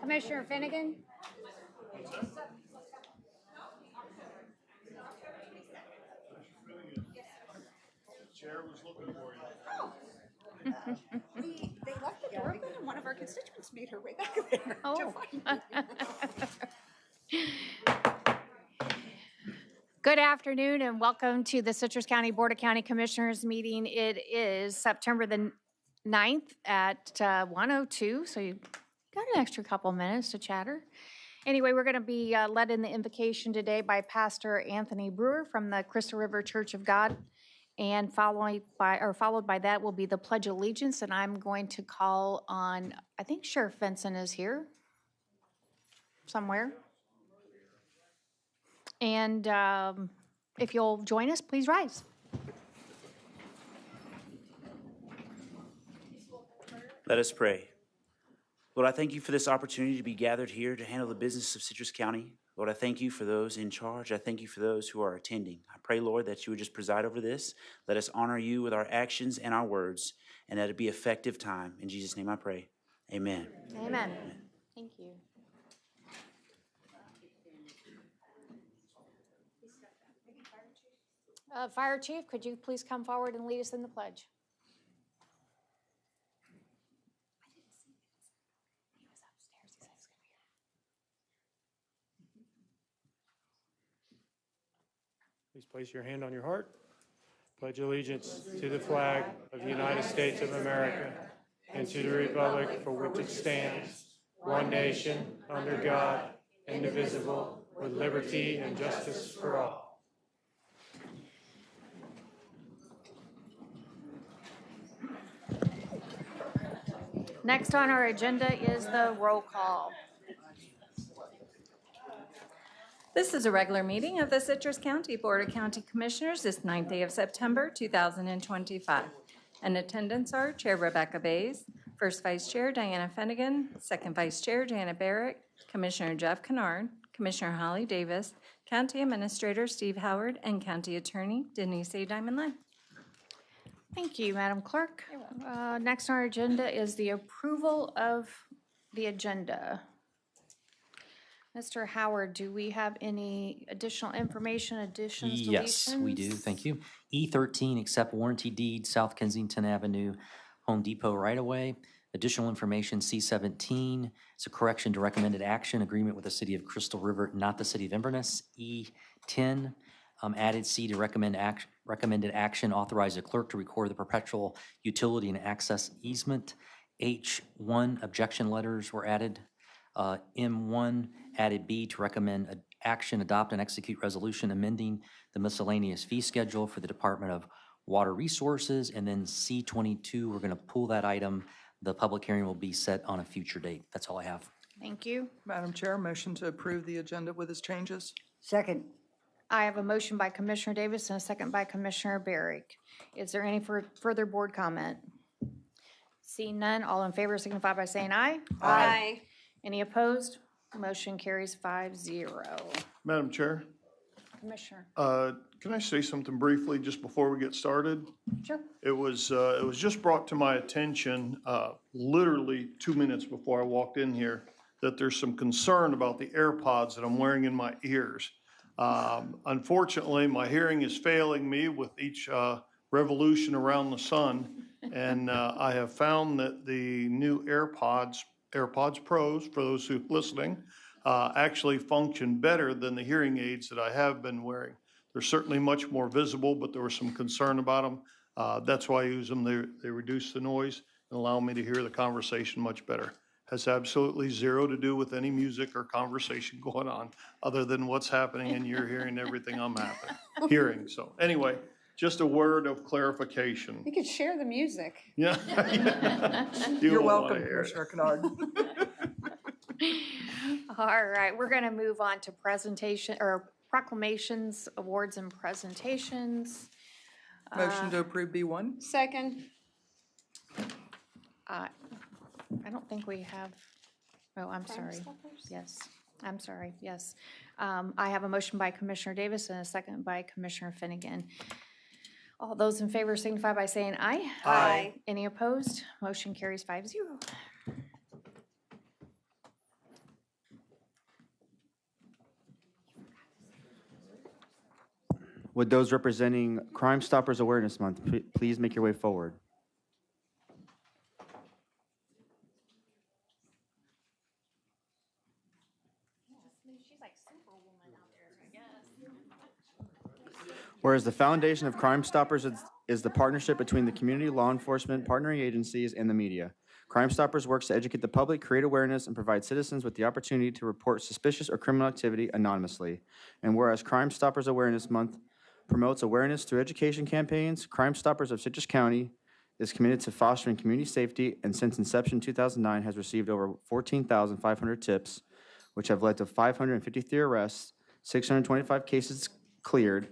Commissioner Finnegan? Chair was looking for you. They left the door open and one of our constituents made her way back there. Oh. Good afternoon and welcome to the Citrus County Board of County Commissioners meeting. It is September the 9th at 1:02, so you got an extra couple minutes to chatter. Anyway, we're going to be led in the invocation today by Pastor Anthony Brewer from the Crystal River Church of God. And followed by that will be the Pledge of Allegiance, and I'm going to call on, I think Sheriff Benson is here somewhere. And if you'll join us, please rise. Let us pray. Lord, I thank you for this opportunity to be gathered here to handle the business of Citrus County. Lord, I thank you for those in charge. I thank you for those who are attending. I pray, Lord, that you would just preside over this. Let us honor you with our actions and our words, and that it be effective time. In Jesus' name I pray. Amen. Amen. Thank you. Fire Chief, could you please come forward and lead us in the pledge? Please place your hand on your heart. Pledge allegiance to the flag of the United States of America and to the republic for which it stands, one nation, under God, indivisible, with liberty and justice for all. Next on our agenda is the roll call. This is a regular meeting of the Citrus County Board of County Commissioners this 9th day of September, 2025. In attendance are Chair Rebecca Bays, First Vice Chair Diana Finnegan, Second Vice Chair Janet Barrett, Commissioner Jeff Kennard, Commissioner Holly Davis, County Administrator Steve Howard, and County Attorney Denise A. Diamond-Lynn. Thank you, Madam Clerk. Next on our agenda is the approval of the agenda. Mr. Howard, do we have any additional information, additions, deletions? Yes, we do. Thank you. E13, accept warranty deed, South Kensington Avenue, Home Depot right-of-way. Additional information, C17, it's a correction to recommended action, agreement with the City of Crystal River, not the City of Inverness. E10, added C to recommended action, authorize the clerk to record the perpetual utility and access easement. H1, objection letters were added. M1, added B to recommend action, adopt and execute resolution amending the miscellaneous fee schedule for the Department of Water Resources. And then C22, we're going to pull that item. The public hearing will be set on a future date. That's all I have. Thank you. Madam Chair, motion to approve the agenda with its changes. Second. I have a motion by Commissioner Davis and a second by Commissioner Barrick. Is there any further board comment? Seeing none, all in favor signify by saying aye. Aye. Any opposed? Motion carries 5-0. Madam Chair, Commissioner. Can I say something briefly just before we get started? Sure. It was just brought to my attention, literally 2 minutes before I walked in here, that there's some concern about the AirPods that I'm wearing in my ears. Unfortunately, my hearing is failing me with each revolution around the sun. And I have found that the new AirPods Pros, for those who are listening, actually function better than the hearing aids that I have been wearing. They're certainly much more visible, but there was some concern about them. That's why I use them. They reduce the noise and allow me to hear the conversation much better. Has absolutely zero to do with any music or conversation going on, other than what's happening and you're hearing everything I'm hearing. So anyway, just a word of clarification. We could share the music. Yeah. You're won't wanna welcome, hear it. Commissioner Kennard. All right, we're going to move on to presentation or proclamations, awards, and presentations. Motion to approve B1? Second. I don't think we have, oh, I'm sorry. Stoppers? Yes, I'm sorry, yes. I have a motion by Commissioner Davis and a second by Commissioner Finnegan. All those in favor signify by saying aye. Aye. Any opposed? Motion carries 5-0. Would those representing Crime Stoppers Awareness Month please make your way forward? Whereas the foundation of Crime Stoppers is the partnership between the community, law enforcement, partnering agencies, and the media. Crime Stoppers works to educate the public, create awareness, and provide citizens with the opportunity to report suspicious or criminal activity anonymously. And whereas Crime Stoppers Awareness Month promotes awareness through education campaigns, Crime Stoppers of Citrus County is committed to fostering community safety, and since inception in 2009 has received over 14,500 tips, which have led to 553 arrests, 625 cases cleared.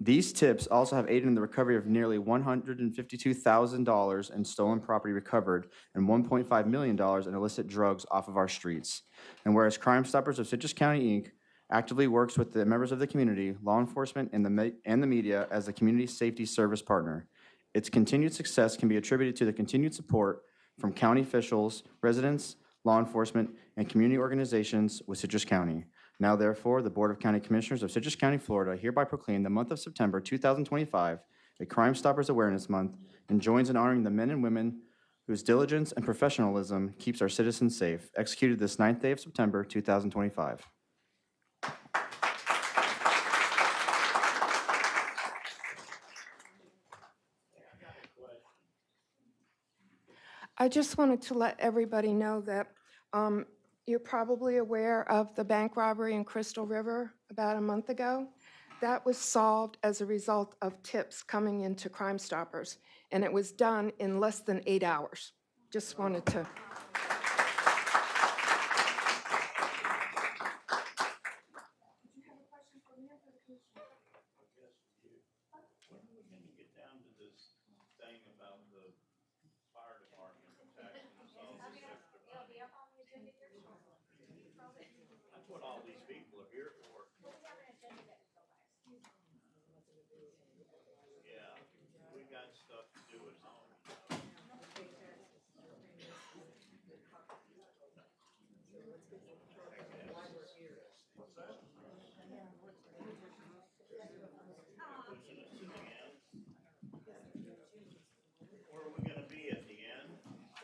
These tips also have aided in the recovery of nearly $152,000 in stolen property recovered and $1.5 million in illicit drugs off of our streets. And whereas Crime Stoppers of Citrus County, Inc. actively works with the members of the community, law enforcement, and the media as a community safety service partner. Its continued success can be attributed to the continued support from county officials, residents, law enforcement, and community organizations with Citrus County. Now therefore, the Board of County Commissioners of Citrus County, Florida hereby proclaim the month of September 2025 a Crime Stoppers Awareness Month and joins in honoring the men and women whose diligence and professionalism keeps our citizens safe. Executed this 9th day of September 2025. I just wanted to let everybody know that you're probably aware of the bank robbery in Crystal River about a month ago. That was solved as a result of tips coming into Crime Stoppers, and it was done in less than 8 hours. Just wanted to.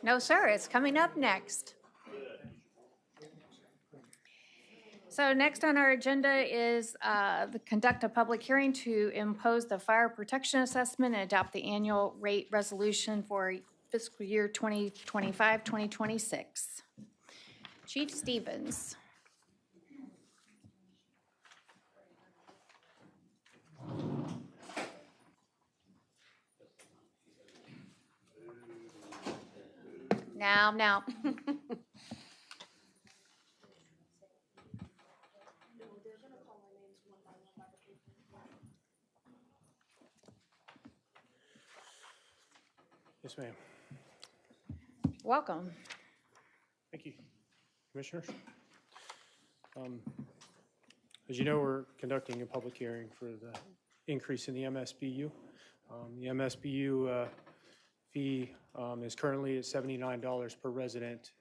No, sir, it's coming up next. So next on our agenda is conduct a public hearing to impose the fire protection assessment and adopt the annual rate resolution for fiscal year 2025, 2026. Chief Stevens. Now. Yes, ma'am. Welcome. Thank you, Commissioners. As you know, we're conducting a public hearing for the increase in the MSBU. The MSBU fee is currently at $79 per resident.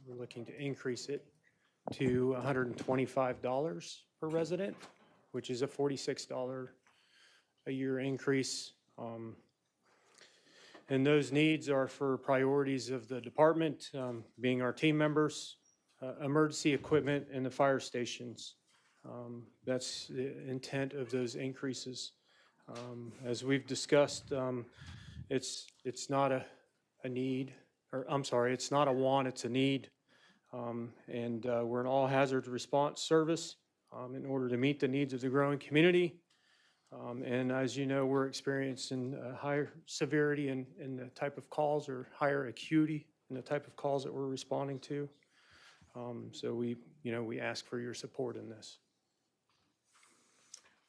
We're looking to increase it to $125 per resident, which is a $46 a year increase. And those needs are for priorities of the department, being our team members, emergency equipment, and the fire stations. That's the intent of those increases. As we've discussed, it's not a need, or I'm sorry, it's not a want, it's a need. And we're an all-hazard response service in order to meet the needs of the growing community. And as you know, we're experiencing higher severity in the type of calls, or higher acuity in the type of calls that we're responding to. So we ask for your support in this.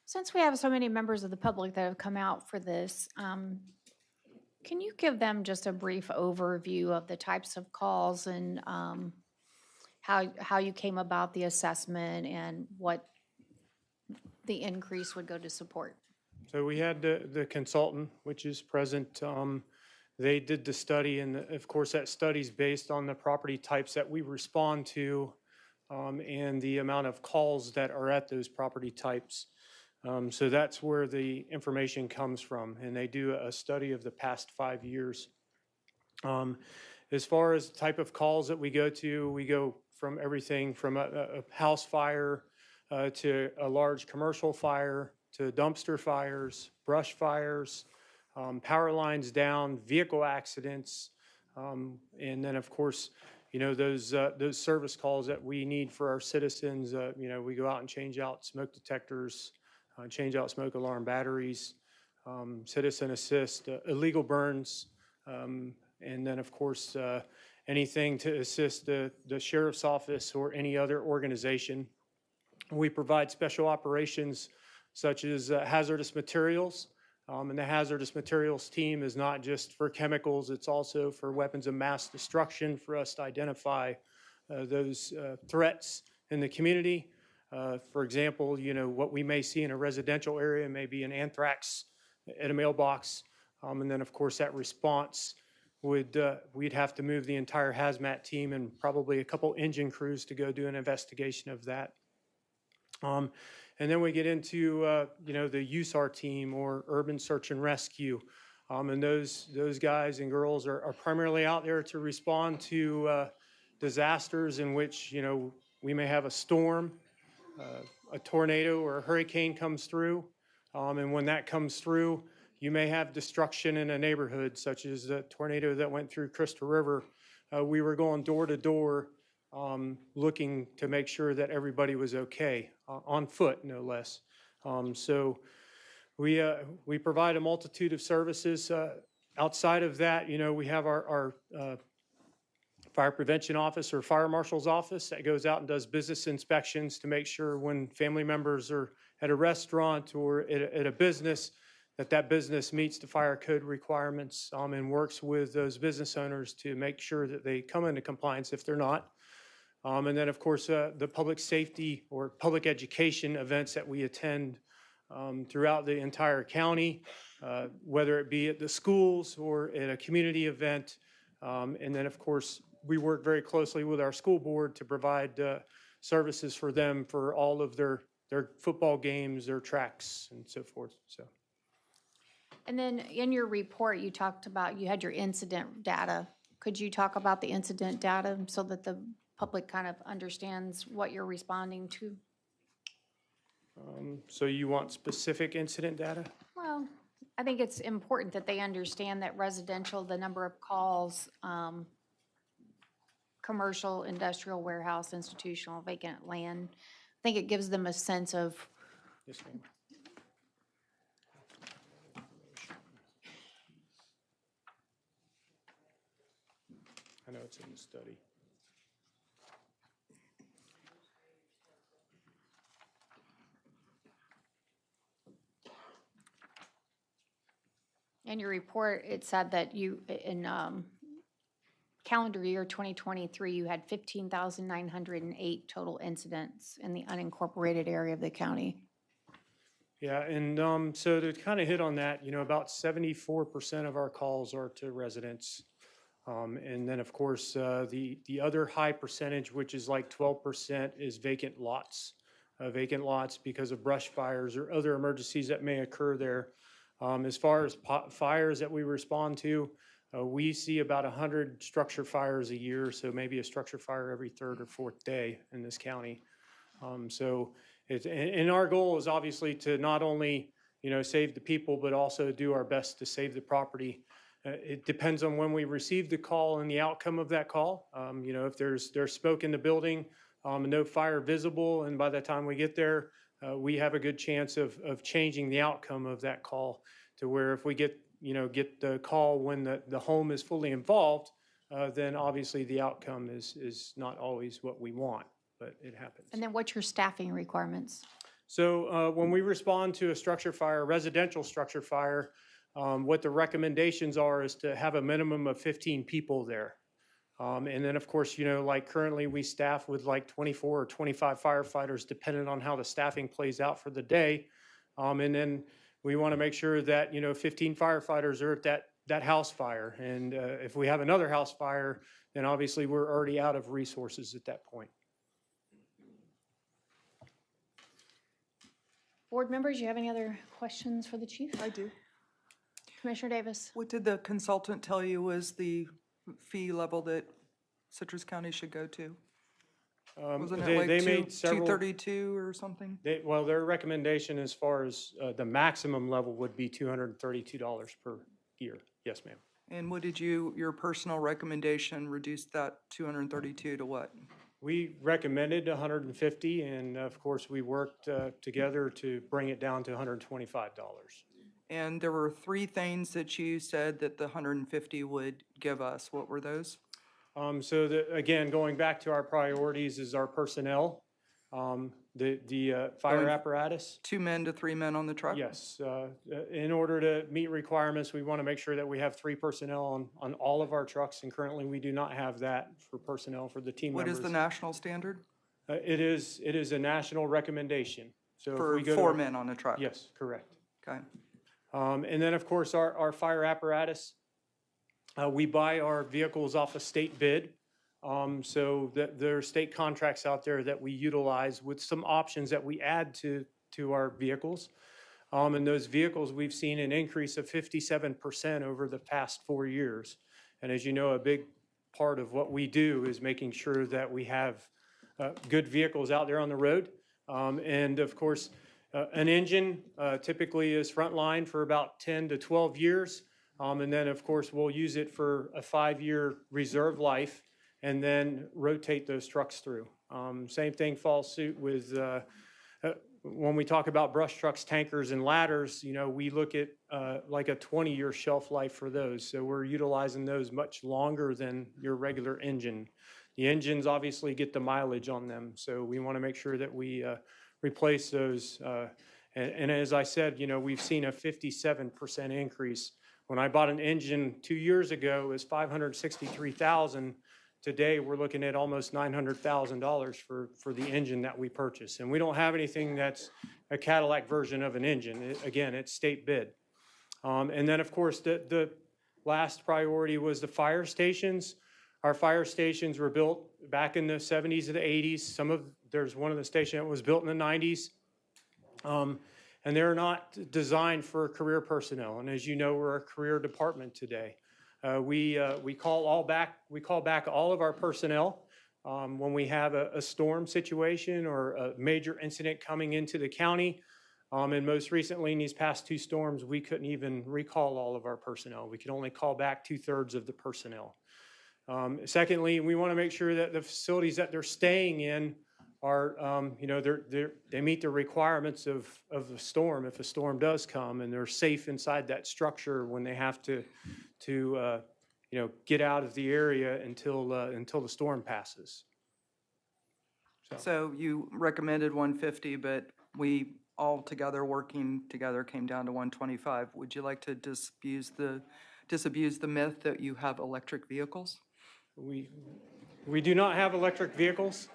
Since we have so many members of the public that have come out for this, can you give them just a brief overview of the types of calls and how you came about the assessment and what the increase would go to support? So we had the consultant, which is present. They did the study, and of course that study's based on the property types that we respond to and the amount of calls that are at those property types. So that's where the information comes from, and they do a study of the past 5 years. As far as the type of calls that we go from everything from a house fire to a large commercial fire, to dumpster fires, brush fires, power lines down, vehicle accidents, and then of course, those service calls that we need for our citizens. We go out and change out smoke detectors, change out smoke alarm batteries, citizen assist, illegal burns, and then of course, anything to assist the sheriff's office or any other organization. We provide special operations such as hazardous materials, and the hazardous materials team is not just for chemicals, it's also for weapons of mass destruction, for us to identify those threats in the community. For example, what we may see in a residential area may be an anthrax at a mailbox, and then of course that response we'd have to move the entire hazmat team and probably a couple engine crews to go do an investigation of that. And then we get into, the USAR team, or urban search and rescue. And those guys and girls are primarily out there to respond to disasters in which, we may have a storm, a tornado or a hurricane comes through. And when that comes through, you may have destruction in a neighborhood, such as the tornado that went through Crystal River. We were going door to door, looking to make sure that everybody was okay, on foot, no less. So we provide a multitude of services. Outside of that, we have our fire prevention office or fire marshal's office that goes out and does business inspections to make sure when family members are at a restaurant or at a business, that business meets the fire code requirements, and works with those business owners to make sure that they come into compliance if they're not. And then, of course, the public safety or public education events that we attend throughout the entire county, whether it be at the schools or at a community event. And then, of course, we work very closely with our school board to provide services for them for all of their football games, their tracks, and so forth. So. And then in your report, you talked about, you had your incident data. Could you talk about the incident data so that the public kind of understands what you're responding to? So you want specific incident data? Well, I think it's important that they understand that residential, the number of calls, commercial, industrial, warehouse, institutional, vacant land. I think it gives them a sense of. Yes, ma'am. I know it's in the study. In your report, it said that you, in calendar year 2023, you had 15,908 total incidents in the unincorporated area of the county. Yeah, and so to kind of hit on that, about 74% of our calls are to residents. And then, of course, the other high percentage, which is like 12%, is vacant lots. Vacant lots because of brush fires or other emergencies that may occur there. As far as fires that we respond to, we see about 100 structure fires a year, so maybe a structure fire every third or fourth day in this county. And our goal is obviously to not only, save the people, but also do our best to save the property. It depends on when we receive the call and the outcome of that call. If there's smoke in the building, no fire visible, and by the time we get there, we have a good chance of changing the outcome of that call to where if we get the call when the home is fully involved, then obviously the outcome is not always what we want. But it happens. And then what's your staffing requirements? So when we respond to a structure fire, residential structure fire, what the recommendations are is to have a minimum of 15 people there. And then, of course, like currently we staff with like 24 or 25 firefighters, depending on how the staffing plays out for the day. And then we want to make sure that, 15 firefighters are at that house fire. And if we have another house fire, then obviously we're already out of resources at that point. Board members, you have any other questions for the chief? I do. Commissioner Davis? What did the consultant tell you was the fee level that Citrus County should go to? Wasn't it like They made several. 232 or something? Well, their recommendation as far as the maximum level would be $232 per year. Yes, ma'am. And what did your personal recommendation reduce that 232 to what? We recommended 150, and of course, we worked together to bring it down to $125. And there were three things that you said that the 150 would give us. What were those? Again, going back to our priorities is our personnel, the fire apparatus. 2 men to 3 men on the truck? Yes. In order to meet requirements, we want to make sure that we have 3 personnel on all of our trucks, and currently we do not have that for personnel for the team What members. is the national standard? It is a national recommendation. So if For we go 4 to, men on a truck? yes, correct. Okay. And then, of course, our fire apparatus, we buy our vehicles off a state bid. So there are state contracts out there that we utilize with some options that we add to our vehicles. And those vehicles, we've seen an increase of 57% over the past 4 years. And as you know, a big part of what we do is making sure that we have good vehicles out there on the road. And of course, an engine typically is frontline for about 10 to 12 years. And then, of course, we'll use it for a 5-year reserve life and then rotate those trucks through. Same thing falls suit with when we talk about brush trucks, tankers, and ladders, we look at like a 20-year shelf life for those. So we're utilizing those much longer than your regular engine. The engines obviously get the mileage on them, so we want to make sure that we replace those. And as I said, we've seen a 57% increase. When I bought an engine 2 years ago, it was $563,000. Today, we're looking at almost $900,000 for the engine that we purchased. And we don't have anything that's a Cadillac version of an engine. Again, it's state bid. And then, of course, the last priority was the fire stations. Our fire stations were built back in the 70s and the 80s. There's one of the stations that was built in the 90s. And they're not designed for career personnel. And as you know, we're a career department today. We call back all of our personnel when we have a storm situation or a major incident coming into the county. And most recently, in these past 2 storms, we couldn't even recall all of our personnel. We could only call back 2/3 of the personnel. Secondly, we want to make sure that the facilities that they're staying in are, they meet the requirements of the storm if a storm does come, and they're safe inside that structure when they have to get out of the area until the storm passes. So you recommended 150, but we all together, working together, came down to 125. Would you like to disabuse the myth that you have electric vehicles? We do not have electric vehicles.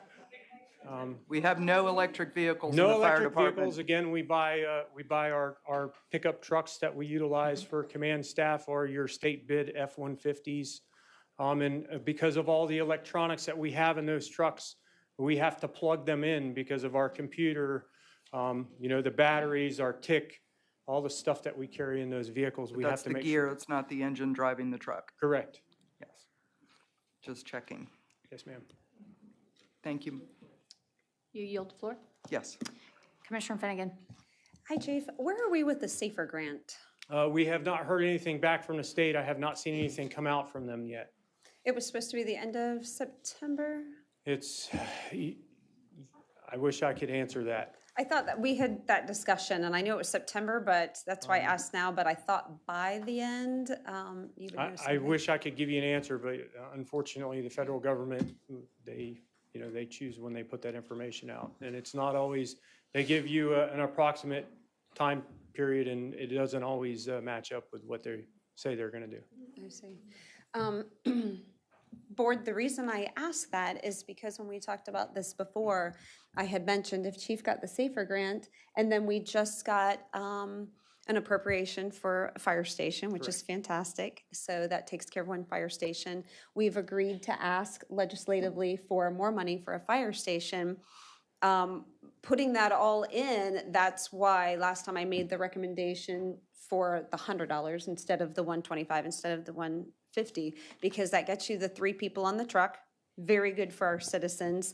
We have no electric vehicles in No the fire electric vehicles. department. Again, we buy our pickup trucks that we utilize for command staff or your state bid F-150s. And because of all the electronics that we have in those trucks, we have to plug them in because of our computer, the batteries, our TIC, all the stuff that we carry in those vehicles. We have That's to the make gear, sure. it's not the engine driving the truck. Correct. Yes. Just checking. Yes, ma'am. Thank you. You yield the floor. Yes. Commissioner Finnegan. Hi, Chief. Where are we with the SAFER grant? We have not heard anything back from the state. I have not seen anything come out from them yet. It was supposed to be the end of September. I wish I could answer that. I thought that we had that discussion, and I knew it was September, but that's why I asked now, but I thought by the end, you would know I something. wish I could give you an answer, but unfortunately, the federal government, they choose when they put that information out. And it's not always, they give you an approximate time period, and it doesn't always match up with what they say they're going to do. I see. Board, the reason I asked that is because when we talked about this before, I had mentioned if Chief got the SAFER grant, and then we just got an appropriation for a fire station, which is fantastic. So that takes care of one fire station. We've agreed to ask legislatively for more money for a fire station. Putting that all in, that's why last time I made the recommendation for the $100 instead of the $125, instead of the $150, because that gets you the 3 people on the truck, very good for our citizens.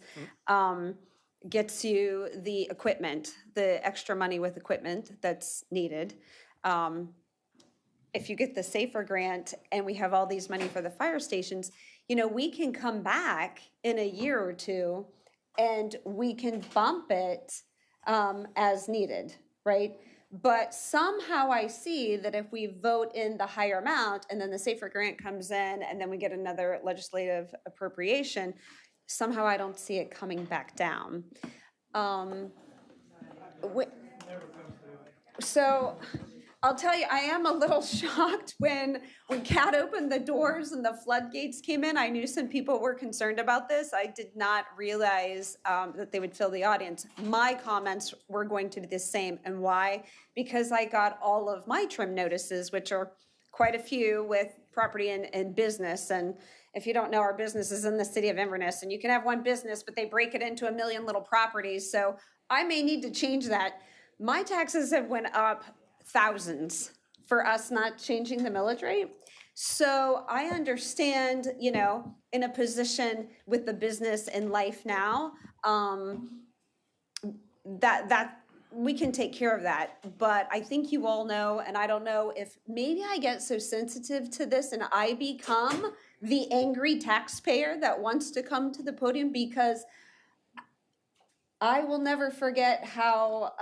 Gets you the equipment, the extra money with equipment that's needed. If you get the SAFER grant and we have all these money for the fire stations, we can come back in a year or two and we can bump it as needed, right? But somehow I see that if we vote in the higher amount and then the SAFER grant comes in and then we get another legislative appropriation, somehow I don't see it coming back down. So I'll tell you, I am a little shocked when Kat opened the doors and the floodgates came in. I knew some people were concerned about this. I did not realize that they would fill the audience. My comments were going to be the same. And why? Because I got all of my trim notices, which are quite a few with property and business. And if you don't know, our business is in the city of Inverness, and you can have one business, but they break it into a million little properties. So I may need to change that. My taxes have went up thousands for us not changing the millage rate. So I understand, in a position with the business and life now, that we can take care of that. But I think you all know, and I don't know if maybe I get so sensitive to this and I become the angry taxpayer that wants to come to the podium, because I will never forget how,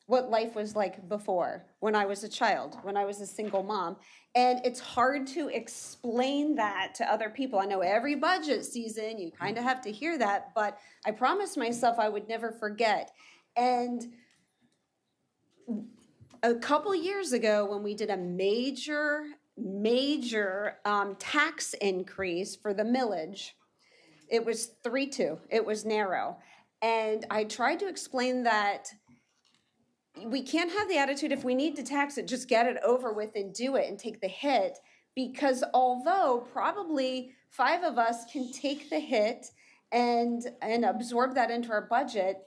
what life was like before, when I was a child, when I was a single mom. And it's hard to explain that to other people. I know every budget season, you kind of have to hear that, but I promised myself I would never forget. And a couple years ago, when we did a major tax increase for the millage, it was 3-2, it was narrow. And I tried to explain that we can't have the attitude, if we need to tax it, just get it over with and do it and take the hit. Because although probably 5 of us can take the hit and absorb that into our budget,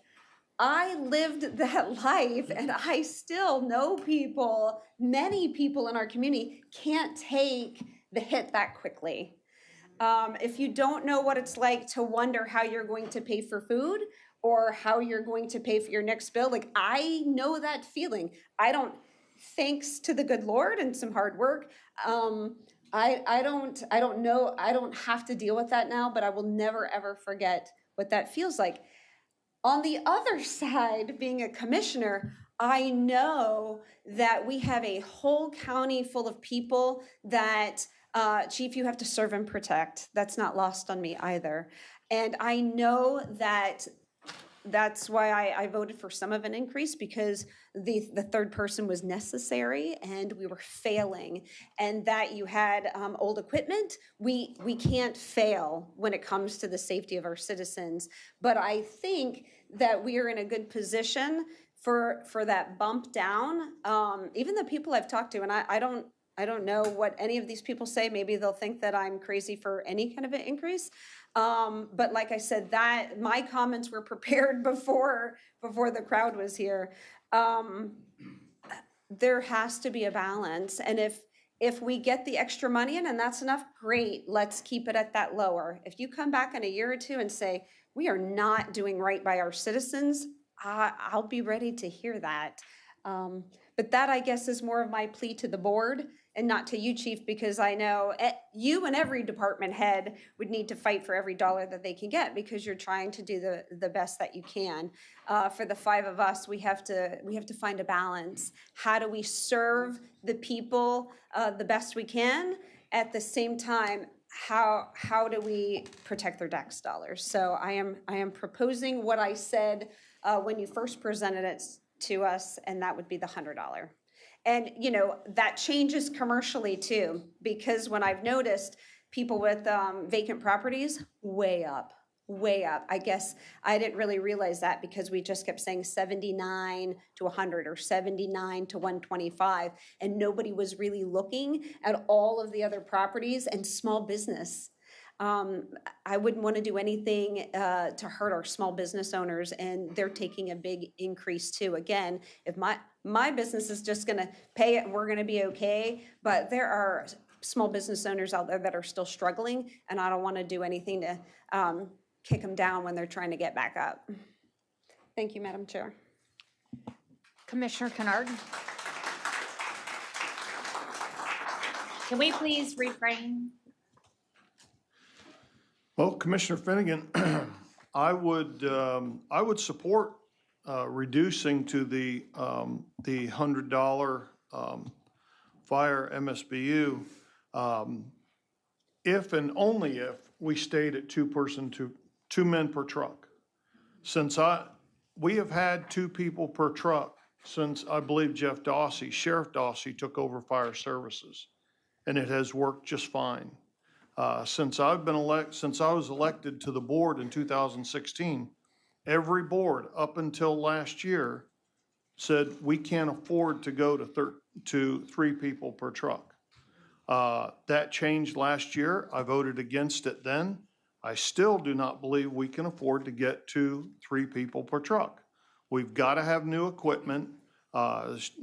I lived that life, and I still know people, many people in our community can't take the hit that quickly. If you don't know what it's like to wonder how you're going to pay for food or how you're going to pay for your next bill, like, I know that feeling. I don't, thanks to the good Lord and some hard work, I don't know, I don't have to deal with that now, but I will never ever forget what that feels like. On the other side, being a commissioner, I know that we have a whole county full of people that, Chief, you have to serve and protect. That's not lost on me either. And I know that that's why I voted for some of an increase, because the third person was necessary and we were failing. And that you had old equipment, we can't fail when it comes to the safety of our citizens. But I think that we are in a good position for that bump down. Even the people I've talked to, and I don't know what any of these people say. Maybe they'll think that I'm crazy for any kind of an increase. But like I said, that my comments were prepared before the crowd was here. There has to be a balance. And if we get the extra money in and that's enough, great, let's keep it at that lower. If you come back in a year or two and say, we are not doing right by our citizens, I'll be ready to hear that. But that, I guess, is more of my plea to the board and not to you, Chief, because I know you and every department head would need to fight for every dollar that they can get, because you're trying to do the best that you can. For the five of us, we have to find a balance. How do we serve the people the best we can? At the same time, how do we protect their tax dollars? So I am proposing what I said when you first presented it to us, and that would be the $100. And, you know, that changes commercially too, because when I've noticed people with vacant properties, way up. I guess I didn't really realize that, because we just kept saying 79 to 100 or 79 to 125, and nobody was really looking at all of the other properties and small business. I wouldn't want to do anything to hurt our small business owners, and they're taking a big increase too. Again, if my business is just going to pay it and we're going to be okay, but there are small business owners out there that are still struggling, and I don't want to do anything to kick them down when they're trying to get back up. Thank you, Madam Chair. Commissioner Kennard. Can we please refrain? Well, Commissioner Finnegan, I would support reducing to the $100 fire MSBU if and only if we stayed at two men per truck. Since we have had 2 people per truck since, I believe, Sheriff Dawsey took over fire services, and it has worked just fine. Since I was elected to the board in 2016, every board up until last year said we can't afford to go to 3 people per truck. That changed last year. I voted against it then. I still do not believe we can afford to get to 3 people per truck. We've got to have new equipment.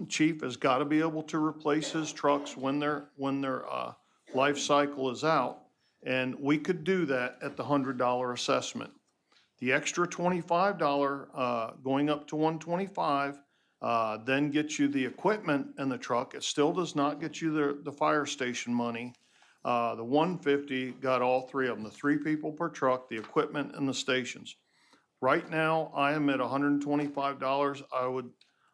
Chief has got to be able to replace his trucks when their life cycle is out. And we could do that at the $100 assessment. The extra $25 going up to $125 then gets you the equipment and the truck. It still does not get you the fire station money. The $150 got all 3 of them, the 3 people per truck, the equipment, and the stations. Right now, I am at $125.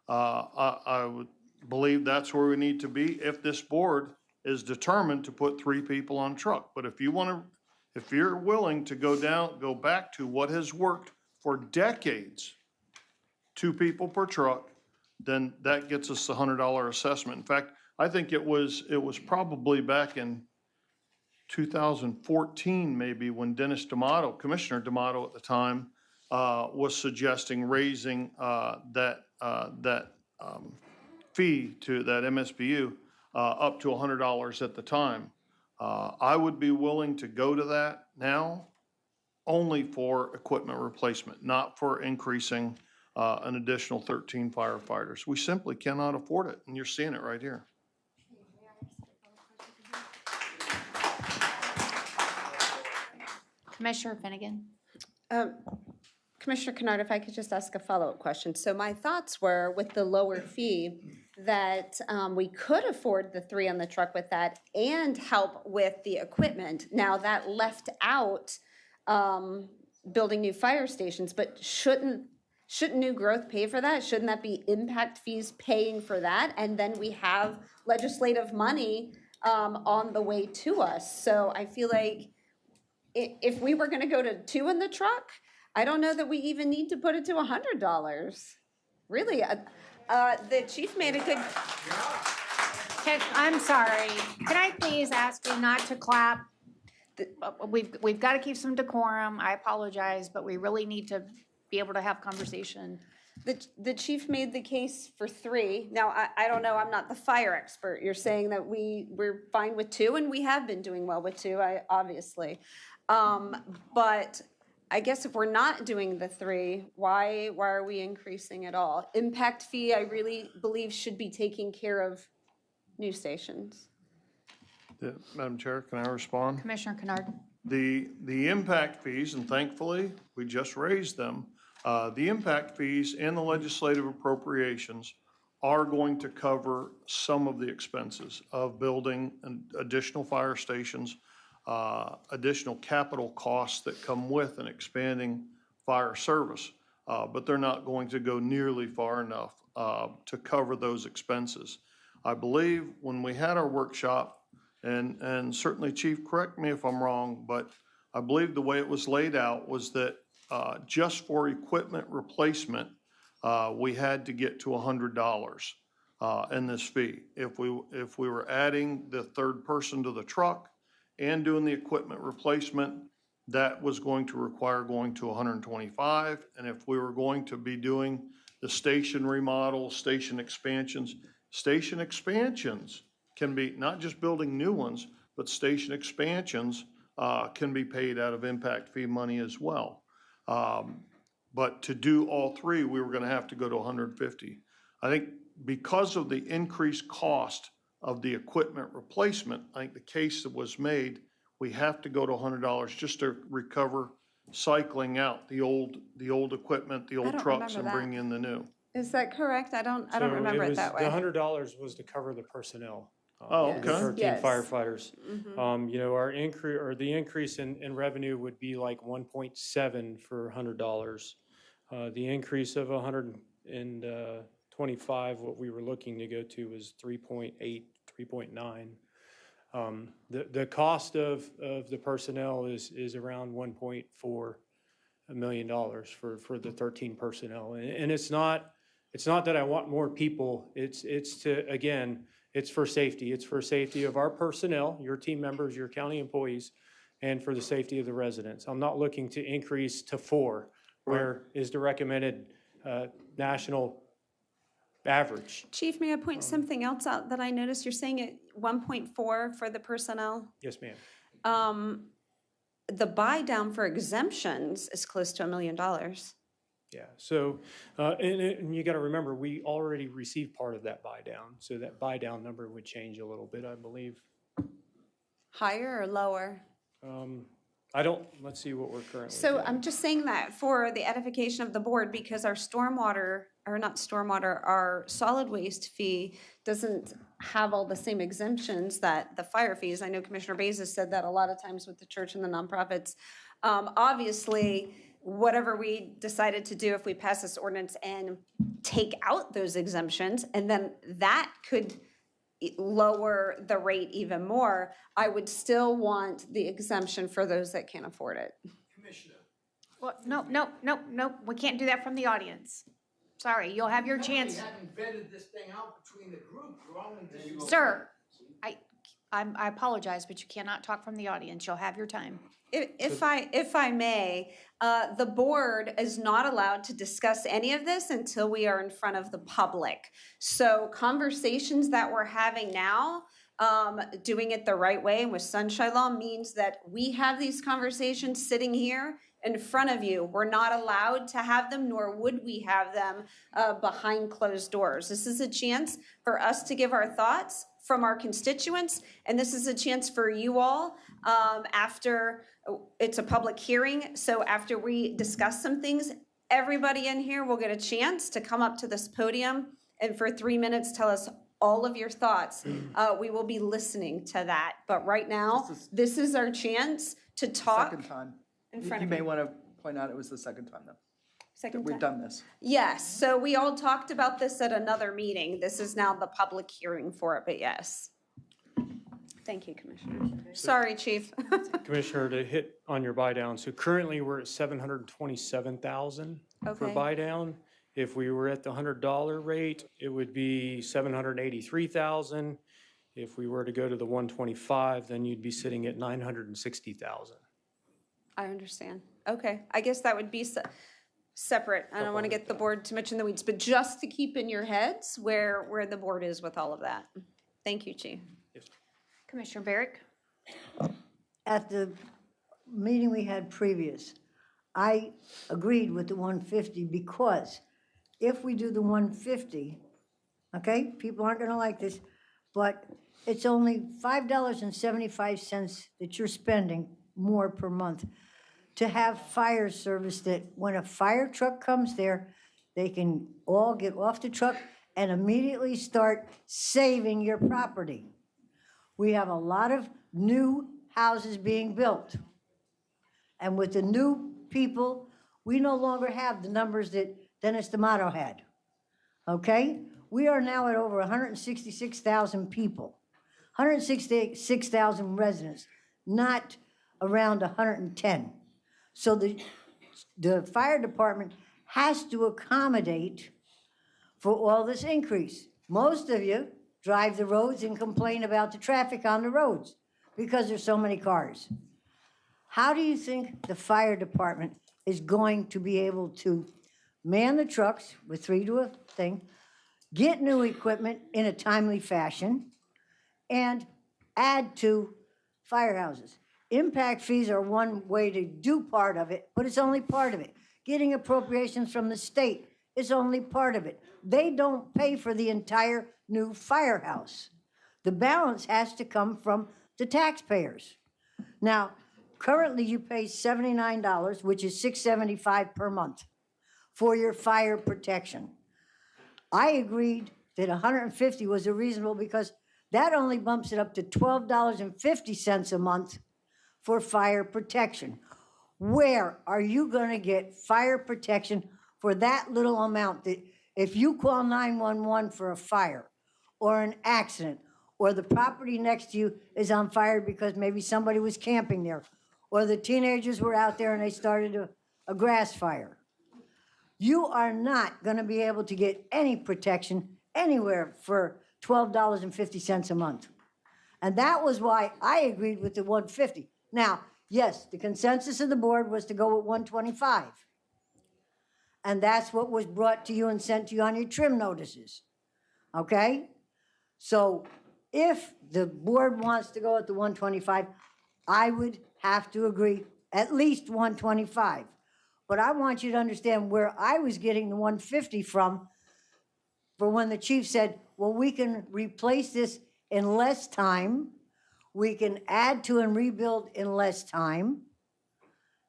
I would believe that's where we need to be if this board is determined to put 3 people on a truck. But if you're willing to go back to what has worked for decades, 2 people per truck, then that gets us the $100 assessment. In fact, I think it was probably back in 2014 maybe when Commissioner D'Amato at the time, was suggesting raising that fee to that MSBU up to $100 at the time. I would be willing to go to that now only for equipment replacement, not for increasing an additional 13 firefighters. We simply cannot afford it, and you're seeing it right here. Commissioner Finnegan. Commissioner Kennard, if I could just ask a follow-up question. So my thoughts were, with the lower fee, that we could afford the 3 on the truck with that and help with the equipment. Now, that left out building new fire stations, but shouldn't new growth pay for that? Shouldn't that be impact fees paying for that? And then we have legislative money on the way to us. So I feel like if we were going to go to 2 in the truck, I don't know that we even need to put it to $100. Really, the chief made a good, I'm sorry. Can I please ask you not to clap? We've got to keep some decorum. I apologize, but we really need to be able to have conversation. the chief made the case for 3. Now, I don't know, I'm not the fire expert. You're saying that we're fine with 2, and we have been doing well with 2, obviously. But I guess if we're not doing the 3, why are we increasing at all? Impact fee, I really believe, should be taking care of new stations. Madam Chair, can I respond? Commissioner Kennard? The impact fees, and thankfully, we just raised them, the impact fees and the legislative appropriations are going to cover some of the expenses of building additional fire stations, additional capital costs that come with an expanding fire service, but they're not going to go nearly far enough to cover those expenses. I believe when we had our workshop, and certainly, Chief, correct me if I'm wrong, but I believe the way it was laid out was that just for equipment replacement, we had to get to $100 in this fee. If we were adding the third person to the truck and doing the equipment replacement, that was going to require going to 125. And if we were going to be doing the station remodel, station expansions can be not just building new ones, but station expansions can be paid out of impact fee money as well. But to do all 3, we were going to have to go to 150. I think because of the increased cost of the equipment replacement, I think the case that was made, we have to go to $100 just to recover cycling out the old equipment, the old don't trucks, and remember that. bring in the new. Is that correct? I don't remember it that way. The $100 was to cover the personnel. Oh, The okay. 13 Yes. firefighters. You know, our increase, or the increase in revenue would be like 1.7 for $100. The increase of 125, what we were looking to go to was 3.8, 3.9. The cost of the personnel is around $1.4 million for the 13 personnel. And it's not that I want more people. It's to, again, it's for safety. It's for safety of our personnel, your team members, your county employees, and for the safety of the residents. I'm not looking to increase to 4, where is the recommended national average. Chief, may I point something else out that I noticed? You're saying at 1.4 for the personnel. Yes, ma'am. The buy down for exemptions is close to $1 million. Yeah, so, and you got to remember, we already received part of that buy down, so that buy down number would change a little bit, I believe. Higher or lower? Let's see what we're currently So doing. I'm just saying that for the edification of the board, because our our solid waste fee doesn't have all the same exemptions that the fire fees. I know Commissioner Bays has said that a lot of times with the church and the nonprofits. Obviously, whatever we decided to do, if we pass this ordinance and take out those exemptions, and then that could lower the rate even more, I would still want the exemption for those that can't afford it. Well, no, we can't do that from the audience. Sorry, you'll have your chance. We haven't vetted this thing out between the groups. We're only just- Sir, I apologize, but you cannot talk from the audience. You'll have your time. If I may, the board is not allowed to discuss any of this until we are in front of the public. So conversations that we're having now, doing it the right way and with sunshine law means that we have these conversations sitting here in front of you. We're not allowed to have them, nor would we have them behind closed doors. This is a chance for us to give our thoughts from our constituents, and this is a chance for you all after it's a public hearing. So after we discuss some things, everybody in here will get a chance to come up to this podium and for 3 minutes tell us all of your thoughts. We will be listening to that. But right now, this is our chance to talk. Second time. In front You of may you. want to point out it was the second time, though, that Second we've time. done this. Yes, so we all talked about this at another meeting. This is now the public hearing for it, but yes. Thank you, Commissioner. Sorry, Chief. Commissioner, to hit on your buy down, so currently we're at 727,000 for Okay. buy down. If we were at the $100 rate, it would be 783,000. If we were to go to the 125, then you'd be sitting at 960,000. I understand. Okay, I guess that would be separate. I don't want to get the board too much in the weeds, but just to keep in your heads where the board is with all of that. Thank you, Chief. Commissioner Barrick? At the meeting we had previous, I agreed with the 150 because if we do the 150, okay, people aren't gonna like this, but it's only $5.75 that you're spending more per month to have fire service, that when a fire truck comes there, they can all get off the truck and immediately start saving your property. We have a lot of new houses being built. And with the new people, we no longer have the numbers that Dennis D'Amato had. Okay? We are now at over 166,000 people, 166,000 residents, not around 110. So the fire department has to accommodate for all this increase. Most of you drive the roads and complain about the traffic on the roads because there's so many cars. How do you think the fire department is going to be able to man the trucks with 3 to a thing, get new equipment in a timely fashion, and add to firehouses? Impact fees are one way to do part of it, but it's only part of it. Getting appropriations from the state is only part of it. They don't pay for the entire new firehouse. The balance has to come from the taxpayers. Now, currently you pay $79, which is $675 per month for your fire protection. I agreed that 150 was a reasonable because that only bumps it up to $12.50 a month for fire protection. Where are you gonna get fire protection for that little amount that if you call 911 for a fire or an accident, or the property next to you is on fire because maybe somebody was camping there, or the teenagers were out there and they started a grass fire, you are not gonna be able to get any protection anywhere for $12.50 a month. And that was why I agreed with the 150. Now, yes, the consensus of the board was to go with 125. And that's what was brought to you and sent to you on your trim notices, okay? So if the board wants to go with the 125, I would have to agree at least 125. But I want you to understand where I was getting the 150 from, for when the chief said, well, we can replace this in less time, we can add to and rebuild in less time.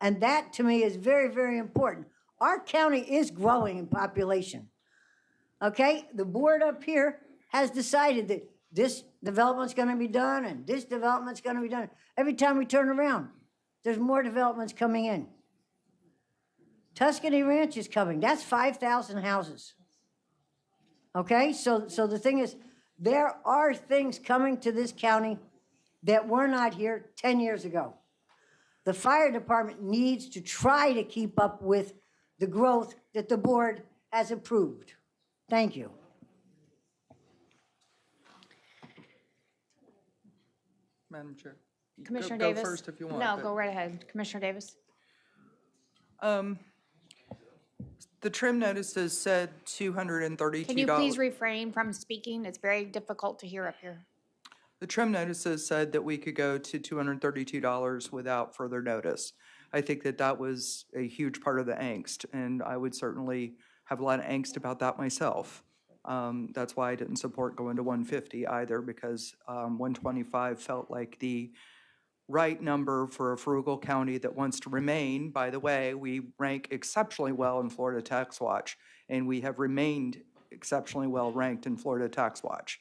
And that, to me, is very, very important. Our county is growing in population, okay? The board up here has decided that this development's gonna be done and this development's gonna be done. Every time we turn around, there's more developments coming in. Tuscany Ranch is coming. That's 5,000 houses. Okay, so the thing is, there are things coming to this county that were not here 10 years ago. The fire department needs to try to keep up with the growth that the board has approved. Thank you. Madam Chair. Commissioner Go Davis? first if you want. No, but- go right ahead. Commissioner Davis? The trim notices said $232. Can you please refrain from speaking? It's very difficult to hear up here. The trim notices said that we could go to $232 without further notice. I think that that was a huge part of the angst, and I would certainly have a lot of angst about that myself. That's why I didn't support going to 150 either, because 125 felt like the right number for a frugal county that wants to remain. By the way, we rank exceptionally well in Florida Tax Watch, and we have remained exceptionally well ranked in Florida Tax Watch.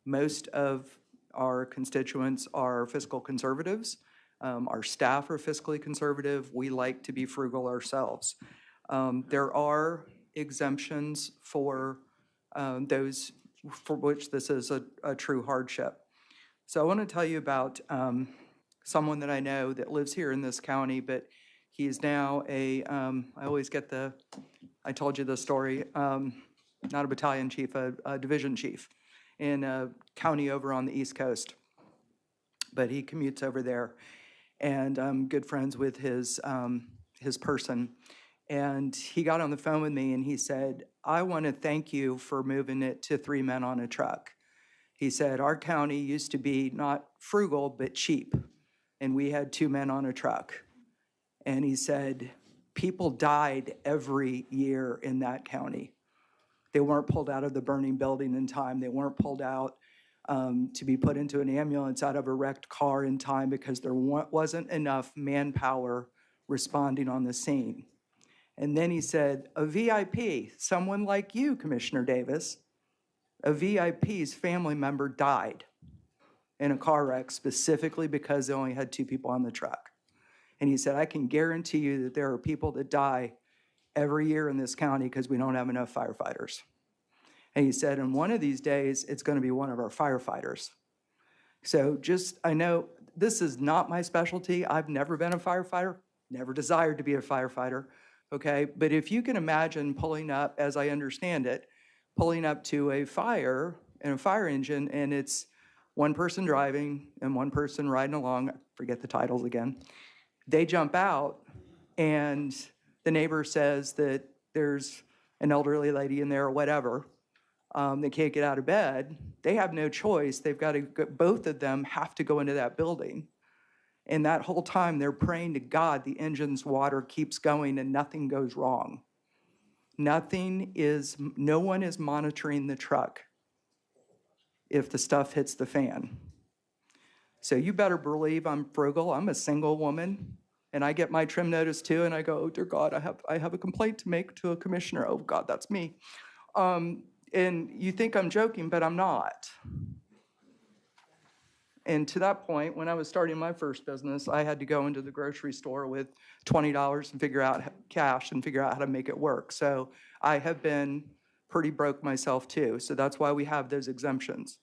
Most of our constituents are fiscal conservatives. Our staff are fiscally conservative. We like to be frugal ourselves. There are exemptions for those for which this is a true hardship. So I want to tell you about someone that I know that lives here in this county, but he's now I always get I told you the story, not a battalion chief, a division chief in a county over on the East Coast. But he commutes over there, and I'm good friends with his person. And he got on the phone with me and he said, I want to thank you for moving it to 3 men on a truck. He said, our county used to be not frugal, but cheap, and we had 2 men on a truck. And he said, people died every year in that county. They weren't pulled out of the burning building in time. They weren't pulled out to be put into an ambulance out of a wrecked car in time because there wasn't enough manpower responding on the scene. And then he said, a VIP, someone like you, Commissioner Davis, a VIP's family member died in a car wreck specifically because they only had 2 people on the truck. And he said, I can guarantee you that there are people that die every year in this county because we don't have enough firefighters. And he said, and one of these days, it's going to be one of our firefighters. So I know this is not my specialty. I've never been a firefighter, never desired to be a firefighter, okay? But if you can imagine pulling up, as I understand it, pulling up to a fire in a fire engine, and it's one person driving and one person riding along, I forget the titles again. They jump out, and the neighbor says that there's an elderly lady in there or whatever. They can't get out of bed. They have no choice. They've got to both of them have to go into that building. And that whole time, they're praying to God the engine's water keeps going and nothing goes wrong. No one is monitoring the truck if the stuff hits the fan. So you better believe I'm frugal. I'm a single woman, and I get my trim notice too, and I go, oh dear God, I have a complaint to make to a commissioner. Oh God, that's me. And you think I'm joking, but I'm not. And to that point, when I was starting my first business, I had to go into the grocery store with $20 and figure out cash and figure out how to make it work. So I have been pretty broke myself too. So that's why we have those exemptions.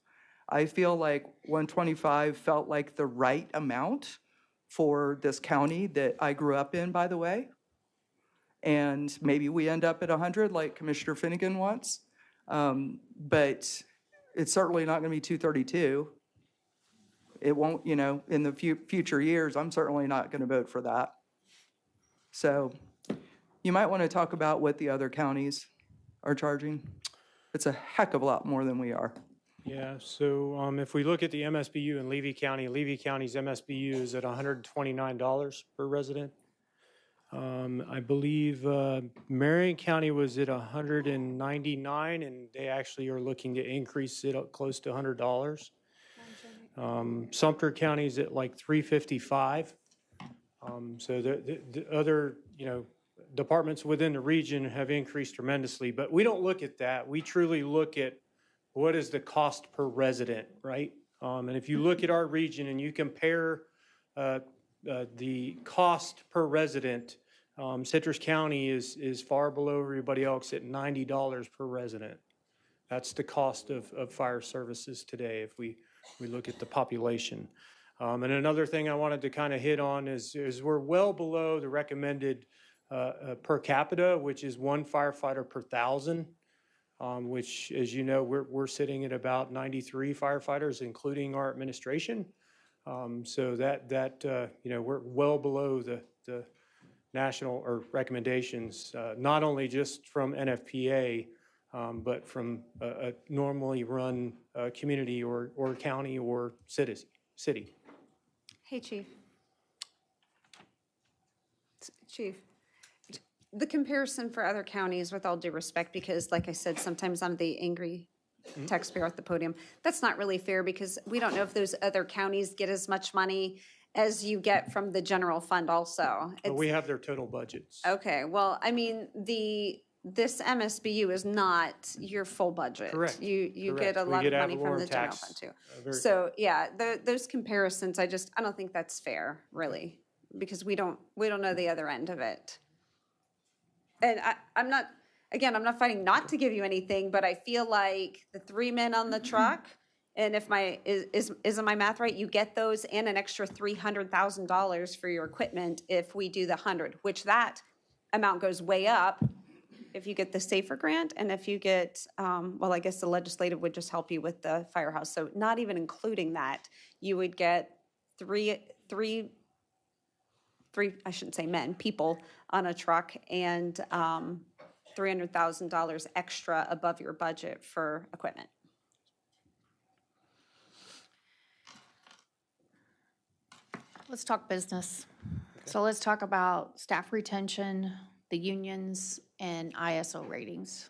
I feel like 125 felt like the right amount for this county that I grew up in, by the way. And maybe we end up at 100 like Commissioner Finnegan wants. But it's certainly not going to be 232. It won't, in the future years, I'm certainly not going to vote for that. So you might want to talk about what the other counties are charging. It's a heck of a lot more than we are. Yeah, so if we look at the MSBU in Levy County's MSBU is at $129 per resident. I believe Marion County was at $199, and they actually are looking to increase it up close to $100. Sumter County's at like $355. So the other, departments within the region have increased tremendously, but we don't look at that. We truly look at what is the cost per resident, right? And if you look at our region and you compare the cost per resident, Citrus County is far below everybody else at $90 per resident. That's the cost of fire services today if we look at the population. And another thing I wanted to kind of hit on is we're well below the recommended per capita, which is 1 firefighter per 1,000, which, as you know, we're sitting at about 93 firefighters, including our administration. So we're well below the national or recommendations, not only just from NFPA, but from a normally run community or county or city. Hey, Chief, the comparison for other counties, with all due respect, because like I said, sometimes I'm the angry taxpayer at the podium. That's not really fair because we don't know if those other counties get as much money as you get from the general fund also. But we have their total budgets. Okay, well, I mean, this MSBU is not your full budget. Correct. You Correct. get a We lot get of ad money from valorem the general tax, fund too. very So, yeah, those comparisons, I don't think that's fair, really, because we don't know the other end of it. And I'm not fighting not to give you anything, but I feel like the 3 men on the truck And if isn't my math right? You get those and an extra $300,000 for your equipment if we do the 100, which that amount goes way up if you get the SAFER grant, and if you get, well, I guess the legislative would just help you with the firehouse. So not even including that, you would get three, I shouldn't say men, people on a truck, and $300,000 extra above your budget for equipment. Let's talk business. So let's talk about staff retention, the unions, and ISO ratings.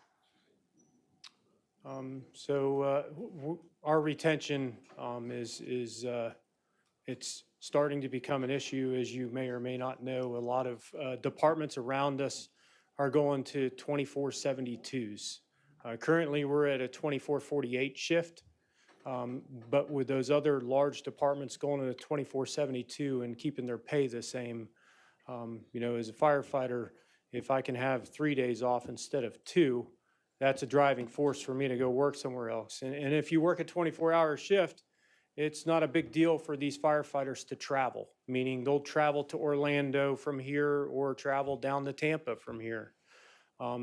Our retention it's starting to become an issue, as you may or may not know. A lot of departments around us are going to 24/72s. Currently, we're at a 24/48 shift. But with those other large departments going to 24/72 and keeping their pay the same, as a firefighter, if I can have 3 days off instead of 2, that's a driving force for me to go work somewhere else. And if you work a 24-hour shift, it's not a big deal for these firefighters to travel, meaning they'll travel to Orlando from here or travel down to Tampa from here.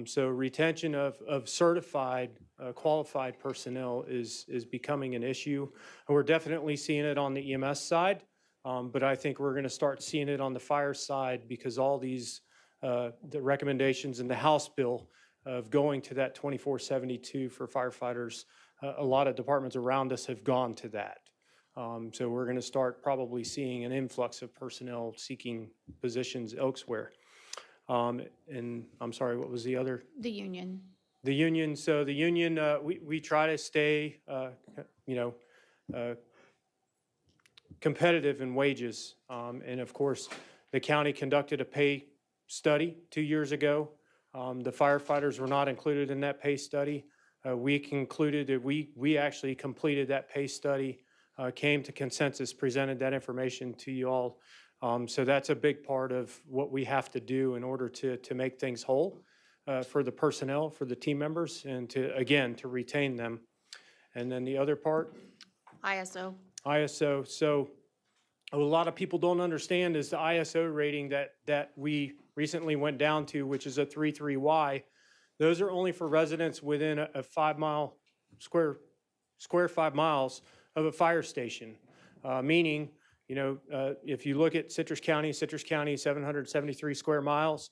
So retention of certified, qualified personnel is becoming an issue. We're definitely seeing it on the EMS side, but I think we're going to start seeing it on the fire side because all these the recommendations in the House bill of going to that 24/72 for firefighters, a lot of departments around us have gone to that. So we're going to start probably seeing an influx of personnel seeking positions elsewhere. And I'm sorry, what was the other? The union. The union. So the union, we try to stay, competitive in wages. And of course, the county conducted a pay study 2 years ago. The firefighters were not included in that pay study. We concluded that we actually completed that pay study, came to consensus, presented that information to you all. So that's a big part of what we have to do in order to make things whole for the personnel, for the team members, and to retain them. And then the other part? ISO. ISO. So a lot of people don't understand is the ISO rating that we recently went down to, which is a 3.3Y. Those are only for residents within a 5 mile square 5 miles of a fire station, meaning, if you look at Citrus County, 773 square miles,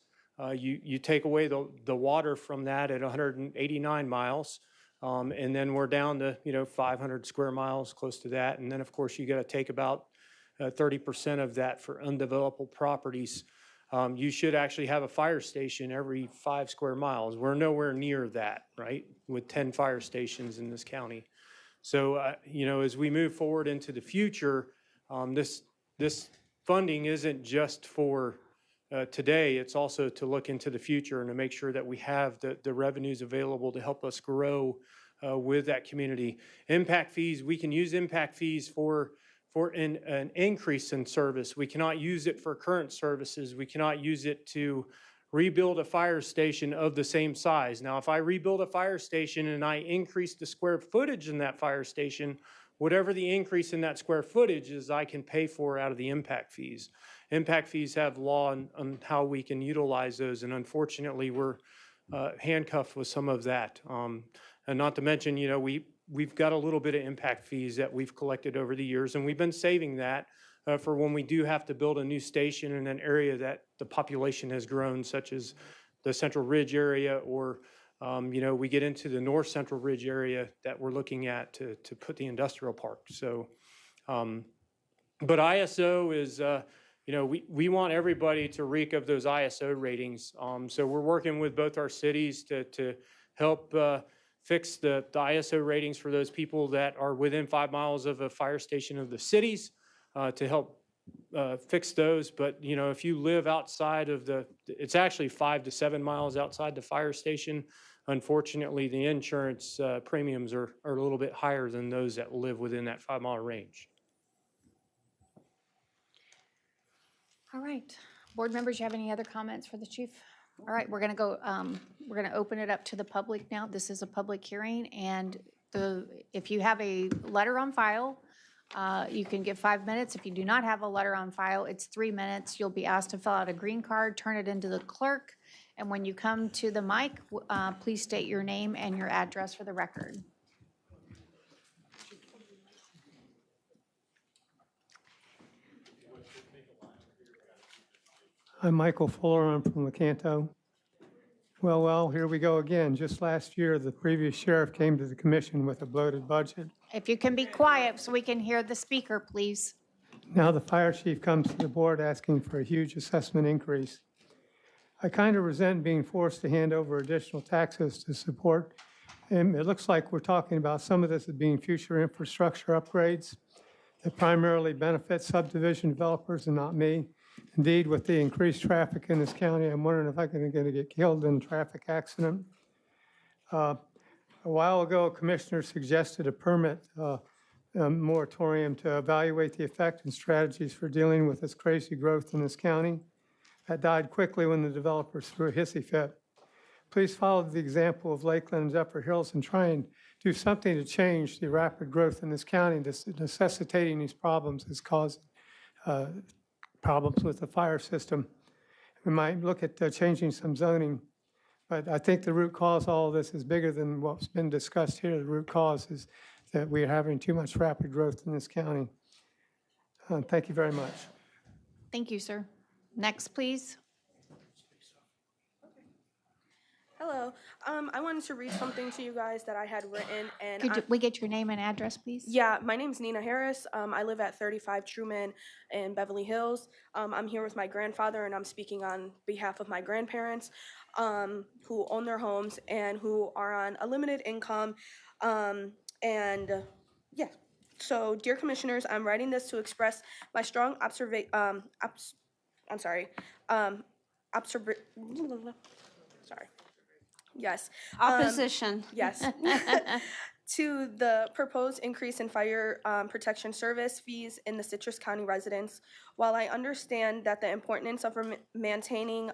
you take away the water from that at 189 miles, and then we're down to, 500 square miles, close to that. And then, of course, you got to take about 30% of that for undevelopable properties. You should actually have a fire station every 5 square miles. We're nowhere near that, right, with 10 fire stations in this county. So, as we move forward into the future, this funding isn't just for today. It's also to look into the future and to make sure that we have the revenues available to help us grow with that community. Impact fees, we can use impact fees for an increase in service. We cannot use it for current services. We cannot use it to rebuild a fire station of the same size. Now, if I rebuild a fire station and I increase the square footage in that fire station, whatever the increase in that square footage is, I can pay for out of the impact fees. Impact fees have law on how we can utilize those, and unfortunately, we're handcuffed with some of that. And not to mention, we've got a little bit of impact fees that we've collected over the years, and we've been saving that for when we do have to build a new station in an area that the population has grown, such as the Central Ridge area, or we get into the North Central Ridge area that we're looking at to put the industrial park. So, but ISO is, we want everybody to reek of those ISO ratings. So we're working with both our cities to help fix the ISO ratings for those people that are within 5 miles of a fire station of the cities, to help fix those. But, if you live outside of it's actually 5 to 7 miles outside the fire station, unfortunately, the insurance premiums are a little bit higher than those that live within that 5 mile range. All right. Board members, you have any other comments for the chief? All right, we're going to go, we're going to open it up to the public now. This is a public hearing, and If you have a letter on file, you can give 5 minutes. If you do not have a letter on file, it's 3 minutes. You'll be asked to fill out a green card, turn it into the clerk, and when you come to the mic, please state your name and your address for the record. I'm Michael Fuller. I'm from Lecanto. Well, here we go again. Just last year, the previous sheriff came to the commission with a bloated budget. If you can be quiet so we can hear the speaker, please. Now the fire chief comes to the board asking for a huge assessment increase. I kind of resent being forced to hand over additional taxes to support. And it looks like we're talking about some of this as being future infrastructure upgrades that primarily benefit subdivision developers and not me. Indeed, with the increased traffic in this county, I'm wondering if I'm going to get killed in a traffic accident. A while ago, a commissioner suggested a permit moratorium to evaluate the effect and strategies for dealing with this crazy growth in this county. That died quickly when the developers threw a hissy fit. Please follow the example of Lakeland and Zephyr Hills and try and do something to change the rapid growth in this county. Necessitating these problems has caused problems with the fire system. We might look at changing some zoning, but I think the root cause of all of this is bigger than what's been discussed here. The root cause is that we're having too much rapid growth in this county. Thank you very much. Thank you, sir. Next, please. Hello. I wanted to read something to you guys that I had written, and Could we get your name and address, please? yeah, my name's Nina Harris. I live at 35 Truman in Beverly Hills. I'm here with my grandfather, and I'm speaking on behalf of my grandparents, who own their homes and who are on a limited income. Yeah. So, dear commissioners, I'm writing this to express my strong Yes. Opposition. Yes. To the proposed increase in fire protection service fees in the Citrus County residents. While I understand that the importance of maintaining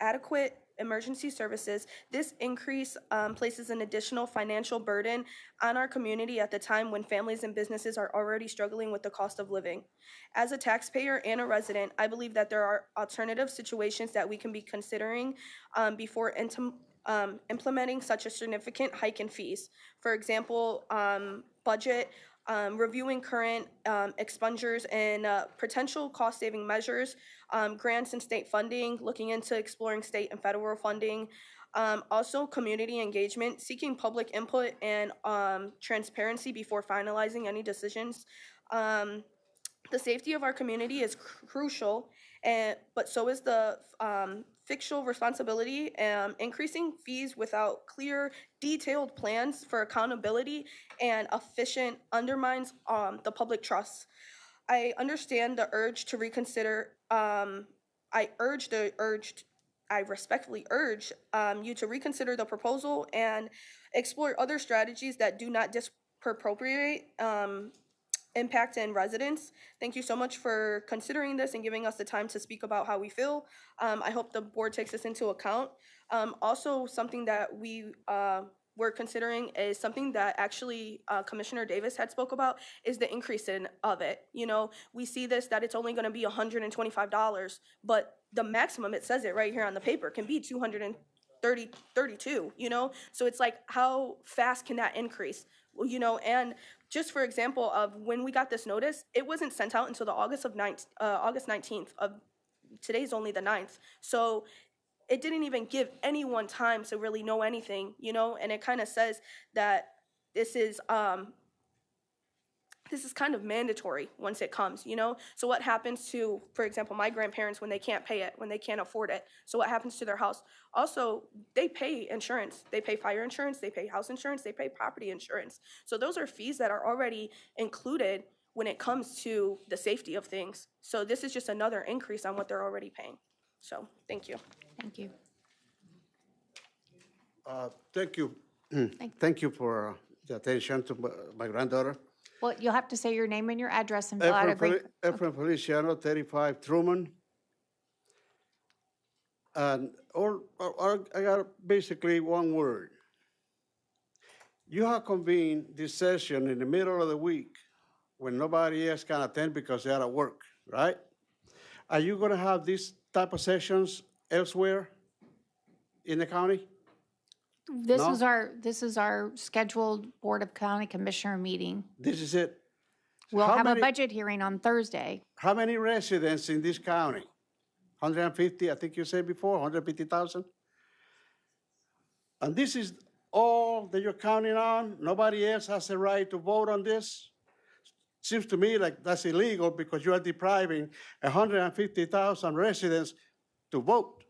adequate emergency services, this increase places an additional financial burden on our community at the time when families and businesses are already struggling with the cost of living. As a taxpayer and a resident, I believe that there are alternative situations that we can be considering before implementing such a significant hike in fees. For example, budget, reviewing current expenditures and potential cost-saving measures, grants and state funding, looking into exploring state and federal funding, also community engagement, seeking public input and transparency before finalizing any decisions. The safety of our community is crucial, but so is the fiscal responsibility. Increasing fees without clear, detailed plans for accountability and efficient undermines the public trust. I understand the urge to reconsider. I respectfully urge you to reconsider the proposal and explore other strategies that do not disproportionate impact in residents. Thank you so much for considering this and giving us the time to speak about how we feel. I hope the board takes this into account. Also, something that we're considering is something that actually Commissioner Davis had spoke about is the increase of it. You know, we see this, that it's only going to be $125, but the maximum, it says it right here on the paper, can be $232, you know? So it's like, how fast can that increase? Well, you know, and just for example of when we got this notice, it wasn't sent out until the August 19th of, today's only the 9th. So it didn't even give anyone time to really know anything, you know, and it kind of says that this is kind of mandatory once it comes, you know? So what happens to, for example, my grandparents when they can't pay it, when they can't afford it? So what happens to their house? Also, they pay insurance. They pay fire insurance, they pay house insurance, they pay property insurance. So those are fees that are already included when it comes to the safety of things. So this is just another increase on what they're already paying. So, thank you. Thank you. Thank you. Thank you for the attention to my granddaughter. Well, you'll have to say your name and your address and fill out a green. Efren Feliciano, 35 Truman. And I got basically one word. You have convened this session in the middle of the week when nobody else can attend because they're at work, right? Are you gonna have these type of sessions elsewhere in the county? This No? is our scheduled Board of County Commissioner meeting. This is it? We'll How have a many- budget hearing on Thursday. How many residents in this county? 150, I think you said before, 150,000? And this is all that you're counting on? Nobody else has a right to vote on this? Seems to me like that's illegal because you are depriving 150,000 residents to vote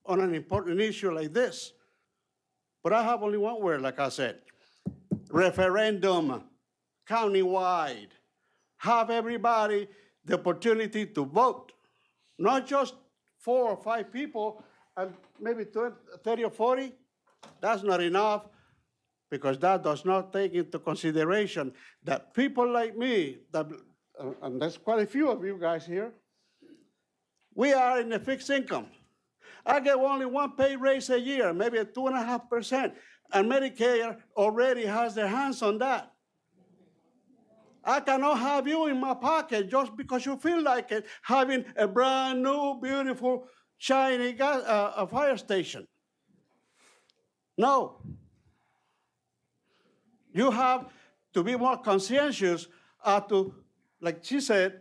on an important issue like this. But I have only one word, like I said. Referendum, countywide. Have everybody the opportunity to vote. Not just 4 or 5 people and maybe 30 or 40. That's not enough because that does not take into consideration that people like me, and there's quite a few of you guys here, we are in a fixed income. I get only one pay raise a year, maybe a 2.5%, and Medicare already has their hands on that. I cannot have you in my pocket just because you feel like it, having a brand new, beautiful, shiny fire station. No. You have to be more conscientious as to, like she said,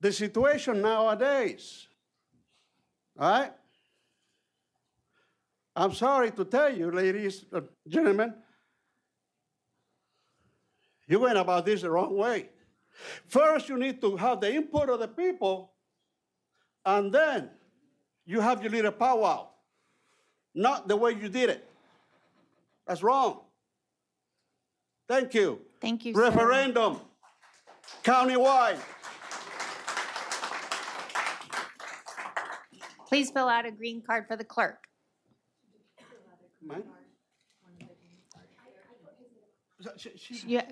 the situation nowadays. All right? I'm sorry to tell you, ladies and gentlemen, you went about this the wrong way. First, you need to have the input of the people, and then you have your little powwow. Not the way you did it. That's wrong. Thank you. Thank you, sir. Referendum, countywide. Please fill out a green card for the clerk. Mine? Yeah.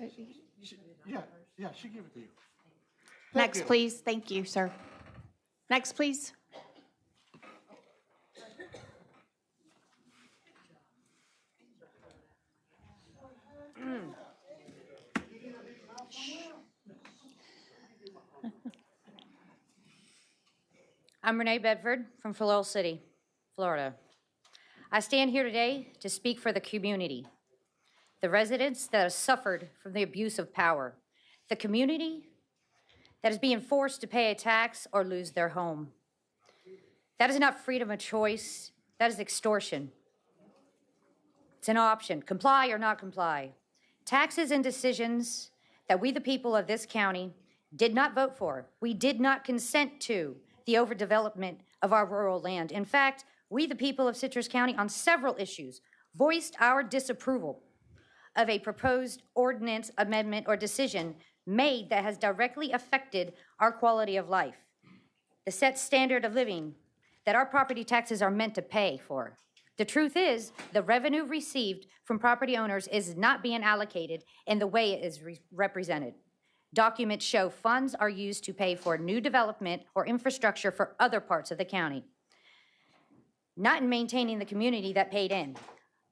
Yeah, she gave it to you. Next, please. Thank you, sir. Next, please. I'm Renee Bedford from Floral City, Florida. I stand here today to speak for the community, the residents that have suffered from the abuse of power, the community that is being forced to pay a tax or lose their home. That is not freedom of choice, that is extortion. It's an option, comply or not comply. Taxes and decisions that we, the people of this county, did not vote for. We did not consent to the overdevelopment of our rural land. In fact, we, the people of Citrus County, on several issues, voiced our disapproval of a proposed ordinance, amendment, or decision made that has directly affected our quality of life, the set standard of living that our property taxes are meant to pay for. The truth is, the revenue received from property owners is not being allocated in the way it is represented. Documents show funds are used to pay for new development or infrastructure for other parts of the county, not in maintaining the community that paid in.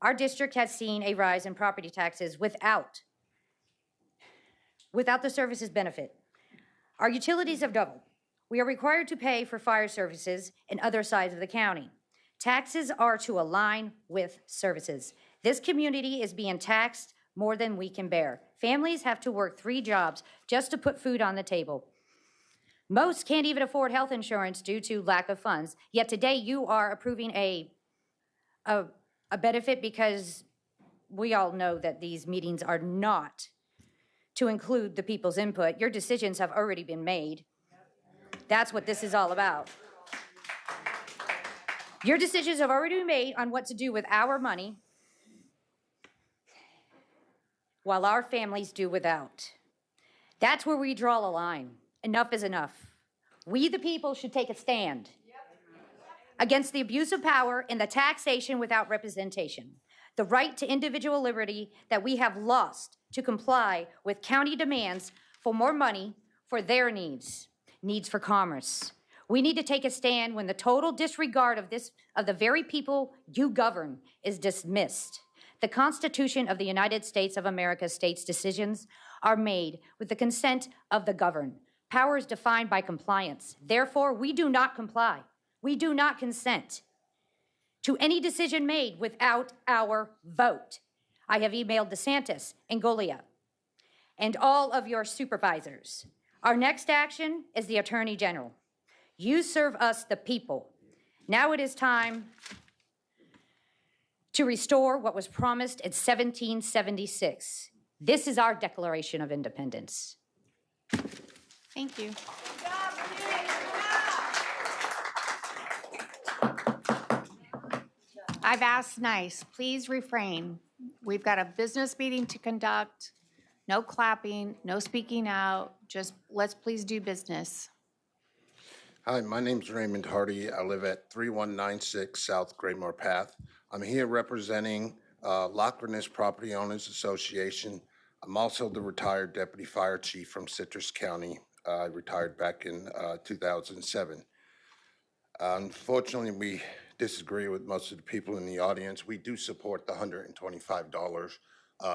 Our district has seen a rise in property taxes without the services benefit. Our utilities have doubled. We are required to pay for fire services in other sides of the county. Taxes are to align with services. This community is being taxed more than we can bear. Families have to work 3 jobs just to put food on the table. Most can't even afford health insurance due to lack of funds. Yet today you are approving a benefit because we all know that these meetings are not to include the people's input. Your decisions have already been made. That's what this is all about. Your decisions have already been made on what to do with our money, while our families do without. That's where we draw a line. Enough is enough. We, the people, should take a stand against the abuse of power and the taxation without representation. The right to individual liberty that we have lost to comply with county demands for more money for their needs for commerce. We need to take a stand when the total disregard of the very people you govern is dismissed. The Constitution of the United States of America states decisions are made with the consent of the governed. Power is defined by compliance. Therefore, we do not comply. We do not consent to any decision made without our vote. I have emailed DeSantis and Golia and all of your supervisors. Our next action is the Attorney General. You serve us, the people. Now it is time to restore what was promised in 1776. This is our Declaration of Independence. Thank you. I've asked nice, please refrain. We've got a business meeting to conduct. No clapping, no speaking out, just let's please do business. Hi, my name's Raymond Hardy. I live at 3196 South Greymore Path. I'm here representing Lochraness Property Owners Association. I'm also the retired deputy fire chief from Citrus County. I retired back in 2007. Unfortunately, we disagree with most of the people in the audience. We do support the $125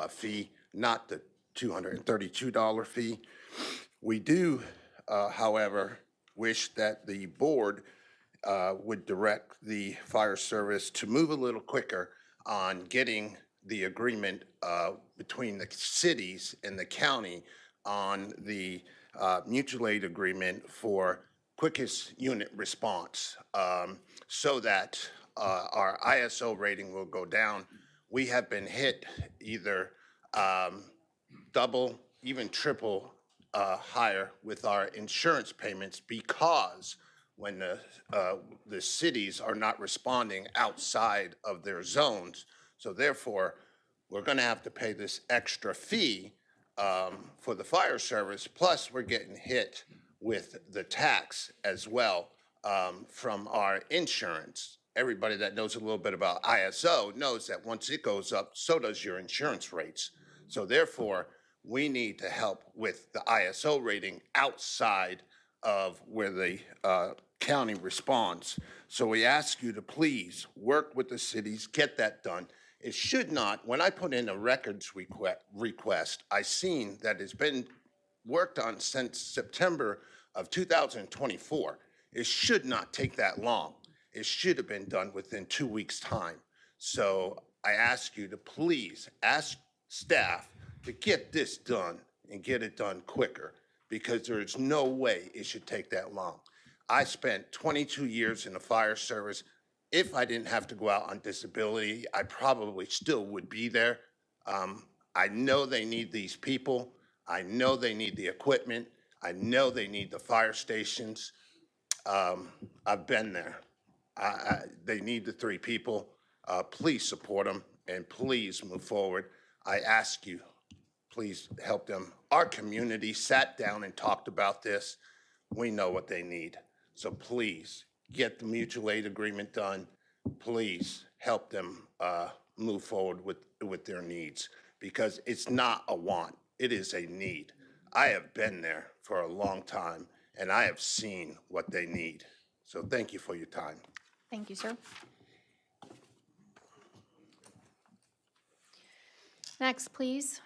fee, not the $232 fee. We do, however, wish that the board would direct the fire service to move a little quicker on getting the agreement between the cities and the county on the mutual aid agreement for quickest unit response, so that our ISO rating will go down. We have been hit either double, even triple higher with our insurance payments because when the cities are not responding outside of their zones. So therefore, we're going to have to pay this extra fee for the fire service, plus we're getting hit with the tax as well from our insurance. Everybody that knows a little bit about ISO knows that once it goes up, so does your insurance rates. So therefore, we need to help with the ISO rating outside of where the county responds. So we ask you to please work with the cities, get that done. It should not, when I put in a records request, I seen that it's been worked on since September of 2024. It should not take that long. It should have been done within 2 weeks' time. So I ask you to please ask staff to get this done and get it done quicker, because there is no way it should take that long. I spent 22 years in the fire service. If I didn't have to go out on disability, I probably still would be there. I know they need these people. I know they need the equipment. I know they need the fire stations. I've been there. They need the 3 people. Please support them and please move forward. I ask you, please help them. Our community sat down and talked about this. We know what they need. So please get the mutual aid agreement done. Please help them move forward with their needs, because it's not a want, it is a need. I have been there for a long time and I have seen what they need. So thank you for your time. Thank you, sir. Next, please.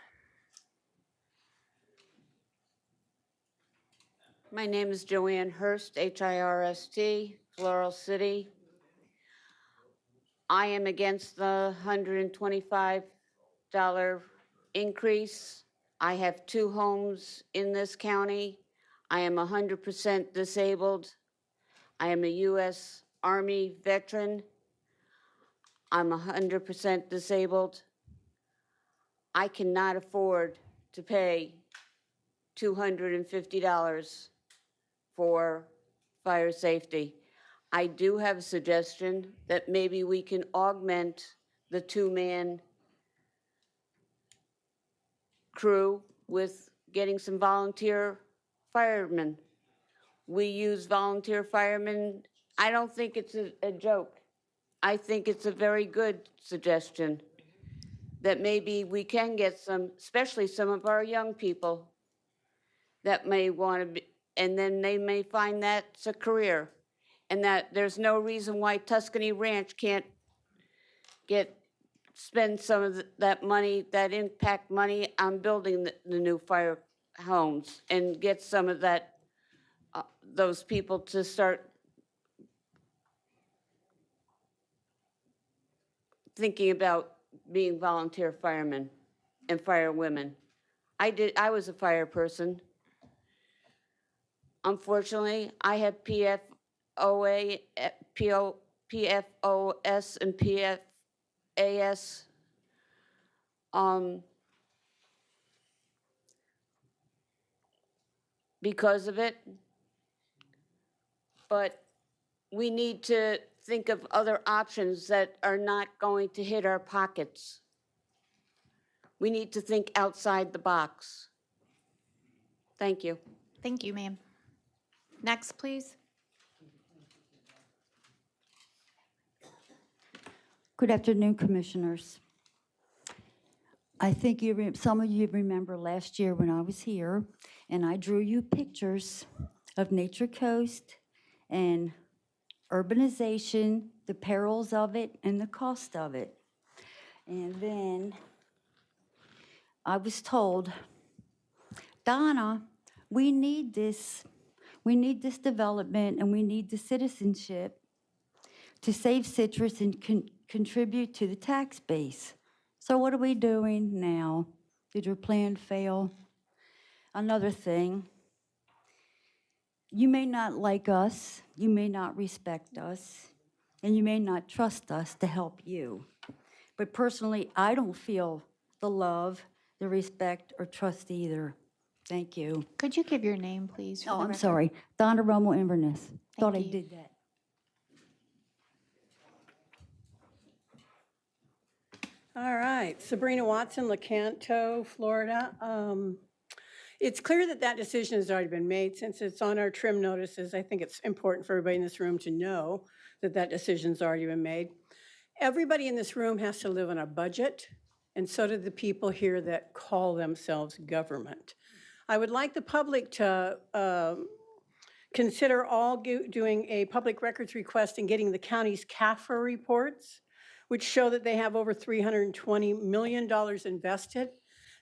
My name is Joanne Hurst, H-I-R-S-T, Floral City. I am against the $125 increase. I have 2 homes in this county. I am 100% disabled. I am a U.S. Army veteran. I'm 100% disabled. I cannot afford to pay $250 for fire safety. I do have a suggestion that maybe we can augment the 2-man crew with getting some volunteer firemen. We use volunteer firemen. I don't think it's a joke. I think it's a very good suggestion that maybe we can get some, especially some of our young people that may want to be, and then they may find that's a career, and that there's no reason why Tuscany Ranch can't get spend some of that money, that impact money on building the new fire homes and get some of that, those people to start thinking about being volunteer firemen and firewomen. I was a fire person. Unfortunately, I had PFOA, PFOS, and PFAS. Because of it. But we need to think of other options that are not going to hit our pockets. We need to think outside the box. Thank you. Thank you, ma'am. Next, please. Good afternoon, Commissioners. I think some of you remember last year when I was here, and I drew you pictures of Nature Coast and urbanization, the perils of it, and the cost of it. And then I was told, Donna, we need this development, and we need the citizenship to save citrus and contribute to the tax base. So what are we doing now? Did your plan fail? Another thing, you may not like us, you may not respect us, and you may not trust us to help you. But personally, I don't feel the love, the respect, or trust either. Thank you. Could you give your name, please? for Oh, the I'm record? sorry. Donna Romo Inverness. Thought I you. did that. All right, Sabrina Watson, LeCanto, Florida. It's clear that that decision has already been made. Since it's on our trim notices, I think it's important for everybody in this room to know that that decision's already been made. Everybody in this room has to live on a budget, and so do the people here that call themselves government. I would like the public to consider all doing a public records request and getting the county's CAFRA reports, which show that they have over $320 million invested.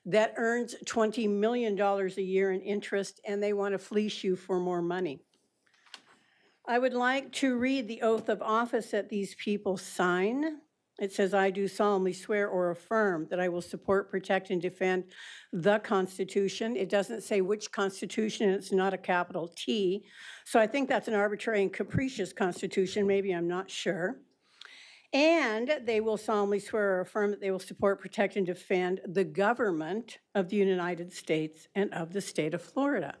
That earns $20 million a year in interest, and they want to fleece you for more money. I would like to read the oath of office that these people sign. It says, I do solemnly swear or affirm that I will support, protect, and defend the Constitution. It doesn't say which Constitution, and it's not a capital T. So I think that's an arbitrary and capricious Constitution. Maybe, I'm not sure. And they will solemnly swear or affirm that they will support, protect, and defend the government of the United States and of the state of Florida.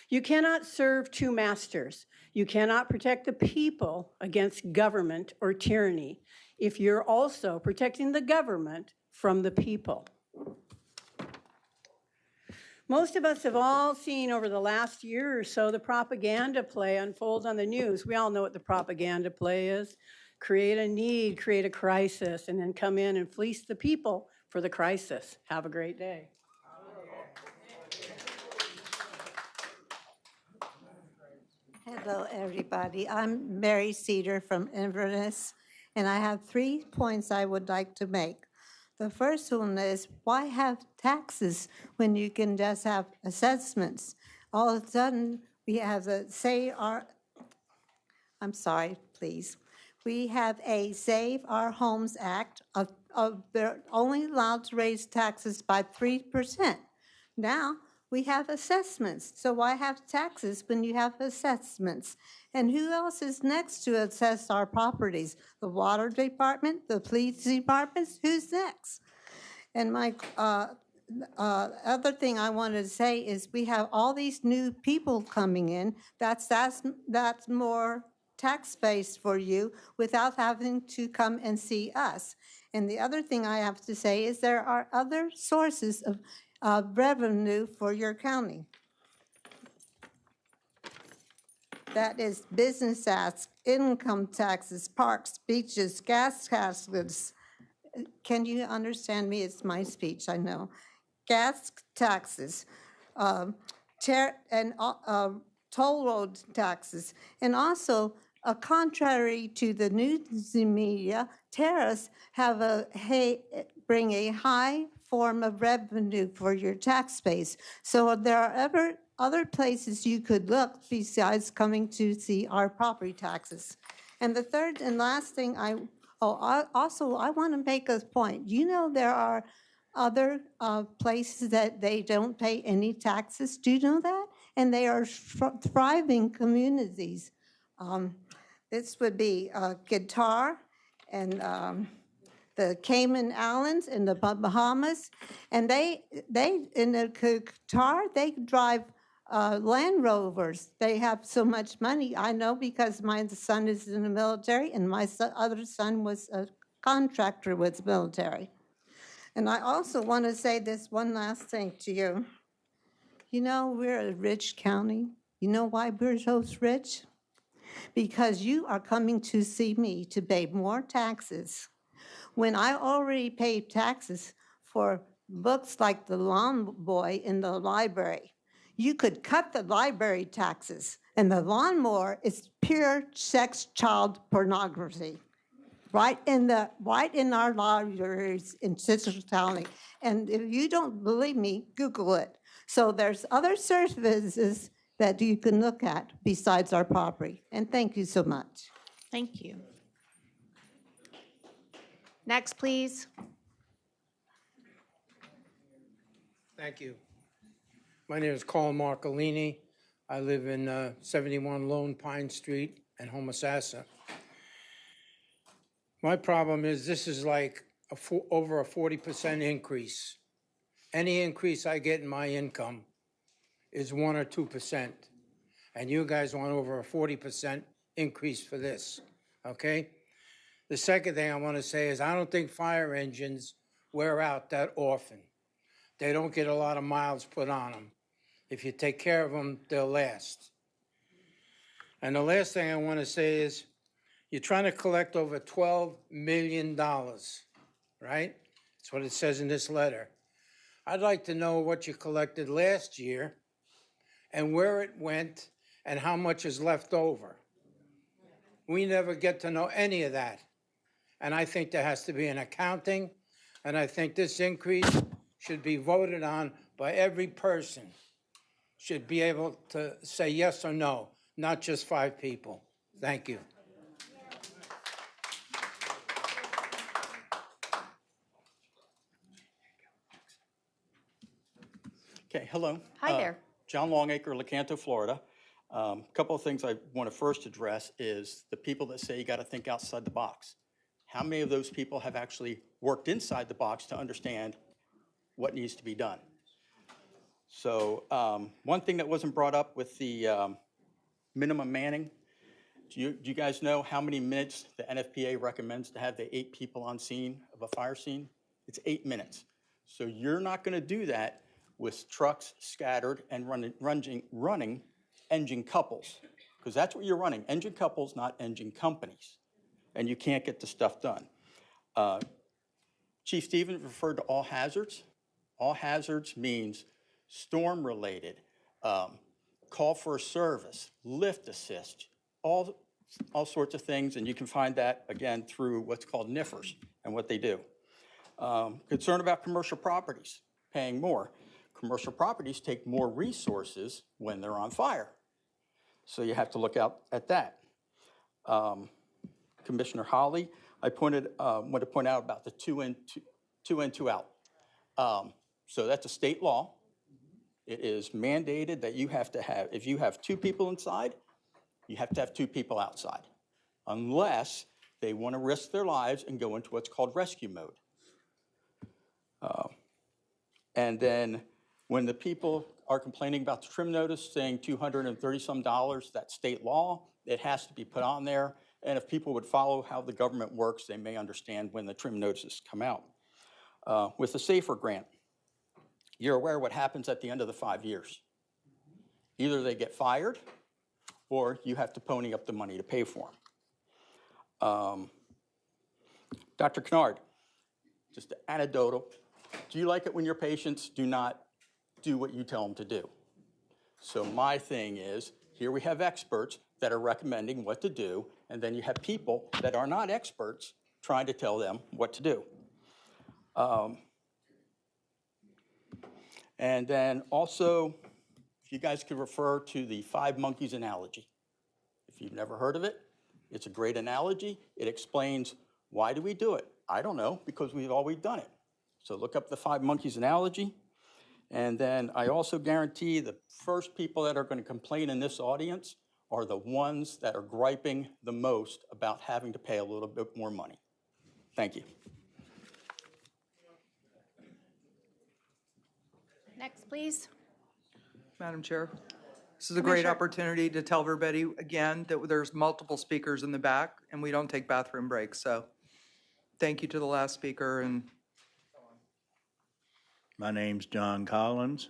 You cannot serve two masters. You cannot protect the people against government or tyranny if you're also protecting the government from the people. Most of us have all seen over the last year or so the propaganda play unfold on the news. We all know what the propaganda play is. Create a need, create a crisis, and then come in and fleece the people for the crisis. Have a great day. Hello, everybody. I'm Mary Cedar from Inverness, and I have 3 points I would like to make. The first one is, why have taxes when you can just have assessments? All of a sudden, we have We have a Save Our Homes Act they're only allowed to raise taxes by 3%. Now, we have assessments. So why have taxes when you have assessments? And who else is next to assess our properties? The water department, the police departments, who's next? And my other thing I wanted to say is we have all these new people coming in. That's more tax base for you without having to come and see us. And the other thing I have to say is there are other sources of revenue for your county. That is business tax, income taxes, parks, beaches, gas taxes. Can you understand me? It's my speech, I know. Gas taxes, toll road taxes, and also contrary to the news media, tariffs bring a high form of revenue for your tax base. So there are other places you could look besides coming to see our property taxes. And the third and last thing I want to make a point. You know, there are other places that they don't pay any taxes. Do you know that? And they are thriving communities. This would be Qatar and the Cayman Islands and the Bahamas. And they in the Qatar, they drive Land Rovers. They have so much money. I know because my son is in the military and my other son was a contractor with the military. And I also want to say this one last thing to you. You know, we're a rich county. You know why we're so rich? Because you are coming to see me to pay more taxes when I already paid taxes for books like The Lawn Boy in the library. You could cut the library taxes, and the lawnmower is pure sex child pornography. Right in our libraries in Citrus County. And if you don't believe me, Google it. So there's other services that you can look at besides our property. And thank you so much. Thank you. Next, please. Thank you. My name is Carl Marcolini. I live in 71 Lone Pine Street in Homosassa. My problem is this is like over a 40% increase. Any increase I get in my income is 1 or 2%. And you guys want over a 40% increase for this, okay? The second thing I want to say is I don't think fire engines wear out that often. They don't get a lot of miles put on them. If you take care of them, they'll last. And the last thing I want to say is you're trying to collect over $12 million, right? That's what it says in this letter. I'd like to know what you collected last year and where it went and how much is left over. We never get to know any of that. And I think there has to be an accounting, and I think this increase should be voted on by every person. Should be able to say yes or no, not just 5 people. Thank you. Okay, hello. Hi there. John Longacre, Lecanto, Florida. A couple of things I want to first address is the people that say you got to think outside the box. How many of those people have actually worked inside the box to understand what needs to be done? So one thing that wasn't brought up with the minimum manning, do you guys know how many minutes the NFPA recommends to have the 8 people on scene of a fire scene? It's 8 minutes. So you're not going to do that with trucks scattered and running engine couples, because that's what you're running, engine couples, not engine companies, and you can't get the stuff done. Chief Stevens referred to all hazards. All hazards means storm-related, call for a service, lift assist, all sorts of things, and you can find that, again, through what's called NIFRs and what they do. Concern about commercial properties, paying more. Commercial properties take more resources when they're on fire. So you have to look out at that. Commissioner Holly, I want to point out about the two in, two out. So that's a state law. It is mandated that you have to have, if you have 2 people inside, you have to have 2 people outside, unless they want to risk their lives and go into what's called rescue mode. And then when the people are complaining about the trim notice saying $230-some, that's state law, it has to be put on there. And if people would follow how the government works, they may understand when the trim notices come out. With the SAFER grant, you're aware what happens at the end of the 5 years. Either they get fired or you have to pony up the money to pay for them. Dr. Kennard, just anecdotal. Do you like it when your patients do not do what you tell them to do? So my thing is, Here we have experts that are recommending what to do, and then you have people that are not experts trying to tell them what to do. And then also, if you guys could refer to the 5 monkeys analogy. If you've never heard of it, it's a great analogy. It explains why do we do it? I don't know, because we've always done it. So look up the 5 monkeys analogy. And then I also guarantee the first people that are going to complain in this audience are the ones that are griping the most about having to pay a little bit more money. Thank you. Next, please. Madam Chair, this is a great opportunity to tell everybody again that there's multiple speakers in the back and we don't take bathroom breaks. So thank you to the last speaker. And my name's John Collins.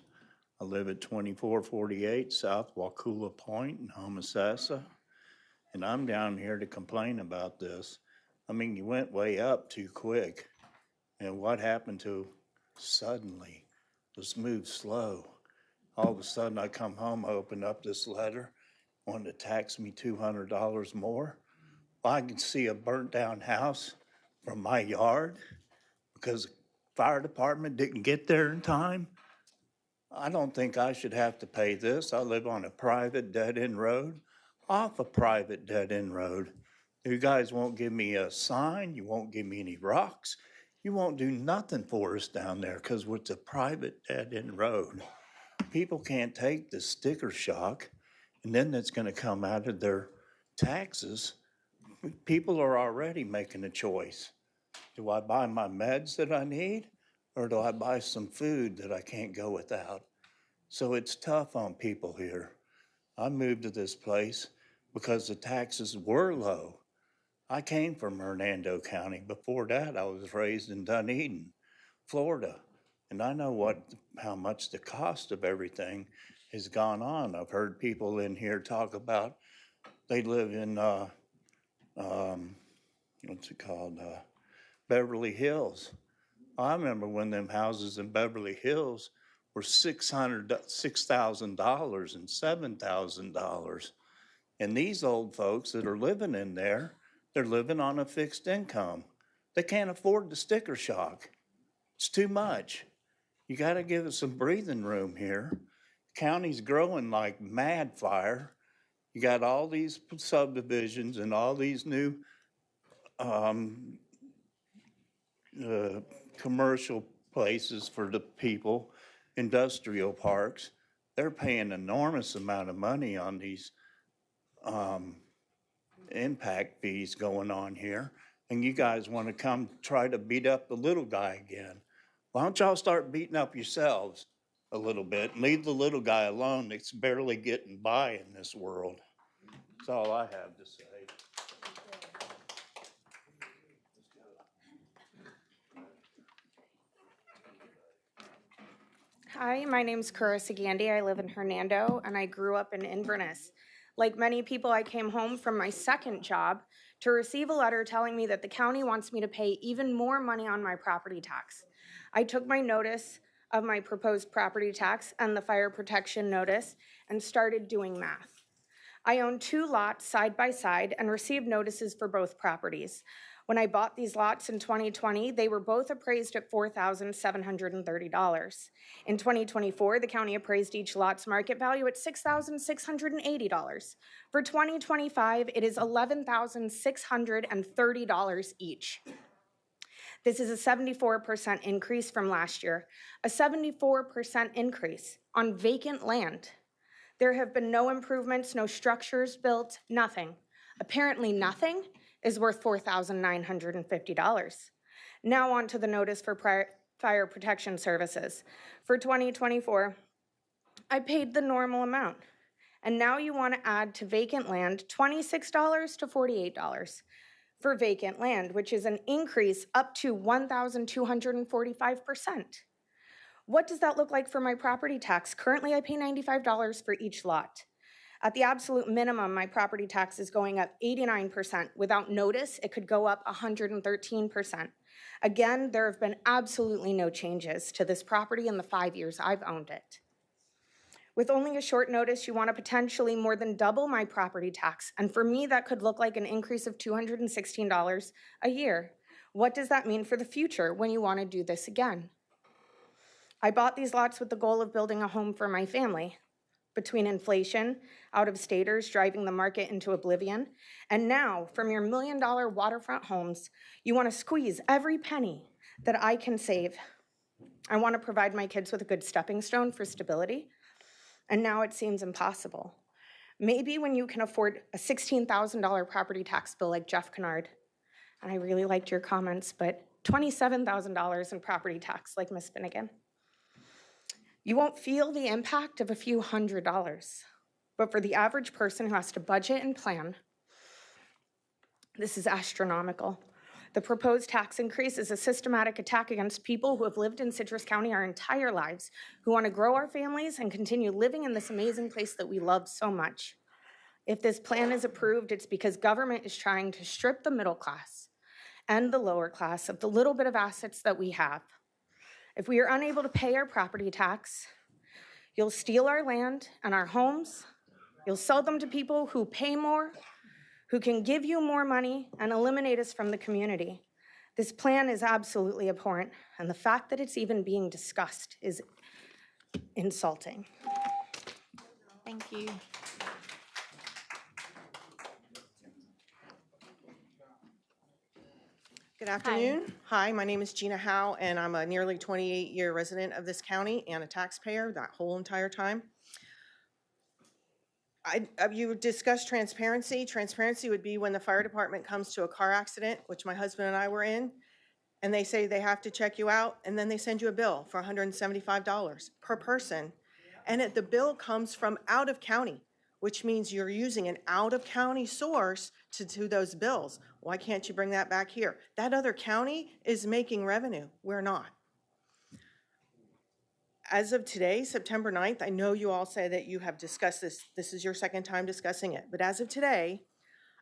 I live at 2448 South Waukulla Point in Homosassa, and I'm down here to complain about this. I mean, you went way up too quick, and what happened to suddenly? Let's move slow. All of a sudden, I come home, I open up this letter, wanted to tax me $200 more. I can see a burnt down house from my yard because the fire department didn't get there in time. I don't think I should have to pay this. I live on a private dead-end road, off a private dead-end road. You guys won't give me a sign. You won't give me any rocks. You won't do nothing for us down there because it's a private dead-end road. People can't take the sticker shock, and then it's going to come out of their taxes. People are already making a choice. Do I buy my meds that I need, or do I buy some food that I can't go without? So it's tough on people here. I moved to this place because the taxes were low. I came from Hernando County. Before that, I was raised in Dunedin, Florida. And I know how much the cost of everything has gone on. I've heard people in here talk about they live in, Beverly Hills. I remember when them houses in Beverly Hills were $6,000 and $7,000. And these old folks that are living in there, they're living on a fixed income. They can't afford the sticker shock. It's too much. You got to give us some breathing room here. The county's growing like mad fire. You got all these subdivisions and all these new commercial places for the people, industrial parks. They're paying an enormous amount of money on these impact fees going on here. And you guys want to come try to beat up the little guy again. Why don't y'all start beating up yourselves a little bit and leave the little guy alone that's barely getting by in this world? That's all I have to say. Hi, my name's Carissa Gandy. I live in Hernando, and I grew up in Inverness. Like many people, I came home from my second job to receive a letter telling me that the county wants me to pay even more money on my property tax. I took my notice of my proposed property tax and the fire protection notice and started doing math. I own 2 lots side by side and received notices for both properties. When I bought these lots in 2020, they were both appraised at $4,730. In 2024, the county appraised each lot's market value at $6,680. For 2025, it is $11,630 each. This is a 74% increase from last year, a 74% increase on vacant land. There have been no improvements, no structures built, nothing. Apparently nothing is worth $4,950. Now on to the notice for fire protection services. For 2024, I paid the normal amount. And now you want to add to vacant land $26 to $48 for vacant land, which is an increase up to 1,245%. What does that look like for my property tax? Currently, I pay $95 for each lot. At the absolute minimum, my property tax is going up 89%. Without notice, it could go up 113%. Again, there have been absolutely no changes to this property in the 5 years I've owned it. With only a short notice, you want to potentially more than double my property tax. And for me, that could look like an increase of $216 a year. What does that mean for the future when you want to do this again? I bought these lots with the goal of building a home for my family. Between inflation, out-of-staters driving the market into oblivion, and now, from your $1 million waterfront homes, you want to squeeze every penny that I can save. I want to provide my kids with a good stepping stone for stability, and now it seems impossible. Maybe when you can afford a $16,000 property tax bill like Jeff Kennard, and I really liked your comments, but $27,000 in property tax like Ms. Finnegan. You won't feel the impact of a few $100s, but for the average person who has to budget and plan, this is astronomical. The proposed tax increase is a systematic attack against people who have lived in Citrus County our entire lives, who want to grow our families and continue living in this amazing place that we love so much. If this plan is approved, it's because government is trying to strip the middle class and the lower class of the little bit of assets that we have. If we are unable to pay our property tax, you'll steal our land and our homes, you'll sell them to people who pay more, who can give you more money and eliminate us from the community. This plan is absolutely abhorrent, and the fact that it's even being discussed is insulting. Thank you. Good afternoon. Hi, my name is Gina Howe, and I'm a nearly 28-year resident of this county and a taxpayer that whole entire time. You discussed transparency. Transparency would be when the fire department comes to a car accident, which my husband and I were in, and they say they have to check you out, and then they send you a bill for $175 per person. And the bill comes from out of county, which means you're using an out-of-county source to do those bills. Why can't you bring that back here? That other county is making revenue. We're not. As of today, September 9th, I know you all say that you have discussed this. This is your second time discussing it. But as of today,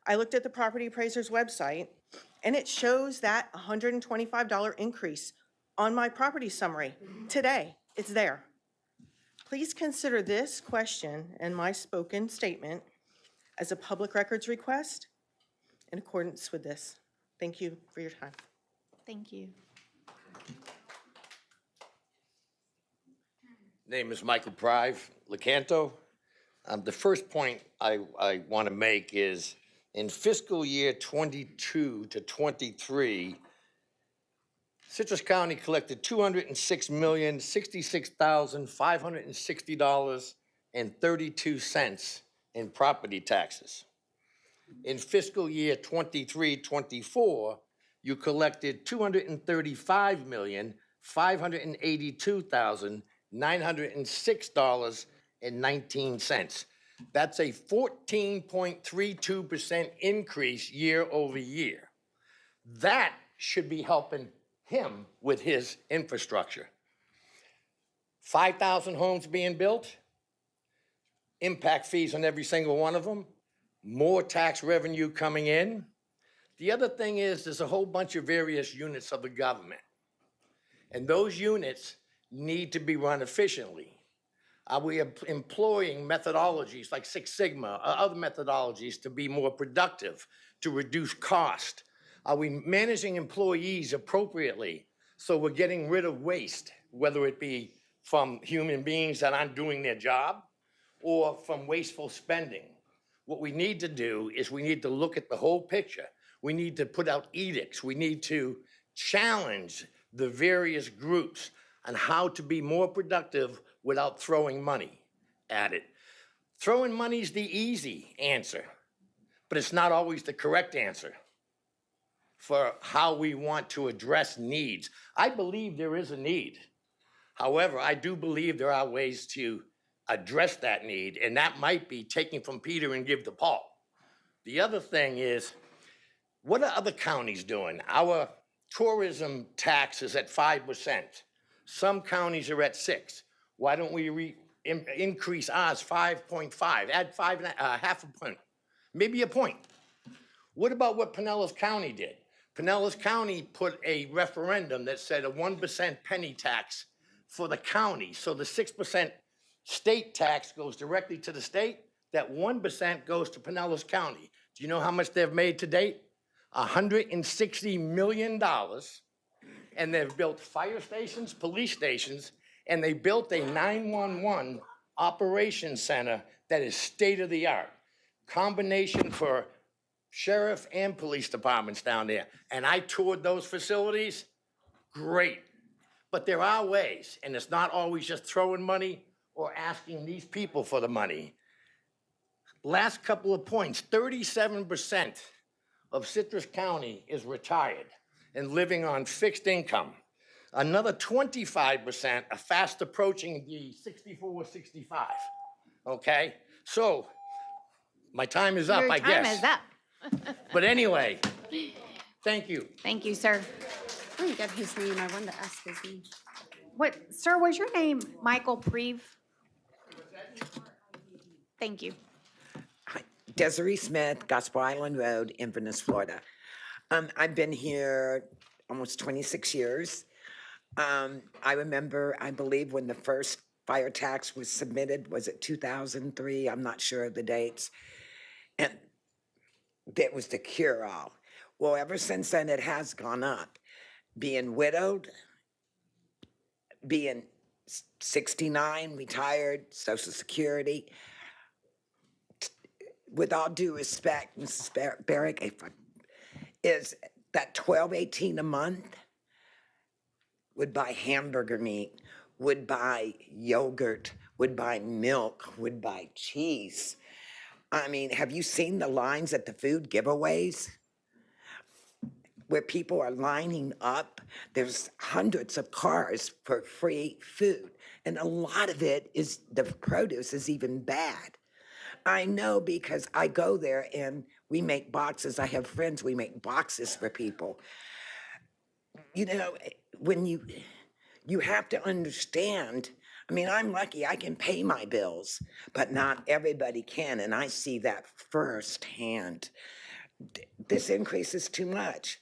I looked at the property appraiser's website, and it shows that $125 increase on my property summary. Today, it's there. Please consider this question and my spoken statement as a public records request in accordance with this. Thank you for your time. Thank you. Name is Michael Prive, Lecanto. The first point I want to make is in fiscal year 22 to 23, Citrus County collected $206,066,560.32 in property taxes. In fiscal year 23-24, you collected $235,582,906.19. That's a 14.32% increase year over year. That should be helping him with his infrastructure. 5,000 homes being built, impact fees on every single one of them, more tax revenue coming in. The other thing is there's a whole bunch of various units of the government, and those units need to be run efficiently. Are we employing methodologies like Six Sigma or other methodologies to be more productive, to reduce cost? Are we managing employees appropriately so we're getting rid of waste, whether it be from human beings that aren't doing their job or from wasteful spending? What we need to do is we need to look at the whole picture. We need to put out edicts. We need to challenge the various groups on how to be more productive without throwing money at it. Throwing money is the easy answer, but it's not always the correct answer for how we want to address needs. I believe there is a need. However, I do believe there are ways to address that need, and that might be taking from Peter and give to Paul. The other thing is, what are other counties doing? Our tourism tax is at 5%. Some counties are at 6%. Why don't we increase ours 5.5, add half a point, maybe a point? What about what Pinellas County did? Pinellas County put a referendum that said a 1% penny tax for the county, so the 6% State tax goes directly to the state. That 1% goes to Pinellas County. Do you know how much they've made to date? $160 million. And they've built fire stations, police stations, and they built a 911 operations center that is state-of-the-art. Combination for sheriff and police departments down there. And I toured those facilities, great. But there are ways, and it's not always just throwing money or asking these people for the money. Last couple of points, 37% of Citrus County is retired and living on fixed income. Another 25% are fast approaching the 64, 65, okay? So, my time is up, I guess. Your time is up. But anyway, thank you. Thank you, sir. I didn't get his name. I wanted to ask his name. What, sir, was your name Michael Preve? Thank you. Desiree Smith, Gospel Island Road, Inverness, Florida. I've been here almost 26 years. I remember, I believe, when the first fire tax was submitted, was it 2003? I'm not sure of the dates. And that was the cure-all. Well, ever since then, it has gone up. Being widowed, being 69, retired, Social Security. With all due respect, Mrs. Barrick, is that $12.18 a month would buy hamburger meat, would buy yogurt, would buy milk, would buy cheese. I mean, have you seen the lines at the food giveaways? Where people are lining up, there's hundreds of cars for free food. And a lot of it is, the produce is even bad. I know because I go there and we make boxes. I have friends, we make boxes for people. You know, when you have to understand, I mean, I'm lucky I can pay my bills, but not everybody can, and I see that firsthand. This increase is too much.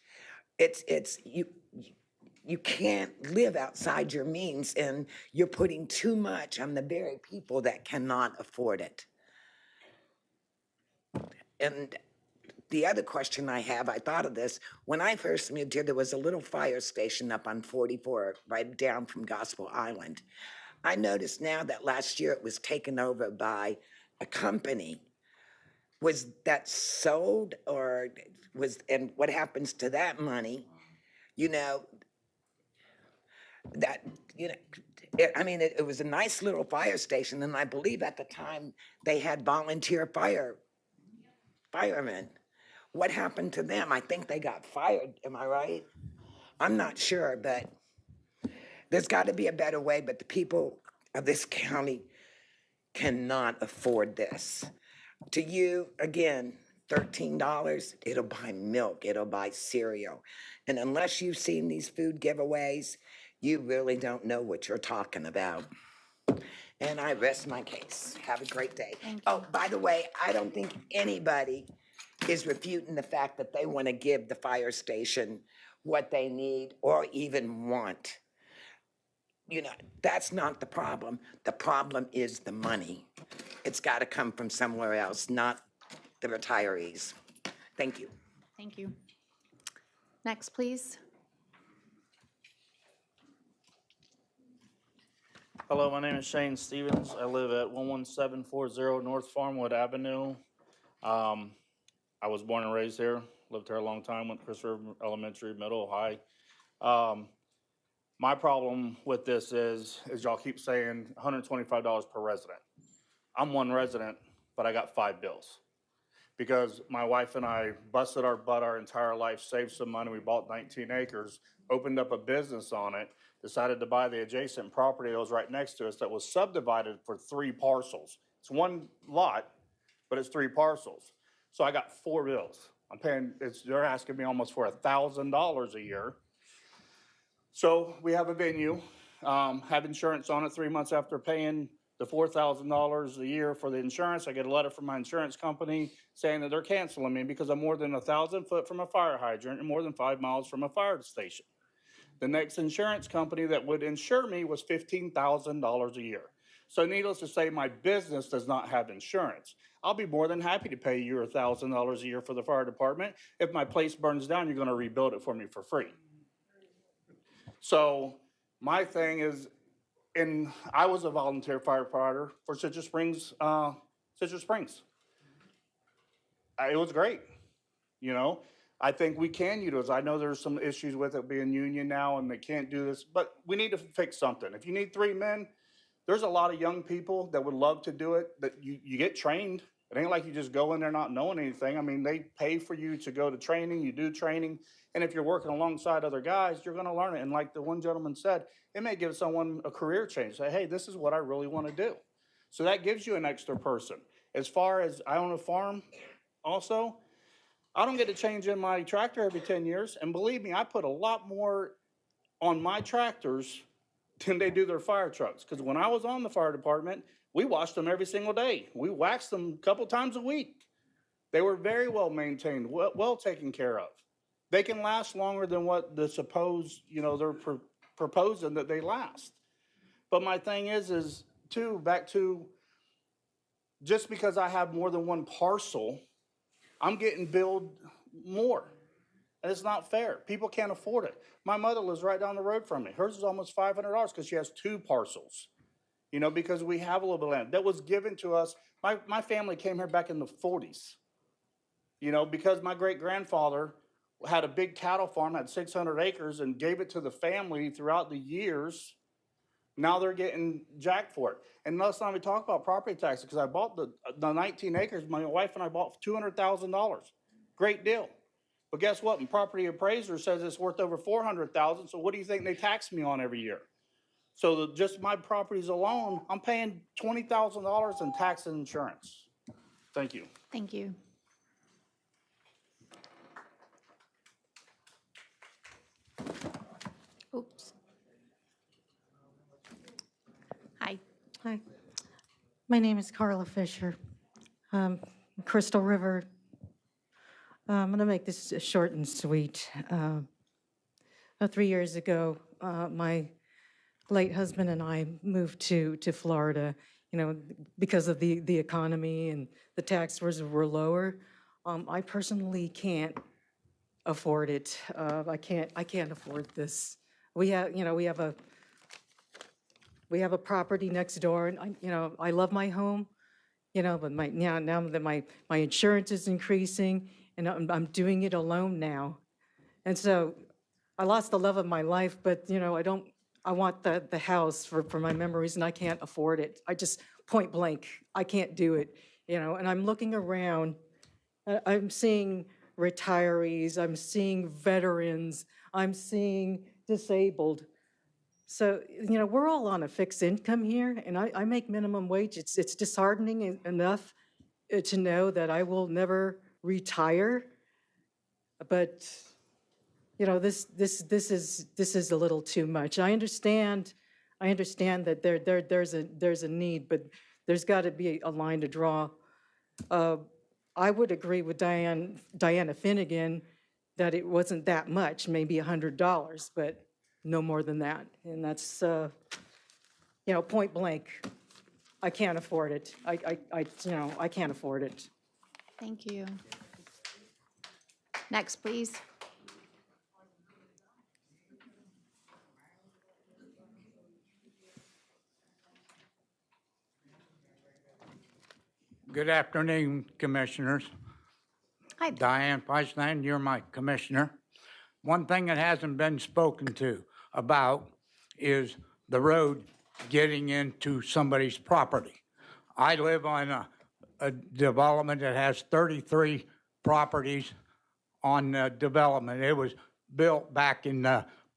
You can't live outside your means, and you're putting too much on the very people that cannot afford it. And the other question I have, I thought of this, when I first moved here, there was a little fire station up on 44, right down from Gospel Island. I noticed now that last year it was taken over by a company. Was that sold, or was, and what happens to that money? You know, that, you know, it was a nice little fire station, and I believe at the time they had volunteer firemen. What happened to them? I think they got fired, am I right? I'm not sure, but there's got to be a better way, but the people of this county cannot afford this. To you, again, $13, it'll buy milk, it'll buy cereal. And unless you've seen these food giveaways, you really don't know what you're talking about. And I rest my case. Have a great day. Oh, by the way, I don't think anybody is refuting the fact that they want to give the fire station what they need or even want. You know, that's not the problem. The problem is the money. It's got to come from somewhere else, not the retirees. Thank you. Thank you. Next, please. Hello, my name is Shane Stevens. I live at 11740 North Farmwood Avenue. I was born and raised here, lived here a long time, went to Chris River Elementary, Middle, High. My problem with this is y'all keep saying $125 per resident. I'm one resident, but I got 5 bills. Because my wife and I busted our butt our entire life, saved some money, we bought 19 acres, opened up a business on it, decided to buy the adjacent property that was right next to us that was subdivided for 3 parcels. It's one lot, but it's 3 parcels. So I got 4 bills. I'm paying, they're asking me almost for $1,000 a year. So we have a venue, have insurance on it 3 months after paying the $4,000 a year for the insurance. I get a letter from my insurance company saying that they're canceling me because I'm more than 1,000 foot from a fire hydrant and more than 5 miles from a fire station. The next insurance company that would insure me was $15,000 a year. So needless to say, my business does not have insurance. I'll be more than happy to pay you $1,000 a year for the fire department. If my place burns down, you're gonna rebuild it for me for free. So my thing is, and I was a volunteer firefighter for Citrus Springs. It was great, you know. I think we can utilize. I know there's some issues with it being union now, and they can't do this, but we need to fix something. If you need 3 men, there's a lot of young people that would love to do it. That you get trained. It ain't like you just go in there not knowing anything. I mean, they pay for you to go to training. You do training, and if you're working alongside other guys, you're going to learn it. And like the one gentleman said, it may give someone a career change. Say, hey, this is what I really want to do. So that gives you an extra person. As far as I own a farm, also, I don't get to change in my tractor every 10 years. And believe me, I put a lot more on my tractors than they do their fire trucks. Because when I was on the fire department, we washed them every single day. We waxed them a couple times a week. They were very well maintained, well taken care of. They can last longer than what the supposed, they're proposing that they last. But my thing is too, back to, just because I have more than one parcel, I'm getting billed more. And it's not fair. People can't afford it. My mother lives right down the road from me. Hers is almost $500 because she has 2 parcels. Because we have a little bit of land that was given to us. My family came here back in the 40s. Because my great-grandfather had a big cattle farm, had 600 acres, and gave it to the family throughout the years. Now they're getting jacked for it. And let's not even talk about property taxes, because I bought the 19 acres. My wife and I bought for $200,000. Great deal. But guess what? My property appraiser says it's worth over $400,000. So what do you think they tax me on every year? So just my properties alone, I'm paying $20,000 in tax and insurance. Thank you. Thank you. Oops. Hi. Hi. My name is Carla Fisher. Crystal River. I'm going to make this short and sweet. 3 years ago, my late husband and I moved to Florida, because of the economy and the taxes were lower. I personally can't afford it. I can't afford this. We have a property next door, and I love my home, but now that my insurance is increasing, and I'm doing it alone now, and so I lost the love of my life. But I want the house for my memories, and I can't afford it. I just point blank, I can't do it, And I'm looking around, I'm seeing retirees, I'm seeing veterans, I'm seeing disabled. So, we're all on a fixed income here, and I make minimum wage. It's disheartening enough to know that I will never retire, but, this is a little too much. I understand that there's a need, but there's got to be a line to draw. I would agree with Diana Finnegan that it wasn't that much, maybe $100, but no more than that. And that's, point blank. I can't afford it. I can't afford it. Thank you. Next, please. Good afternoon, Commissioners. Hi. Diane Feisland, you're my commissioner. One thing that hasn't been spoken to about is the road getting into somebody's property. I live on a development that has 33 properties on development. It was built back in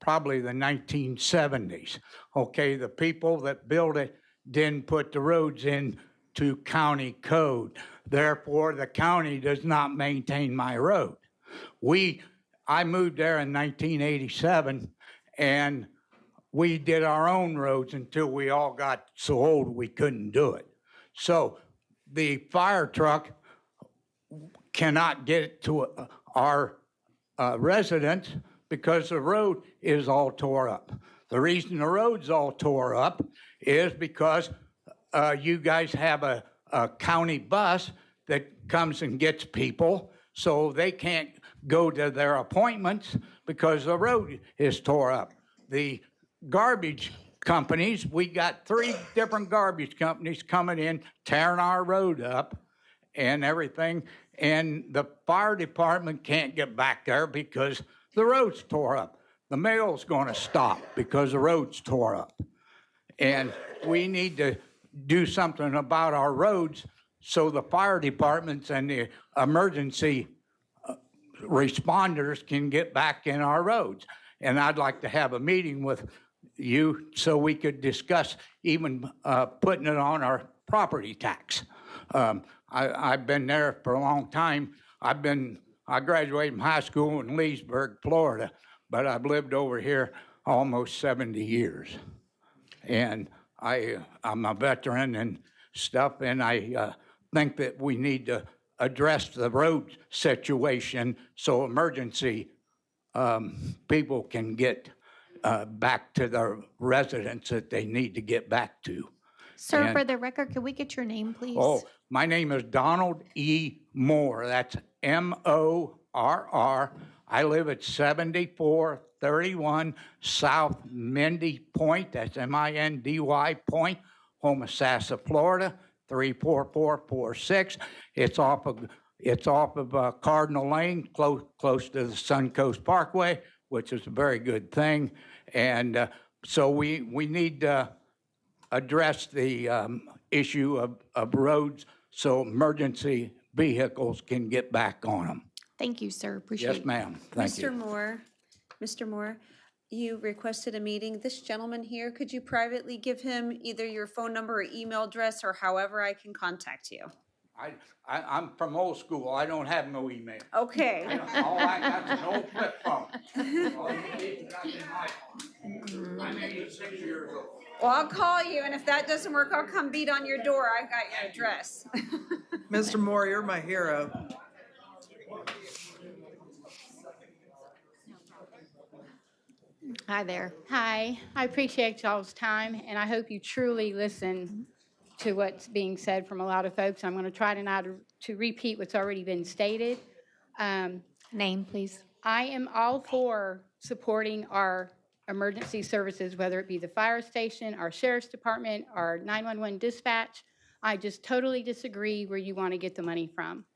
probably the 1970s. Okay, the people that built it didn't put the roads in to county code. Therefore, the county does not maintain my road. I moved there in 1987, and we did our own roads until we all got so old we couldn't do it. So the fire truck cannot get to our residents because the road is all tore up. The reason the road's all tore up is because you guys have a county bus that comes and gets people, so they can't go to their appointments because the road is tore up. The garbage companies, we got 3 different garbage companies coming in, tearing our road up and everything, and the fire department can't get back there because the road's tore up. The mail's gonna stop because the road's tore up. And we need to do something about our roads so the fire departments and the emergency responders can get back in our roads. And I'd like to have a meeting with you so we could discuss even putting it on our property tax. I've been there for a long time. I graduated from high school in Leesburg, Florida, but I've lived over here almost 70 years. And I'm a veteran and stuff, and I think that we need to address the road situation so emergency people can get back to their residence that they need to get back to. Sir, And- for the record, could we get your name, please? Oh, my name is Donald E. Moore. That's M-O-R-R. I live at 7431 South Mindy Point. That's M-I-N-D-Y Point, Homosassa, Florida, 34446. It's off of Cardinal Lane, close to the Suncoast Parkway, which is a very good thing. And so we need to address the issue of roads so emergency vehicles can get back on them. Thank you, sir. Appreciate it. Yes, ma'am. Thank you. Mr. Moore, you requested a meeting. This gentleman here, could you privately give him either your phone number or email address or however I can contact you? I'm from old school. I don't have no email. Okay. All I got is an old flip phone. All you need is nothing like one. I'm 86 years old. Well, I'll call you, and if that doesn't work, I'll come beat on your door. I've got your address. Mr. Moore, you're my hero. Hi there. Hi, I appreciate y'all's time, and I hope you truly listen to what's being said from a lot of folks. I'm going to try not to repeat what's already been stated. Name, please. I am all for supporting our emergency services, whether it be the fire station, our sheriff's department, our 911 dispatch. I just totally disagree where you want to get the money from.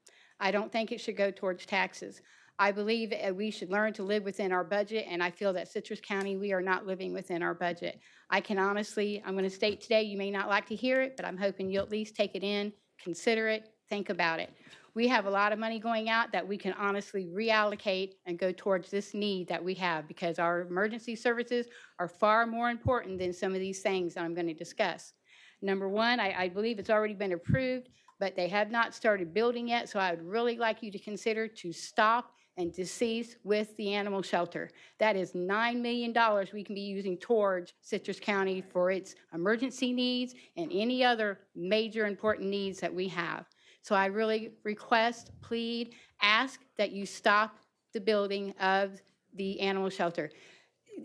I don't think it should go towards taxes. I believe we should learn to live within our budget, and I feel that Citrus County, we are not living within our budget. I can honestly, I'm going to state today, you may not like to hear it, but I'm hoping you'll at least take it in, consider it, think about it. We have a lot of money going out that we can honestly reallocate and go towards this need that we have, because our emergency services are far more important than some of these things that I'm going to discuss. Number one, I believe it's already been approved, but they have not started building yet, so I would really like you to consider to stop and decease with the animal shelter. That is $9 million we can be using towards Citrus County for its emergency needs and any other major important needs that we have. So I really request, plead, ask that you stop the building of the animal shelter.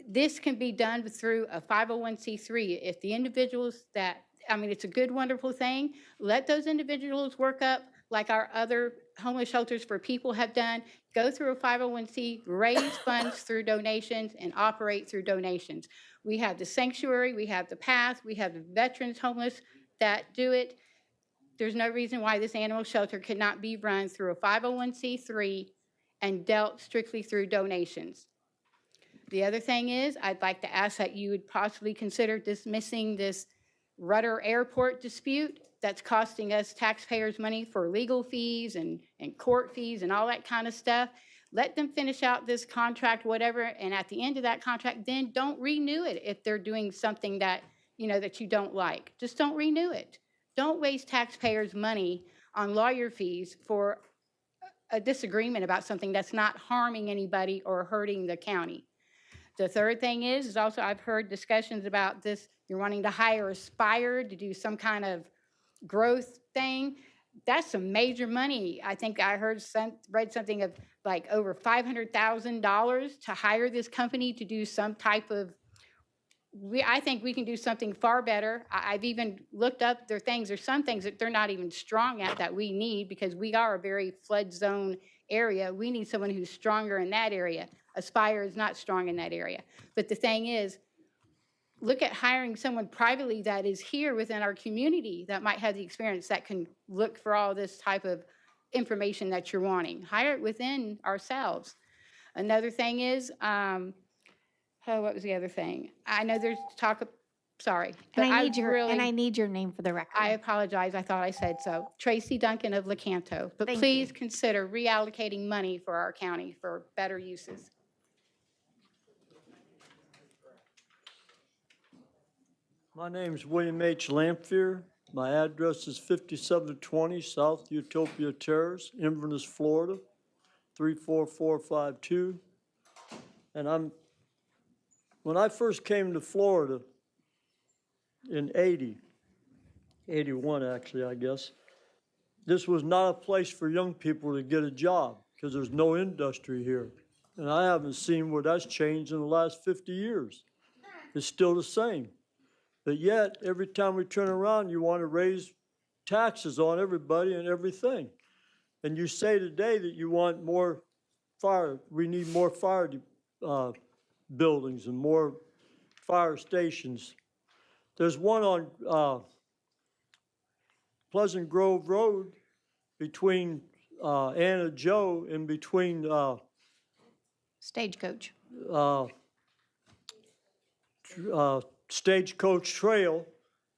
This can be done through a 501c3. If the individuals that, it's a good, wonderful thing, let those individuals work up like our other homeless shelters for people have done. Go through a 501c, raise funds through donations, and operate through donations. We have the sanctuary, we have the path, we have the veterans homeless that do it. There's no reason why this animal shelter could not be run through a 501c3 and dealt strictly through donations. The other thing is, I'd like to ask that you would possibly consider dismissing this Rudder Airport dispute that's costing us taxpayers money for legal fees and court fees and all that kind of stuff. Let them finish out this contract, whatever, and at the end of that contract, then don't renew it if they're doing something that, that you don't like. Just don't renew it. Don't waste taxpayers' money on lawyer fees for a disagreement about something that's not harming anybody or hurting the county. The third thing is also I've heard discussions about this. You're wanting to hire Aspire to do some kind of growth thing. That's some major money. I think I read something of like over $500,000 to hire this company to do some type of I think we can do something far better. I've even looked up, there's some things that they're not even strong at that we need, because we are a very flood zone area. We need someone who's stronger in that area. Aspire is not strong in that area. But the thing is, look at hiring someone privately that is here within our community that might have the experience, that can look for all this type of information that you're wanting. Hire it within ourselves. Another thing is, what was the other thing? I know there's talk of, sorry. And but I need really, your name for the record. I apologize, I thought I said so. Tracy Duncan of Lecanto. But Thank please you. consider reallocating money for our county for better uses. My name is William H. Lamphere. My address is 5720 South Utopia Terrace, Inverness, Florida, 34452. And when I first came to Florida in 81 actually, I guess, this was not a place for young people to get a job because there's no industry here. And I haven't seen where that's changed in the last 50 years. It's still the same. But yet, every time we turn around, you want to raise taxes on everybody and everything. And you say today that you want more fire, we need more fire buildings and more fire stations. There's one on Pleasant Grove Road between Anna Joe and between Stagecoach. Stagecoach Trail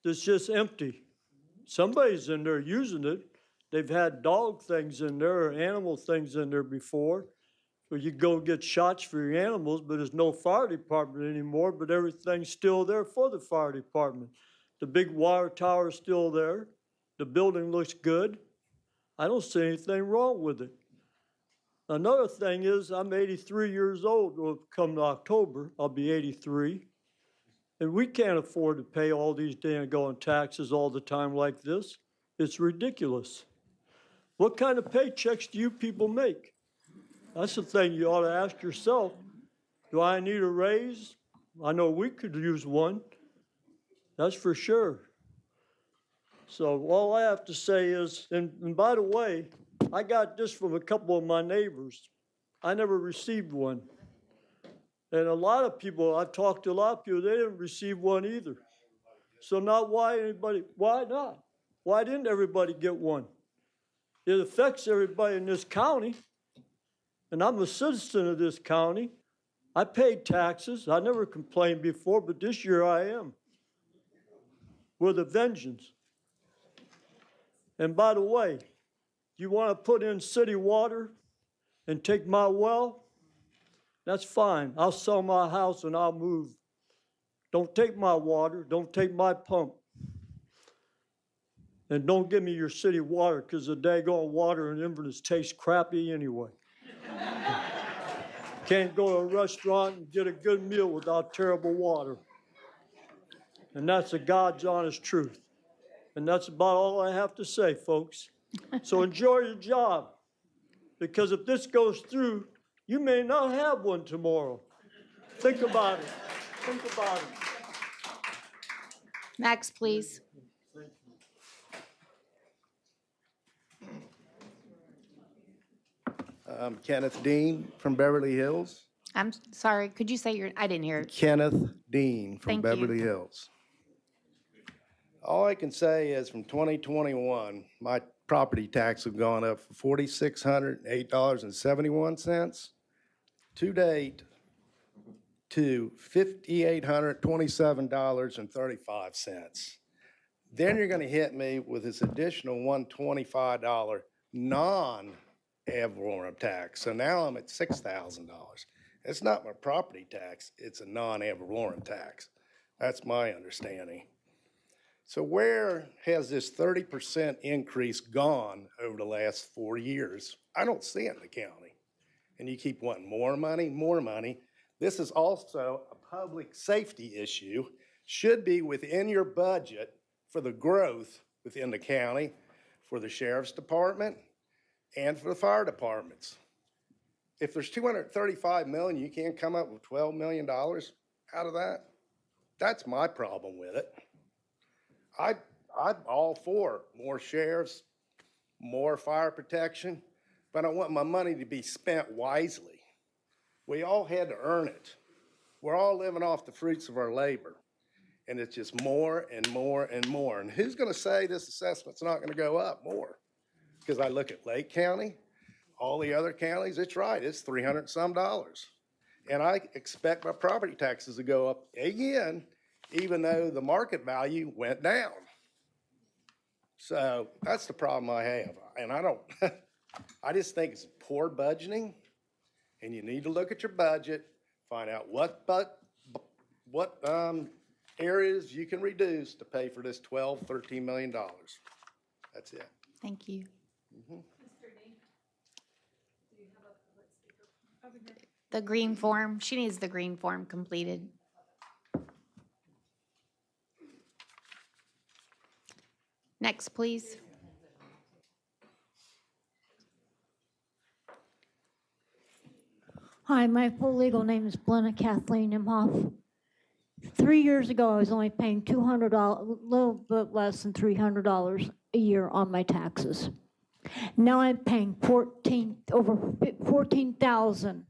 that's just empty. Somebody's in there using it. They've had dog things in there or animal things in there before. Where you go get shots for your animals, but there's no fire department anymore, but everything's still there for the fire department. The big wire tower is still there. The building looks good. I don't see anything wrong with it. Another thing is I'm 83 years old. Well, come October, I'll be 83. And we can't afford to pay all these dang taxes all the time like this. It's ridiculous. What kind of paychecks do you people make? That's the thing you ought to ask yourself. Do I need a raise? I know we could use one. That's for sure. So all I have to say is, and by the way, I got this from a couple of my neighbors. I never received one. And a lot of people, I've talked to a lot of people, they didn't receive one either. So why not? Why didn't everybody get one? It affects everybody in this county. And I'm a citizen of this county. I paid taxes. I never complained before, but this year I am. With a vengeance. And by the way, you want to put in city water and take my well? That's fine. I'll sell my house and I'll move. Don't take my water. Don't take my pump. And don't give me your city water because the daggone water in Inverness tastes crappy anyway. Can't go to a restaurant and get a good meal without terrible water. And that's the God's honest truth. And that's about all I have to say, folks. So enjoy your job. Because if this goes through, you may not have one tomorrow. Think about it. Think about it. Next, please. I'm Kenneth Dean from Beverly Hills. I'm sorry, could you say I didn't hear it. Kenneth Dean from Thank you. Beverly Hills. All I can say is from 2021, my property tax have gone up from $4,608.71 to date to $5,827.35. Then you're going to hit me with this additional $125 non-ad valorem tax. So now I'm at $6,000. It's not my property tax, it's a non-ad valorem tax. That's my understanding. So where has this 30% increase gone over the last 4 years? I don't see it in the county. And you keep wanting more money, more money. This is also a public safety issue, should be within your budget for the growth within the county, for the sheriff's department, and for the fire departments. If there's $235 million, you can't come up with $12 million out of that? That's my problem with it. I'm all for more sheriffs, more fire protection, but I want my money to be spent wisely. We all had to earn it. We're all living off the fruits of our labor. And it's just more and more and more. And who's gonna say this assessment's not gonna go up more? Because I look at Lake County, all the other counties, it's right, it's $300 some. And I expect my property taxes to go up again, even though the market value went down. So that's the problem I have. And I don't, I just think it's poor budgeting. And you need to look at your budget, find out what areas you can reduce to pay for this $13 million. That's it. Thank you. The green form, she needs the green form completed. Next, please. Hi, my full legal name is Blenna Kathleen Imhoff. 3 years ago, I was only paying $200, a little bit less than $300 a year on my taxes. Now I'm paying over $14,000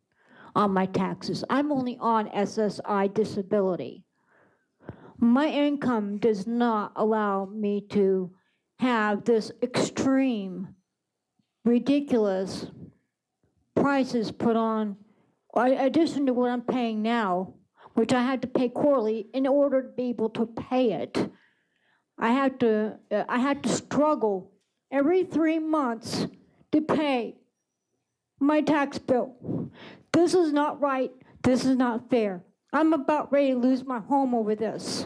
on my taxes. I'm only on SSI disability. My income does not allow me to have this extreme, ridiculous prices put on, in addition to what I'm paying now, which I had to pay quarterly in order to be able to pay it. I had to struggle every 3 months to pay my tax bill. This is not right. This is not fair. I'm about ready to lose my home over this.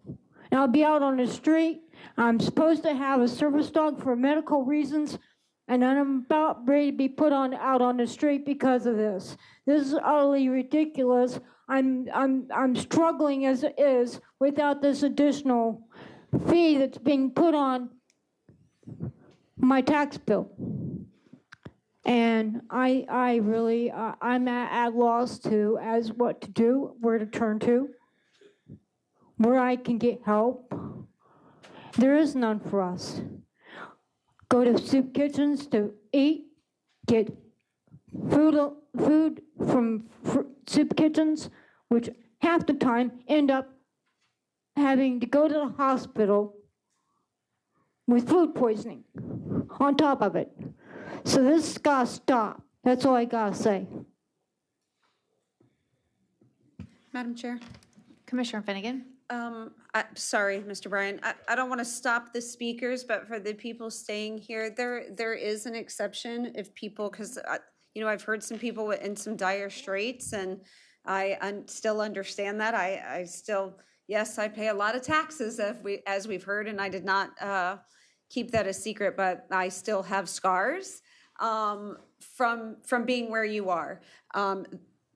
And I'll be out on the street. I'm supposed to have a service dog for medical reasons, and I'm about ready to be put out on the street because of this. This is utterly ridiculous. I'm struggling as it is without this additional fee that's being put on my tax bill. And I really, I'm at loss as what to do, where to turn to, where I can get help. There is none for us. Go to soup kitchens to eat, get food from soup kitchens, which half the time end up having to go to the hospital with food poisoning on top of it. So this gotta stop. That's all I gotta say. Madam Chair? Commissioner Finnegan. Sorry, Mr. Bryan. I don't want to stop the speakers, but for the people staying here, there is an exception if people, because I've heard some people in some dire straits, and I still understand that. I still, yes, I pay a lot of taxes as we've heard, and I did not keep that a secret, but I still have scars from being where you are.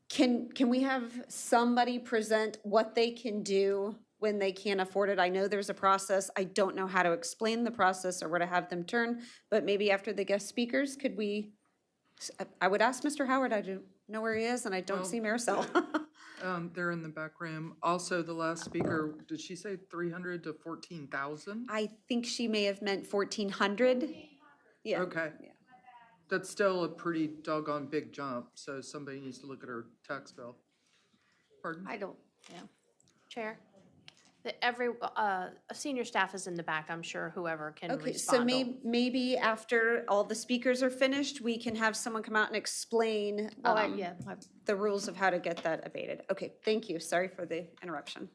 Can we have somebody present what they can do when they can't afford it? I know there's a process. I don't know how to explain the process or where to have them turn, but maybe after the guest speakers, could we, I would ask Mr. Howard, I don't know where he is, and I don't see Maricel. They're in the back room. Also, the last speaker, did she say 300 to 14,000? I think she may have meant 1,400. Yeah. Okay. Yeah. That's still a pretty doggone big jump, so somebody needs to look at her tax bill. Pardon? I don't, yeah. Chair? Senior staff is in the back, I'm sure whoever can Okay, respond. so maybe after all the speakers are finished, we can have someone come out and explain the rules of how to get that abated. Okay, thank you. Sorry for the interruption.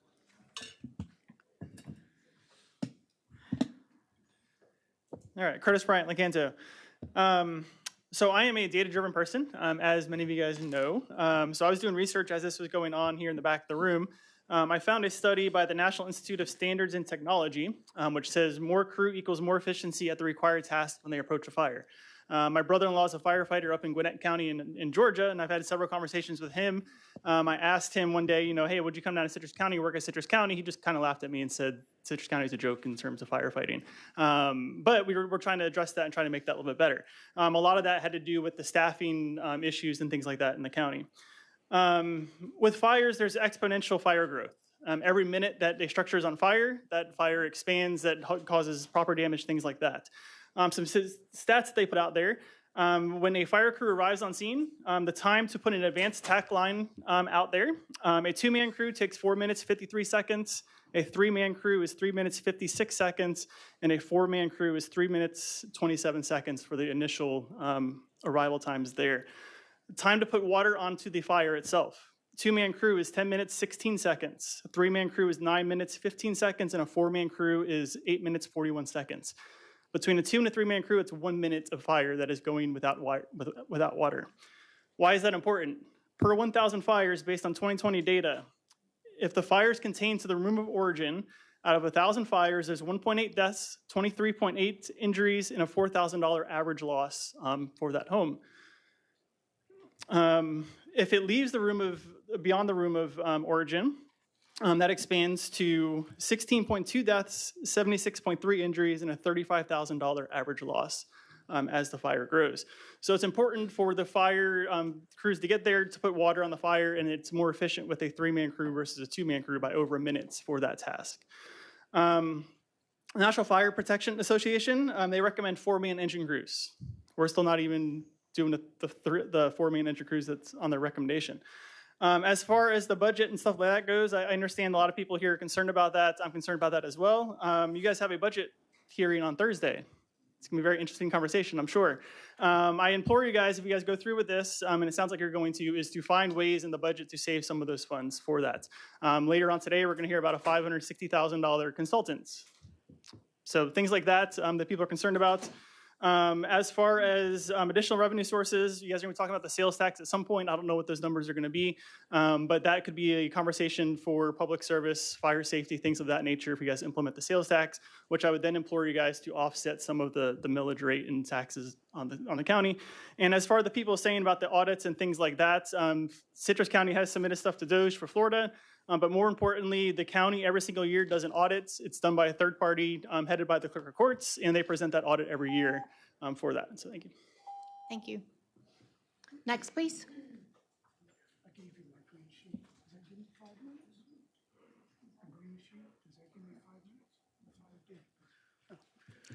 All right, Curtis Bryant, Lecanto. So I am a data-driven person, as many of you guys know. So I was doing research as this was going on here in the back of the room. I found a study by the National Institute of Standards and Technology, which says more crew equals more efficiency at the required task when they approach a fire. My brother-in-law is a firefighter up in Gwinnett County in Georgia, and I've had several conversations with him. I asked him one day, hey, would you come down to Citrus County, work at Citrus County? He just kind of laughed at me and said, Citrus County is a joke in terms of firefighting. But we're trying to address that and trying to make that a little bit better. A lot of that had to do with the staffing issues and things like that in the county. With fires, there's exponential fire growth. Every minute that a structure is on fire, that fire expands, that causes property damage, things like that. Some stats they put out there. When a fire crew arrives on scene, the time to put an advanced tack line out there, a 2-man crew takes 4 minutes, 53 seconds. A 3-man crew is 3 minutes, 56 seconds. And a 4-man crew is 3 minutes, 27 seconds for the initial arrival times there. Time to put water onto the fire itself. 2-man crew is 10 minutes, 16 seconds. A 3-man crew is 9 minutes, 15 seconds. And a 4-man crew is 8 minutes, 41 seconds. Between a 2- and a 3-man crew, it's 1 minute of fire that is going without water. Why is that important? Per 1,000 fires, based on 2020 data, if the fire is contained to the room of origin, out of 1,000 fires, there's 1.8 deaths, 23.8 injuries, and a $4,000 average loss for that home. If it leaves the room of, beyond the room of origin, that expands to 16.2 deaths, 76.3 injuries, and a $35,000 average loss as the fire grows. So it's important for the fire crews to get there to put water on the fire, and it's more efficient with a 3-man crew versus a 2-man crew by over a minute for that task. National Fire Protection Association, they recommend 4-man engine crews. We're still not even doing the 4-man engine crews that's on their recommendation. As far as the budget and stuff like that goes, I understand a lot of people here are concerned about that. I'm concerned about that as well. You guys have a budget hearing on Thursday. It's gonna be a very interesting conversation, I'm sure. I implore you guys, if you guys go through with this, and it sounds like you're going to, is to find ways in the budget to save some of those funds for that. Later on today, we're gonna hear about a $560,000 consultant. So things like that that people are concerned about. As far as additional revenue sources, you guys are going to be talking about the sales tax at some point. I don't know what those numbers are going to be, but that could be a conversation for public service, fire safety, things of that nature if you guys implement the sales tax, which I would then implore you guys to offset some of the millage rate and taxes on the county. And as far as the people saying about the audits and things like that, Citrus County has submitted stuff to DOJ for Florida. But more importantly, the county every single year does an audit. It's done by a third party headed by the clerk of courts, and they present that audit every year for that. So thank you. Thank you. Next, please.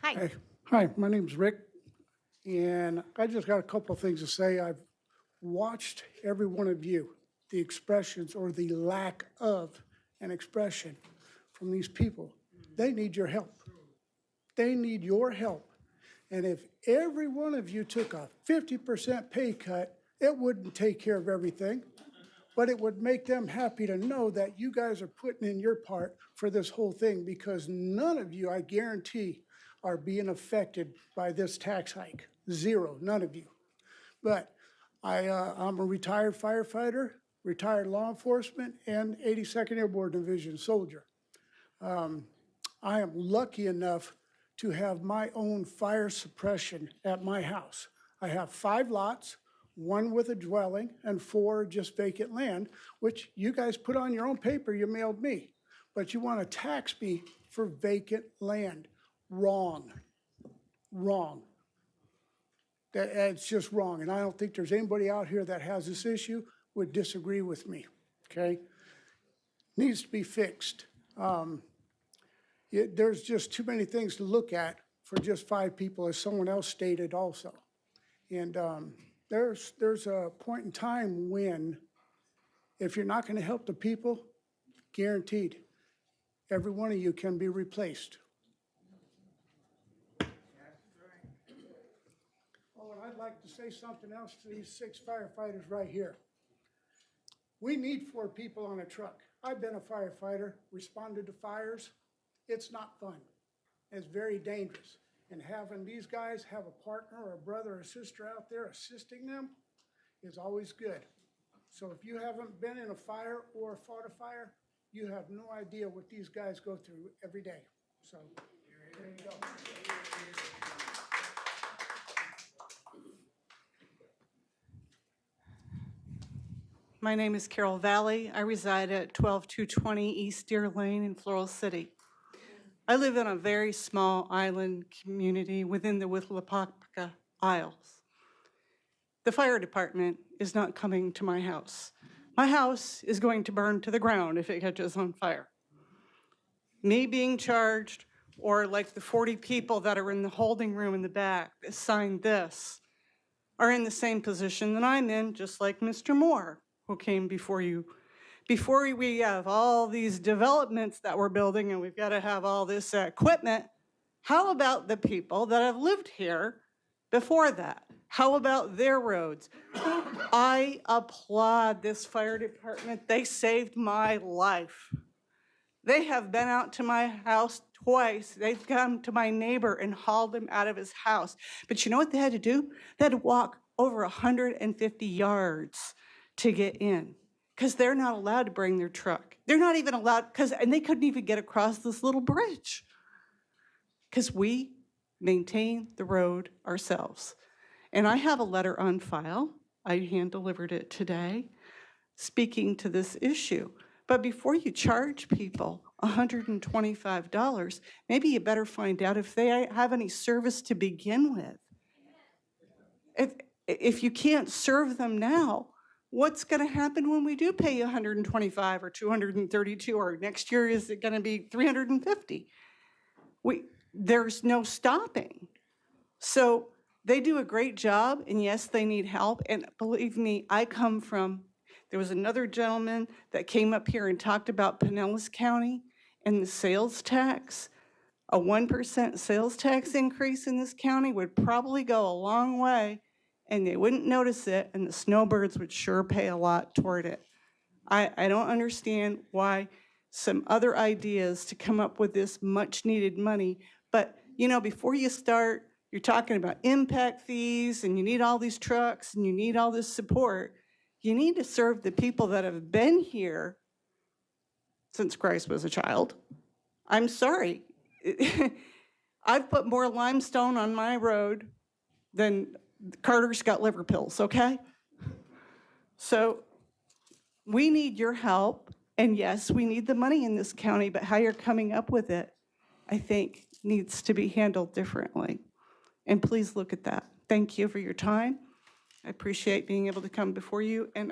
Hi. Hi, my name's Rick, and I just got a couple of things to say. I've watched every one of you, the expressions or the lack of an expression from these people. They need your help. They need your help. And if every one of you took a 50% pay cut, it wouldn't take care of everything, but it would make them happy to know that you guys are putting in your part for this whole thing, because none of you, I guarantee, are being affected by this tax hike. Zero, none of you. But I'm a retired firefighter, retired law enforcement, and 82nd Airborne Division soldier. I am lucky enough to have my own fire suppression at my house. I have 5 lots, 1 with a dwelling, and 4 just vacant land, which you guys put on your own paper you mailed me. But you want to tax me for vacant land. Wrong. Wrong. It's just wrong. And I don't think there's anybody out here that has this issue would disagree with me, okay? Needs to be fixed. There's just too many things to look at for just 5 people, as someone else stated also. And there's a point in time when, if you're not going to help the people, guaranteed, every one of you can be replaced. Oh, and I'd like to say something else to these 6 firefighters right here. We need 4 people on a truck. I've been a firefighter, responded to fires. It's not fun. It's very dangerous. And having these guys have a partner or a brother or sister out there assisting them is always good. So if you haven't been in a fire or fought a fire, you have no idea what these guys go through every day. So there you go. My name is Carol Valley. I reside at 12220 East Deer Lane in Floral City. I live in a very small island community within the Withlapopka Isles. The fire department is not coming to my house. My house is going to burn to the ground if it catches on fire. Me being charged, or like the 40 people that are in the holding room in the back that signed this, are in the same position that I'm in, just like Mr. Moore, who came before you. Before we have all these developments that we're building and we've got to have all this equipment, how about the people that have lived here before that? How about their roads? I applaud this fire department. They saved my life. They have been out to my house twice. They've come to my neighbor and hauled him out of his house. But you know what they had to do? They had to walk over 150 yards to get in because they're not allowed to bring their truck. They're not even allowed, and they couldn't even get across this little bridge because we maintain the road ourselves. And I have a letter on file. I hand-delivered it today, speaking to this issue. But before you charge people $125, maybe you better find out if they have any service to begin with. If you can't serve them now, what's going to happen when we do pay you $125 or $232, or next year is it going to be $350? There's no stopping. So they do a great job, and yes, they need help. And believe me, there was another gentleman that came up here and talked about Pinellas County and the sales tax. A 1% sales tax increase in this county would probably go a long way, and they wouldn't notice it, and the snowbirds would sure pay a lot toward it. I don't understand why some other ideas to come up with this much needed money, but you know, before you start, you're talking about impact fees, and you need all these trucks, and you need all this support. You need to serve the people that have been here since Christ was a child. I'm sorry. I've put more limestone on my road than Carter's got liver pills, okay? So we need your help. And yes, we need the money in this county, but how you're coming up with it, I think, needs to be handled differently. And please look at that. Thank you for your time. I appreciate being able to come before you, and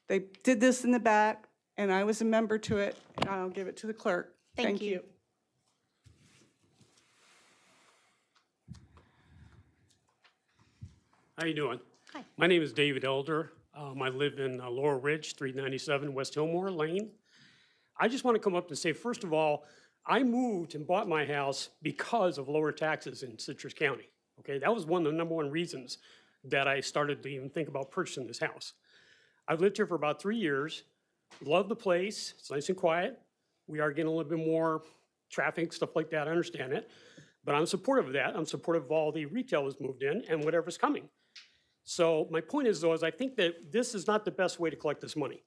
they did this in the back, and I was a member to it, and I'll give it to the clerk. Thank you. How you doing? Hi. My name is David Elder. I live in Laurel Ridge, 397 West Hillmore Lane. I just want to come up and say, first of all, I moved and bought my house because of lower taxes in Citrus County. Okay, that was one of the #1 reasons that I started to even think about purchasing this house. I've lived here for about 3 years. Love the place. It's nice and quiet. We are getting a little bit more traffic, stuff like that. I understand it. But I'm supportive of that. I'm supportive of all the retail that's moved in and whatever's coming. So my point is, though, is I think that this is not the best way to collect this money.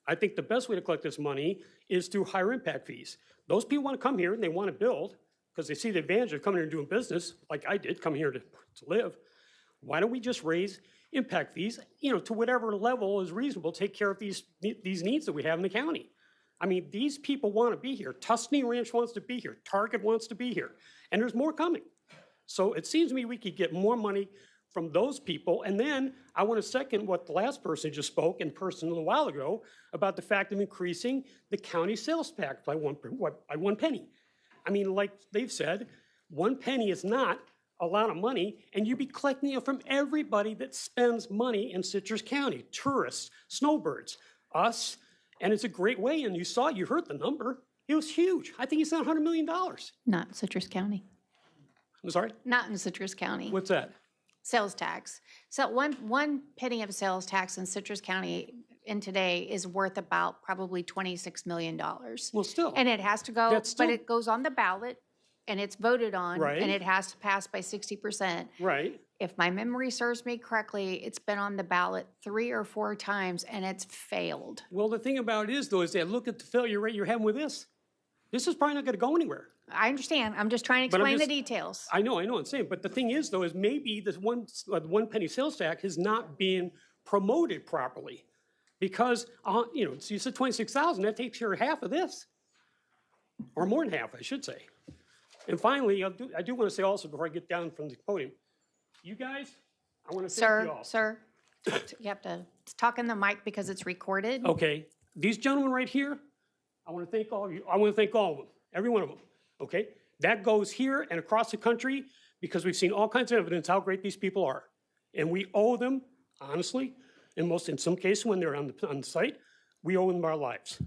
I think the best way to collect this money is through higher impact fees. Those people want to come here and they want to build because they see the advantage of coming here and doing business, like I did, come here to live. Why don't we just raise impact fees, to whatever level is reasonable, take care of these needs that we have in the county? I mean, these people want to be here. Tuscany Ranch wants to be here. Target wants to be here. And there's more coming. So it seems to me we could get more money from those people. And then I want to second what the last person just spoke in person a little while ago about the fact of increasing the county sales tax by one penny. I mean, like they've said, 1 penny is not a lot of money, and you'd be collecting it from everybody that spends money in Citrus County, tourists, snowbirds, us, and it's a great way, and you heard the number. It was huge. I think it's not $100 million. Not in Citrus County. I'm sorry? Not in Citrus County. What's that? Sales tax. So one penny of sales tax in Citrus County in today is worth about probably $26 million. Well, still. And it has to go, but it goes on the ballot, and it's voted on, Right. and it has to pass by 60%. Right. If my memory serves me correctly, it's been on the ballot 3 or 4 times, and it's failed. Well, the thing about it is, though, is that look at the failure rate you're having with this. This is probably not going to go anywhere. I understand. I'm just trying to explain the details. I know, I'm saying. But the thing is, though, is maybe this one penny sales tax is not being promoted properly. Because, so you said 26,000, that takes care of half of this. Or more than half, I should say. And finally, I do want to say also, before I get down from the podium, you guys, I want to thank you all. Sir, You have to talk in the mic because it's recorded. Okay, these gentlemen right here, I want to thank all of you. I want to thank all of them, every one of them, okay? That goes here and across the country because we've seen all kinds of evidence how great these people are. And we owe them, honestly, in some cases when they're on the site, we owe them our lives.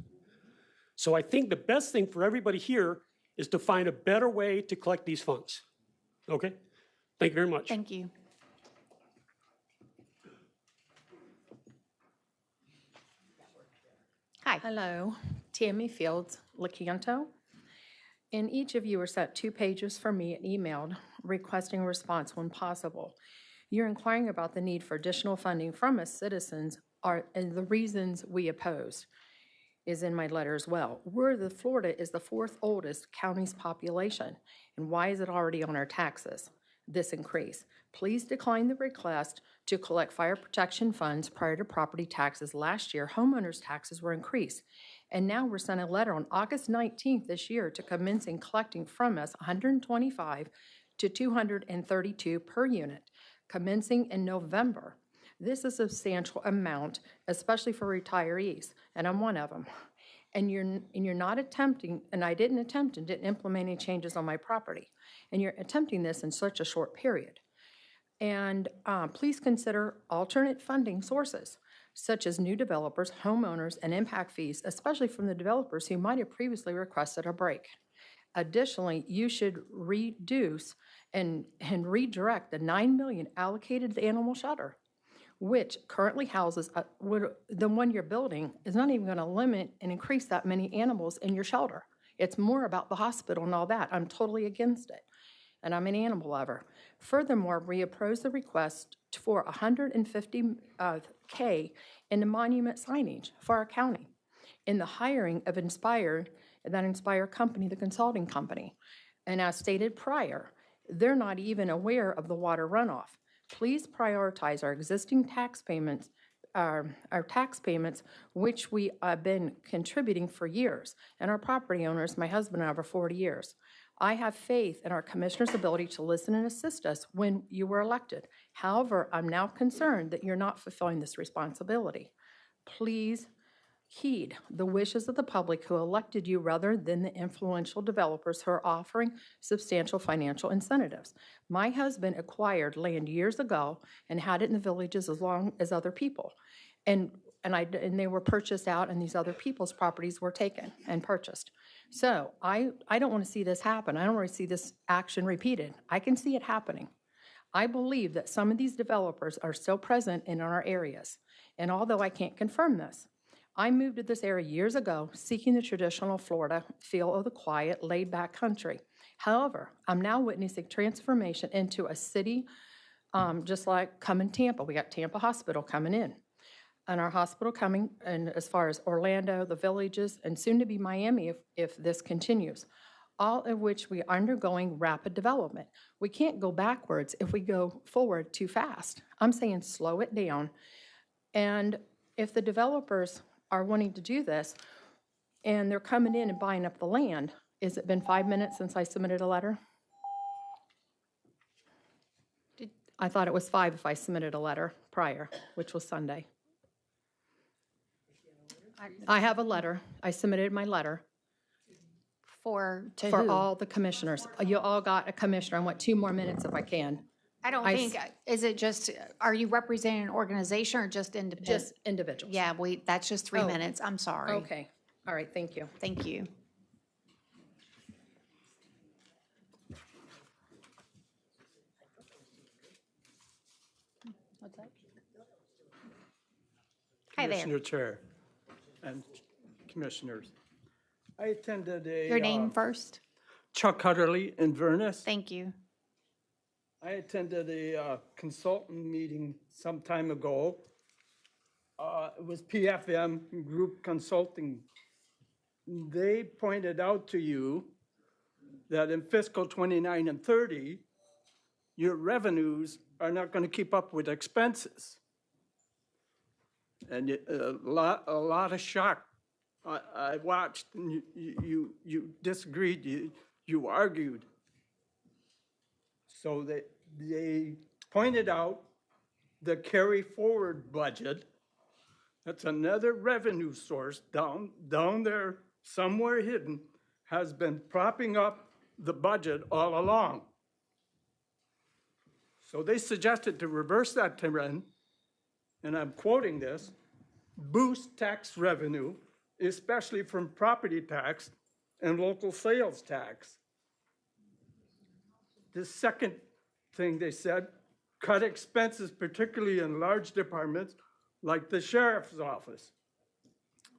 So I think the best thing for everybody here is to find a better way to collect these funds, okay? Thank you very much. Thank you. Hi. Hello, Tammy Fields, LaCanto. And each of you are sent 2 pages from me and emailed requesting a response when possible. You're inquiring about the need for additional funding from us citizens and the reasons we oppose is in my letter as well. Florida is the 4th oldest county's population. And why is it already on our taxes, this increase? Please decline the request to collect fire protection funds prior to property taxes. Last year, homeowners' taxes were increased. And now we're sent a letter on August 19th this year to commencing collecting from us $125 to $232 per unit, commencing in November. This is a substantial amount, especially for retirees, and I'm one of them. And you're not attempting, and I didn't attempt and didn't implement any changes on my property. And you're attempting this in such a short period. And please consider alternate funding sources, such as new developers, homeowners, and impact fees, especially from the developers who might have previously requested a break. Additionally, you should reduce and redirect the $9 million allocated to the animal shelter, which currently houses, the one you're building is not even going to limit and increase that many animals in your shelter. It's more about the hospital and all that. I'm totally against it, and I'm an animal lover. Furthermore, we oppose the request for $150K in the monument signage for our county in the hiring of Inspire company, the consulting company. And as stated prior, they're not even aware of the water runoff. Please prioritize our existing tax payments, our tax payments, which we have been contributing for years, and our property owners, my husband and I, over 40 years. I have faith in our commissioner's ability to listen and assist us when you were elected. However, I'm now concerned that you're not fulfilling this responsibility. Please heed the wishes of the public who elected you rather than the influential developers who are offering substantial financial incentives. My husband acquired land years ago and had it in the villages as long as other people. And they were purchased out, and these other people's properties were taken and purchased. So I don't want to see this happen. I don't want to see this action repeated. I can see it happening. I believe that some of these developers are still present in our areas. And although I can't confirm this, I moved to this area years ago seeking the traditional Florida feel of the quiet, laid-back country. However, I'm now witnessing transformation into a city just like coming Tampa. We got Tampa Hospital coming in. And our hospital coming, and as far as Orlando, the villages, and soon to be Miami if this continues, all of which we are undergoing rapid development. We can't go backwards if we go forward too fast. I'm saying slow it down. And if the developers are wanting to do this, and they're coming in and buying up the land, has it been 5 minutes since I submitted a letter? I thought it was 5 if I submitted a letter prior, which was Sunday. I have a letter. I submitted my letter. For For who? all the commissioners. You all got a commissioner. I want 2 more minutes if I can. I don't think, is it just, are you representing an organization or just individuals? Just individuals. Yeah, that's just 3 Oh. minutes. I'm sorry. Okay. All right, thank you. Thank you. What's that? Hi there. Commissioner Chair and Commissioners. I attended a. Your name first? Chuck Hutterly in Venice. Thank you. I attended a consultant meeting some time ago. It was PFM Group Consulting. They pointed out to you that in fiscal 29 and 30, your revenues are not going to keep up with expenses. And a lot of shock. I watched, and you disagreed, you argued. So they pointed out the carry forward budget. That's another revenue source down there, somewhere hidden, has been propping up the budget all along. So they suggested to reverse that trend, and I'm quoting this, boost tax revenue, especially from property tax and local sales tax. The second thing they said, cut expenses, particularly in large departments like the sheriff's office.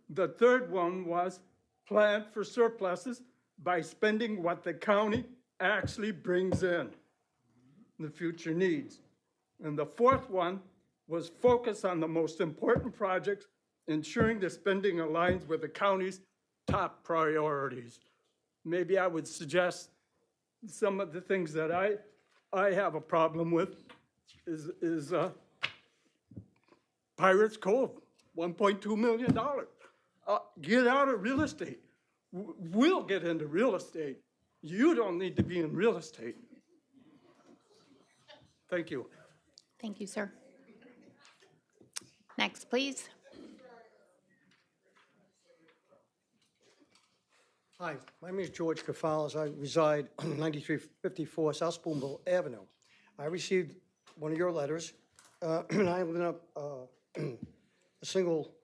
The third one was plan for surpluses by spending what the county actually brings in, the future needs. And the fourth one was focus on the most important projects, ensuring the spending aligns with the county's top priorities. Maybe I would suggest some of the things that I have a problem with is Pirates Cove, $1.2 million. Get out of real estate. We'll get into real estate. You don't need to be in real estate. Thank you. Thank you, sir. Next, please. Hi, my name is George Cafalas. I reside on 9354 South Spoonville Avenue. I received one of your letters, and I live in a single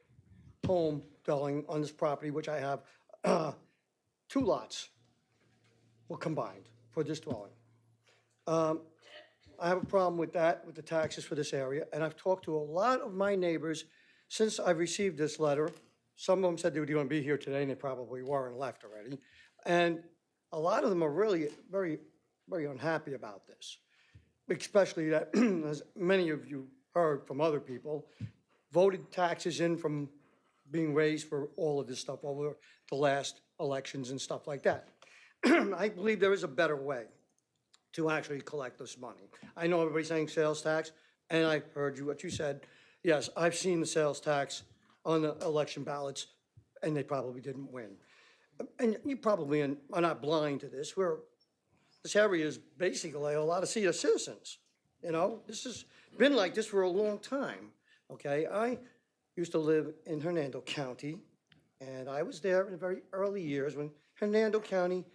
home dwelling on this property, which I have 2 lots were combined for this dwelling. I have a problem with that, with the taxes for this area, and I've talked to a lot of my neighbors since I've received this letter. Some of them said they were going to be here today, and they probably were and left already. And a lot of them are really very, very unhappy about this, especially that, as many of you heard from other people, voted taxes in from being raised for all of this stuff over the last elections and stuff like that. I believe there is a better way to actually collect this money. I know everybody's saying sales tax, and I heard you, what you said. Yes, I've seen the sales tax on the election ballots, and they probably didn't win. And you probably are not blind to this. This area is basically a lot of senior citizens. You know, this has been like this for a long time, okay? I used to live in Hernando County, and I was there in the very early years when Hernando County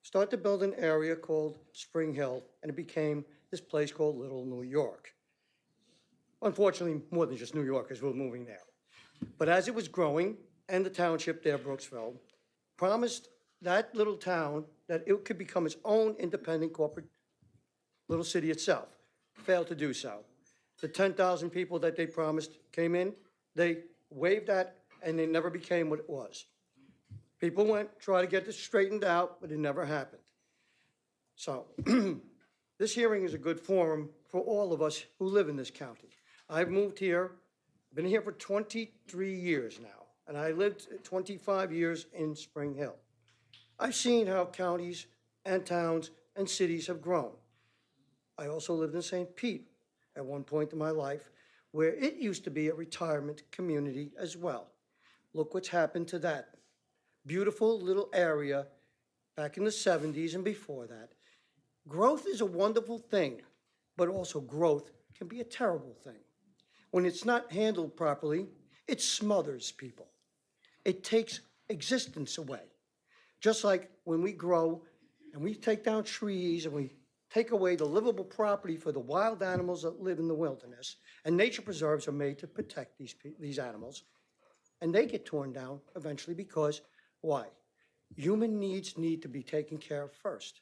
started to build an area called Spring Hill, and it became this place called Little New York. Unfortunately, more than just New Yorkers were moving there. But as it was growing, and the township there, Brooksville, promised that little town that it could become its own independent corporate little city itself. Failed to do so. The 10,000 people that they promised came in, they waived that, and they never became what it was. People went, try to get this straightened out, but it never happened. So this hearing is a good forum for all of us who live in this county. I've moved here, been here for 23 years now, and I lived 25 years in Spring Hill. I've seen how counties and towns and cities have grown. I also lived in St. Pete at one point in my life, where it used to be a retirement community as well. Look what's happened to that beautiful little area back in the 70s and before that. Growth is a wonderful thing, but also growth can be a terrible thing. When it's not handled properly, it smothers people. It takes existence away. Just like when we grow and we take down trees and we take away the livable property for the wild animals that live in the wilderness, and nature preserves are made to protect these animals, and they get torn down eventually because, why? Human needs need to be taken care of first.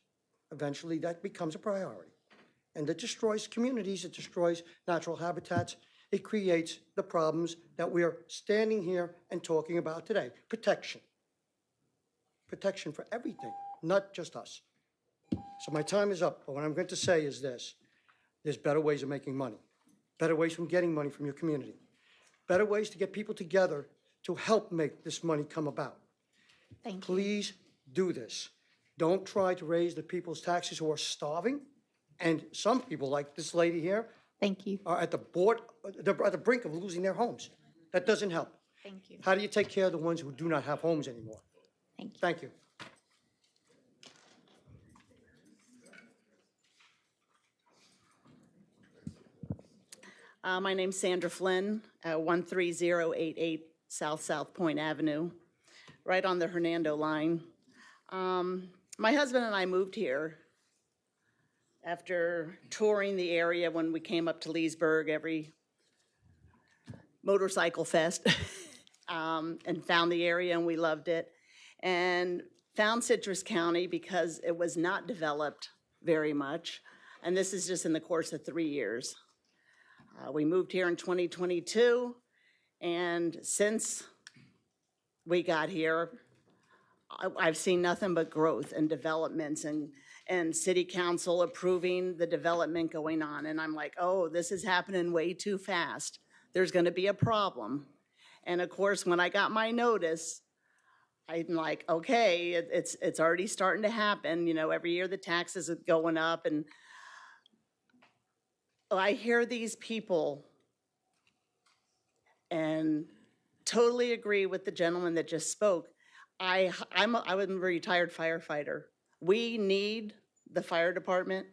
Eventually that becomes a priority. And it destroys communities, it destroys natural habitats, it creates the problems that we are standing here and talking about today. Protection. Protection for everything, not just us. So my time is up, but what I'm going to say is this. There's better ways of making money, better ways from getting money from your community, better ways to get people together to help make this money come about. Thank you. Please do this. Don't try to raise the people's taxes who are starving. And some people, like this lady here, thank you, are at the brink of losing their homes. That doesn't help. Thank you. How do you take care of the ones who do not have homes anymore? Thank you. Thank you. My name's Sandra Flynn, 13088 South Point Avenue, right on the Hernando line. My husband and I moved here after touring the area when we came up to Leesburg every motorcycle fest and found the area and we loved it. And found Citrus County because it was not developed very much. And this is just in the course of 3 years. We moved here in 2022, and since we got here, I've seen nothing but growth and developments and city council approving the development going on. And I'm like, oh, this is happening way too fast. There's gonna be a problem. And of course, when I got my notice, I'm like, okay, it's already starting to happen. You know, every year the taxes are going up, and I hear these people and totally agree with the gentleman that just spoke. I was a retired firefighter. We need the fire department.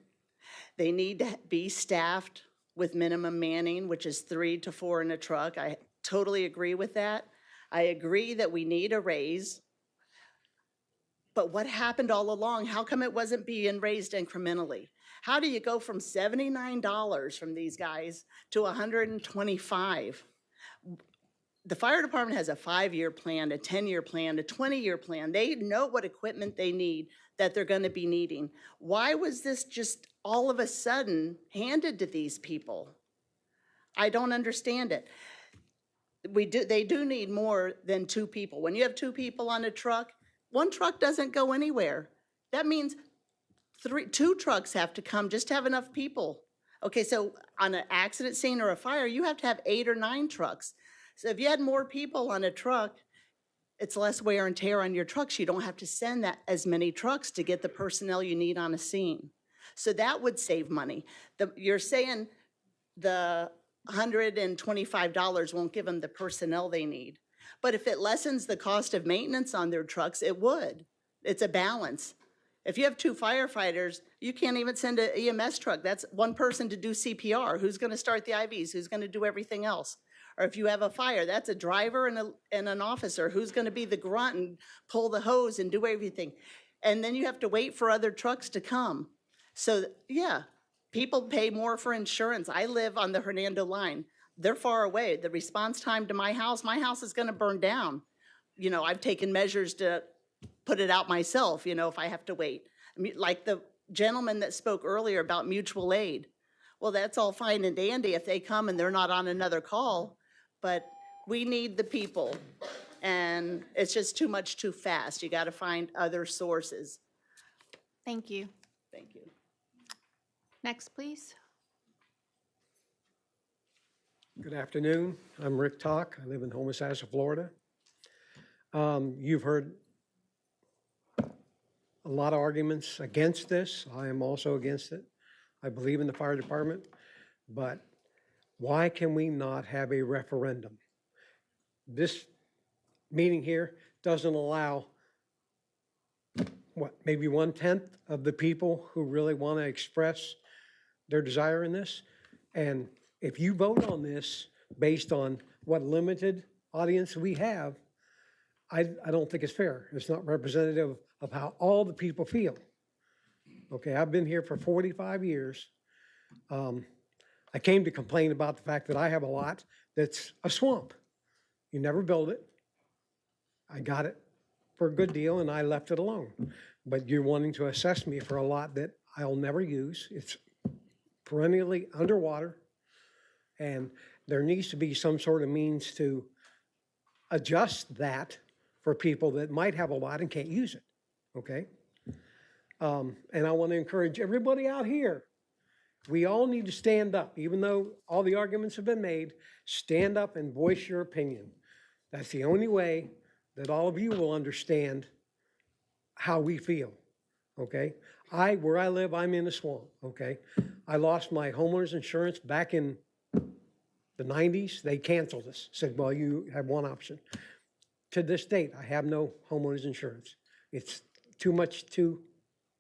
They need to be staffed with minimum manning, which is 3 to 4 in a truck. I totally agree with that. I agree that we need a raise. But what happened all along? How come it wasn't being raised incrementally? How do you go from $79 from these guys to $125? The fire department has a 5-year plan, a 10-year plan, a 20-year plan. They know what equipment they need that they're going to be needing. Why was this just all of a sudden handed to these people? I don't understand it. They do need more than 2 people. When you have 2 people on a truck, 1 truck doesn't go anywhere. That means 2 trucks have to come just to have enough people. Okay, so on an accident scene or a fire, you have to have 8 or 9 trucks. So if you had more people on a truck, it's less wear and tear on your trucks. You don't have to send as many trucks to get the personnel you need on a scene. So that would save money. You're saying the $125 won't give them the personnel they need. But if it lessens the cost of maintenance on their trucks, it would. It's a balance. If you have 2 firefighters, you can't even send an EMS truck. That's 1 person to do CPR. Who's going to start the IVs? Who's going to do everything else? Or if you have a fire, that's a driver and an officer. Who's going to be the grunt and pull the hose and do everything? And then you have to wait for other trucks to come. So yeah, people pay more for insurance. I live on the Hernando line. They're far away. The response time to my house is going to burn down. You know, I've taken measures to put it out myself, you know, if I have to wait. I mean, like the gentleman that spoke earlier about mutual aid. Well, that's all fine and dandy if they come and they're not on another call, but we need the people. And it's just too much too fast. You got to find other sources. Thank you. Thank you. Next, please. Good afternoon. I'm Rick Talk. I live in Homosassa, Florida. You've heard a lot of arguments against this. I am also against it. I believe in the fire department, but why can we not have a referendum? This meeting here doesn't allow, maybe 1/10 of the people who really want to express their desire in this. And if you vote on this based on what limited audience we have, I don't think it's fair. It's not representative of how all the people feel. Okay, I've been here for 45 years. I came to complain about the fact that I have a lot that's a swamp. You never build it. I got it for a good deal and I left it alone. But you're wanting to assess me for a lot that I'll never use. It's perennially underwater. And there needs to be some sort of means to adjust that for people that might have a lot and can't use it, okay? And I want to encourage everybody out here, we all need to stand up. Even though all the arguments have been made, stand up and voice your opinion. That's the only way that all of you will understand how we feel, okay? Where I live, I'm in a swamp, okay? I lost my homeowner's insurance back in the 90s. They canceled us, said, well, you have one option. To this date, I have no homeowner's insurance. It's too much to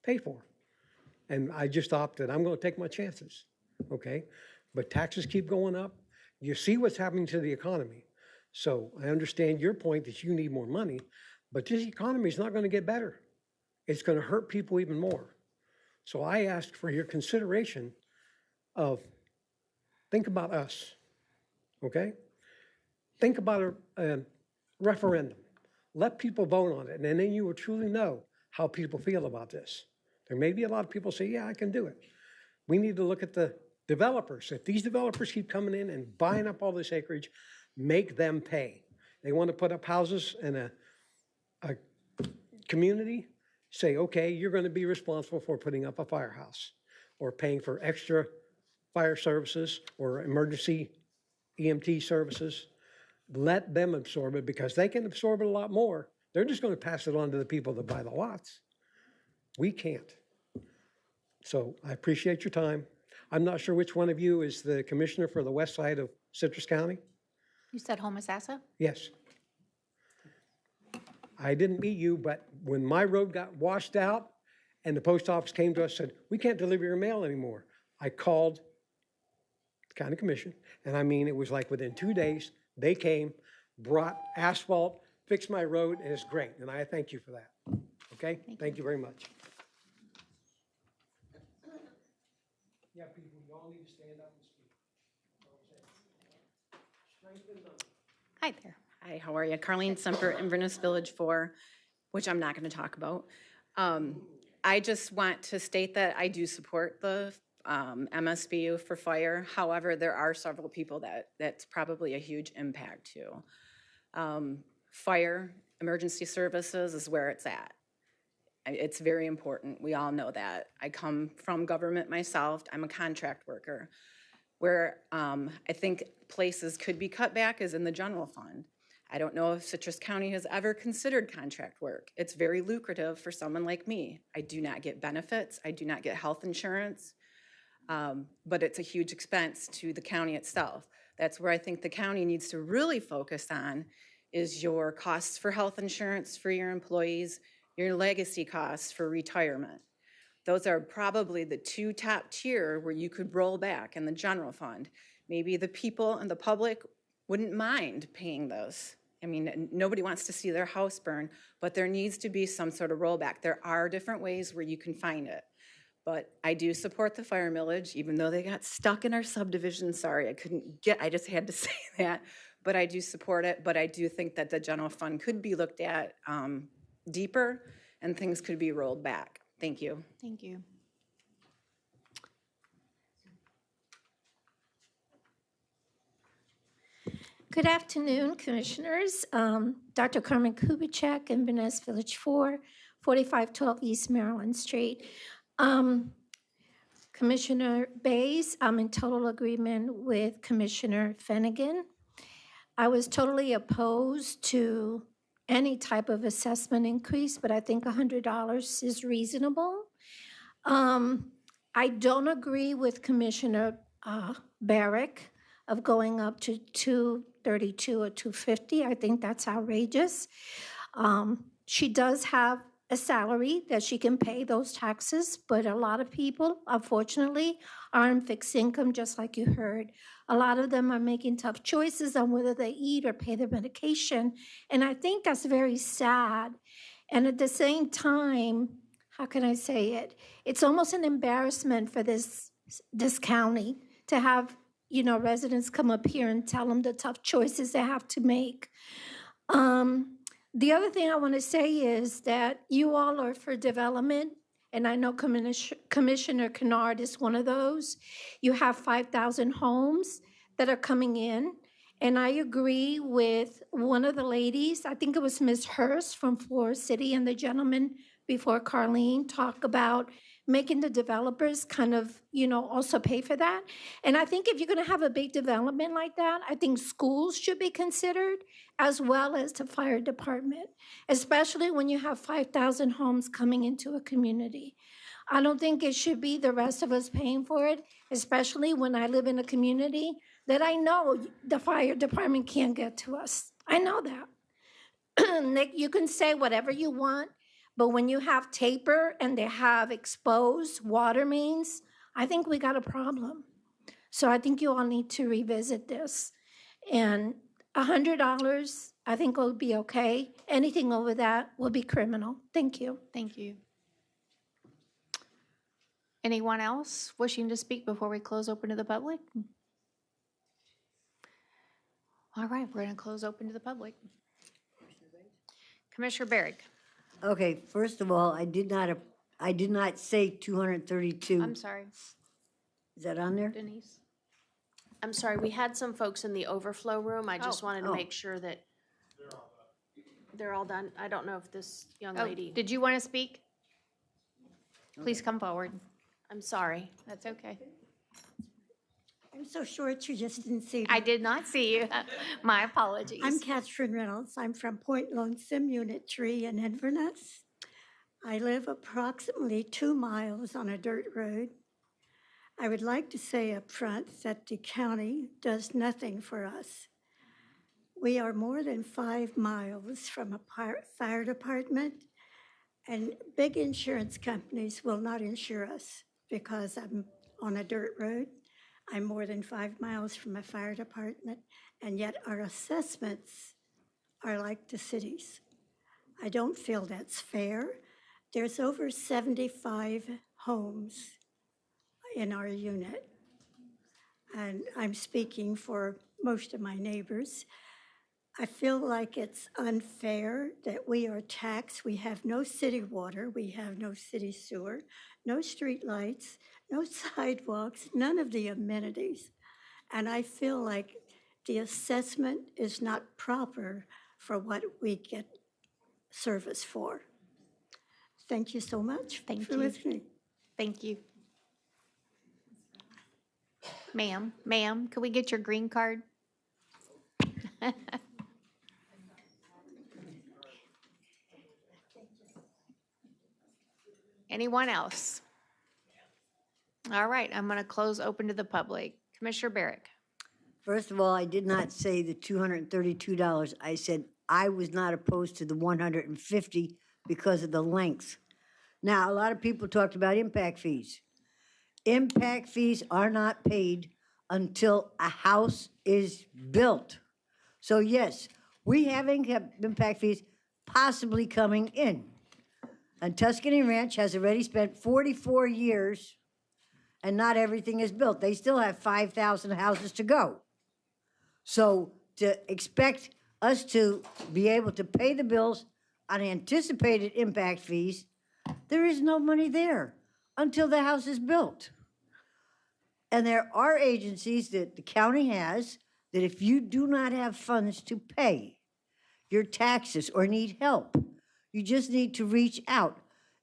pay for. And I just opted, I'm going to take my chances, okay? But taxes keep going up. You see what's happening to the economy. So I understand your point that you need more money, but this economy is not going to get better. It's going to hurt people even more. So I ask for your consideration of, think about us, okay? Think about a referendum. Let people vote on it, and then you will truly know how people feel about this. There may be a lot of people say, yeah, I can do it. We need to look at the developers. If these developers keep coming in and buying up all this acreage, make them pay. They want to put up houses in a community, say, okay, you're going to be responsible for putting up a firehouse or paying for extra fire services or emergency EMT services. Let them absorb it because they can absorb it a lot more. They're just going to pass it on to the people that buy the lots. We can't. So I appreciate your time. I'm not sure which one of you is the commissioner for the west side of Citrus County. You said Homosassa? Yes. I didn't meet you, but when my road got washed out and the post office came to us and said, we can't deliver your mail anymore, I called the county commission. And I mean, it was like within 2 days, they came, brought asphalt, fixed my road, and it's great. And I thank you for that. Okay? Thank you very much. Yeah, people, you all need to stand up and speak. Hi there. Hi, how are you? Carlene Semper, Inverness Village 4, which I'm not going to talk about. I just want to state that I do support the MSBU for fire. However, there are several people that's probably a huge impact to. Fire, emergency services is where it's at. It's very important. We all know that. I come from government myself. I'm a contract worker. Where I think places could be cut back is in the general fund. I don't know if Citrus County has ever considered contract work. It's very lucrative for someone like me. I do not get benefits. I do not get health insurance, but it's a huge expense to the county itself. That's where I think the county needs to really focus on is your costs for health insurance for your employees, your legacy costs for retirement. Those are probably the two top tier where you could roll back in the general fund. Maybe the people and the public wouldn't mind paying those. I mean, nobody wants to see their house burn, but there needs to be some sort of rollback. There are different ways where you can find it. But I do support the fire millage, even though they got stuck in our subdivision. Sorry, I just had to say that. But I do support it, but I do think that the general fund could be looked at deeper and things could be rolled back. Thank you. Thank you. Good afternoon, Commissioners. Dr. Carmen Kubitschek, Inverness Village 4, 4512 East Maryland Street. Commissioner Bays, I'm in total agreement with Commissioner Finnegan. I was totally opposed to any type of assessment increase, but I think $100 is reasonable. I don't agree with Commissioner Barrick of going up to $232 or $250. I think that's outrageous. She does have a salary that she can pay those taxes, but a lot of people, unfortunately, are in fixed income, just like you heard. A lot of them are making tough choices on whether they eat or pay their medication, and I think that's very sad. And at the same time, how can I say it? It's almost an embarrassment for this county to have residents come up here and tell them the tough choices they have to make. The other thing I want to say is that you all are for development, and I know Commissioner Kennard is one of those. You have 5,000 homes that are coming in, and I agree with one of the ladies, I think it was Ms. Hurst from Florida City, and the gentleman before Carlene talk about making the developers kind of, also pay for that. And I think if you're going to have a big development like that, I think schools should be considered as well as the fire department, especially when you have 5,000 homes coming into a community. I don't think it should be the rest of us paying for it, especially when I live in a community that I know the fire department can't get to us. I know that. You can say whatever you want, but when you have taper and they have exposed water mains, I think we got a problem. So I think you all need to revisit this. And $100, I think will be okay. Anything over that will be criminal. Thank you. Thank you. Anyone else wishing to speak before we close open to the public? All right, we're going to close open to the public. Commissioner Barrick. Okay, first of all, I did not say 232. I'm sorry, Is that on there? Denise. I'm sorry, we had some folks in the overflow room. I just wanted to Oh. make sure that they're all done. I don't know if this young Oh, lady, did you want to speak? Please come forward. I'm sorry. That's okay. I'm so short you just didn't see me. I did not see you. My apologies. I'm Catherine Reynolds. I'm from Point Lonesome, Unit 3 in Inverness. I live approximately 2 miles on a dirt road. I would like to say up front that the county does nothing for us. We are more than 5 miles from a fire department, and big insurance companies will not insure us because I'm on a dirt road. I'm more than 5 miles from a fire department, and yet our assessments are like the cities. I don't feel that's fair. There's over 75 homes in our unit, and I'm speaking for most of my neighbors. I feel like it's unfair that we are taxed. We have no city water, we have no city sewer, no street lights, no sidewalks, none of the amenities. And I feel like the assessment is not proper for what we get service for. Thank you so much for listening. Thank you. Ma'am, could we get your green card? Anyone else? All right, I'm going to close open to the public. Commissioner Barrick. First of all, I did not say the $232. I said I was not opposed to the 150 because of the length. Now, a lot of people talked about impact fees. Impact fees are not paid until a house is built. So yes, we have impact fees possibly coming in. And Tuscany Ranch has already spent 44 years and not everything is built. They still have 5,000 houses to go. So to expect us to be able to pay the bills on anticipated impact fees, there is no money there until the house is built. And there are agencies that the county has that if you do not have funds to pay your taxes or need help, you just need to reach out.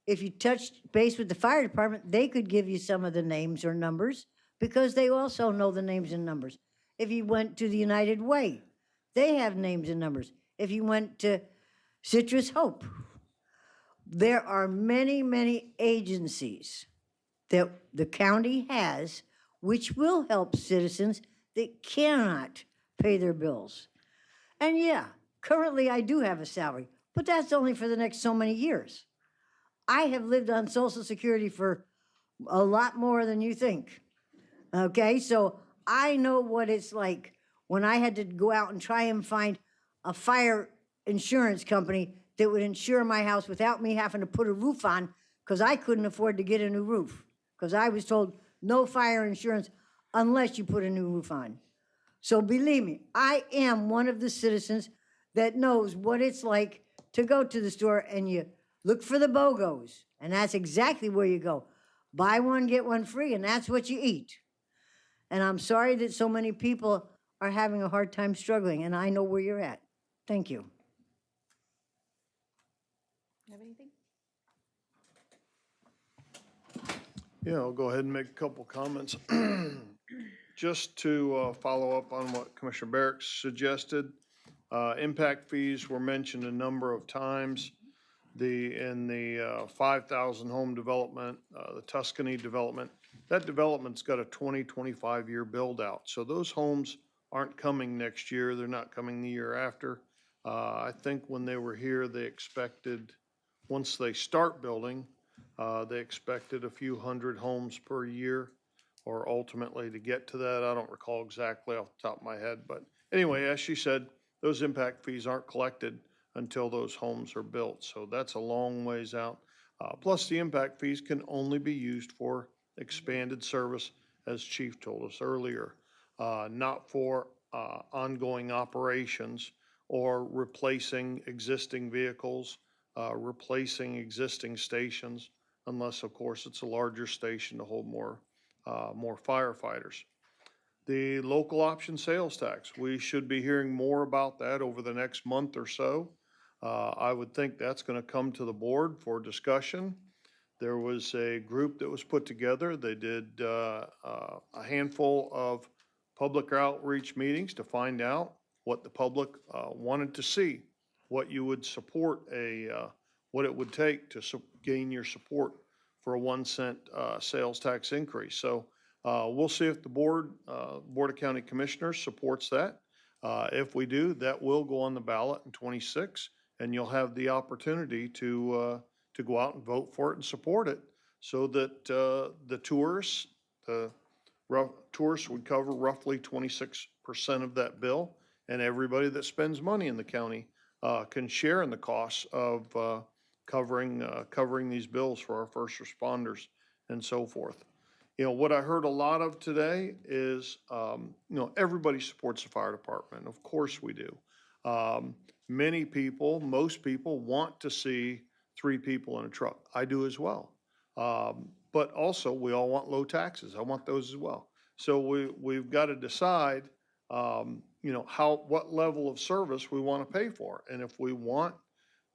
If you touch base with the fire department, they could give you some of the names or numbers because they also know the names and numbers. If you went to the United Way, they have names and numbers. If you went to Citrus Hope, there are many, many agencies that the county has which will help citizens that cannot pay their bills. And yeah, currently I do have a salary, but that's only for the next so many years. I have lived on Social Security for a lot more than you think. Okay, so I know what it's like when I had to go out and try and find a fire insurance company that would insure my house without me having to put a roof on because I couldn't afford to get a new roof because I was told no fire insurance unless you put a new roof on. So believe me, I am one of the citizens that knows what it's like to go to the store and you look for the BOGOs, and that's exactly where you go. Buy one, get one free, and that's what you eat. And I'm sorry that so many people are having a hard time struggling, and I know where you're at. Thank you. You have anything? Yeah, I'll go ahead and make a couple comments. Just to follow up on what Commissioner Barrick suggested, impact fees were mentioned a number of times. In the 5,000 home development, the Tuscany development, that development's got a 25 year build out. So those homes aren't coming next year. They're not coming the year after. I think when they were here, they expected, once they start building, they expected a few hundred homes per year. or ultimately to get to that. I don't recall exactly off the top of my head, but anyway, as she said, those impact fees aren't collected until those homes are built. So that's a long ways out. Plus, the impact fees can only be used for expanded service, as Chief told us earlier, not for ongoing operations or replacing existing vehicles, replacing existing stations, unless, of course, it's a larger station to hold more firefighters. The local option sales tax, we should be hearing more about that over the next month or so. I would think that's going to come to the board for discussion. There was a group that was put together. They did a handful of public outreach meetings to find out what the public wanted to see, what you would support, what it would take to gain your support for a 1 cent sales tax increase. So we'll see if the Board of County Commissioners supports that. If we do, that will go on the ballot in 26, and you'll have the opportunity to go out and vote for it and support it, so that the tourists would cover roughly 26% of that bill, and everybody that spends money in the county can share in the costs of covering these bills for our first responders and so forth. You know, what I heard a lot of today is, everybody supports the fire department. Of course we do. Many people, most people want to see 3 people in a truck. I do as well. But also we all want low taxes. I want those as well. So we've got to decide, what level of service we want to pay for. And if we want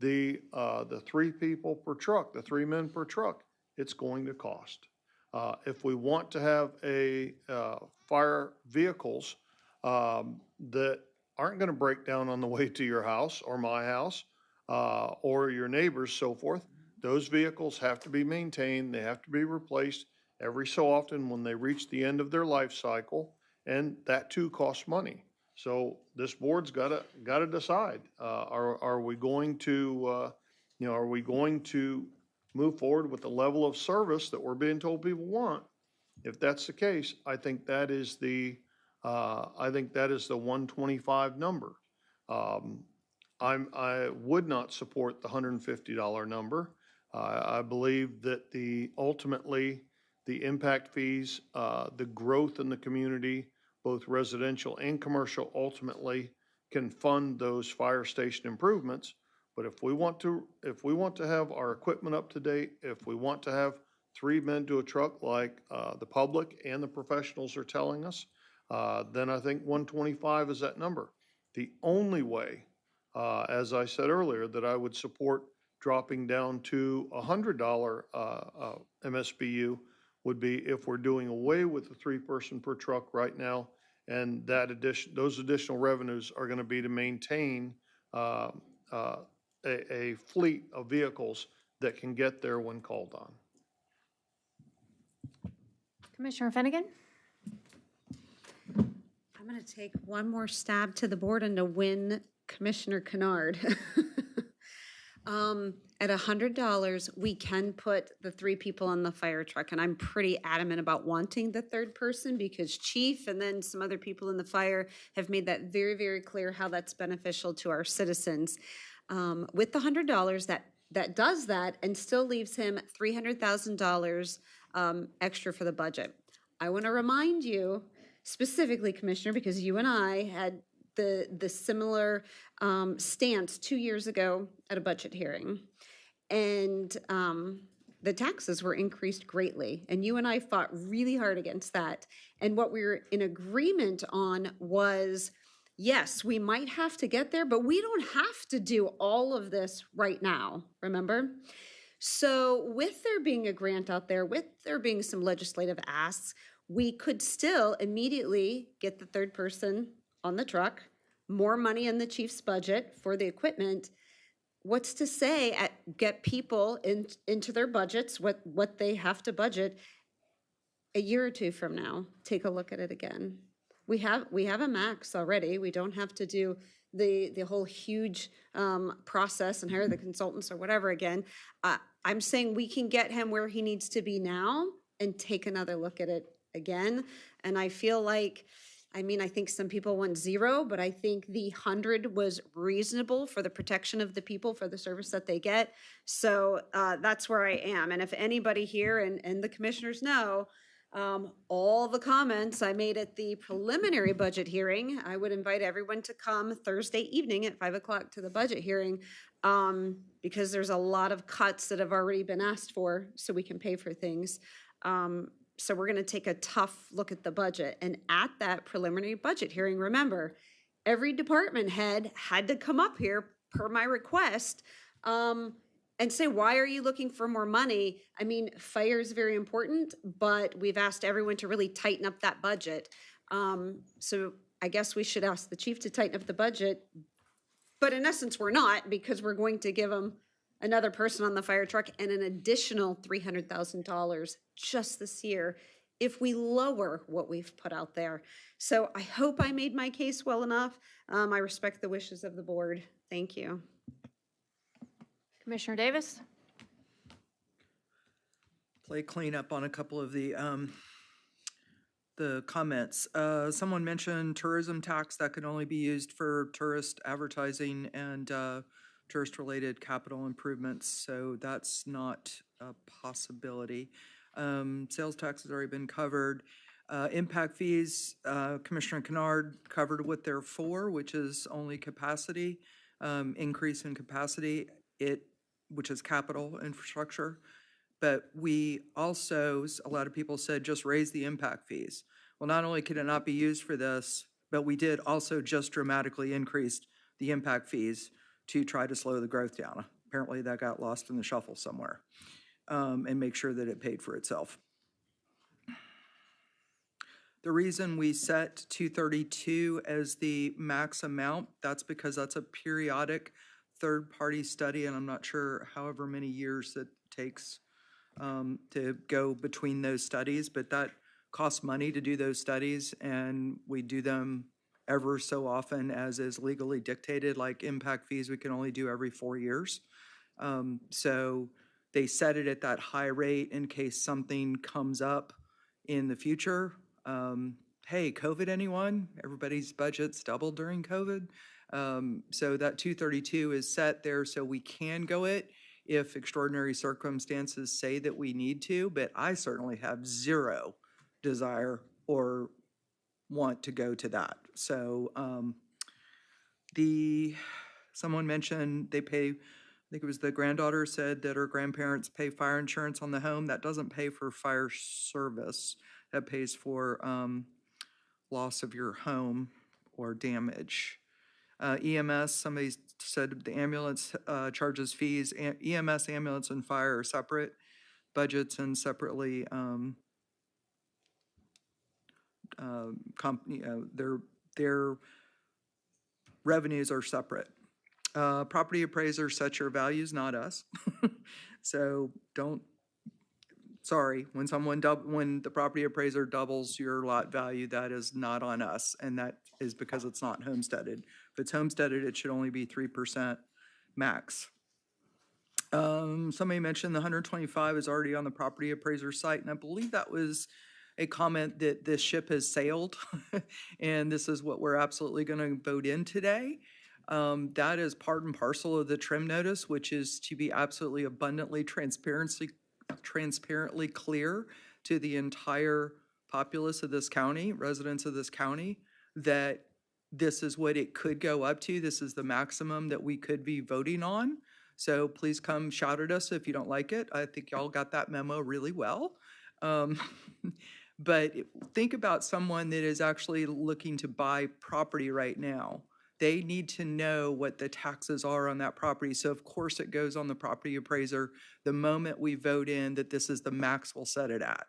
the 3 people per truck, the 3 men per truck, it's going to cost. If we want to have fire vehicles that aren't going to break down on the way to your house or my house or your neighbors, so forth, those vehicles have to be maintained. They have to be replaced every so often when they reach the end of their life cycle, and that too costs money. So this board's got to decide: are we going to move forward with the level of service that we're being told people want? If that's the case, I think that is the 125 number. I would not support the $150 number. I believe that ultimately the impact fees, the growth in the community, both residential and commercial, ultimately can fund those fire station improvements. But if we want to have our equipment up to date, if we want to have 3 men to a truck like the public and the professionals are telling us, then I think 125 is that number. The only way, as I said earlier, that I would support dropping down to $100 MSBU would be if we're doing away with the 3-person per truck right now, and those additional revenues are going to be to maintain a fleet of vehicles that can get there when called on. Commissioner Finnegan? I'm going to take one more stab to the board and to win Commissioner Kennard. At $100, we can put the 3 people on the fire truck, and I'm pretty adamant about wanting the 3rd person because Chief and then some other people in the fire have made that very, very clear how that's beneficial to our citizens. With the $100, that does that and still leaves him $300,000 extra for the budget. I want to remind you specifically, Commissioner, because you and I had the similar stance 2 years ago at a budget hearing. And the taxes were increased greatly. And you and I fought really hard against that. And what we were in agreement on was, yes, we might have to get there, but we don't have to do all of this right now, remember? So with there being a grant out there, with there being some legislative asks, we could still immediately get the 3rd person on the truck, more money in the chief's budget for the equipment. What's to say get people into their budgets, what they have to budget a year or 2 from now? Take a look at it again. We have a max already. We don't have to do the whole huge process and hire the consultants or whatever again. I'm saying we can get him where he needs to be now and take another look at it again. And I feel like, I mean, I think some people want 0, but I think the 100 was reasonable for the protection of the people, for the service that they get. So that's where I am. And if anybody here and the commissioners know, all the comments I made at the preliminary budget hearing, I would invite everyone to come Thursday evening at 5 o'clock to the budget hearing, because there's a lot of cuts that have already been asked for so we can pay for things. So we're going to take a tough look at the budget. And at that preliminary budget hearing, remember, every department head had to come up here per my request, and say, why are you looking for more money? I mean, fire is very important, but we've asked everyone to really tighten up that budget. So I guess we should ask the chief to tighten up the budget. But in essence, we're not, because we're going to give them another person on the fire truck and an additional $300,000 just this year if we lower what we've put out there. So I hope I made my case well enough. I respect the wishes of the board. Thank you. Commissioner Davis? Play cleanup on a couple of the comments. Someone mentioned tourism tax that can only be used for tourist advertising and tourist-related capital improvements, so that's not a possibility. Sales tax has already been covered. Impact fees, Commissioner Kennard covered what they're for, which is only capacity, increase in capacity, which is capital infrastructure. But we also, a lot of people said, just raise the impact fees. Well, not only can it not be used for this, but we did also just dramatically increase the impact fees to try to slow the growth down. Apparently that got lost in the shuffle somewhere, and make sure that it paid for itself. The reason we set 232 as the max amount, that's because that's a periodic third-party study, and I'm not sure however many years it takes to go between those studies, but that costs money to do those studies, and we do them ever so often as is legally dictated. Like impact fees, we can only do every 4 years. So they set it at that high rate in case something comes up in the future. Hey, COVID, anyone? Everybody's budget's doubled during COVID. So that 232 is set there so we can go it if extraordinary circumstances say that we need to, but I certainly have zero desire or want to go to that. So someone mentioned they pay, I think it was the granddaughter said that her grandparents pay fire insurance on the home. That doesn't pay for fire service. That pays for loss of your home or damage. EMS, somebody said the ambulance charges fees. EMS, ambulance, and fire are separate budgets and separately their revenues are separate. Property appraiser sets your values, not us. So sorry, when the property appraiser doubles your lot value, that is not on us, and that is because it's not homesteaded. If it's homesteaded, it should only be 3% max. Somebody mentioned the 125 is already on the property appraiser site, and I believe that was a comment that this ship has sailed, and this is what we're absolutely going to vote in today. That is part and parcel of the trim notice, which is to be absolutely abundantly transparently clear to the entire populace of this county, residents of this county, that this is what it could go up to. This is the maximum that we could be voting on. So please come shout at us if you don't like it. I think y'all got that memo really well. But think about someone that is actually looking to buy property right now. They need to know what the taxes are on that property. So of course it goes on the property appraiser the moment we vote in that this is the max we'll set it at.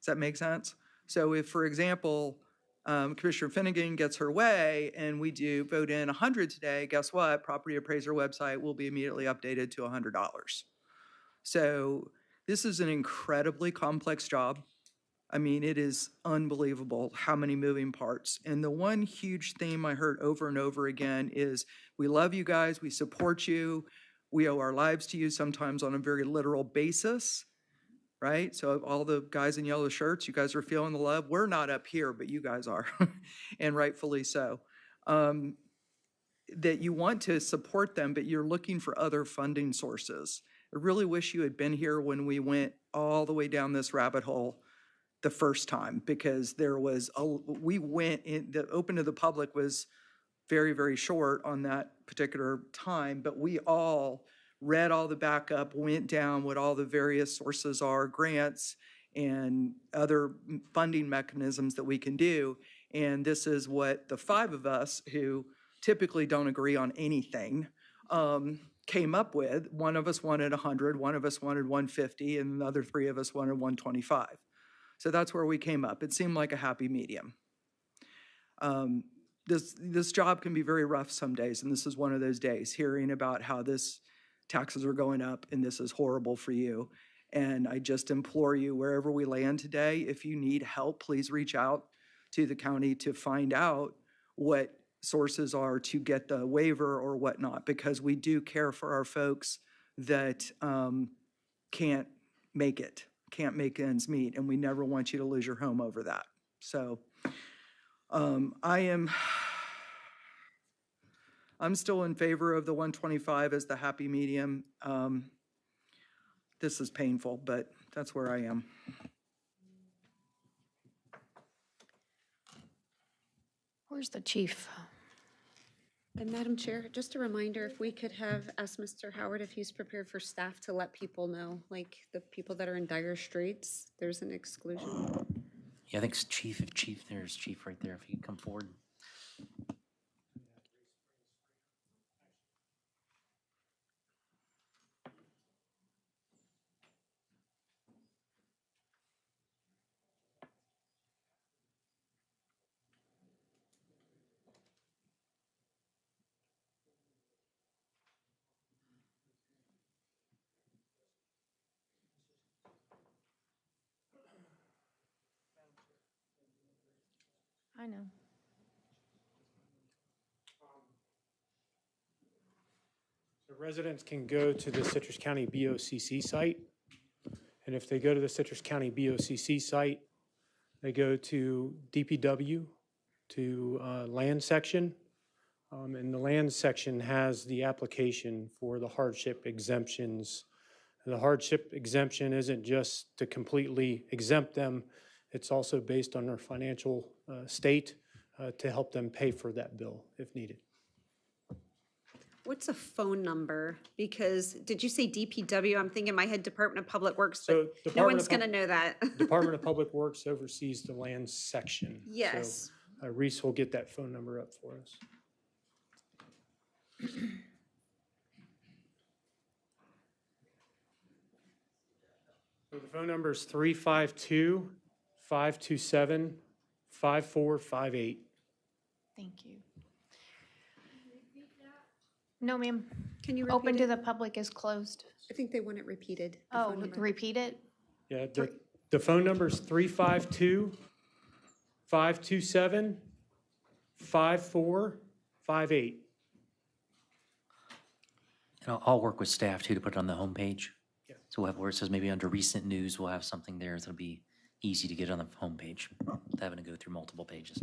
Does that make sense? So if, for example, Commissioner Finnegan gets her way and we do vote in 100 today, guess what? Property appraiser website will be immediately updated to $100. So this is an incredibly complex job. I mean, it is unbelievable how many moving parts. And the one huge theme I heard over and over again is, we love you guys, we support you, we owe our lives to you, sometimes on a very literal basis, right? So all the guys in yellow shirts, you guys are feeling the love. We're not up here, but you guys are, and rightfully so. That you want to support them, but you're looking for other funding sources. I really wish you had been here when we went all the way down this rabbit hole the first time, because there was we went in, the open to the public was very, very short on that particular time, but we all read all the backup, went down what all the various sources are, grants and other funding mechanisms that we can do. And this is what the five of us who typically don't agree on anything came up with. One of us wanted 100, one of us wanted 150, and the other three of us wanted 125. So that's where we came up. It seemed like a happy medium. This job can be very rough some days, and this is one of those days, hearing about how taxes are going up and this is horrible for you. And I just implore you, wherever we land today, if you need help, please reach out to the county to find out what sources are to get the waiver or whatnot, because we do care for our folks that can't make ends meet, and we never want you to lose your home over that. So I'm still in favor of the 125 as the happy medium. This is painful, but that's where I am. Where's the chief? And Madam Chair, just a reminder, if we could have asked Mr. Howard if he's prepared for staff to let people know, like the people that are in dire straits, there's an exclusion. Yeah, I think it's Chief. If there's Chief right there, if he could come forward. I know. So residents can go to the Citrus County BOCC site. And if they go to the Citrus County BOCC site, they go to DPW, to land section. And the land section has the application for the hardship exemptions. The hardship exemption isn't just to completely exempt them, it's also based on their financial state to help them pay for that bill if needed. What's a phone number? Because, did you say DPW? I'm thinking in my head Department of Public Works, but no one's gonna know that. Department of Public Works oversees the land section. Yes. So Reese will get that phone number up for us. So the phone number is 352-527-5458. Thank you. No, ma'am. Can you repeat Open to it? the public is closed. I think they want it repeated. the Oh, phone number. repeat it? Yeah, the phone number is 352-527-5458. And I'll work with staff too to put it on the homepage. Yeah. So we'll have where it says maybe under recent news, we'll have something there that'll be easy to get on the homepage, without having to go through multiple pages.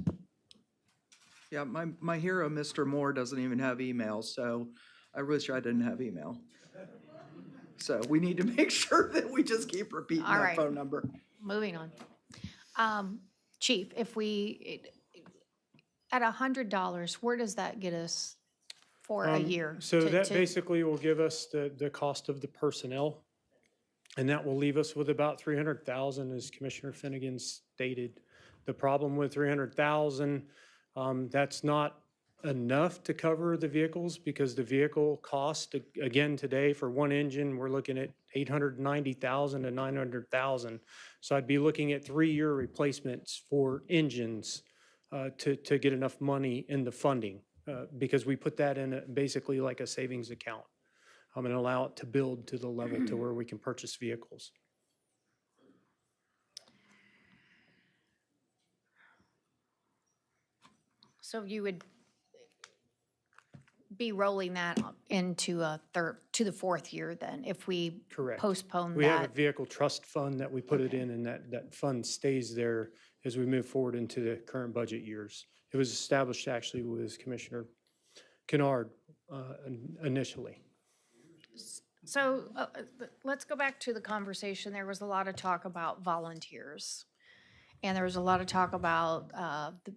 Yeah, my hero, Mr. Moore, doesn't even have email, so I wish I didn't have email. So we need to make sure that we just keep repeating All that right. phone number. Moving on. Chief, if at $100, where does that get us for a year? So to- that to- basically will give us the cost of the personnel, and that will leave us with about 300,000, as Commissioner Finnegan stated. The problem with 300,000, that's not enough to cover the vehicles, because the vehicle cost, again, today for one engine, we're looking at 890,000 to 900,000. So I'd be looking at 3-year replacements for engines to get enough money in the funding, because we put that in basically like a savings account and allow it to build to the level to where we can purchase vehicles. So you would be rolling that into to the fourth year then, if we Correct. postpone We have a that. vehicle trust fund that we put it in, and that fund stays there as we move forward into the current budget years. It was established actually with Commissioner Kennard initially. So let's go back to the conversation. There was a lot of talk about volunteers. And there was a lot of talk about the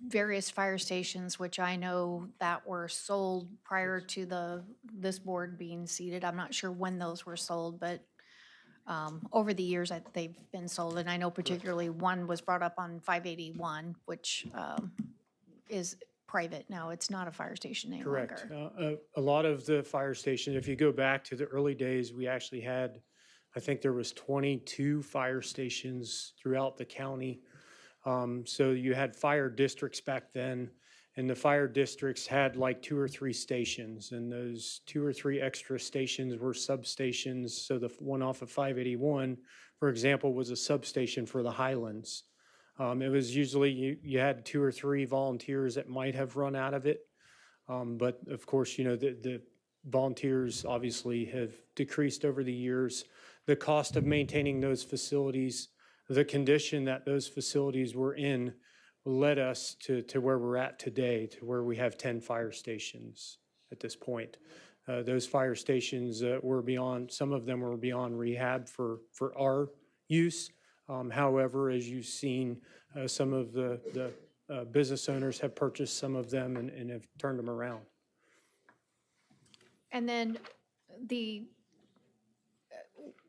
various fire stations, which I know that were sold prior to this board being seated. I'm not sure when those were sold, but over the years they've been sold. And I know particularly one was brought up on 581, which is private now. It's not a fire station any Correct. longer. A lot of the fire stations, if you go back to the early days, we actually had, I think there was 22 fire stations throughout the county. So you had fire districts back then, and the fire districts had like 2 or 3 stations, and those 2 or 3 extra stations were substations. So the one off of 581, for example, was a substation for the Highlands. It was usually, you had 2 or 3 volunteers that might have run out of it. But of course, the volunteers obviously have decreased over the years. The cost of maintaining those facilities, the condition that those facilities were in, led us to where we're at today, to where we have 10 fire stations at this point. Those fire stations were beyond, some of them were beyond rehab for our use. However, as you've seen, some of the business owners have purchased some of them and have turned them around. And then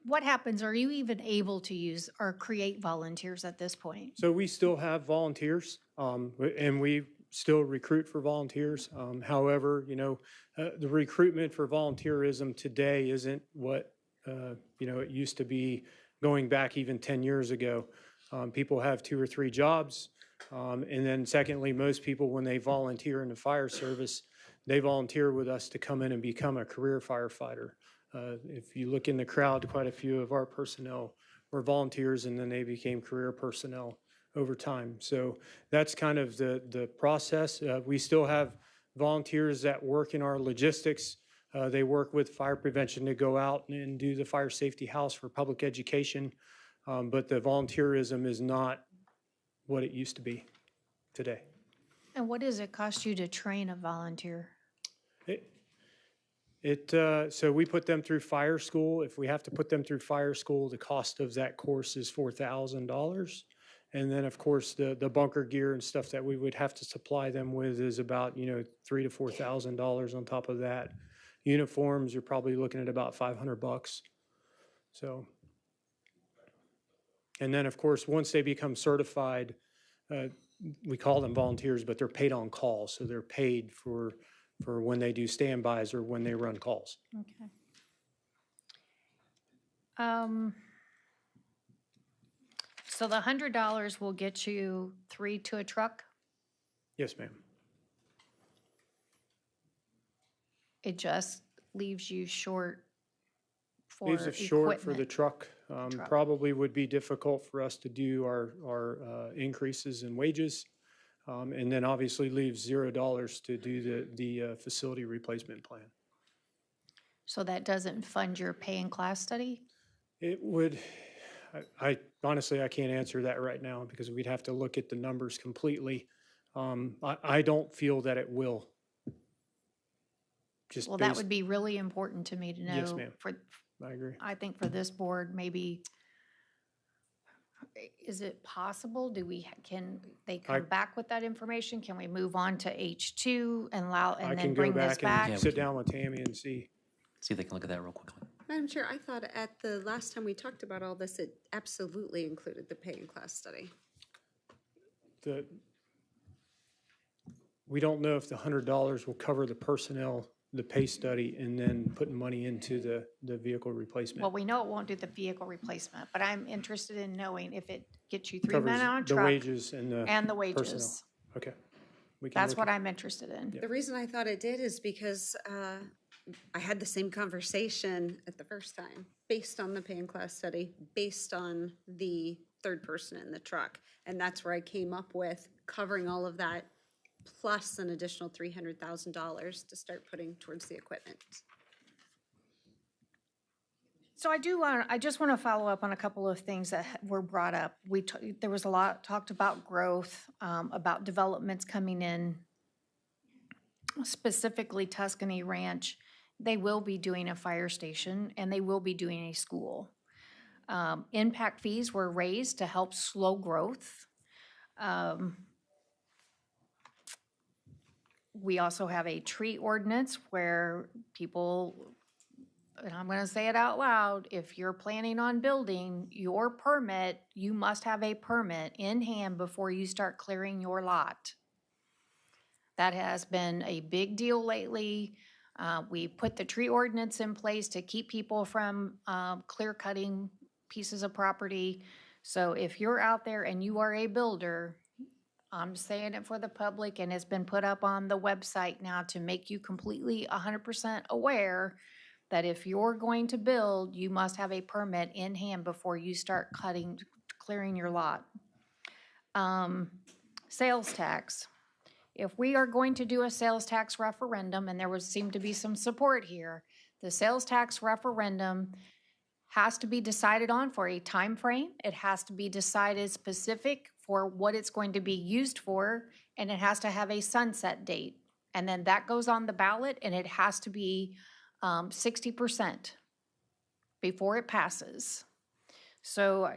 what happens? Are you even able to use or create volunteers at this point? So we still have volunteers, and we still recruit for volunteers. However, the recruitment for volunteerism today isn't what, it used to be going back even 10 years ago. People have 2 or 3 jobs. And then secondly, most people, when they volunteer in the fire service, they volunteer with us to come in and become a career firefighter. If you look in the crowd, quite a few of our personnel were volunteers, and then they became career personnel over time. So that's kind of the process. We still have volunteers that work in our logistics. They work with fire prevention to go out and do the fire safety house for public education. But the volunteerism is not what it used to be today. And what does it cost you to train a volunteer? So we put them through fire school. If we have to put them through fire school, the cost of that course is $4,000. And then, of course, the bunker gear and stuff that we would have to supply them with is about, $3,000 to $4,000 on top of that. Uniforms, you're probably looking at about $500. So, and then, of course, once they become certified, we call them volunteers, but they're paid on call. So they're paid for when they do standbys or when they run calls. Okay. So the $100 will get you 3 to a truck? Yes, ma'am. It just leaves you short for Leaves us short for the equipment. truck. Probably would be difficult for us to do our increases in wages. And then obviously leaves $0 to do the facility replacement plan. So that doesn't fund your pay and class study? It would, I honestly, I can't answer that right now because we'd have to look at the numbers completely. I don't feel that it will. Just Well, that would be really important to me to know. Yes, ma'am. I agree. I think for this board, maybe, is it possible? Can they come back with that information? Can we move on to H2 and then bring this back? I can go back and sit down with Tammy and see. See if they can look at that real quickly. Madam Chair, I thought at the last time we talked about all this, it absolutely included the pay and class study. We don't know if the $100 will cover the personnel, the pay study, and then putting money into the vehicle replacement. Well, we know it won't do the vehicle replacement, but I'm interested in knowing if it gets you 3 men Covers on a the truck. wages and the wages. personnel. Okay. We can That's look what at- I'm interested in. The reason I thought it did is because I had the same conversation at the first time, based on the pay and class study, based on the third person in the truck. And that's where I came up with covering all of that plus an additional $300,000 to start putting towards the equipment. So I just want to follow up on a couple of things that were brought up. There was a lot talked about growth, about developments coming in, specifically Tuscany Ranch. They will be doing a fire station and they will be doing a school. Impact fees were raised to help slow growth. We also have a tree ordinance where people, and I'm going to say it out loud, if you're planning on building your permit, you must have a permit in hand before you start clearing your lot. That has been a big deal lately. We put the tree ordinance in place to keep people from clear cutting pieces of property. So if you're out there and you are a builder, I'm saying it for the public, and it's been put up on the website now to make you completely 100% aware that if you're going to build, you must have a permit in hand before you start clearing your lot. Sales tax. If we are going to do a sales tax referendum, and there would seem to be some support here, the sales tax referendum has to be decided on for a time frame. It has to be decided specific for what it's going to be used for, and it has to have a sunset date. And then that goes on the ballot, and it has to be 60% before it passes. So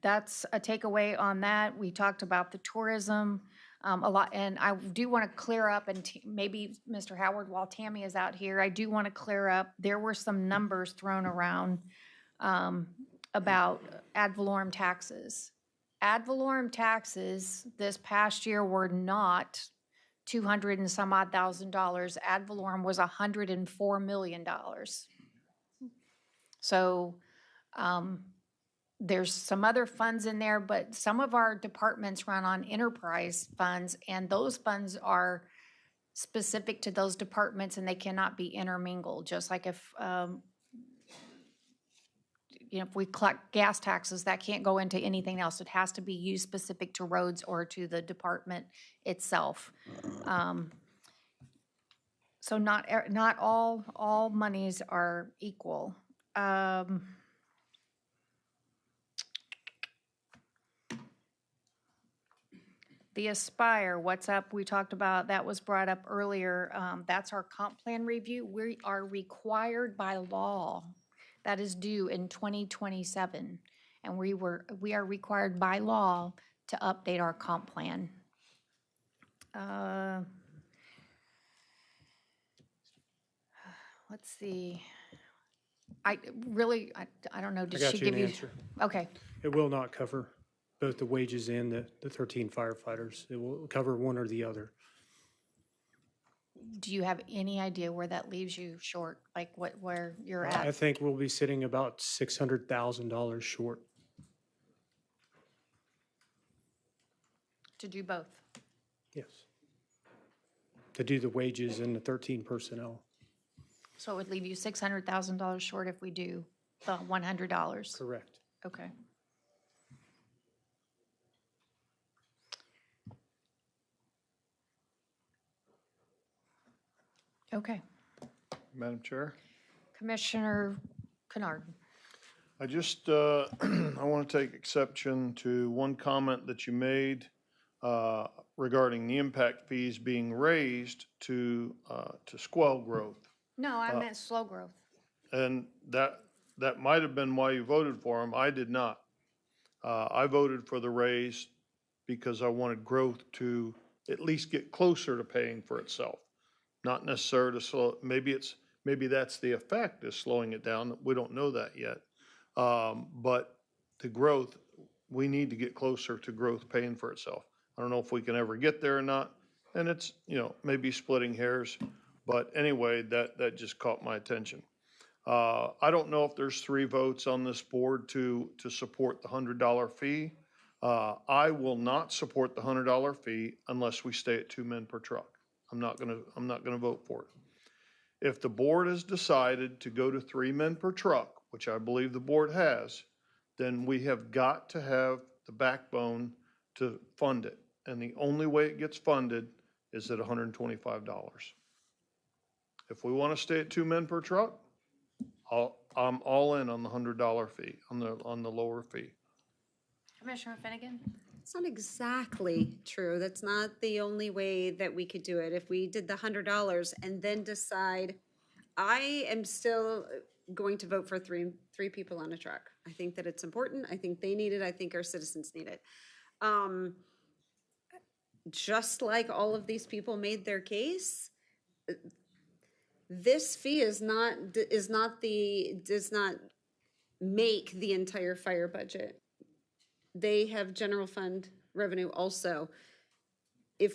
that's a takeaway on that. We talked about the tourism a lot, and I do want to clear up, and maybe Mr. Howard, while Tammy is out here, I do want to clear up, there were some numbers thrown around about ad valorem taxes. Ad valorem taxes this past year were not 200 and some odd $1,000. Ad valorem was $104 million. So there's some other funds in there, but some of our departments run on enterprise funds, and those funds are specific to those departments and they cannot be intermingled. Just like if if we collect gas taxes, that can't go into anything else. It has to be used specific to roads or to the department itself. So not all monies are equal. The Aspire, what's up? We talked about, that was brought up earlier. That's our comp plan review. We are required by law. That is due in 2027. And we are required by law to update our comp plan. Let's see. I don't know, did I got she you give an you? answer. Okay. It will not cover both the wages and the 13 firefighters. It will cover one or the other. Do you have any idea where that leaves you short, like where you're I at? think we'll be sitting about $600,000 short. To do both? Yes. To do the wages and the 13 personnel. So it would leave you $600,000 short if we do the $100? Correct. Okay. Okay. Madam Chair? Commissioner Kennard. I just, I want to take exception to one comment that you made regarding the impact fees being raised to squell growth. No, I meant slow growth. And that might have been why you voted for them. I did not. I voted for the raise because I wanted growth to at least get closer to paying for itself. Not necessarily to slow, maybe that's the effect, is slowing it down. We don't know that yet. But the growth, we need to get closer to growth paying for itself. I don't know if we can ever get there or not. And it's, maybe splitting hairs. But anyway, that just caught my attention. I don't know if there's 3 votes on this board to support the $100 fee. I will not support the $100 fee unless we stay at 2 men per truck. I'm not gonna vote for it. If the board has decided to go to 3 men per truck, which I believe the board has, then we have got to have the backbone to fund it. And the only way it gets funded is at $125. If we want to stay at 2 men per truck, I'm all in on the $100 fee, on the lower fee. Commissioner Finnegan? It's not exactly true. That's not the only way that we could do it. If we did the $100 and then decide, I am still going to vote for three people on a truck. I think that it's important. I think they need it. I think our citizens need it. Just like all of these people made their case, this fee does not make the entire fire budget. They have general fund revenue also. I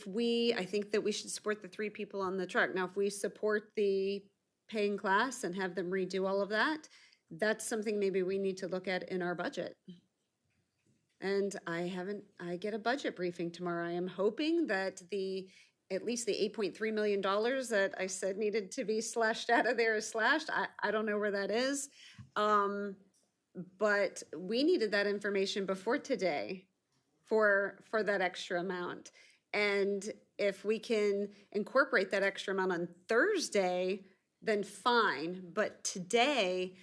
think that we should support the 3 people on the truck. Now, if we support the paying class and have them redo all of that, that's something maybe we need to look at in our budget. And I get a budget briefing tomorrow. I am hoping that at least the $8.3 million that I said needed to be slashed out of there is slashed. I don't know where that is. But we needed that information before today for that extra amount. And if we can incorporate that extra amount on Thursday, then fine. But today,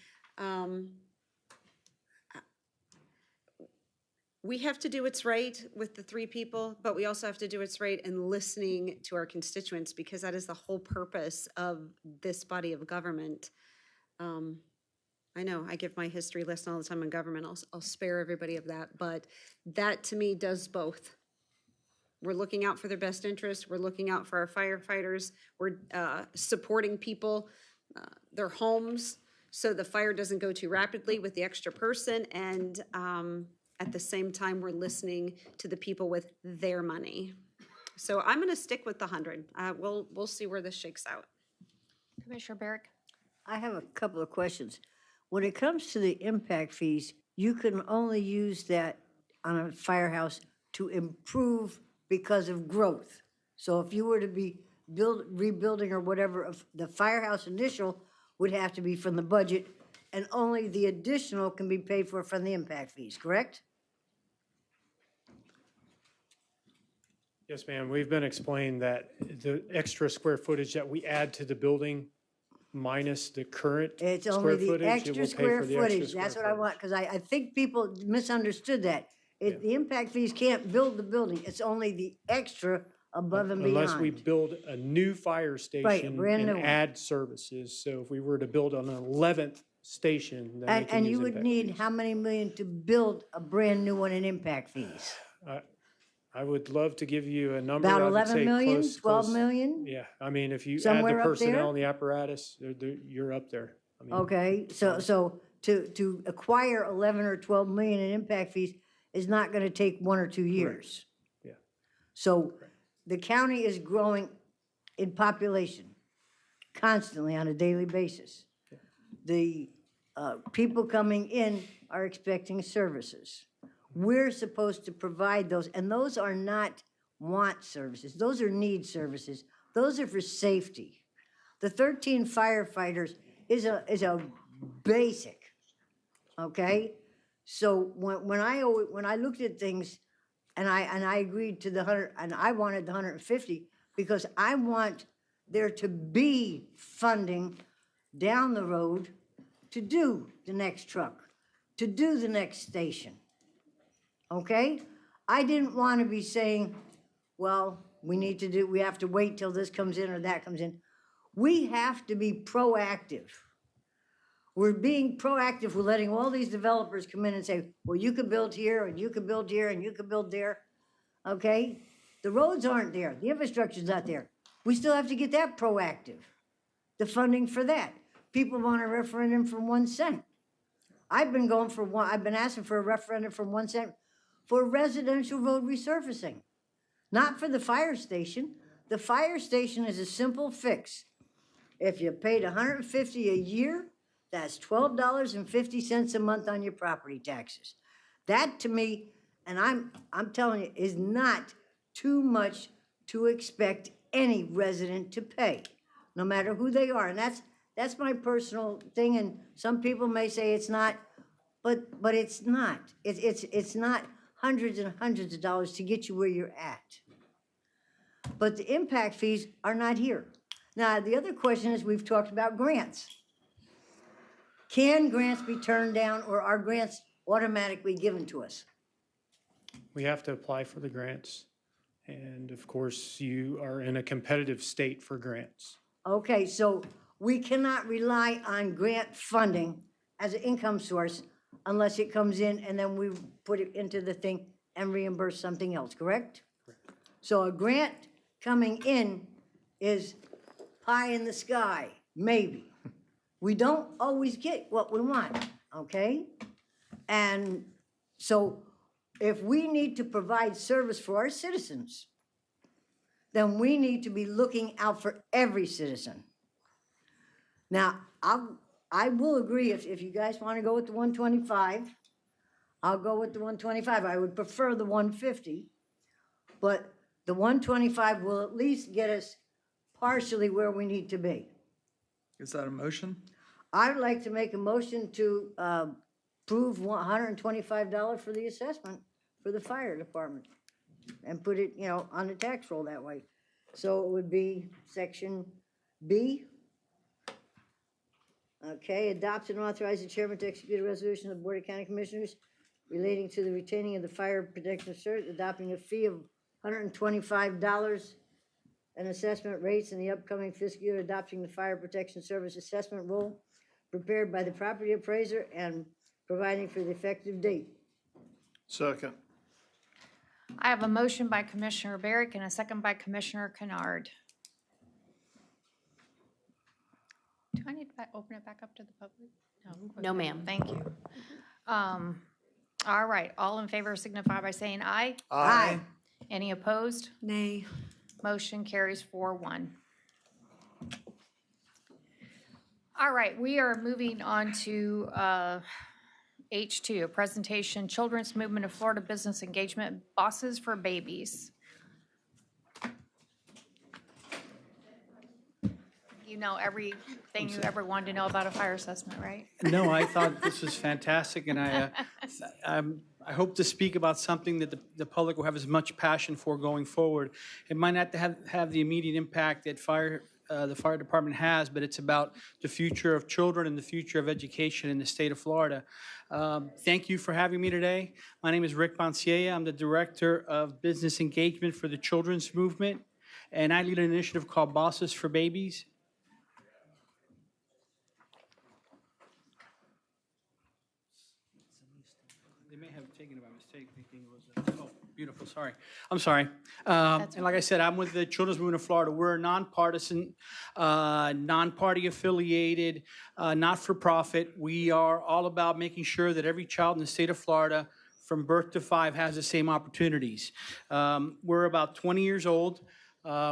we have to do what's right with the 3 people, but we also have to do what's right in listening to our constituents, because that is the whole purpose of this body of government. I know I give my history lesson all the time on government. I'll spare everybody of that, but that to me does both. We're looking out for their best interest. We're looking out for our firefighters. We're supporting people, their homes, so the fire doesn't go too rapidly with the extra person. And at the same time, we're listening to the people with their money. So I'm going to stick with the 100. We'll see where this shakes out. Commissioner Barrick? I have a couple of questions. When it comes to the impact fees, you can only use that on a firehouse to improve because of growth. So if you were to be rebuilding or whatever, the firehouse initial would have to be from the budget, and only the additional can be paid for from the impact fees, correct? Yes, ma'am. We've been explained that the extra square footage that we add to the building minus the current It's only square the footage, it extra will pay square for the extra footage. square That's what I want, footage. because I think people misunderstood that. The impact fees can't build the building. It's only the extra above and beyond. Unless we build a new fire station brand new and one. add services. So if we were to build an 11th station, then we can And use you would impact need fees. how many million to build a brand new one in impact fees? I would love to give you a number. About I would 11 say million, close- 12 close- million? Yeah, I mean, if you add the Somewhere up there? personnel and the apparatus, you're up there. I mean, Okay, so to acquire 11 or 12 million in impact fees is not going to take 1 or 2 years. Yeah. So the county is growing in population constantly on a daily basis. The people coming in are expecting services. We're supposed to provide those, and those are not want services. Those are need services. Those are for safety. The 13 firefighters is a basic, okay? So when I looked at things, and I agreed to the 100, and I wanted the 150 because I want there to be funding down the road to do the next truck, to do the next station. Okay? I didn't want to be saying, well, we have to wait till this comes in or that comes in. We have to be proactive. We're being proactive. We're letting all these developers come in and say, well, you could build here, and you could build here, and you could build there. Okay? The roads aren't there. The infrastructure's not there. We still have to get that proactive. The funding for that. People want a referendum for 1 cent. I've been asking for a referendum for 1 cent for residential road resurfacing, not for the fire station. The fire station is a simple fix. If you paid $150 a year, that's $12.50 a month on your property taxes. That to me, and I'm telling you, is not too much to expect any resident to pay, no matter who they are. And that's my personal thing. And some people may say it's not, but it's not. It's not hundreds and hundreds of dollars to get you where you're at. but the impact fees are not here. Now, the other question is, we've talked about grants. Can grants be turned down, or are grants automatically given to us? We have to apply for the grants. And of course, you are in a competitive state for grants. Okay, so we cannot rely on grant funding as an income source unless it comes in and then we put it into the thing and reimburse something else, correct? So a grant coming in is pie in the sky, maybe. We don't always get what we want, okay? And so if we need to provide service for our citizens, then we need to be looking out for every citizen. Now, I will agree, if you guys want to go with the 125, I'll go with the 125. I would prefer the 150, but the 125 will at least get us partially where we need to be. Is that a motion? I'd like to make a motion to approve $125 for the assessment for the fire department and put it, on the tax roll that way. So it would be section B. Okay, adopts and authorize the chairman to execute a resolution of the Board of County Commissioners relating to the retaining of the fire protection cert, adopting a fee of $125 and assessment rates in the upcoming fiscal year, adopting the fire protection service assessment roll prepared by the property appraiser and providing for the effective date. Second. I have a motion by Commissioner Barrick and a second by Commissioner Kennard. Do I need to open it back up to the public? No, ma'am. Thank you. All right, all in favor signify by saying aye. Aye. Any opposed? Nay. Motion carries 4-1. All right, we are moving on to H2, a presentation, Children's Movement of Florida Business Engagement, Bosses for Babies. You know everything you ever wanted to know about a fire assessment, right? No, I thought this was fantastic, and I hope to speak about something that the public will have as much passion for going forward. It might not have the immediate impact that the fire department has, but it's about the future of children and the future of education in the state of Florida. Thank you for having me today. My name is Rick Bonciella. I'm the Director of Business Engagement for the Children's Movement, and I lead an initiative called Bosses for Babies. They may have taken it by mistake, thinking it was, oh, beautiful, sorry. I'm sorry. And like I said, I'm with the Children's Movement of Florida. We're a nonpartisan, non-party affiliated, not-for-profit. We are all about making sure that every child in the state of Florida from birth to 5 has the same opportunities. We're about 20 years old.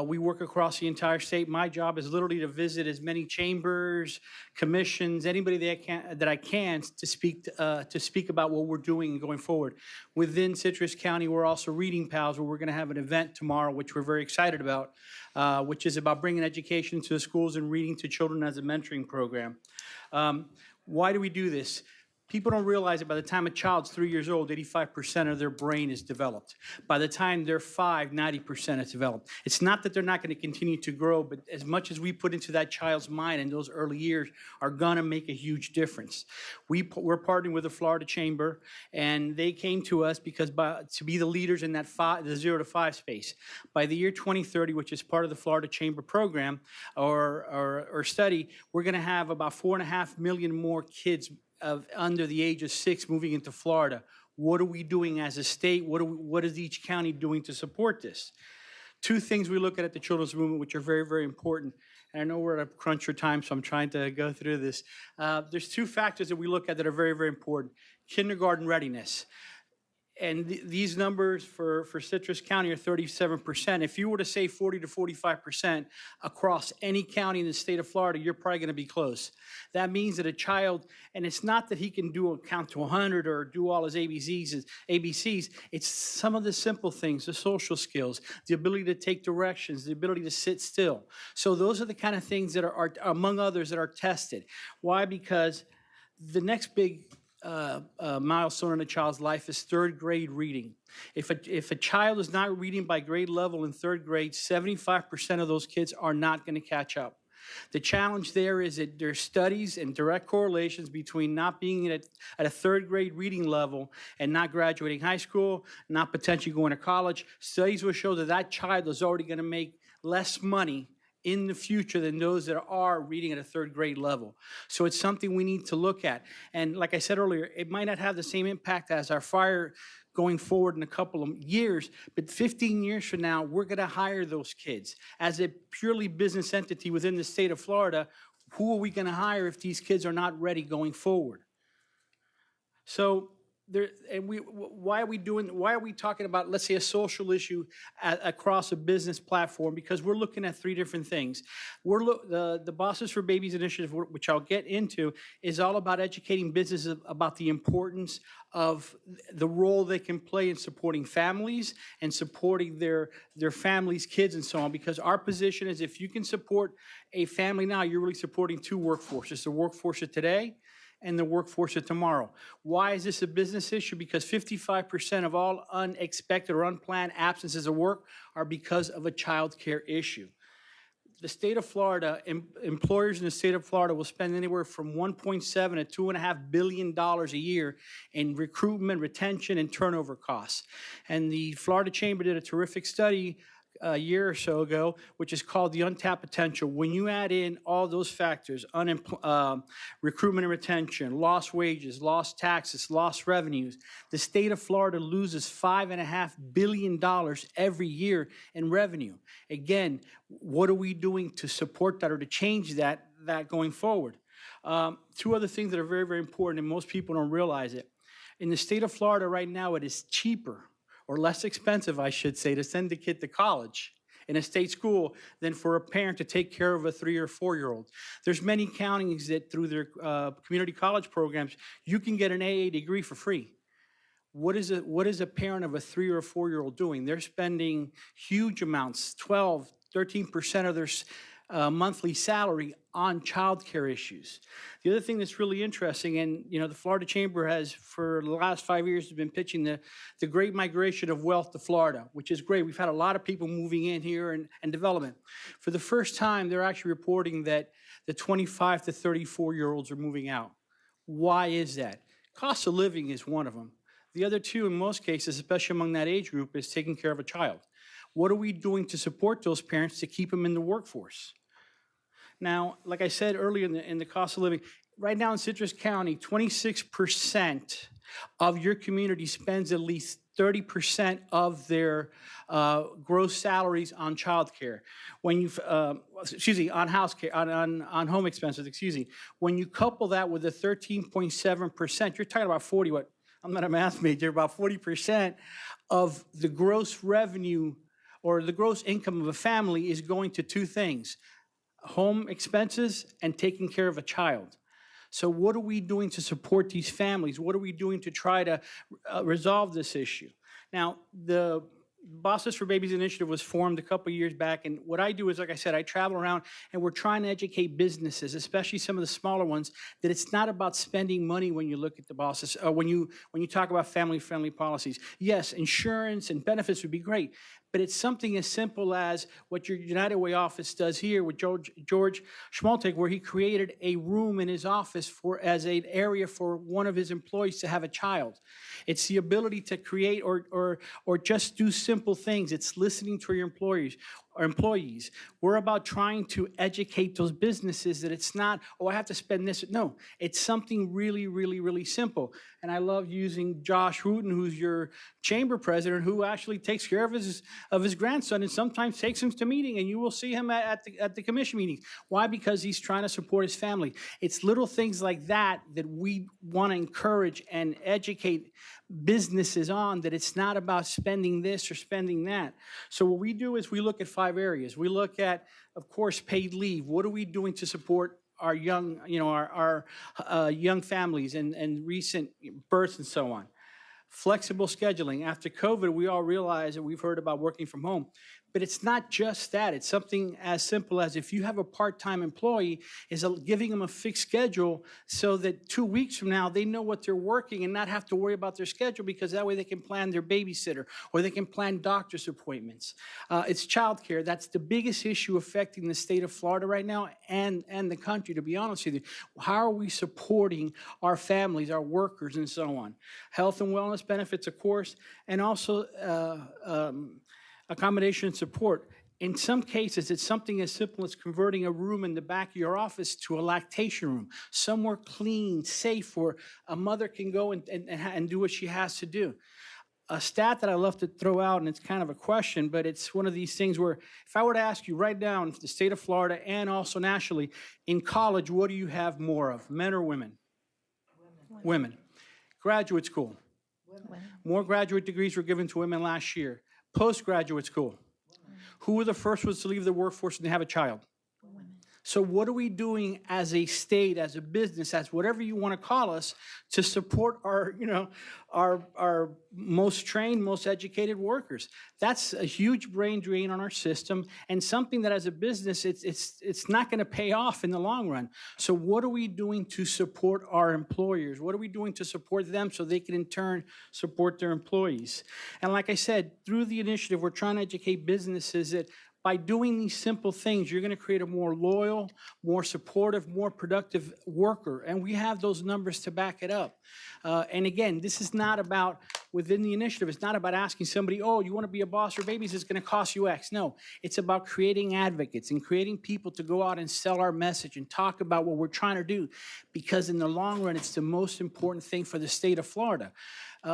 We work across the entire state. My job is literally to visit as many chambers, commissions, anybody that I can to speak about what we're doing and going forward. Within Citrus County, we're also Reading Pals, where we're going to have an event tomorrow, which we're very excited about, which is about bringing education to the schools and reading to children as a mentoring program. Why do we do this? People don't realize that by the time a child's 3 years old, 85% of their brain is developed. By the time they're 5, 90% is developed. It's not that they're not going to continue to grow, but as much as we put into that child's mind in those early years are going to make a huge difference. We're partnering with the Florida Chamber, and they came to us because to be the leaders in that the 0 to 5 space. By the year 2030, which is part of the Florida Chamber program or study, we're going to have about 4.5 million more kids under the age of 6 moving into Florida. What are we doing as a state? What is each county doing to support this? 2 things we look at the Children's Movement, which are very, very important. And I know we're at a crunch for time, so I'm trying to go through this. There's 2 factors that we look at that are very, very important. Kindergarten readiness. And these numbers for Citrus County are 37%. If you were to say 40 to 45% across any county in the state of Florida, you're probably going to be close. That means that a child, and it's not that he can count to 100 or do all his ABCs, it's some of the simple things, the social skills, the ability to take directions, the ability to sit still. So those are the kind of things that are among others, that are tested. Why? Because the next big milestone in a child's life is third grade reading. If a child is not reading by grade level in third grade, 75% of those kids are not going to catch up. The challenge there is that there's studies and direct correlations between not being at a third grade reading level and not graduating high school, not potentially going to college. Studies will show that that child is already going to make less money in the future than those that are reading at a third grade level. So it's something we need to look at. And like I said earlier, it might not have the same impact as our fire going forward in a couple of years, but 15 years from now, we're going to hire those kids. As a purely business entity within the state of Florida, who are we going to hire if these kids are not ready going forward? So why are we talking about, let's say, a social issue across a business platform? Because we're looking at three different things. The Bosses for Babies initiative, which I'll get into, is all about educating businesses about the importance of the role they can play in supporting families and supporting their families, kids, and so on. Because our position is, if you can support a family now, you're really supporting two workforces: the workforce of today and the workforce of tomorrow. Why is this a business issue? Because 55% of all unexpected or unplanned absences of work are because of a child care issue. The state of Florida, employers in the state of Florida will spend anywhere from $1.7 to $2.5 billion a year in recruitment, retention, and turnover costs. And the Florida Chamber did a terrific study a year or so ago, which is called the untapped potential. When you add in all those factors, recruitment and retention, lost wages, lost taxes, lost revenues, the state of Florida loses $5.5 billion every year in revenue. Again, what are we doing to support that or to change that going forward? Two other things that are very, very important, and most people don't realize it. In the state of Florida right now, it is cheaper, or less expensive, I should say, to send a kid to college in a state school than for a parent to take care of a 3 or 4-year-old. There's many counties that through their community college programs, you can get an AA degree for free. What is a parent of a 3 or 4-year-old doing? They're spending huge amounts, 12, 13% of their monthly salary on childcare issues. The other thing that's really interesting, and the Florida Chamber has, for the last 5 years, been pitching the great migration of wealth to Florida, which is great. We've had a lot of people moving in here and development. For the first time, they're actually reporting that the 25 to 34-year-olds are moving out. Why is that? Cost of living is one of them. The other two, in most cases, especially among that age group, is taking care of a child. What are we doing to support those parents to keep them in the workforce? Now, like I said earlier in the cost of living, right now in Citrus County, 26% of your community spends at least 30% of their gross salaries on child care. When you, on house care, on home expenses, When you couple that with the 13.7%, you're talking about 40, I'm not a math major, about 40% of the gross revenue or the gross income of a family is going to two things: home expenses and taking care of a child. So what are we doing to support these families? What are we doing to try to resolve this issue? Now, the Bosses for Babies initiative was formed a couple years back, and what I do is, like I said, I travel around and we're trying to educate businesses, especially some of the smaller ones, that it's not about spending money when you look at the Bosses, when you talk about family-friendly policies. Yes, insurance and benefits would be great, but it's something as simple as what your United Way office does here with George Schmaltek, where he created a room in his office as an area for one of his employees to have a child. It's the ability to create or just do simple things. It's listening to your employees. We're about trying to educate those businesses that it's not, I have to spend this. No, it's something really, really, really simple. And I love using Josh Wooten, who's your chamber president, who actually takes care of his grandson and sometimes takes him to meeting, and you will see him at the commission meetings. Why? Because he's trying to support his family. It's little things like that that we want to encourage and educate businesses on, that it's not about spending this or spending that. So what we do is we look at 5 areas. We look at, of course, paid leave. What are we doing to support our young, our young families and recent births and so on? Flexible scheduling. After COVID, we all realize that we've heard about working from home, But it's not just that. It's something as simple as if you have a part-time employee, is giving them a fixed schedule so that 2 weeks from now, they know what they're working and not have to worry about their schedule, because that way they can plan their babysitter or they can plan doctor's appointments. It's childcare. That's the biggest issue affecting the state of Florida right now and the country, to be honest with you. How are we supporting our families, our workers, and so on? Health and wellness benefits, of course, and also accommodation and support. In some cases, it's something as simple as converting a room in the back of your office to a lactation room, somewhere clean, safe, where a mother can go and do what she has to do. A stat that I love to throw out, and it's kind of a question, but it's one of these things where if I were to ask you right now in the state of Florida and also nationally, in college, what do you have more of, men or women? Women. Graduate school. More graduate degrees were given to women last year. Postgraduate school. Who were the first ones to leave the workforce and have a child? So what are we doing as a state, as a business, as whatever you want to call us, to support our, our most trained, most educated workers? That's a huge brain drain on our system, and something that as a business, it's not going to pay off in the long run. So what are we doing to support our employers? What are we doing to support them so they can in turn support their employees? And like I said, through the initiative, we're trying to educate businesses that by doing these simple things, you're going to create a more loyal, more supportive, more productive worker. And we have those numbers to back it up. And again, this is not about, within the initiative, it's not about asking somebody, oh, you want to be a boss for babies, it's going to cost you X. No, it's about creating advocates and creating people to go out and sell our message and talk about what we're trying to do. Because in the long run, it's the most important thing for the state of Florida.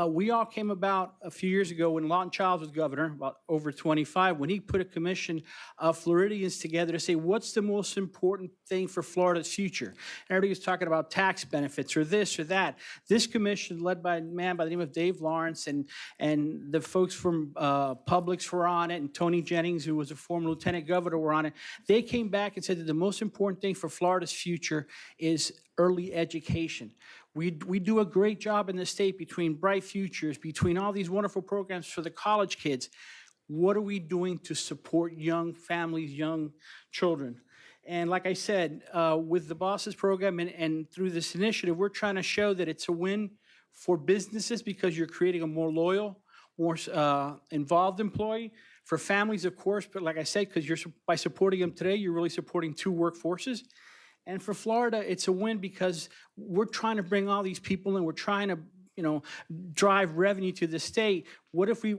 We all came about a few years ago when Lawton Childs was governor, about over 25, when he put a commission of Floridians together to say, what's the most important thing for Florida's future? And everybody was talking about tax benefits or this or that. This commission, led by a man by the name of Dave Lawrence, and the folks from Publix were on it, and Tony Jennings, who was a former lieutenant governor, were on it. They came back and said that the most important thing for Florida's future is early education. We do a great job in the state between Bright Futures, between all these wonderful programs for the college kids. What are we doing to support young families, young children? And like I said, with the Bosses program and through this initiative, we're trying to show that it's a win for businesses because you're creating a more loyal, more involved employee. For families, of course, but like I said, because by supporting them today, you're really supporting two workforces. And for Florida, it's a win because we're trying to bring all these people in. We're trying to, drive revenue to the state. What if we,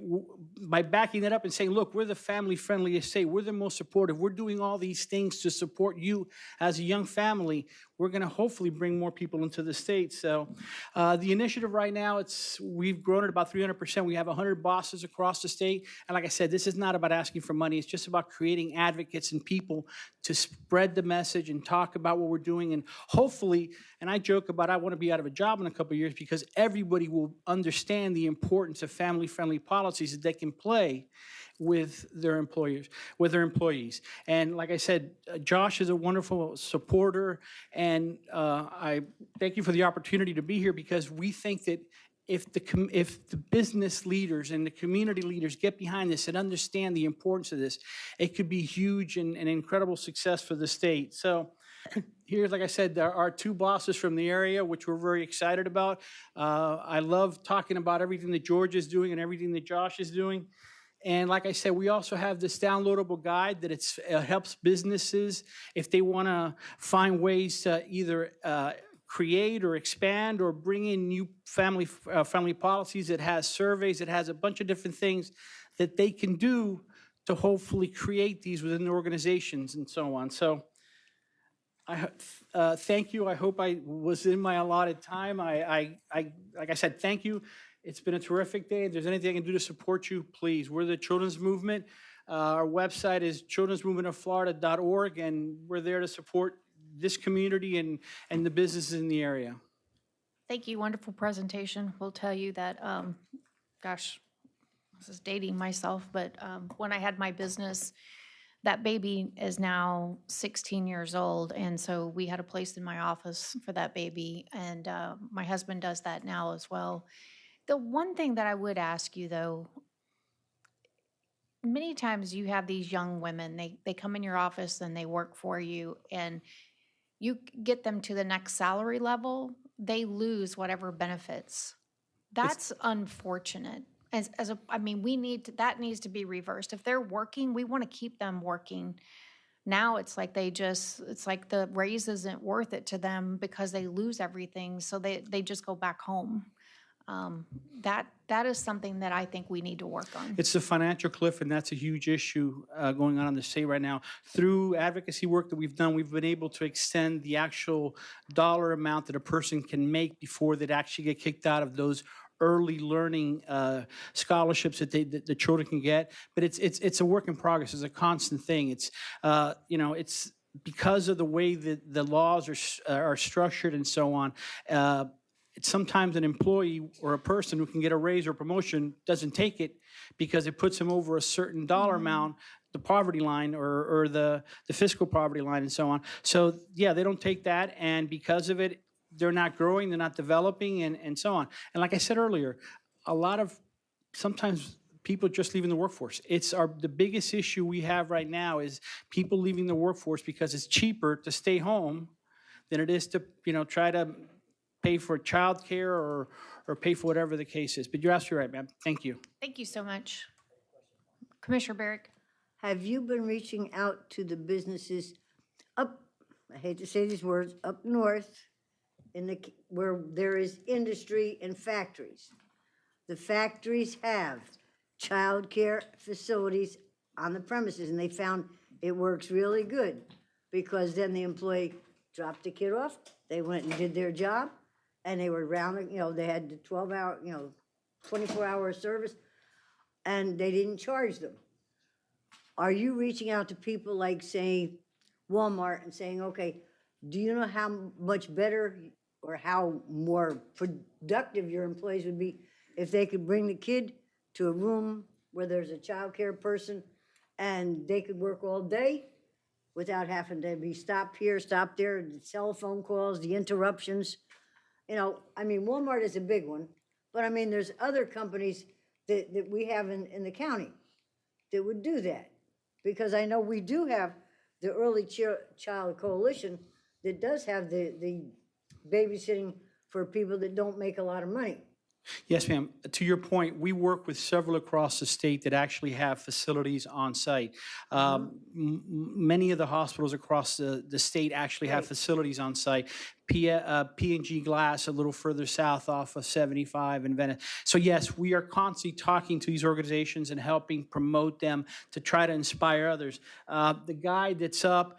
by backing that up and saying, look, we're the family-friendliest state, we're the most supportive, we're doing all these things to support you as a young family, we're going to hopefully bring more people into the state. So the initiative right now, we've grown at about 300%. We have 100 bosses across the state. And like I said, this is not about asking for money. It's just about creating advocates and people to spread the message and talk about what we're doing. And hopefully, and I joke about I want to be out of a job in a couple of years because everybody will understand the importance of family-friendly policies that they can play with their employers, with their employees. And like I said, Josh is a wonderful supporter, and I thank you for the opportunity to be here because we think that if the business leaders and the community leaders get behind this and understand the importance of this, it could be huge and an incredible success for the state. So here's, like I said, there are two bosses from the area, which we're very excited about. I love talking about everything that George is doing and everything that Josh is doing. And like I said, we also have this downloadable guide that it helps businesses if they want to find ways to either create or expand or bring in new family policies. It has surveys. It has a bunch of different things that they can do to hopefully create these within their organizations and so on. So I thank you. I hope I was in my allotted time. Like I said, thank you. It's been a terrific day. If there's anything I can do to support you, please. We're the Children's Movement. Our website is childrensmovementofflorida.org, and we're there to support this community and the businesses in the area. Thank you. Wonderful presentation. We'll tell you that, gosh, this is dating myself, but when I had my business, that baby is now 16 years old, and so we had a place in my office for that baby, and my husband does that now as well. The one thing that I would ask you, though, many times you have these young women, they come in your office and they work for you, and you get them to the next salary level, they lose whatever benefits. That's unfortunate. I mean, that needs to be reversed. If they're working, we want to keep them working. Now it's like it's like the raise isn't worth it to them because they lose everything, so they just go back home. That is something that I think we need to work on. It's the financial cliff, and that's a huge issue going on in the state right now. Through advocacy work that we've done, we've been able to extend the actual dollar amount that a person can make before they'd actually get kicked out of those early learning scholarships that the children can get. But it's a work in progress. It's a constant thing. It's it's because of the way that the laws are structured and so on. It's sometimes an employee or a person who can get a raise or promotion doesn't take it because it puts them over a certain dollar amount, the poverty line or the fiscal poverty line and so on. So yeah, they don't take that, and because of it, they're not growing, they're not developing, and so on. And like I said earlier, sometimes people just leaving the workforce. It's the biggest issue we have right now is people leaving the workforce because it's cheaper to stay home than it is to try to pay for childcare or pay for whatever the case is. But you're absolutely right, ma'am. Thank you. Thank you so much. Commissioner Barrick. Have you been reaching out to the businesses up, I hate to say these words, up north, where there is industry and factories? The factories have childcare facilities on the premises, and they found it works really good because then the employee dropped the kid off, they went and did their job, and they were round, they had the 12-hour, 24-hour service, and they didn't charge them. Are you reaching out to people like, say, Walmart and saying, okay, do you know how much better or how more productive your employees would be if they could bring the kid to a room where there's a child care person and they could work all day without having to be stopped here, stopped there, the telephone calls, the interruptions? Walmart is a big one, but there's other companies that we have in the county that would do that. Because I know we do have the Early Child Coalition that does have the babysitting for people that don't make a lot of money. Yes, ma'am. To your point, we work with several across the state that actually have facilities on site. Many of the hospitals across the state actually have facilities on site. P&G Glass a little further south off of 75 in Venice. So yes, we are constantly talking to these organizations and helping promote them to try to inspire others. The guide that's up,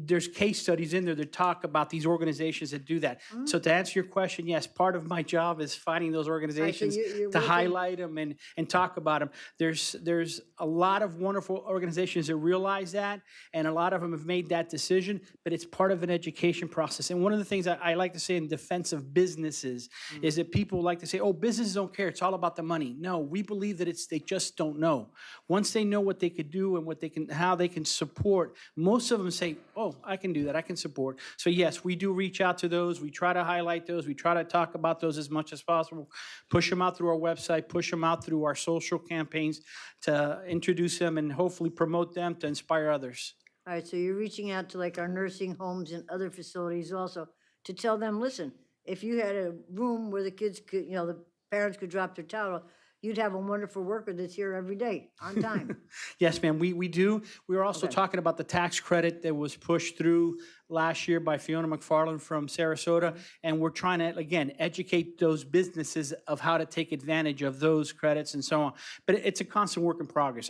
there's case studies in there that talk about these organizations that do that. So to answer your question, yes, part of my job is finding those organizations to highlight them and talk about them. There's a lot of wonderful organizations that realize that, and a lot of them have made that decision, but it's part of an education process. And one of the things I like to say in defense of businesses is that people like to say, oh, businesses don't care, it's all about the money. No, we believe that they just don't know. Once they know what they could do and how they can support, most of them say, oh, I can do that, I can support. So yes, we do reach out to those, we try to highlight those, we try to talk about those as much as possible, push them out through our website, push them out through our social campaigns to introduce them and hopefully promote them to inspire others. All right, so you're reaching out to like our nursing homes and other facilities also to tell them, listen, if you had a room where the kids could, the parents could drop their towel, you'd have a wonderful worker that's here every day on time. Yes, ma'am, we do. We were also talking about the tax credit that was pushed through last year by Fiona McFarland from Sarasota, and we're trying to, again, educate those businesses of how to take advantage of those credits and so on. But it's a constant work in progress.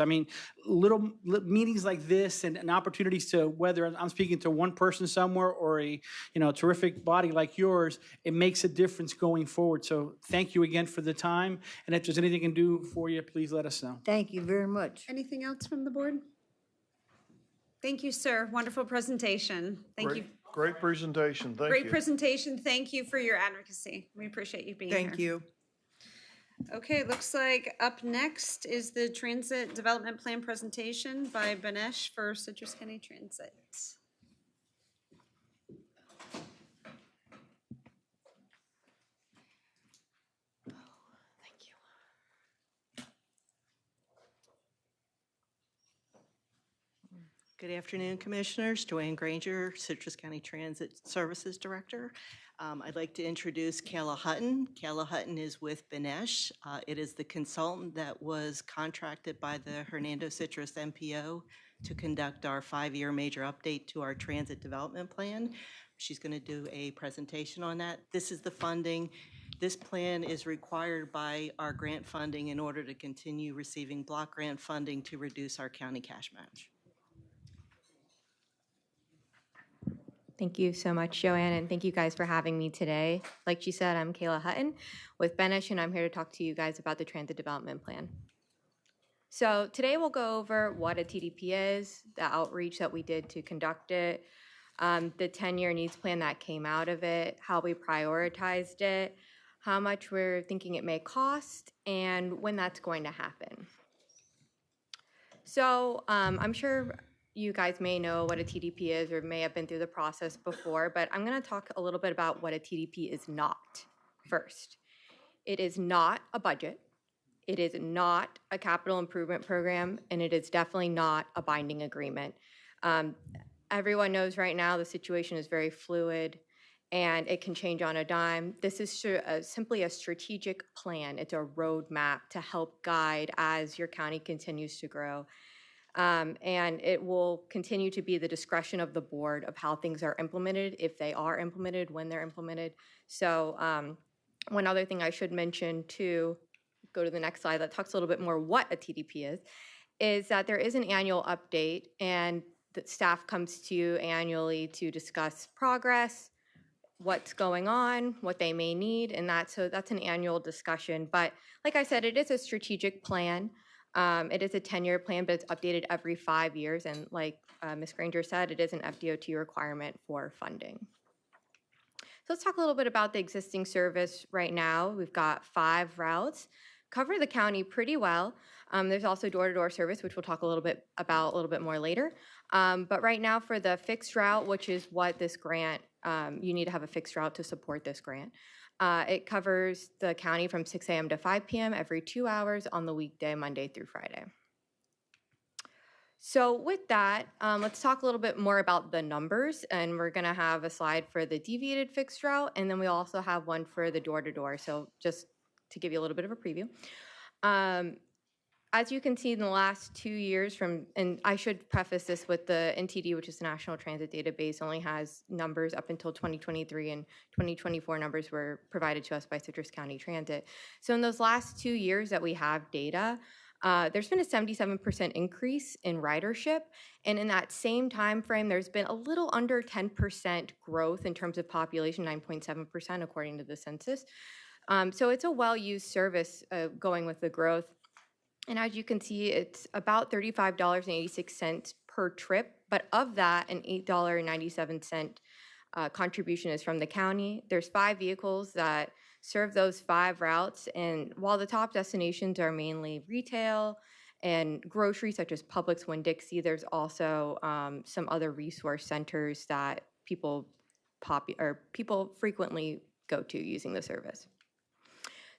Little meetings like this and opportunities to, whether I'm speaking to one person somewhere or a terrific body like yours, it makes a difference going forward. So thank you again for the time, and if there's anything I can do for you, please let us know. Thank you very much. Anything else from the board? Thank you, sir. Wonderful presentation. Thank you. Great presentation. Thank you. Great presentation. Thank you for your advocacy. We appreciate you being here. Thank you. Okay, looks like up next is the Transit Development Plan presentation by Banesh for Citrus County Transit. Good afternoon, Commissioners. Joanne Granger, Citrus County Transit Services Director. I'd like to introduce Kayla Hutton. Kayla Hutton is with Benesh. It is the consultant that was contracted by the Hernando Citrus MPO to conduct our 5-year major update to our transit development plan. She's going to do a presentation on that. This is the funding. This plan is required by our grant funding in order to continue receiving block grant funding to reduce our county cash match. Thank you so much, Joanne, and thank you guys for having me today. Like she said, I'm Kayla Hutton with Benesh, and I'm here to talk to you guys about the Transit Development Plan. So today we'll go over what a TDP is, the outreach that we did to conduct it, the 10-year needs plan that came out of it, how we prioritized it, how much we're thinking it may cost, and when that's going to happen. So I'm sure you guys may know what a TDP is or may have been through the process before, but I'm going to talk a little bit about what a TDP is not first. It is not a budget. It is not a capital improvement program, and it is definitely not a binding agreement. Everyone knows right now the situation is very fluid and it can change on a dime. This is simply a strategic plan. It's a roadmap to help guide as your county continues to grow. And it will continue to be the discretion of the board of how things are implemented, if they are implemented, when they're implemented. So one other thing I should mention too, go to the next slide that talks a little bit more what a TDP is that there is an annual update and the staff comes to you annually to discuss progress, what's going on, what they may need, and that's an annual discussion. But like I said, it is a strategic plan. It is a 10-year plan, but it's updated every 5 years. And like Ms. Granger said, it is an FDOT requirement for funding. So let's talk a little bit about the existing service right now. We've got 5 routes, cover the county pretty well. There's also door-to-door service, which we'll talk a little bit about a little bit more later. But right now for the fixed route, which is what this grant, you need to have a fixed route to support this grant. It covers the county from 6 a.m. to 5 p.m. every 2 hours on the weekday, Monday through Friday. So with that, let's talk a little bit more about the numbers. And we're going to have a slide for the deviated fixed route, and then we also have one for the door-to-door. So just to give you a little bit of a preview. As you can see in the last 2 years and I should preface this with the NTD, which is the National Transit Database, only has numbers up until 2023, and 2024 numbers were provided to us by Citrus County Transit. So in those last 2 years that we have data, there's been a 77% increase in ridership, and in that same time frame, there's been a little under 10% growth in terms of population, 9.7% according to the census. So it's a well-used service going with the growth. And as you can see, it's about $35.86 per trip, but of that, an $8.97 contribution is from the county. There's 5 vehicles that serve those 5 routes, and while the top destinations are mainly retail and grocery, such as Publix, Winn-Dixie, there's also some other resource centers that people frequently go to using the service.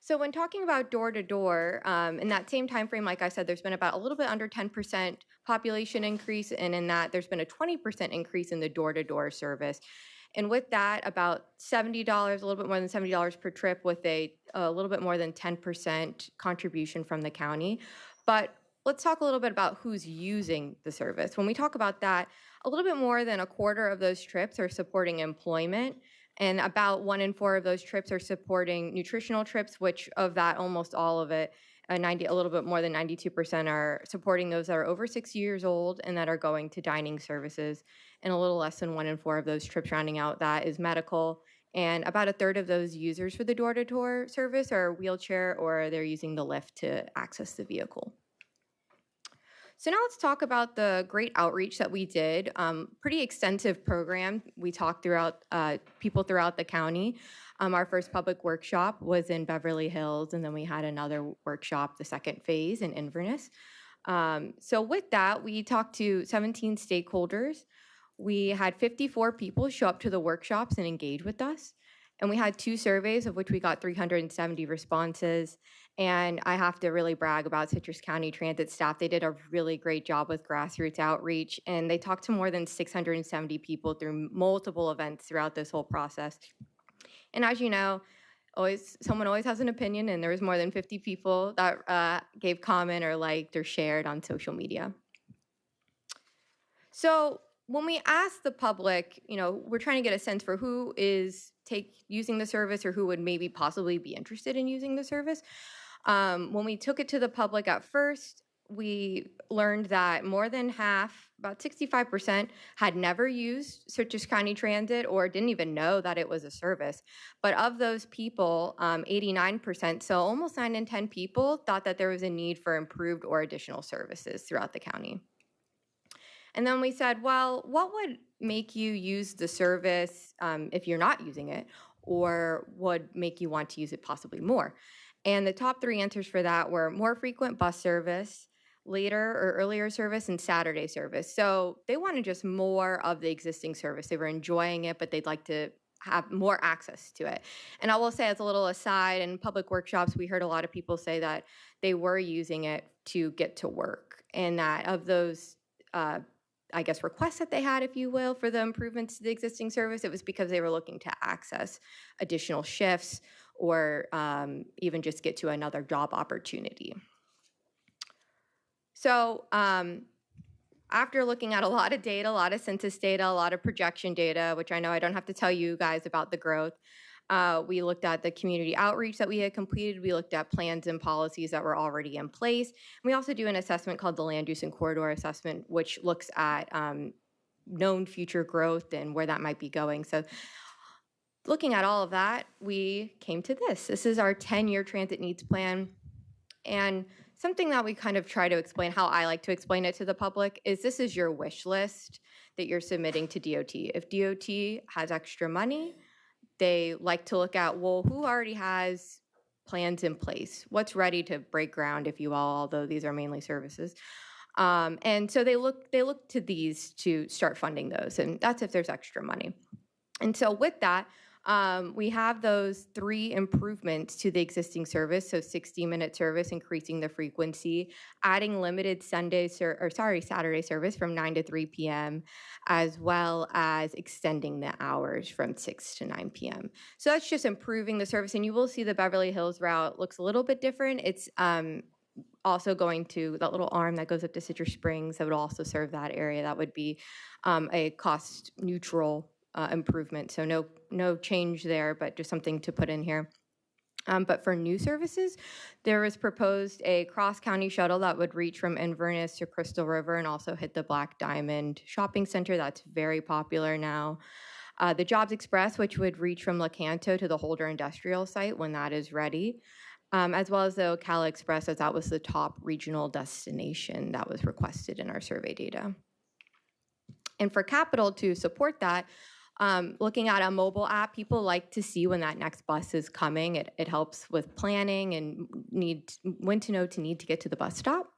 So when talking about door-to-door, in that same time frame, like I said, there's been about a little bit under 10% population increase, and in that there's been a 20% increase in the door-to-door service. And with that, about $70, a little bit more than $70 per trip with a little bit more than 10% contribution from the county. But let's talk a little bit about who's using the service. When we talk about that, a little bit more than a quarter of those trips are supporting employment, and about 1 in 4 of those trips are supporting nutritional trips, which of that, almost all of it, a little bit more than 92% are supporting those that are over 6 years old and that are going to dining services. And a little less than 1 in 4 of those trips rounding out that is medical. And about a third of those users for the door-to-door service are wheelchair or they're using the lift to access the vehicle. So now let's talk about the great outreach that we did. Pretty extensive program. We talked throughout people throughout the county. Our first public workshop was in Beverly Hills, and then we had another workshop, the second phase in Inverness. So with that, we talked to 17 stakeholders. We had 54 people show up to the workshops and engage with us. And we had 2 surveys of which we got 370 responses. And I have to really brag about Citrus County Transit staff. They did a really great job with grassroots outreach, and they talked to more than 670 people through multiple events throughout this whole process. And as you know, someone always has an opinion, and there was more than 50 people that gave comment or liked or shared on social media. So when we ask the public, we're trying to get a sense for who is using the service or who would maybe possibly be interested in using the service. When we took it to the public at first, we learned that more than half, about 65%, had never used Citrus County Transit or didn't even know that it was a service. But of those people, 89%, so almost 9 in 10 people, thought that there was a need for improved or additional services throughout the county. And then we said, well, what would make you use the service if you're not using it, or would make you want to use it possibly more? And the top 3 answers for that were more frequent bus service, later or earlier service, and Saturday service. So they wanted just more of the existing service. They were enjoying it, but they'd like to have more access to it. And I will say, as a little aside, in public workshops, we heard a lot of people say that they were using it to get to work, and that of those requests that they had, if you will, for the improvements to the existing service, it was because they were looking to access additional shifts or even just get to another job opportunity. So after looking at a lot of data, a lot of census data, a lot of projection data, which I know I don't have to tell you guys about the growth, we looked at the community outreach that we had completed. We looked at plans and policies that were already in place. We also do an assessment called the Land Use and Corridor Assessment, which looks at known future growth and where that might be going. So looking at all of that, we came to this. This is our 10-year transit needs plan. And something that we kind of try to explain, how I like to explain it to the public, is this is your wish list that you're submitting to DOT. If DOT has extra money, they like to look at, well, who already has plans in place? What's ready to break ground, if you will, although these are mainly services. And so they look to these to start funding those, and that's if there's extra money. And so with that, we have those 3 improvements to the existing service. So 60-minute service, increasing the frequency, adding limited Saturday service from 9 to 3 p.m., as well as extending the hours from 6 to 9 p.m. So that's just improving the service. And you will see the Beverly Hills route looks a little bit different. It's also going to that little arm that goes up to Citrus Springs that would also serve that area. That would be a cost neutral improvement. So no change there, but just something to put in here. But for new services, there was proposed a cross-county shuttle that would reach from Inverness to Crystal River and also hit the Black Diamond Shopping Center. That's very popular now. The Jobs Express, which would reach from Lecanto to the Holder Industrial Site when that is ready, as well as the Ocala Express, as that was the top regional destination that was requested in our survey data. And for capital to support that, looking at a mobile app, people like to see when that next bus is coming. It helps with planning and when to know to need to get to the bus stop,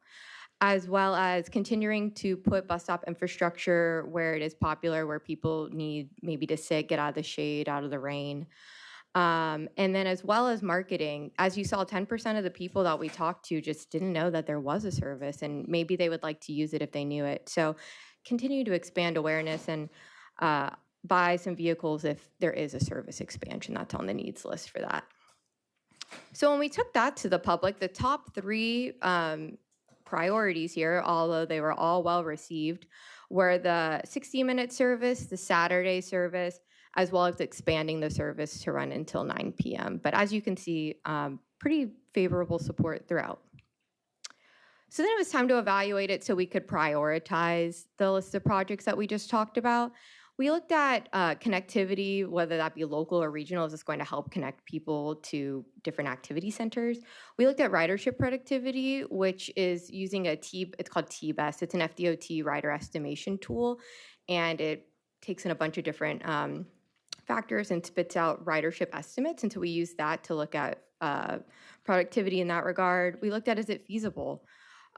as well as continuing to put bus stop infrastructure where it is popular, where people need maybe to sit, get out of the shade, out of the rain. And then as well as marketing, as you saw, 10% of the people that we talked to just didn't know that there was a service, and maybe they would like to use it if they knew it. So continue to expand awareness and buy some vehicles if there is a service expansion. That's on the needs list for that. So when we took that to the public, the top 3 priorities here, although they were all well received, were the 60-minute service, the Saturday service, as well as expanding the service to run until 9 p.m. But as you can see, pretty favorable support throughout. So then it was time to evaluate it so we could prioritize the list of projects that we just talked about. We looked at connectivity, whether that be local or regional. Is this going to help connect people to different activity centers? We looked at ridership productivity, which is using it's called TBEST. It's an FDOT rider estimation tool, and it takes in a bunch of different factors and spits out ridership estimates. And so we use that to look at productivity in that regard. We looked at, is it feasible?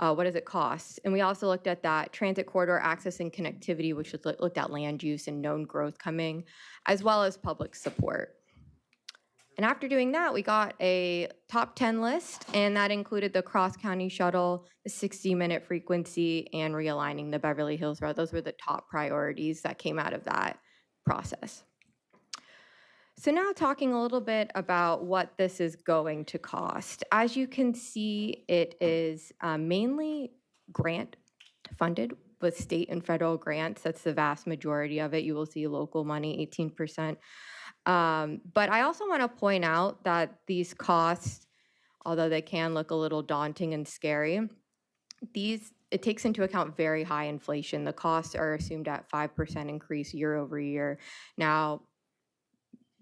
What does it cost? And we also looked at that transit corridor access and connectivity, which looked at land use and known growth coming, as well as public support. And after doing that, we got a top 10 list, and that included the cross-county shuttle, the 60-minute frequency, and realigning the Beverly Hills Road. Those were the top priorities that came out of that process. So now talking a little bit about what this is going to cost. As you can see, it is mainly grant funded with state and federal grants. That's the vast majority of it. You will see local money, 18%. But I also want to point out that these costs, although they can look a little daunting and scary, it takes into account very high inflation. The costs are assumed at 5% increase year over year. Now,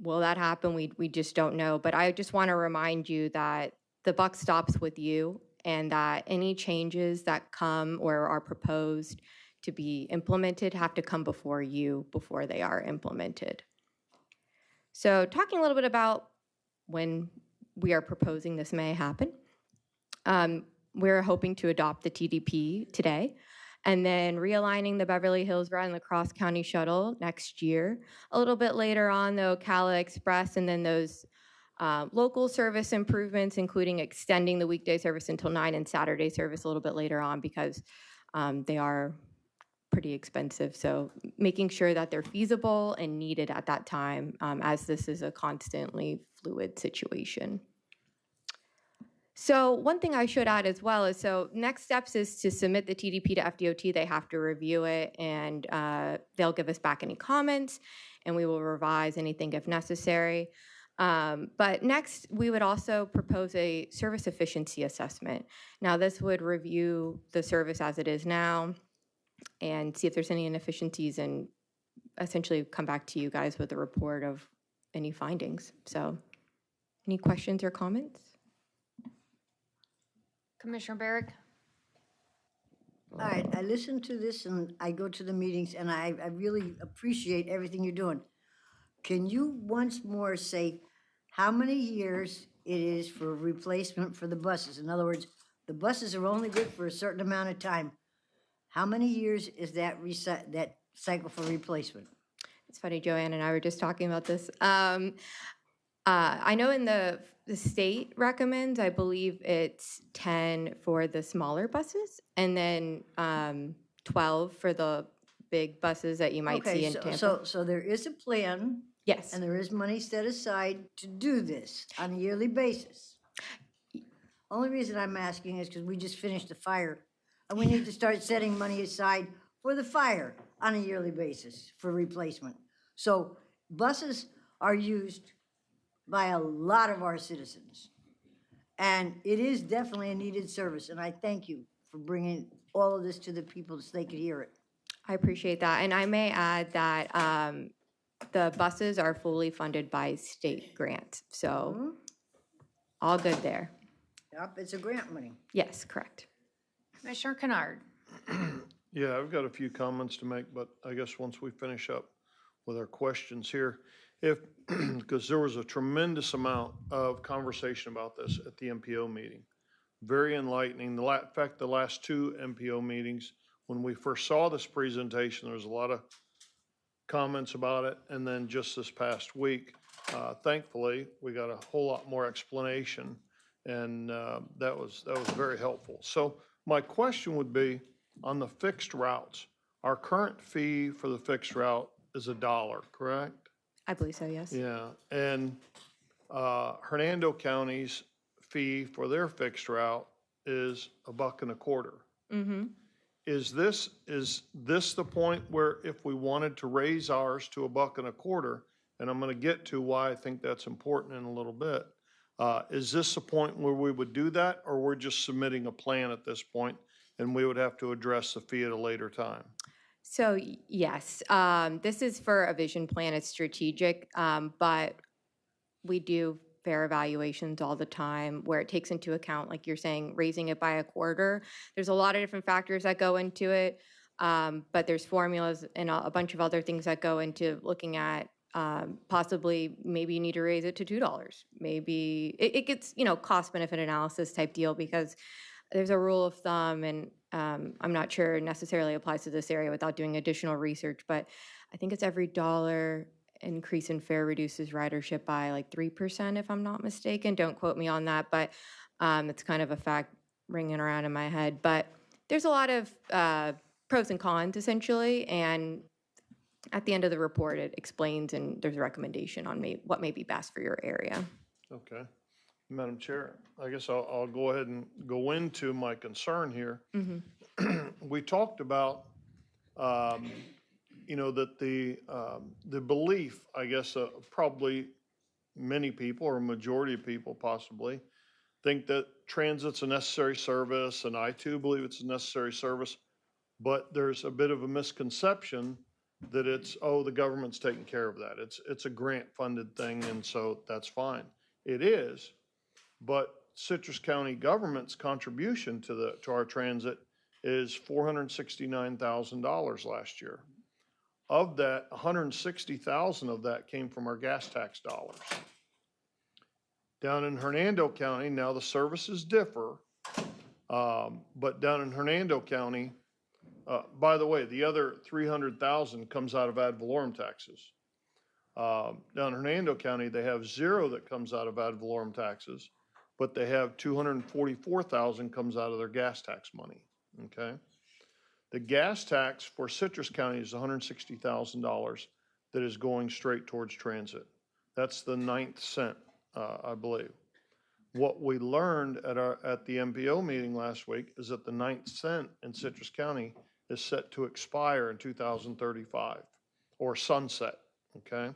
will that happen? We just don't know. But I just want to remind you that the buck stops with you, and that any changes that come or are proposed to be implemented have to come before you before they are implemented. So talking a little bit about when we are proposing this may happen. We're hoping to adopt the TDP today, and then realigning the Beverly Hills Route and the Cross County Shuttle next year. A little bit later on, the Ocala Express, and then those local service improvements, including extending the weekday service until 9 and Saturday service a little bit later on, because they are pretty expensive. So making sure that they're feasible and needed at that time, as this is a constantly fluid situation. So one thing I should add as well is, so next steps is to submit the TDP to FDOT. They have to review it, and they'll give us back any comments, and we will revise anything if necessary. But next, we would also propose a service efficiency assessment. Now, this would review the service as it is now and see if there's any inefficiencies, and essentially come back to you guys with a report of any findings. So any questions or comments? Commissioner Barrick? All right, I listen to this and I go to the meetings, and I really appreciate everything you're doing. Can you once more say how many years it is for replacement for the buses? In other words, the buses are only good for a certain amount of time. How many years is that cycle for replacement? It's funny, Joanne and I were just talking about this. I know in the state recommends, I believe it's 10 for the smaller buses, and then 12 for the big buses that you might see in Tampa. So there is a plan. Yes. And there is money set aside to do this on a yearly basis. Only reason I'm asking is because we just finished the fire, and we need to start setting money aside for the fire on a yearly basis for replacement. So buses are used by a lot of our citizens, and it is definitely a needed service, and I thank you for bringing all of this to the people so they could hear it. I appreciate that. And I may add that the buses are fully funded by state grants, so all good there. Yep, it's a grant money. Yes, correct. Commissioner Kennard? Yeah, I've got a few comments to make, but I guess once we finish up with our questions here, because there was a tremendous amount of conversation about this at the MPO meeting. Very enlightening. In fact, the last two MPO meetings, when we first saw this presentation, there was a lot of comments about it, and then just this past week, thankfully, we got a whole lot more explanation, and that was very helpful. So my question would be, on the fixed routes, our current fee for the fixed route is $1, correct? I believe so, yes. Yeah, and Hernando County's fee for their fixed route is $1.25. Mm-hmm. Is this the point where if we wanted to raise ours to $1.25, and I'm going to get to why I think that's important in a little bit, is this the point where we would do that, or we're just submitting a plan at this point, and we would have to address the fee at a later time? So yes, this is for a vision plan. It's strategic, but we do fair evaluations all the time where it takes into account, like you're saying, raising it by a quarter. There's a lot of different factors that go into it, but there's formulas and a bunch of other things that go into looking at possibly maybe you need to raise it to $2. Maybe it gets, cost benefit analysis type deal, because there's a rule of thumb, and I'm not sure it necessarily applies to this area without doing additional research, but I think it's every $1 increase in fare reduces ridership by like 3%, if I'm not mistaken. Don't quote me on that, but it's kind of a fact ringing around in my head. But there's a lot of pros and cons, essentially, and at the end of the report, it explains and there's a recommendation on what may be best for your area. Okay. Madam Chair, I guess I'll go ahead and go into my concern here. We talked about, that the belief, I guess, probably many people or a majority of people possibly think that transit's a necessary service, and I too believe it's a necessary service, but there's a bit of a misconception that it's, oh, the government's taking care of that. It's a grant-funded thing, and so that's fine. It is, but Citrus County government's contribution to our transit is $469,000 last year. Of that, $160,000 of that came from our gas tax dollars. Down in Hernando County, now the services differ, but down in Hernando County, by the way, the other $300,000 comes out of ad valorem taxes. Down in Hernando County, they have zero that comes out of ad valorem taxes, but they have $244,000 comes out of their gas tax money, okay? The gas tax for Citrus County is $160,000 that is going straight towards transit. That's the 9th cent, I believe. What we learned at the MPO meeting last week is that the 9th cent in Citrus County is set to expire in 2035 or sunset, okay?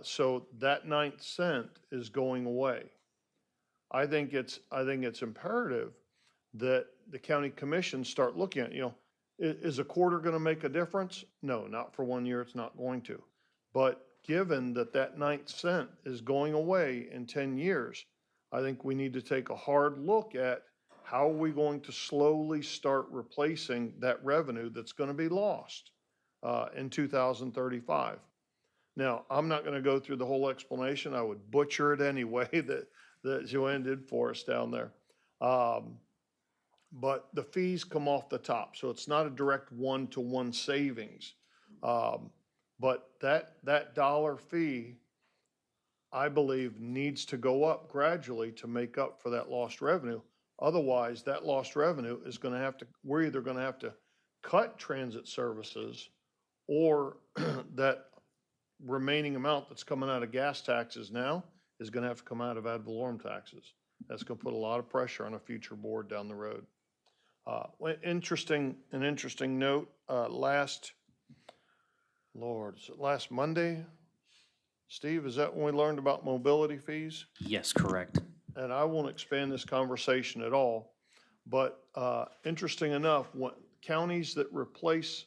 So that 9th cent is going away. I think it's imperative that the county commission start looking at, is a quarter going to make a difference? No, not for 1 year, it's not going to. But given that 9th cent is going away in 10 years, I think we need to take a hard look at how are we going to slowly start replacing that revenue that's going to be lost in 2035. Now, I'm not going to go through the whole explanation. I would butcher it anyway that Joanne did for us down there. But the fees come off the top, so it's not a direct one-to-one savings. But that dollar fee, I believe, needs to go up gradually to make up for that lost revenue. Otherwise, that lost revenue is going to have to, we're either going to have to cut transit services, or that remaining amount that's coming out of gas taxes now is going to have to come out of ad valorem taxes. That's going to put a lot of pressure on a future board down the road. Interesting note, last Monday, Steve, is that when we learned about mobility fees? Yes, correct. And I won't expand this conversation at all, but interesting enough, what counties that replace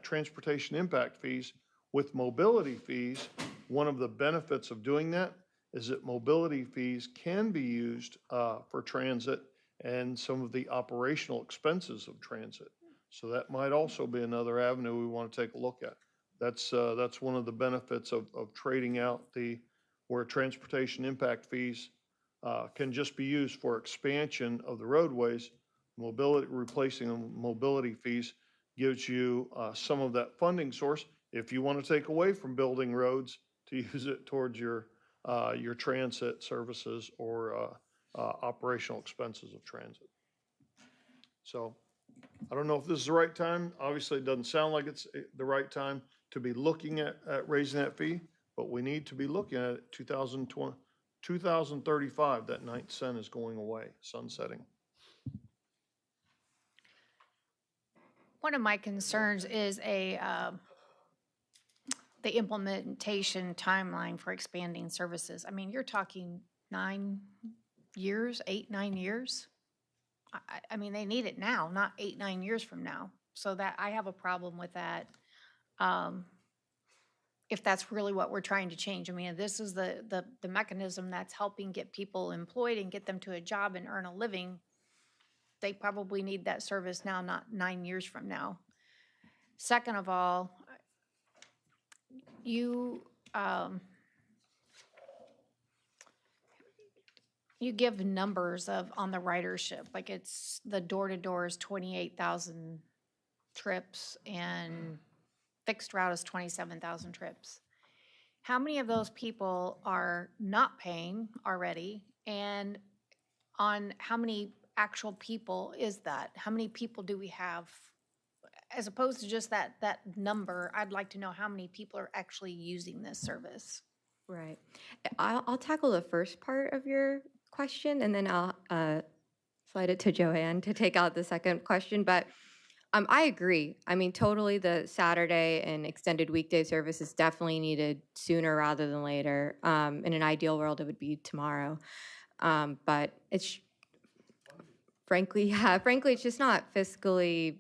transportation impact fees with mobility fees, one of the benefits of doing that is that mobility fees can be used for transit and some of the operational expenses of transit. So that might also be another avenue we want to take a look at. That's one of the benefits of trading out where transportation impact fees can just be used for expansion of the roadways. Replacing the mobility fees gives you some of that funding source if you want to take away from building roads to use it towards your transit services or operational expenses of transit. So I don't know if this is the right time. Obviously, it doesn't sound like it's the right time to be looking at raising that fee, but we need to be looking at it. 2035, that 9th cent is going away, sunsetting. One of my concerns is the implementation timeline for expanding services. I mean, you're talking 9 years, 8, 9 years. I mean, they need it now, not 8, 9 years from now. So that I have a problem with that. If that's really what we're trying to change. I mean, this is the mechanism that's helping get people employed and get them to a job and earn a living. They probably need that service now, not 9 years from now. Second of all, you give numbers on the ridership, like it's the door-to-door is 28,000 trips and fixed route is 27,000 trips. How many of those people are not paying already? And on how many actual people is that? How many people do we have? As opposed to just that number, I'd like to know how many people are actually using this service. Right. I'll tackle the first part of your question, and then I'll slide it to Joanne to take out the second question. But I agree. I mean, totally, the Saturday and extended weekday service is definitely needed sooner rather than later. In an ideal world, it would be tomorrow. But it's frankly, it's just not fiscally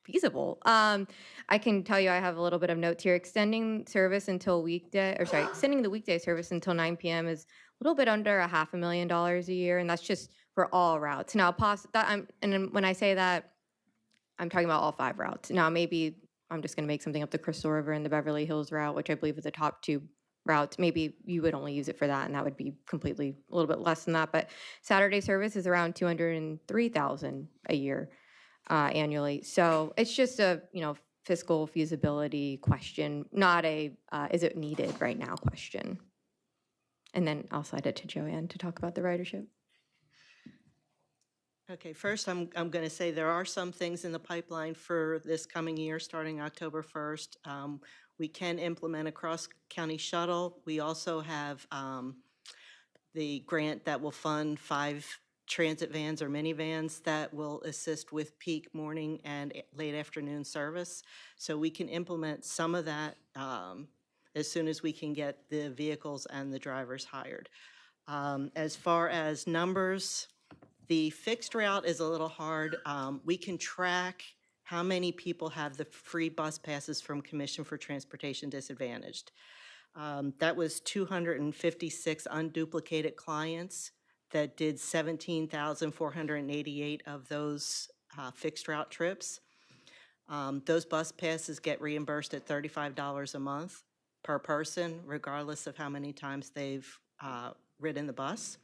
feasible. I can tell you I have a little bit of notes here. Extending the weekday service until 9 p.m. is a little bit under $500,000 a year, and that's just for all routes. Now, when I say that, I'm talking about all 5 routes. Now, maybe I'm just going to make something up, the Crystal River and the Beverly Hills route, which I believe are the top 2 routes. Maybe you would only use it for that, and that would be completely a little bit less than that. But Saturday service is around $203,000 a year annually. So it's just a fiscal feasibility question, not a is it needed right now question. And then I'll slide it to Joanne to talk about the ridership. Okay, first, I'm going to say there are some things in the pipeline for this coming year, starting October 1st. We can implement a cross-county shuttle. We also have the grant that will fund 5 transit vans or minivans that will assist with peak morning and late afternoon service. So we can implement some of that as soon as we can get the vehicles and the drivers hired. As far as numbers, the fixed route is a little hard. We can track how many people have the free bus passes from Commission for Transportation Disadvantaged. That was 256 unduplicated clients that did 17,488 of those fixed route trips. Those bus passes get reimbursed at $35 a month per person, regardless of how many times they've ridden the bus.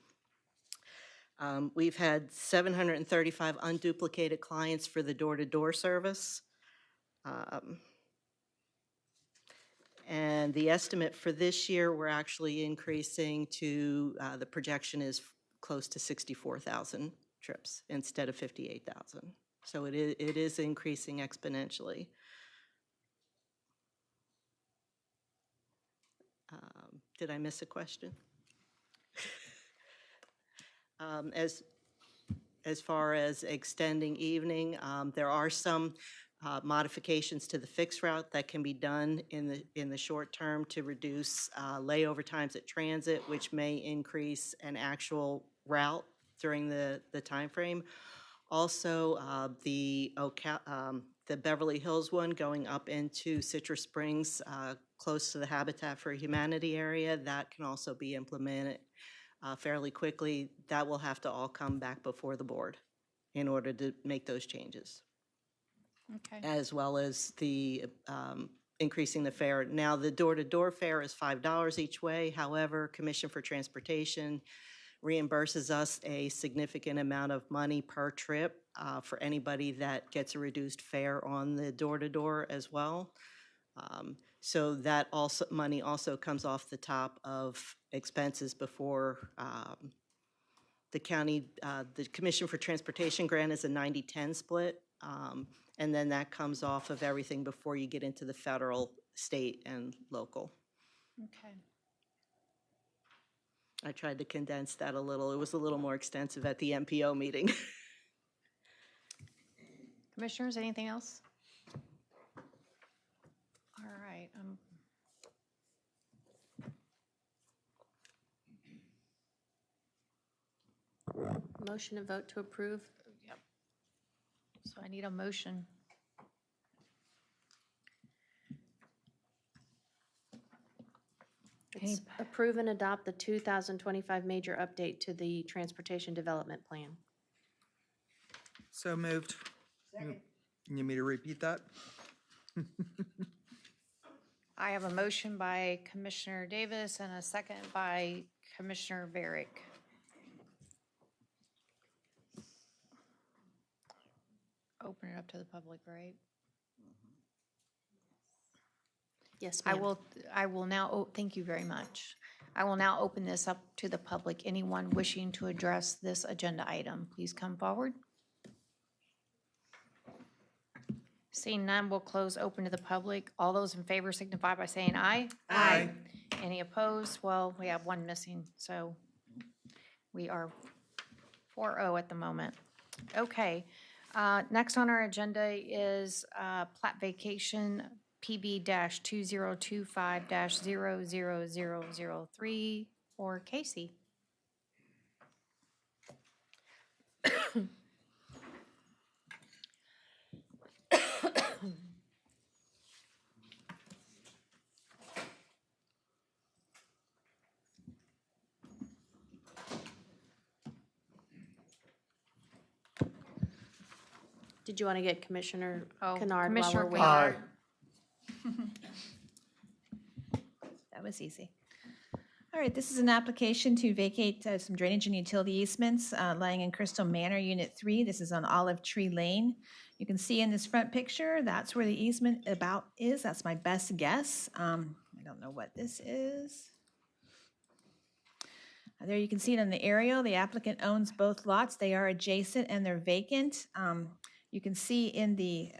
We've had 735 unduplicated clients for the door-to-door service. And the estimate for this year, we're actually increasing to, the projection is close to 64,000 trips instead of 58,000. So it is increasing exponentially. Did I miss a question? As far as extending evening, there are some modifications to the fixed route that can be done in the short term to reduce layover times at transit, which may increase an actual route during the time frame. Also, the Beverly Hills one going up into Citrus Springs, close to the Habitat for Humanity area, that can also be implemented fairly quickly. That will have to all come back before the board in order to make those changes. Okay. As well as the increasing the fare. Now, the door-to-door fare is $5 each way. However, Commission for Transportation reimburses us a significant amount of money per trip for anybody that gets a reduced fare on the door-to-door as well. So that money also comes off the top of expenses before the county. The Commission for Transportation grant is a 90-10 split, and then that comes off of everything before you get into the federal, state, and local. Okay. I tried to condense that a little. It was a little more extensive at the MPO meeting. Commissioners, anything else? All right. Motion and vote to approve. Yep. So I need a motion. It's approve and adopt the 2025 major update to the Transportation Development Plan. So moved. You need me to repeat that? I have a motion by Commissioner Davis and a second by Commissioner Varick. Open it up to the public, right? Yes, I ma'am. will now, thank you very much. I will now open this up to the public. Anyone wishing to address this agenda item, please come forward. Seeing none, we'll close open to the public. All those in favor signify by saying aye. Aye. Any opposed? Well, we have one missing, so we are 4-0 at the moment. Okay, next on our agenda is Plat Vacation PB-2025-00003 for Casey. Did you want to get Commissioner Oh, Kennard while Commissioner we're waiting? Kennard. That was easy. All right, this is an application to vacate some drainage and utility easements lying in Crystal Manor, Unit 3. This is on Olive Tree Lane. You can see in this front picture, that's where the easement about is. That's my best guess. I don't know what this is. There you can see it on the aerial. The applicant owns both lots. They are adjacent and they're vacant. You can see in the,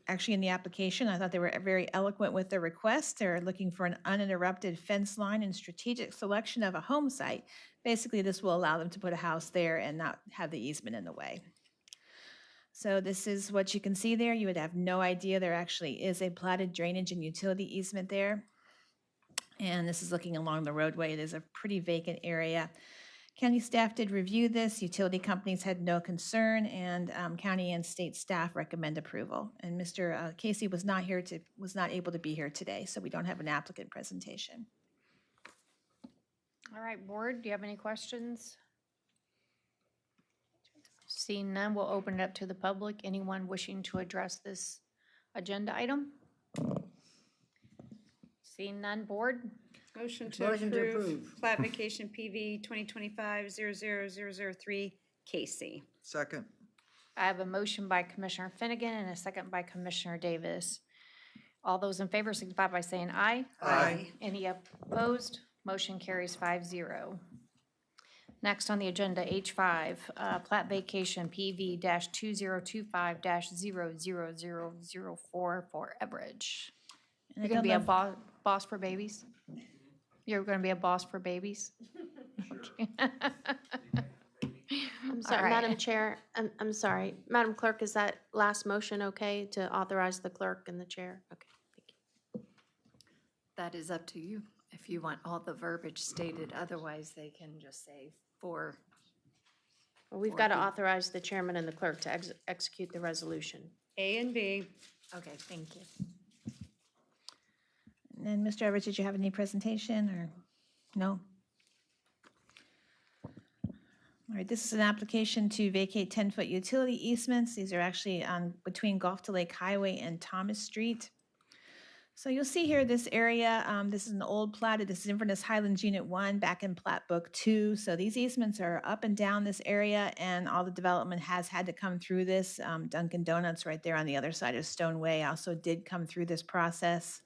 actually in the application, I thought they were very eloquent with their request. They're looking for an uninterrupted fence line and strategic selection of a home site. Basically, this will allow them to put a house there and not have the easement in the way. So this is what you can see there. You would have no idea there actually is a platted drainage and utility easement there. And this is looking along the roadway. It is a pretty vacant area. County staff did review this. Utility companies had no concern, and county and state staff recommend approval. And Mr. Casey was not able to be here today, so we don't have an applicant presentation. All right, board, do you have any questions? Seeing none, we'll open it up to the public. Anyone wishing to address this agenda item? Seeing none, board? Motion to Motion to approve approve. Plat Vacation PV 2025-00003 Casey. Second. I have a motion by Commissioner Finnegan and a second by Commissioner Davis. All those in favor signify by saying aye. Aye. Any opposed? Motion carries 5-0. Next on the agenda, H5, Plat Vacation PV-2025-00004 for Everidge. You're going to be a boss for babies? You're going to be a boss for babies? Okay. I'm sorry, All right. Madam Chair, I'm sorry. Madam Clerk, is that last motion okay to authorize the clerk and the chair? Okay, thank you. That is up to you. If you want all the verbiage stated, otherwise they can just say for. Well, we've got to authorize the chairman and the clerk to execute the resolution. A and B. Okay, thank you. And Mr. Everett, did you have any presentation or no? All right, this is an application to vacate 10-foot utility easements. These are actually on between Gulf to Lake Highway and Thomas Street. So you'll see here this area, this is an old plat. This is Inverness Highlands Unit 1 back in Plat Book 2. So these easements are up and down this area, and all the development has had to come through this. Dunkin' Donuts right there on the other side of Stoneway also did come through this process.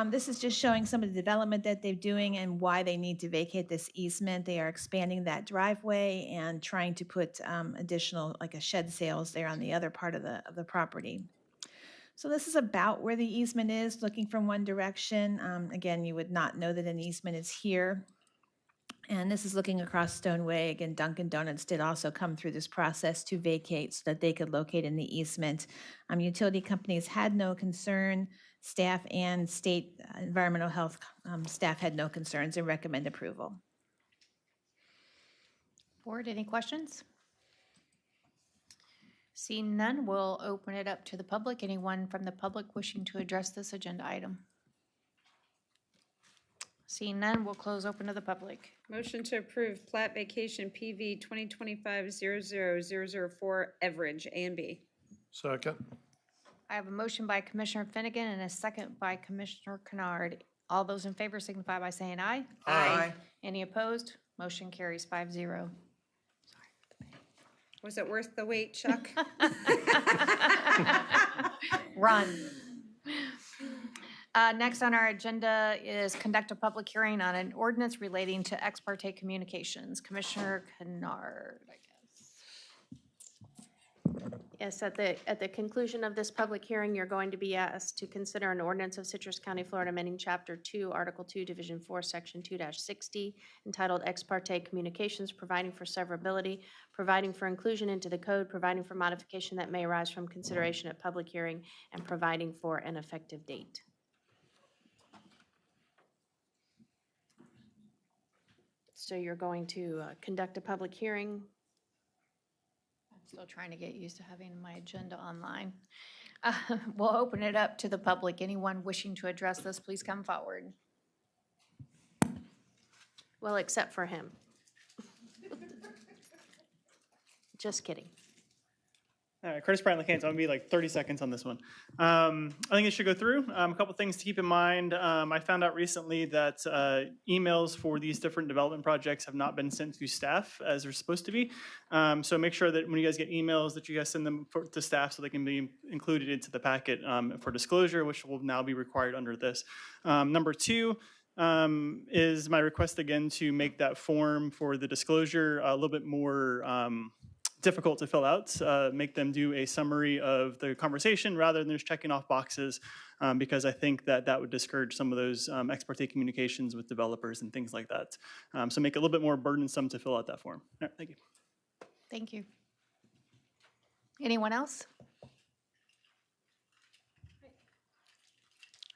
This is just showing some of the development that they're doing and why they need to vacate this easement. They are expanding that driveway and trying to put additional, like a shed sales there on the other part of the property. So this is about where the easement is, looking from one direction. Again, you would not know that an easement is here. And this is looking across Stoneway. Again, Dunkin' Donuts did also come through this process to vacate so that they could locate in the easement. Utility companies had no concern. Staff and state environmental health staff had no concerns and recommend approval. Board, any questions? Seeing none, we'll open it up to the public. Anyone from the public wishing to address this agenda item? Seeing none, we'll close open to the public. Motion to approve Plat Vacation PV 2025-00004 Everidge, A and B. Second. I have a motion by Commissioner Finnegan and a second by Commissioner Kennard. All those in favor signify by saying aye. Aye. Any opposed? Motion carries 5-0. Was it worth the wait, Chuck? Run. Next on our agenda is conduct a public hearing on an ordinance relating to ex parte communications. Commissioner Kennard, I guess. Yes, at the conclusion of this public hearing, you're going to be asked to consider an ordinance of Citrus County, Florida, amending Chapter 2, Article 2, Division 4, Section 2-60, entitled Ex parte Communications, providing for severability, providing for inclusion into the code, providing for modification that may arise from consideration at public hearing, and providing for an effective date. So you're going to conduct a public hearing. I'm still trying to get used to having my agenda online. We'll open it up to the public. Anyone wishing to address this, please come forward. Well, except for him. Just kidding. All right, Curtis Bryant LeCain, so I'm gonna be like 30 seconds on this one. I think it should go through. A couple things to keep in mind. I found out recently that emails for these different development projects have not been sent to staff as they're supposed to be. So make sure that when you guys get emails that you guys send them to staff so they can be included into the packet for disclosure, which will now be required under this. Number two, is my request again to make that form for the disclosure a little bit more difficult to fill out, make them do a summary of the conversation rather than just checking off boxes, because I think that that would discourage some of those ex parte communications with developers and things like that. So make it a little bit more burdensome to fill out that form. All right, thank you. Thank you. Anyone else?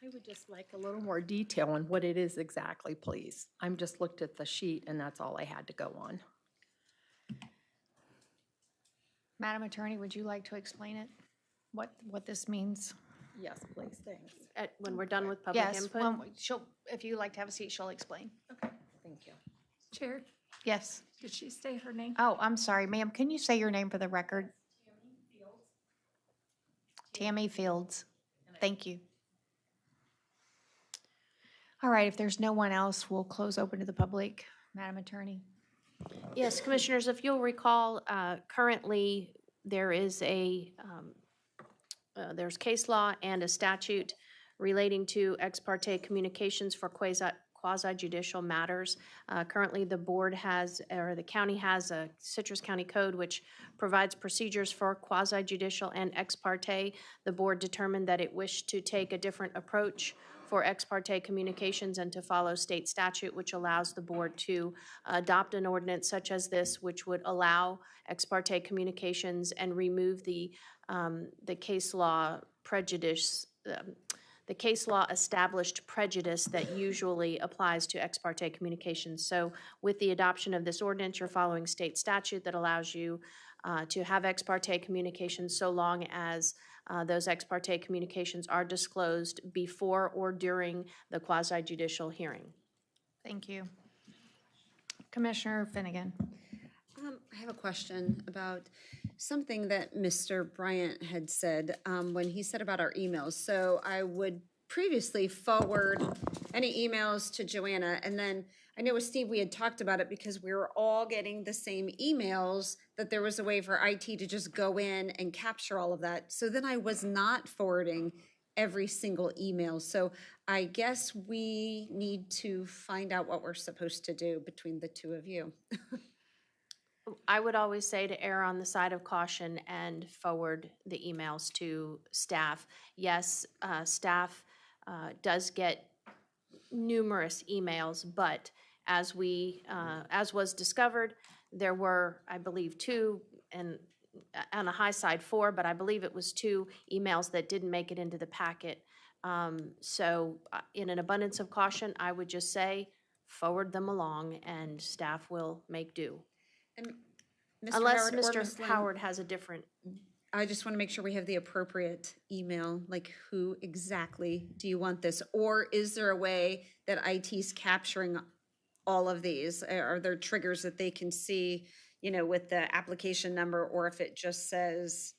I would just like a little more detail on what it is exactly, please. I'm just looked at the sheet and that's all I had to go on. Madam Attorney, would you like to explain it? What this means? Yes, please, thanks. When we're done with public Yes, input? if you'd like to have a seat, she'll explain. Okay, thank you. Chair, Yes. did she say her name? Oh, I'm sorry, ma'am. Can you say your name for the record? Tammy Fields. Thank you. All right, if there's no one else, we'll close open to the public. Madam Attorney. Yes, Commissioners, if you'll recall, currently there is there's case law and a statute relating to ex parte communications for quasi-judicial matters. Currently, the board has, or the county has a Citrus County Code which provides procedures for quasi-judicial and ex parte. The board determined that it wished to take a different approach for ex parte communications and to follow state statute, which allows the board to adopt an ordinance such as this, which would allow ex parte communications and remove the case law prejudice, the case law established prejudice that usually applies to ex parte communications. So with the adoption of this ordinance, you're following state statute that allows you to have ex parte communications so long as those ex parte communications are disclosed before or during the quasi-judicial hearing. Thank you. Commissioner Finnegan. I have a question about something that Mr. Bryant had said when he said about our emails. So I would previously forward any emails to Joanna, and then I know with Steve we had talked about it because we were all getting the same emails, that there was a way for IT to just go in and capture all of that. So then I was not forwarding every single email. So I guess we need to find out what we're supposed to do between the two of you. I would always say to err on the side of caution and forward the emails to staff. Yes, staff does get numerous emails, but as was discovered, there were, I believe, 2, and on the high side 4, but I believe it was 2 emails that didn't make it into the packet. So in an abundance of caution, I would just say forward them along and staff will make do. And Unless Howard or Mr. Ms. Lynn, Howard has a different. I just want to make sure we have the appropriate email, like who exactly do you want this? Or is there a way that IT's capturing all of these? Are there triggers that they can see, you know, with the application number, or if it just says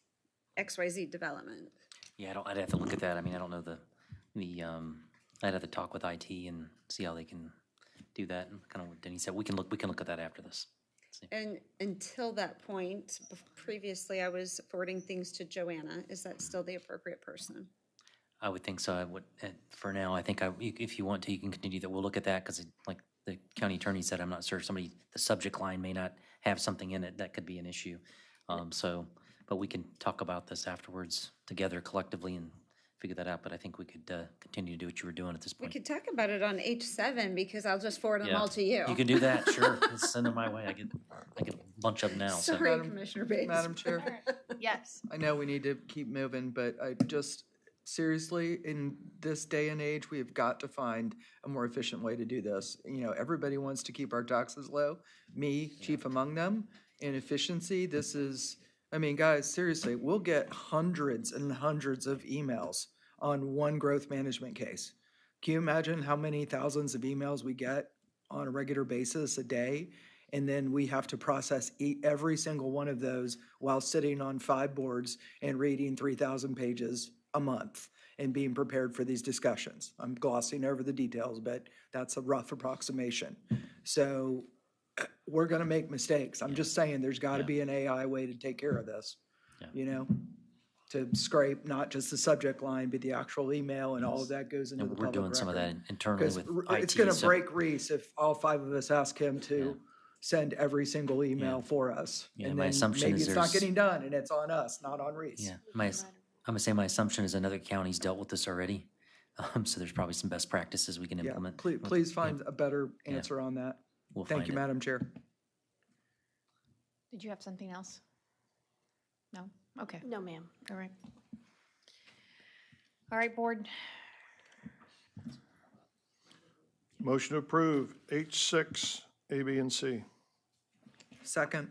XYZ development? Yeah, I'd have to look at that. I mean, I don't know I'd have to talk with IT and see how they can do that. And kind of what Denny said, we can look at that after this. And until that point, previously I was forwarding things to Joanna. Is that still the appropriate person? I would think so. I would, for now, I think if you want to, you can continue that. We'll look at that because like the county attorney said, I'm not sure somebody, the subject line may not have something in it that could be an issue. But we can talk about this afterwards together collectively and figure that out. But I think we could continue to do what you were doing at this We point. could talk about it on H7 because I'll just forward them Yeah. all to you. You can do that, sure. Just send them my way. I get a bunch of them now. So. Sorry, Commissioner Bates. Madam Chair, Yes. I know we need to keep moving, but I just, seriously, in this day and age, we have got to find a more efficient way to do this. You know, everybody wants to keep our taxes low, me, chief among them. In efficiency, this is, I mean, guys, seriously, we'll get hundreds and hundreds of emails on one growth management case. Can you imagine how many thousands of emails we get on a regular basis a day? And then we have to process every single one of those while sitting on 5 boards and reading 3,000 pages a month and being prepared for these discussions. I'm glossing over the details, but that's a rough approximation. So we're gonna make mistakes. I'm just saying, there's gotta be an AI way to take care of this. You know, to scrape not just the subject line, but the actual email and all of that goes into the And we're public doing some of that record. internally 'Cause with it's IT. gonna so- break Reese if all 5 of us ask him to send every single email for us. Yeah, And my then assumption maybe is it's not there's- getting done and it's on us, not on Reese. Yeah, I'm gonna say my assumption is another county's dealt with this already. So there's probably some best practices we can Yeah, implement. please find a better answer on that. We'll Thank find you, it. Madam Chair. Did you have something else? No? Okay. No, ma'am. All right. All right, board. Motion to approve H6, A, B, and C. Second.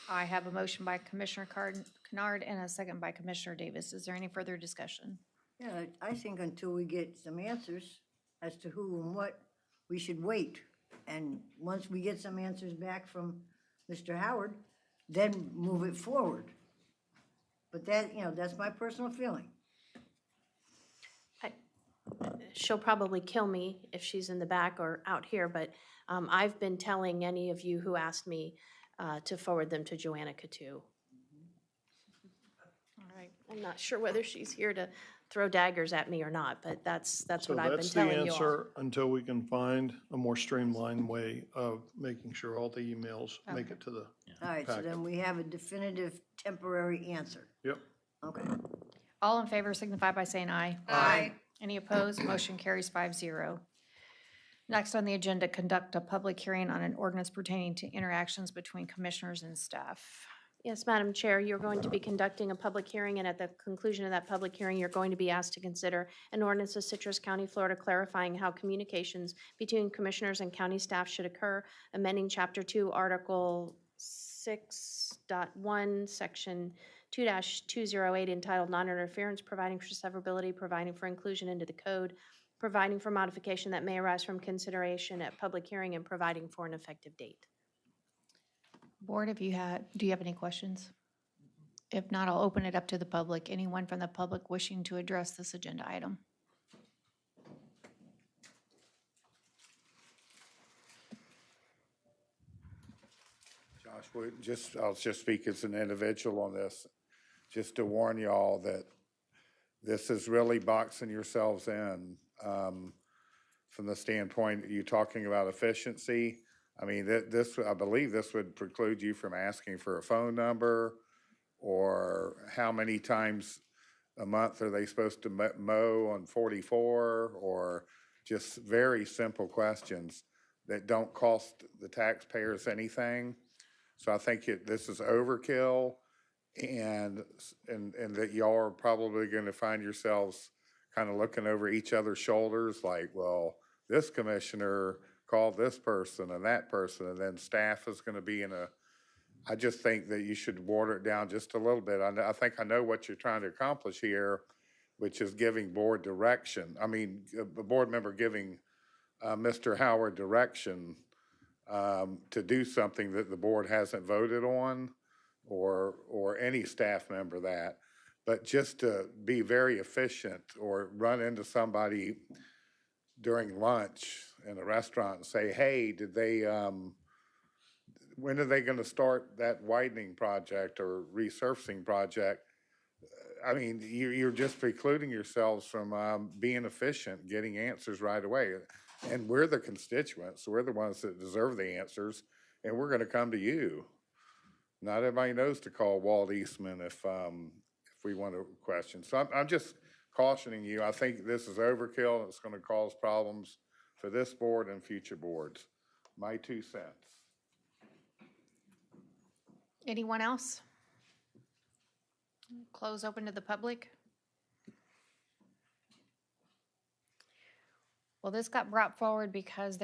I have a motion by Commissioner Kennard and a second by Commissioner Davis. Is there any further discussion? Yeah, I think until we get some answers as to who and what, we should wait. And once we get some answers back from Mr. Howard, then move it forward. But that, you know, that's my personal feeling. She'll probably kill me if she's in the back or out here, but I've been telling any of you who asked me to forward them to Joanna Katu. All right. I'm not sure whether she's here to throw daggers at me or not, but that's So what I've been that's the telling you all. answer until we can find a more streamlined way of making sure all the emails make it to the All right, so packet. then we have a definitive temporary answer. Yep. Okay. All in favor signify by saying aye. Aye. Any opposed? Motion carries 5-0. Next on the agenda, conduct a public hearing on an ordinance pertaining to interactions between commissioners and staff. Yes, Madam Chair, you're going to be conducting a public hearing, and at the conclusion of that public hearing, you're going to be asked to consider an ordinance of Citrus County, Florida, clarifying how communications between commissioners and county staff should occur, amending Chapter 2, Article 6.1, Section 2-208, entitled Non-Interference, providing for severability, providing for inclusion into the code, providing for modification that may arise from consideration at public hearing, and providing for an effective date. Board, do you have any questions? If not, I'll open it up to the public. Anyone from the public wishing to address this agenda item? Josh, I'll just speak as an individual on this, just to warn y'all that this is really boxing yourselves in from the standpoint, you talking about efficiency. I mean, I believe this would preclude you from asking for a phone number, or how many times a month are they supposed to mow on 44, or just very simple questions that don't cost the taxpayers anything. So I think this is overkill, and that y'all are probably going to find yourselves kind of looking over each other's shoulders like, well, this commissioner called this person and that person, and then staff is going to be in I just think that you should water it down just a little bit. I think I know what you're trying to accomplish here, which is giving board direction. I mean, a board member giving Mr. Howard direction to do something that the board hasn't voted on, or any staff member that. But just to be very efficient, or run into somebody during lunch in a restaurant and say, hey, when are they going to start that widening project or resurfacing project? I mean, you're just precluding yourselves from being efficient, getting answers right away. And we're the constituents, we're the ones that deserve the answers, and we're gonna come to you. Not everybody knows to call Walt Eastman if we want to question. So I'm just cautioning you. I think this is overkill, and it's gonna cause problems for this board and future boards. My 2 cents. Anyone else? Close open to the public. Well, this got brought forward because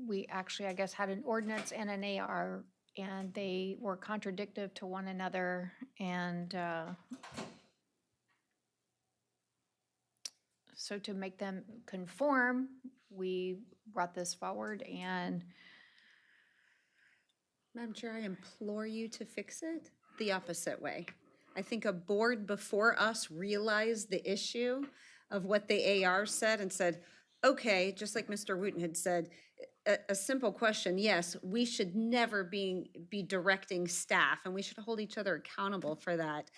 we actually, I guess, had an ordinance and an AR, and they were contradictory to one another, and so to make them conform, we brought this forward, and Madam Chair, I implore you to fix it the opposite way. I think a board before us realized the issue of what the AR said and said, okay, just like Mr. Wooten had said, a simple question, yes, we should never be directing staff, and we should hold each other accountable for that.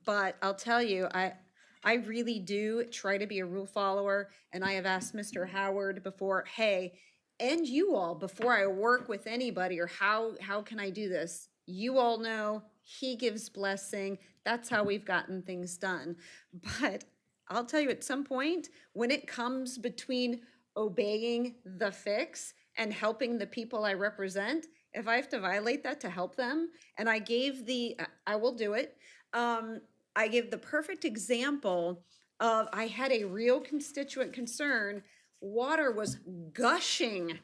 But I'll tell you, I really do try to be a rule follower, and I have asked Mr. Howard before, hey, and you all, before I work with anybody, or how can I do this? You all know he gives blessing. That's how we've gotten things done. But I'll tell you, at some point, when it comes between obeying the fix and helping the people I represent, if I have to violate that to help them, and I will do it. I give the perfect example of, I had a real constituent concern. Water was gushing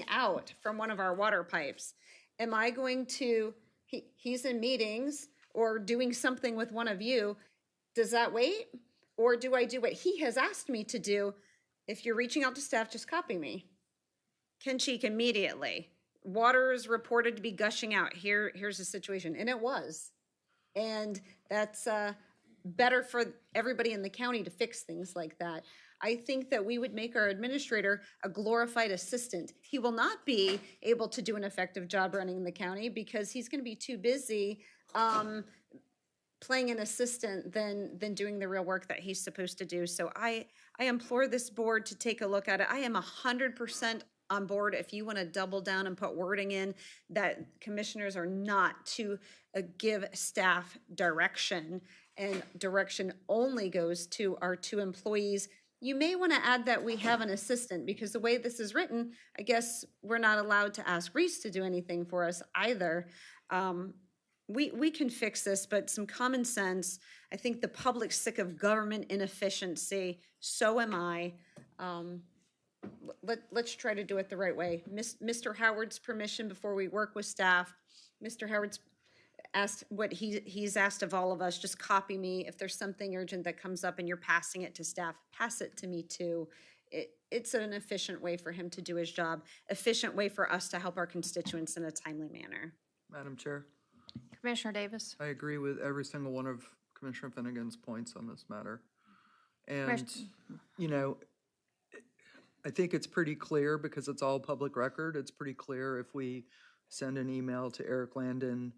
out from one of our water pipes. Am I going to, he's in meetings or doing something with one of you, does that wait? Or do I do what he has asked me to do? If you're reaching out to staff, just copy me. Kencheek immediately. Water is reported to be gushing out. Here's the situation. And it was. And that's better for everybody in the county to fix things like that. I think that we would make our administrator a glorified assistant. He will not be able to do an effective job running the county because he's going to be too busy playing an assistant than doing the real work that he's supposed to do. So I implore this board to take a look at it. I am 100% on board if you want to double down and put wording in that commissioners are not to give staff direction, and direction only goes to our 2 employees. You may want to add that we have an assistant, because the way this is written, I guess we're not allowed to ask Reese to do anything for us either. We can fix this, but some common sense. I think the public's sick of government inefficiency. So am I. Let's try to do it the right way. Mr. Howard's permission before we work with staff. Mr. Howard's asked what he's asked of all of us. Just copy me. If there's something urgent that comes up and you're passing it to staff, pass it to me too. It's an efficient way for him to do his job, efficient way for us to help our constituents in a timely manner. Madam Chair, Commissioner Davis. I agree with every single one of Commissioner Finnegan's points on this matter. And, you know, I think it's pretty clear, because it's all public record, it's pretty clear if we send an email to Eric Landon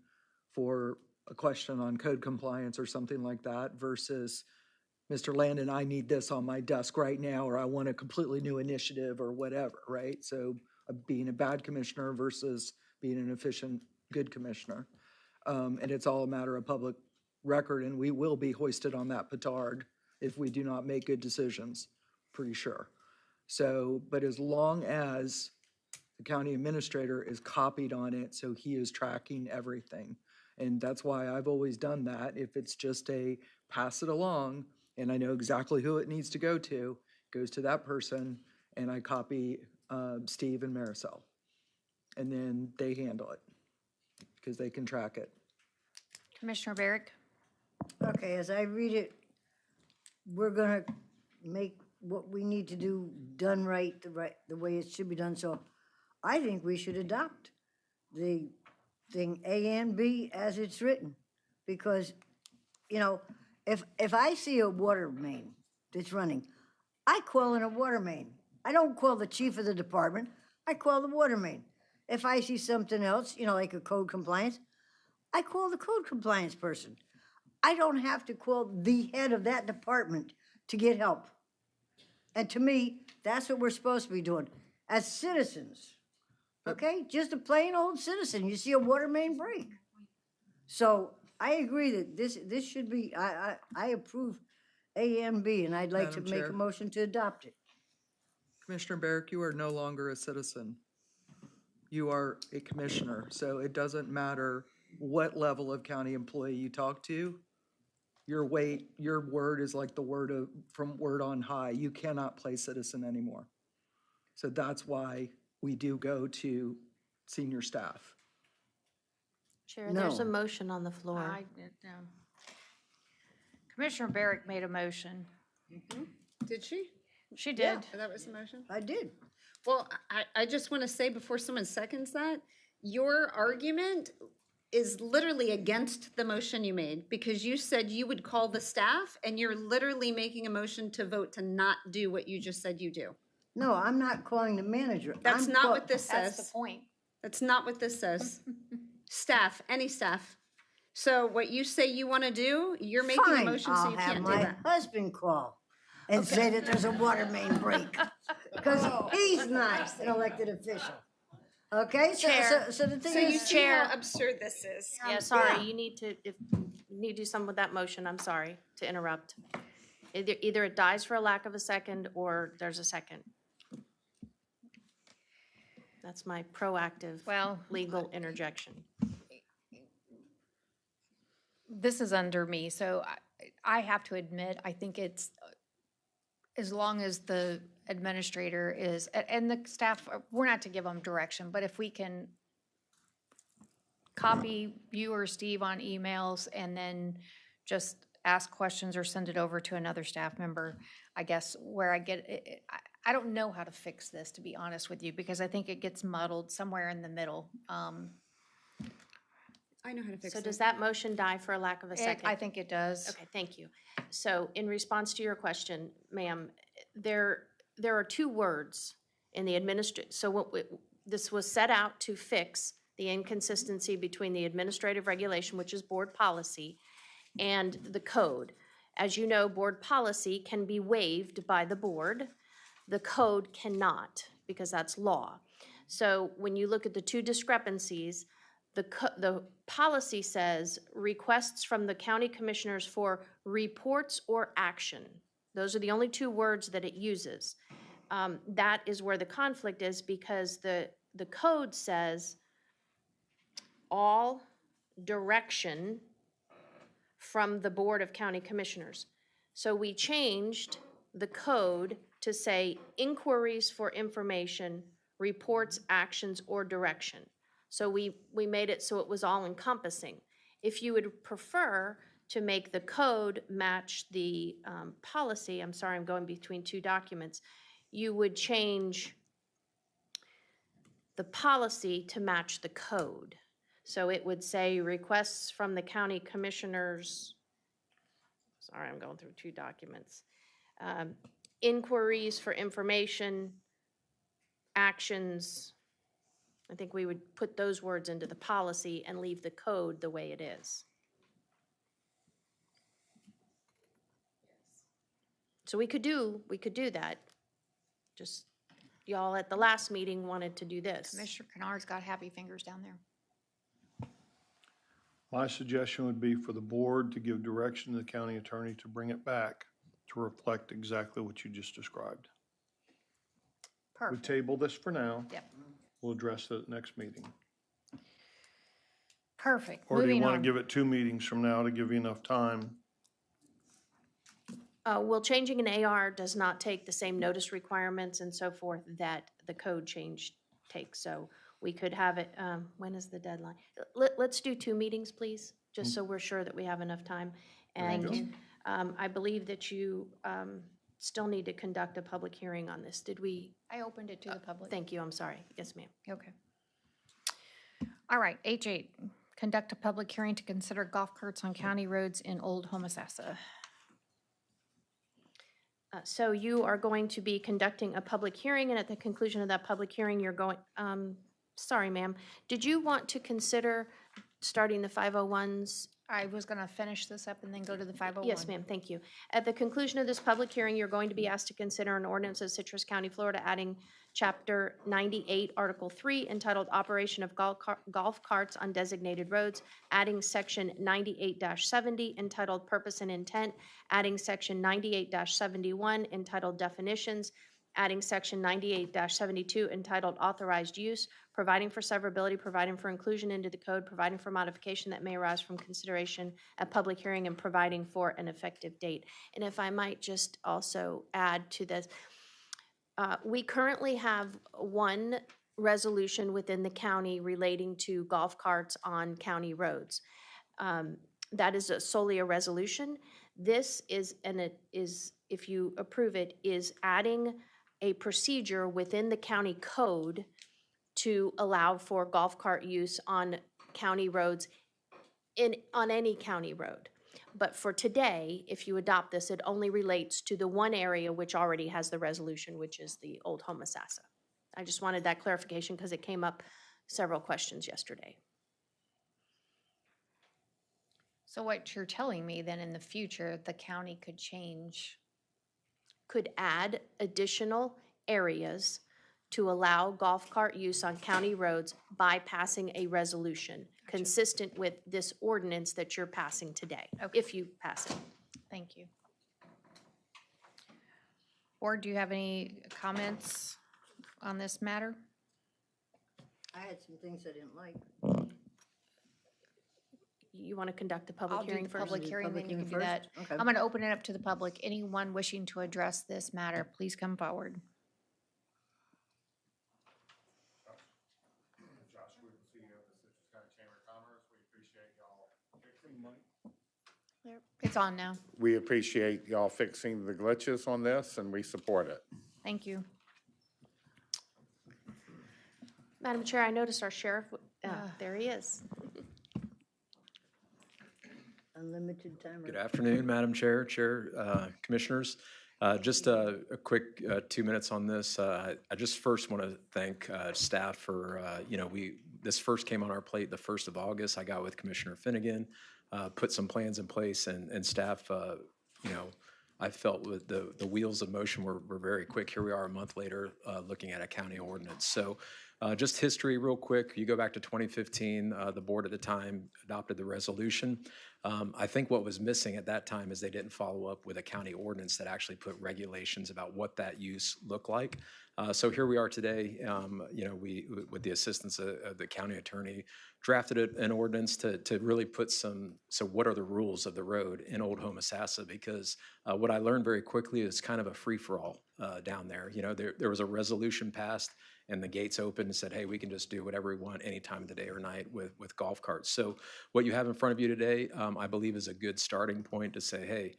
for a question on code compliance or something like that versus, Mr. Landon, I need this on my desk right now, or I want a completely new initiative or whatever, right? So being a bad commissioner versus being an efficient, good commissioner. And it's all a matter of public record, and we will be hoisted on that petard if we do not make good decisions, pretty sure. So, but as long as the county administrator is copied on it, so he is tracking everything. And that's why I've always done that. If it's just a pass it along, and I know exactly who it needs to go to, goes to that person, and I copy Steve and Marisol. And then they handle it, because they can track it. Commissioner Barrick. Okay, as I read it, we're gonna make what we need to do done right, the way it should be done. So I think we should adopt the thing A and B as it's written. Because, you know, if I see a water main that's running, I call in a water main. I don't call the chief of the department, I call the water main. If I see something else, you know, like a code compliance, I call the code compliance person. I don't have to call the head of that department to get help. And to me, that's what we're supposed to be doing as citizens. Okay, just a plain old citizen. You see a water main break. So I agree that this should be, I approve A and B, and I'd like to Madam make Chair. a motion to adopt it. Commissioner Barrick, you are no longer a citizen. You are a commissioner, so it doesn't matter what level of county employee you talk to. Your word is like the word from word on high. You cannot play citizen anymore. So that's why we do go to senior staff. Chair, there's a No. motion on the floor. I did, Commissioner Barrick made a motion. Did she? She did. That was the motion? I did. Well, I just want to say before someone seconds that, your argument is literally against the motion you made because you said you would call the staff and you're literally making a motion to vote to not do what you just said you do. No, I'm not calling the manager. That's I'm not call- what this says. That's the point. That's not what this says. Staff, any staff. So what you say you want to do, you're making a Fine, motion so I'll you have can't do my that. husband call and say that there's a water main break. Because he's not an elected official. Okay, Chair. so the thing So you is, see how absurd this is. Yeah, sorry, you need to, if, you need to do something with that motion, I'm sorry to interrupt. Either it dies for a lack of a second, or there's a second. That's my proactive, legal interjection. This is under me, so I have to admit, I think it's, as long as the administrator is, and the staff, we're not to give them direction, but if we can copy you or Steve on emails and then just ask questions or send it over to another staff member, I guess where I get it, I don't know how to fix this, to be honest with you, because I think it gets muddled somewhere in the middle. I know how to fix So it. does that motion die for a lack of a second? I think it does. Okay, thank you. So in response to your question, ma'am, there are two words in the so this was set out to fix the inconsistency between the administrative regulation, which is board policy, and the code. As you know, board policy can be waived by the board. The code cannot, because that's law. So when you look at the two discrepancies, the policy says requests from the county commissioners for reports or action. Those are the only two words that it uses. That is where the conflict is, because the code says all direction from the Board of County Commissioners. So we changed the code to say inquiries for information, reports, actions, or direction. So we made it so it was all encompassing. If you would prefer to make the code match the policy, I'm sorry, I'm going between two documents, you would change the policy to match the code. So it would say requests from the county commissioners, sorry, I'm going through two documents, inquiries for information, actions. I think we would put those words into the policy and leave the code the way it is. So we could do that. Just y'all at the last meeting wanted to do this. Commissioner Kennard's got happy fingers down there. My suggestion would be for the board to give direction to the county attorney to bring it back to reflect exactly what you just described. We Perfect. table this for now. Yep. We'll address it at the next meeting. Perfect. Or do you Moving want on. to give it 2 meetings from now to give you enough time? Well, changing an AR does not take the same notice requirements and so forth that the code change takes. So we could have it, when is the deadline? Let's do 2 meetings, please, just so we're sure that we have enough time. And I believe that you still need to conduct a public hearing on this. Did we? I opened it to the public. Thank you, I'm sorry. Yes, ma'am. Okay. All right, H8, conduct a public hearing to consider golf carts on county roads in Old Homosassa. So you are going to be conducting a public hearing, and at the conclusion of that public hearing, you're going, sorry, ma'am, did you want to consider starting the 501s. I was going to finish this up and then go to the 501. Yes, ma'am, thank you. At the conclusion of this public hearing, you're going to be asked to consider an ordinance of Citrus County, Florida, adding Chapter 98, Article 3, entitled Operation of Golf Carts on Designated Roads, adding Section 98-70, entitled Purpose and Intent, adding Section 98-71, entitled Definitions, adding Section 98-72, entitled Authorized Use, providing for severability, providing for inclusion into the code, providing for modification that may arise from consideration at public hearing, and providing for an effective date. And if I might just also add to this, we currently have one resolution within the county relating to golf carts on county roads. That is solely a resolution. This is, and it is, if you approve it, is adding a procedure within the county code to allow for golf cart use on county roads, on any county road. But for today, if you adopt this, it only relates to the one area which already has the resolution, which is the Old Homosassa. I just wanted that clarification because it came up several questions yesterday. So what you're telling me then in the future, the county could change? Could add additional areas to allow golf cart use on county roads by passing a resolution consistent with this ordinance that you're passing today, if you pass it. Thank you. Board, do you have any comments on this matter? I had some things I didn't like. You want to conduct the I'll public do hearing the first? public hearing, then you can do first? that. Okay. I'm going to open it up to the public. Anyone wishing to address this matter, please come forward. It's on now. We appreciate y'all fixing the glitches on this, and we support it. Thank you. Madam Chair, I noticed our sheriff, there he is. Unlimited time. Good afternoon, Madam Chair, Commissioners. Just a quick 2 minutes on this. I just first want to thank staff for, this first came on our plate the 1st of August. I got with Commissioner Finnegan, put some plans in place, and staff, I felt with the wheels of motion were very quick. Here we are a month later looking at a county ordinance. So just history real quick. You go back to 2015, the board at the time adopted the resolution. I think what was missing at that time is they didn't follow up with a county ordinance that actually put regulations about what that use looked like. So here we are today, we, with the assistance of the county attorney, drafted an ordinance to really put so what are the rules of the road in Old Homosassa? Because what I learned very quickly is kind of a free-for-all down there. There was a resolution passed and the gates opened and said, hey, we can just do whatever we want any time of the day or night with golf carts. So what you have in front of you today, I believe is a good starting point to say, hey,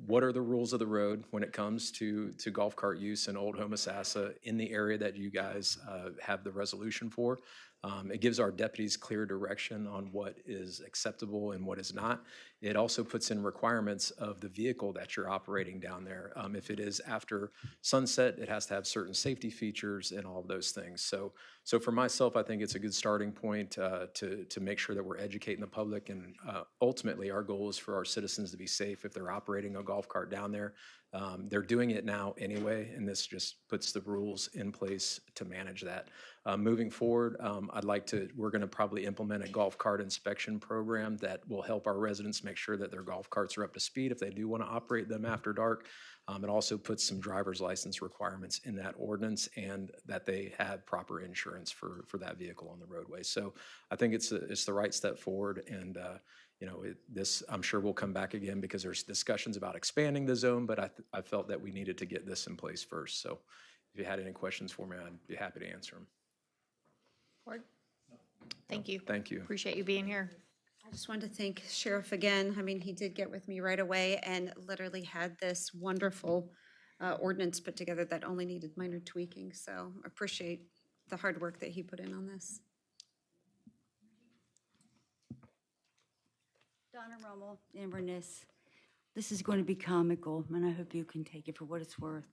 what are the rules of the road when it comes to golf cart use in Old Homosassa in the area that you guys have the resolution for? It gives our deputies clear direction on what is acceptable and what is not. It also puts in requirements of the vehicle that you're operating down there. If it is after sunset, it has to have certain safety features and all of those things. So for myself, I think it's a good starting point to make sure that we're educating the public. And ultimately, our goal is for our citizens to be safe if they're operating a golf cart down there. They're doing it now anyway, and this just puts the rules in place to manage that. Moving forward, we're going to probably implement a golf cart inspection program that will help our residents make sure that their golf carts are up to speed if they do want to operate them after dark. It also puts some driver's license requirements in that ordinance and that they have proper insurance for that vehicle on the roadway. So I think it's the right step forward, and this I'm sure will come back again because there's discussions about expanding the zone, but I felt that we needed to get this in place first. So if you had any questions for me, I'd be happy to answer them. Board? Thank you. Thank you. Appreciate you being here. I just wanted to thank Sheriff again. I mean, he did get with me right away and literally had this wonderful ordinance put together that only needed minor tweaking. So appreciate the hard work that he put in on this. Donna Rummel, Inverness. This is going to be comical, and I hope you can take it for what it's worth.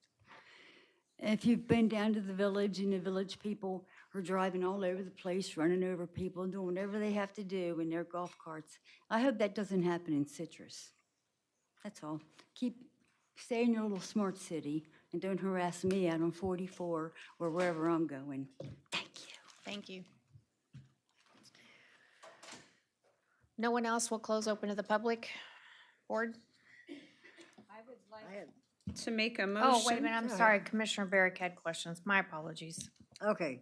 If you've been down to the village and the village people are driving all over the place, running over people, doing whatever they have to do in their golf carts. I hope that doesn't happen in Citrus. That's all. Stay in your little smart city and don't harass me out on 44 or wherever I'm going. Thank you. Thank you. No one else will close open to the public. Board? To make a motion. Oh, wait a minute, I'm sorry. Commissioner Barrick had questions. My apologies. Okay.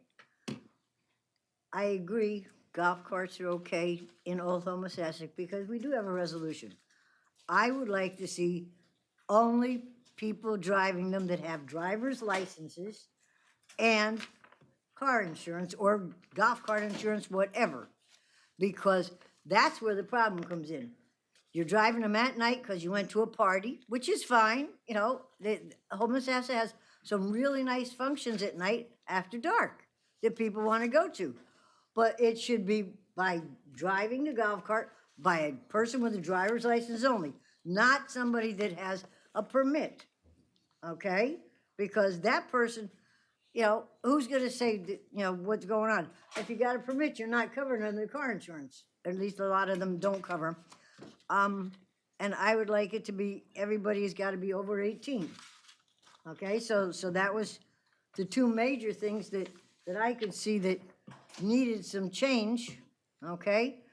I agree, golf carts are okay in Old Homosassa because we do have a resolution. I would like to see only people driving them that have driver's licenses and car insurance or golf cart insurance, whatever. Because that's where the problem comes in. You're driving them at night because you went to a party, which is fine. You know, Homosassa has some really nice functions at night after dark that people want to go to. But it should be by driving the golf cart by a person with a driver's license only, not somebody that has a permit, okay? Because that person, you know, who's gonna say, that, you know, what's going on? If you got a permit, you're not covered under the car insurance. At least a lot of them don't cover them. And I would like it to be, everybody's gotta be over 18. Okay, so that was the two major things that I could see that needed some change, okay?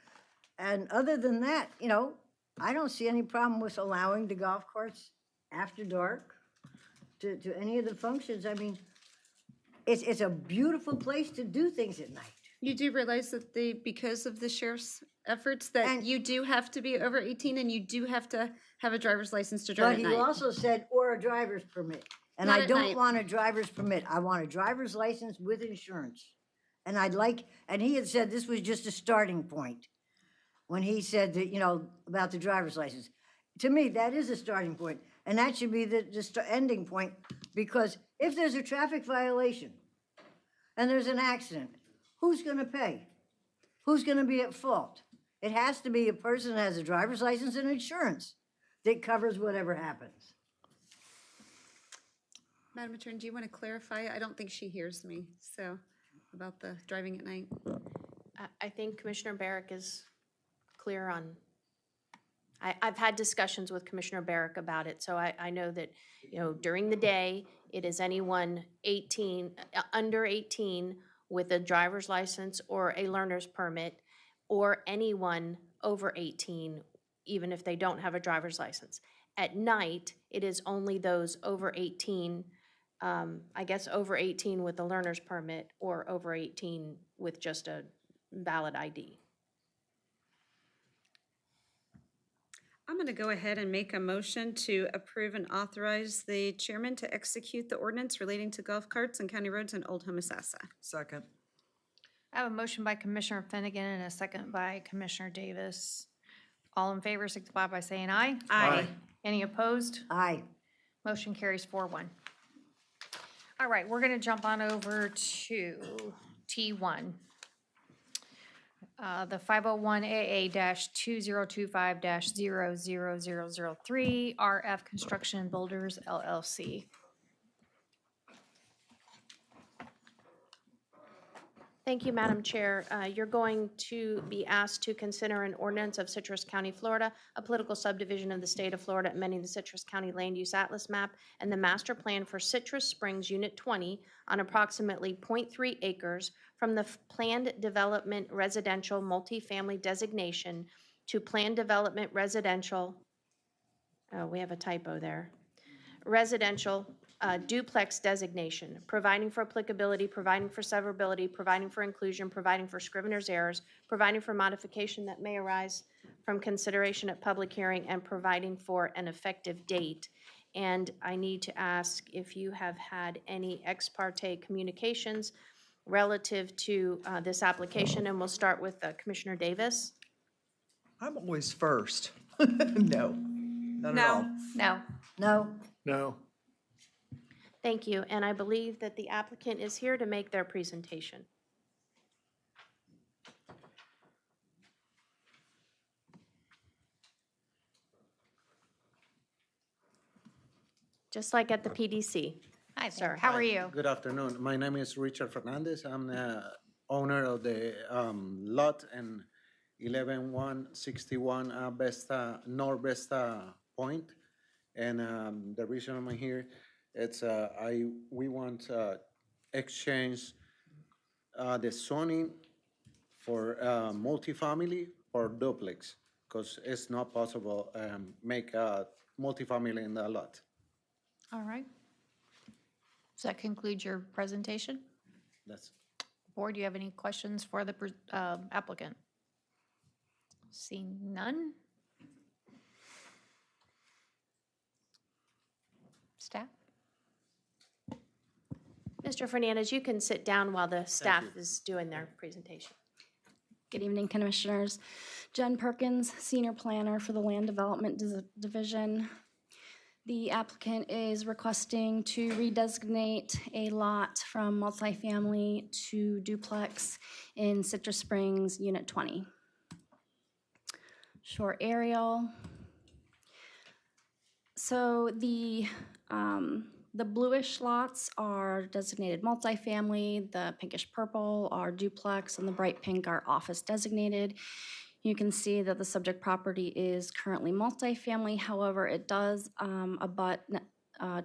And other than that, you know, I don't see any problem with allowing the golf carts after dark to any of the functions. I mean, it's a beautiful place to do things at night. You do realize that because of the sheriff's efforts, that you do have to be over 18 and you do have to have a driver's license to drive But at he night. also said, or a driver's permit. And Not I at don't night. want a driver's permit. I want a driver's license with insurance. And and he had said this was just a starting point when he said that, you know, about the driver's license. To me, that is a starting point, and that should be the ending point, because if there's a traffic violation and there's an accident, who's gonna pay? Who's gonna be at fault? It has to be a person that has a driver's license and insurance that covers whatever happens. Madam Attorney, do you want to clarify? I don't think she hears me, so, about the driving at night. I think Commissioner Barrick is clear on, I've had discussions with Commissioner Barrick about it, so I know that, you know, during the day, it is anyone 18, under 18 with a driver's license or a learner's permit, or anyone over 18, even if they don't have a driver's license. At night, it is only those over 18, I guess over 18 with a learner's permit or over 18 with just a valid ID. I'm going to go ahead and make a motion to approve and authorize the chairman to execute the ordinance relating to golf carts and county roads in Old Homosassa. Second. I have a motion by Commissioner Finnegan and a second by Commissioner Davis. All in favor, signify by saying aye. Aye. Any opposed? Aye. Motion carries 4-1. All right, we're gonna jump on over to T1. The 501AA-2025-00003 RF Construction Builders LLC. Thank you, Madam Chair. You're going to be asked to consider an ordinance of Citrus County, Florida, a political subdivision of the state of Florida, amending the Citrus County Land Use Atlas Map and the master plan for Citrus Springs Unit 20 on approximately 0.3 acres from the planned development residential multifamily designation to planned development residential, oh, we have a typo there, residential duplex designation, providing for applicability, providing for severability, providing for inclusion, providing for scrivener's errors, providing for modification that may arise from consideration at public hearing, and providing for an effective date. And I need to ask if you have had any ex parte communications relative to this application, and we'll start with Commissioner Davis. I'm always first. No, not at all. No. No. No. Thank you, and I believe that the applicant is here to make their presentation. Just like at the PDC. Hi, sir. sir. How are you? Good afternoon. My name is Richard Fernandez. I'm the owner of the lot in 11161 North Vesta Point. And the reason I'm here, it's we want exchange the zoning for multifamily or duplex, because it's not possible make a multifamily in the lot. All right. Does that conclude your presentation? That's Board, do you have any questions for the applicant? Seeing none? Staff? Mr. Fernandez, you can sit down while the staff is doing their presentation. Good evening, Commissioners. Jen Perkins, Senior Planner for the Land Development Division. The applicant is requesting to redesignate a lot from multifamily to duplex in Citrus Springs, Unit 20. Short aerial. So the bluish lots are designated multifamily, the pinkish purple are duplex, and the bright pink are office designated. You can see that the subject property is currently multifamily. However, it does abut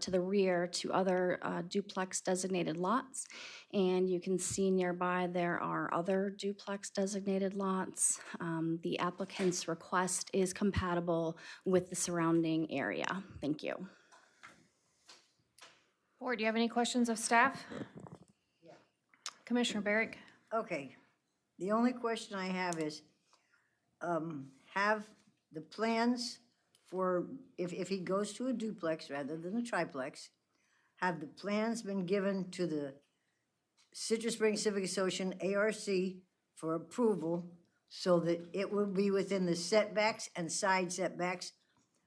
to the rear to other duplex designated lots. And you can see nearby there are other duplex designated lots. The applicant's request is compatible with the surrounding area. Thank you. Board, do you have any questions of staff? Yeah. Commissioner Barrick? Okay, the only question I have is, have the plans for, if he goes to a duplex rather than a triplex, have the plans been given to the Citrus Springs Civic Association, ARC, for approval so that it will be within the setbacks and side setbacks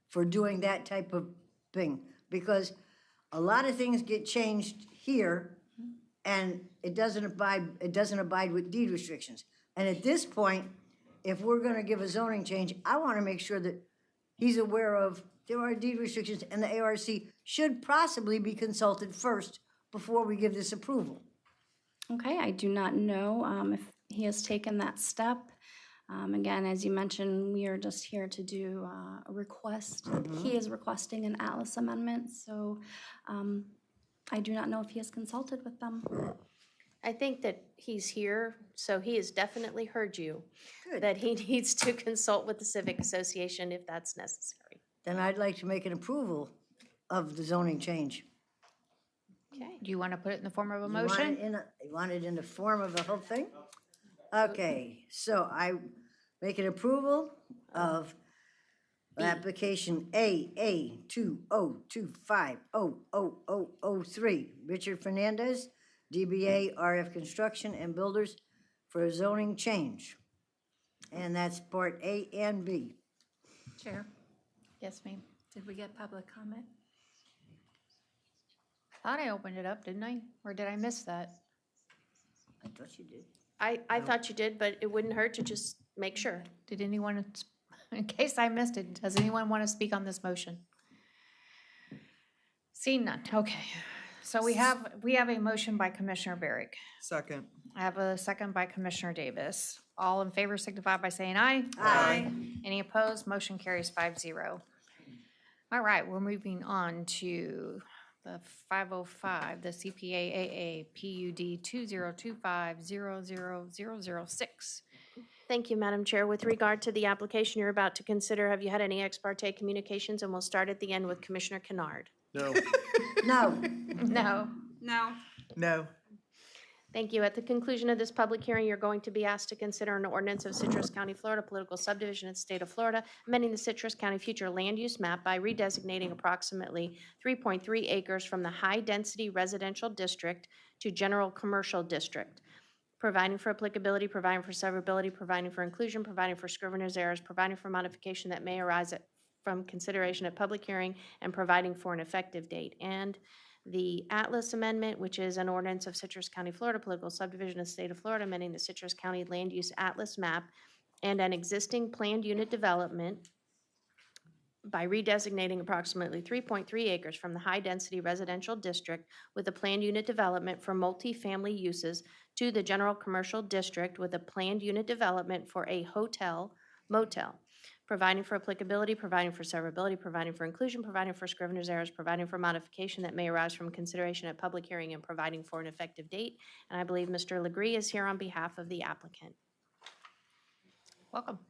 for doing that type of thing? Because a lot of things get changed here and it doesn't abide with deed restrictions. And at this point, if we're gonna give a zoning change, I wanna make sure that he's aware of there are deed restrictions and the ARC should possibly be consulted first before we give this approval. Okay, I do not know if he has taken that step. Again, as you mentioned, we are just here to do a request. He is requesting an Atlas amendment, so I do not know if he has consulted with them. I think that he's here, so he has definitely heard you. Good. That he needs to consult with the Civic Association if that's necessary. Then I'd like to make an approval of the zoning change. Okay. Do you want to put it in the form of a You want motion? you want it in the form of the whole thing? Okay, so I make an approval of application AA 20250003, Richard Fernandez, DBA RF Construction and Builders for a zoning change. And that's part A and B. Chair, Yes, ma'am. did we get public comment? Thought I opened it up, didn't I? Or did I miss that? I thought you did. I thought you did, but it wouldn't hurt to just make sure. Did anyone, in case I missed it, does anyone want to speak on this motion? Seeing none, okay. So we have a motion by Commissioner Barrick. Second. I have a second by Commissioner Davis. All in favor signify by saying aye. Aye. Any opposed? Motion carries 5-0. All right, we're moving on to the 505, the CPA-AA PUD 2025-00006. Thank you, Madam Chair. With regard to the application you're about to consider, have you had any ex parte communications? And we'll start at the end with Commissioner Kennard. No. No. No. No. No. Thank you. At the conclusion of this public hearing, you're going to be asked to consider an ordinance of Citrus County, Florida, political subdivision of the state of Florida, amending the Citrus County future land use map by redesignating approximately 3.3 acres from the high-density residential district to general commercial district, providing for applicability, providing for severability, providing for inclusion, providing for scrivener's errors, providing for modification that may arise from consideration at public hearing, and providing for an effective date. And the Atlas Amendment, which is an ordinance of Citrus County, Florida, political subdivision of the state of Florida, amending the Citrus County Land Use Atlas Map and an existing planned unit development by redesignating approximately 3.3 acres from the high-density residential district with a planned unit development for multifamily uses to the general commercial district with a planned unit development for a hotel, motel, providing for applicability, providing for severability, providing for inclusion, providing for scrivener's errors, providing for modification that may arise from consideration at public hearing, and providing for an effective date. And I believe Mr. Legree is here on behalf of the applicant. Welcome.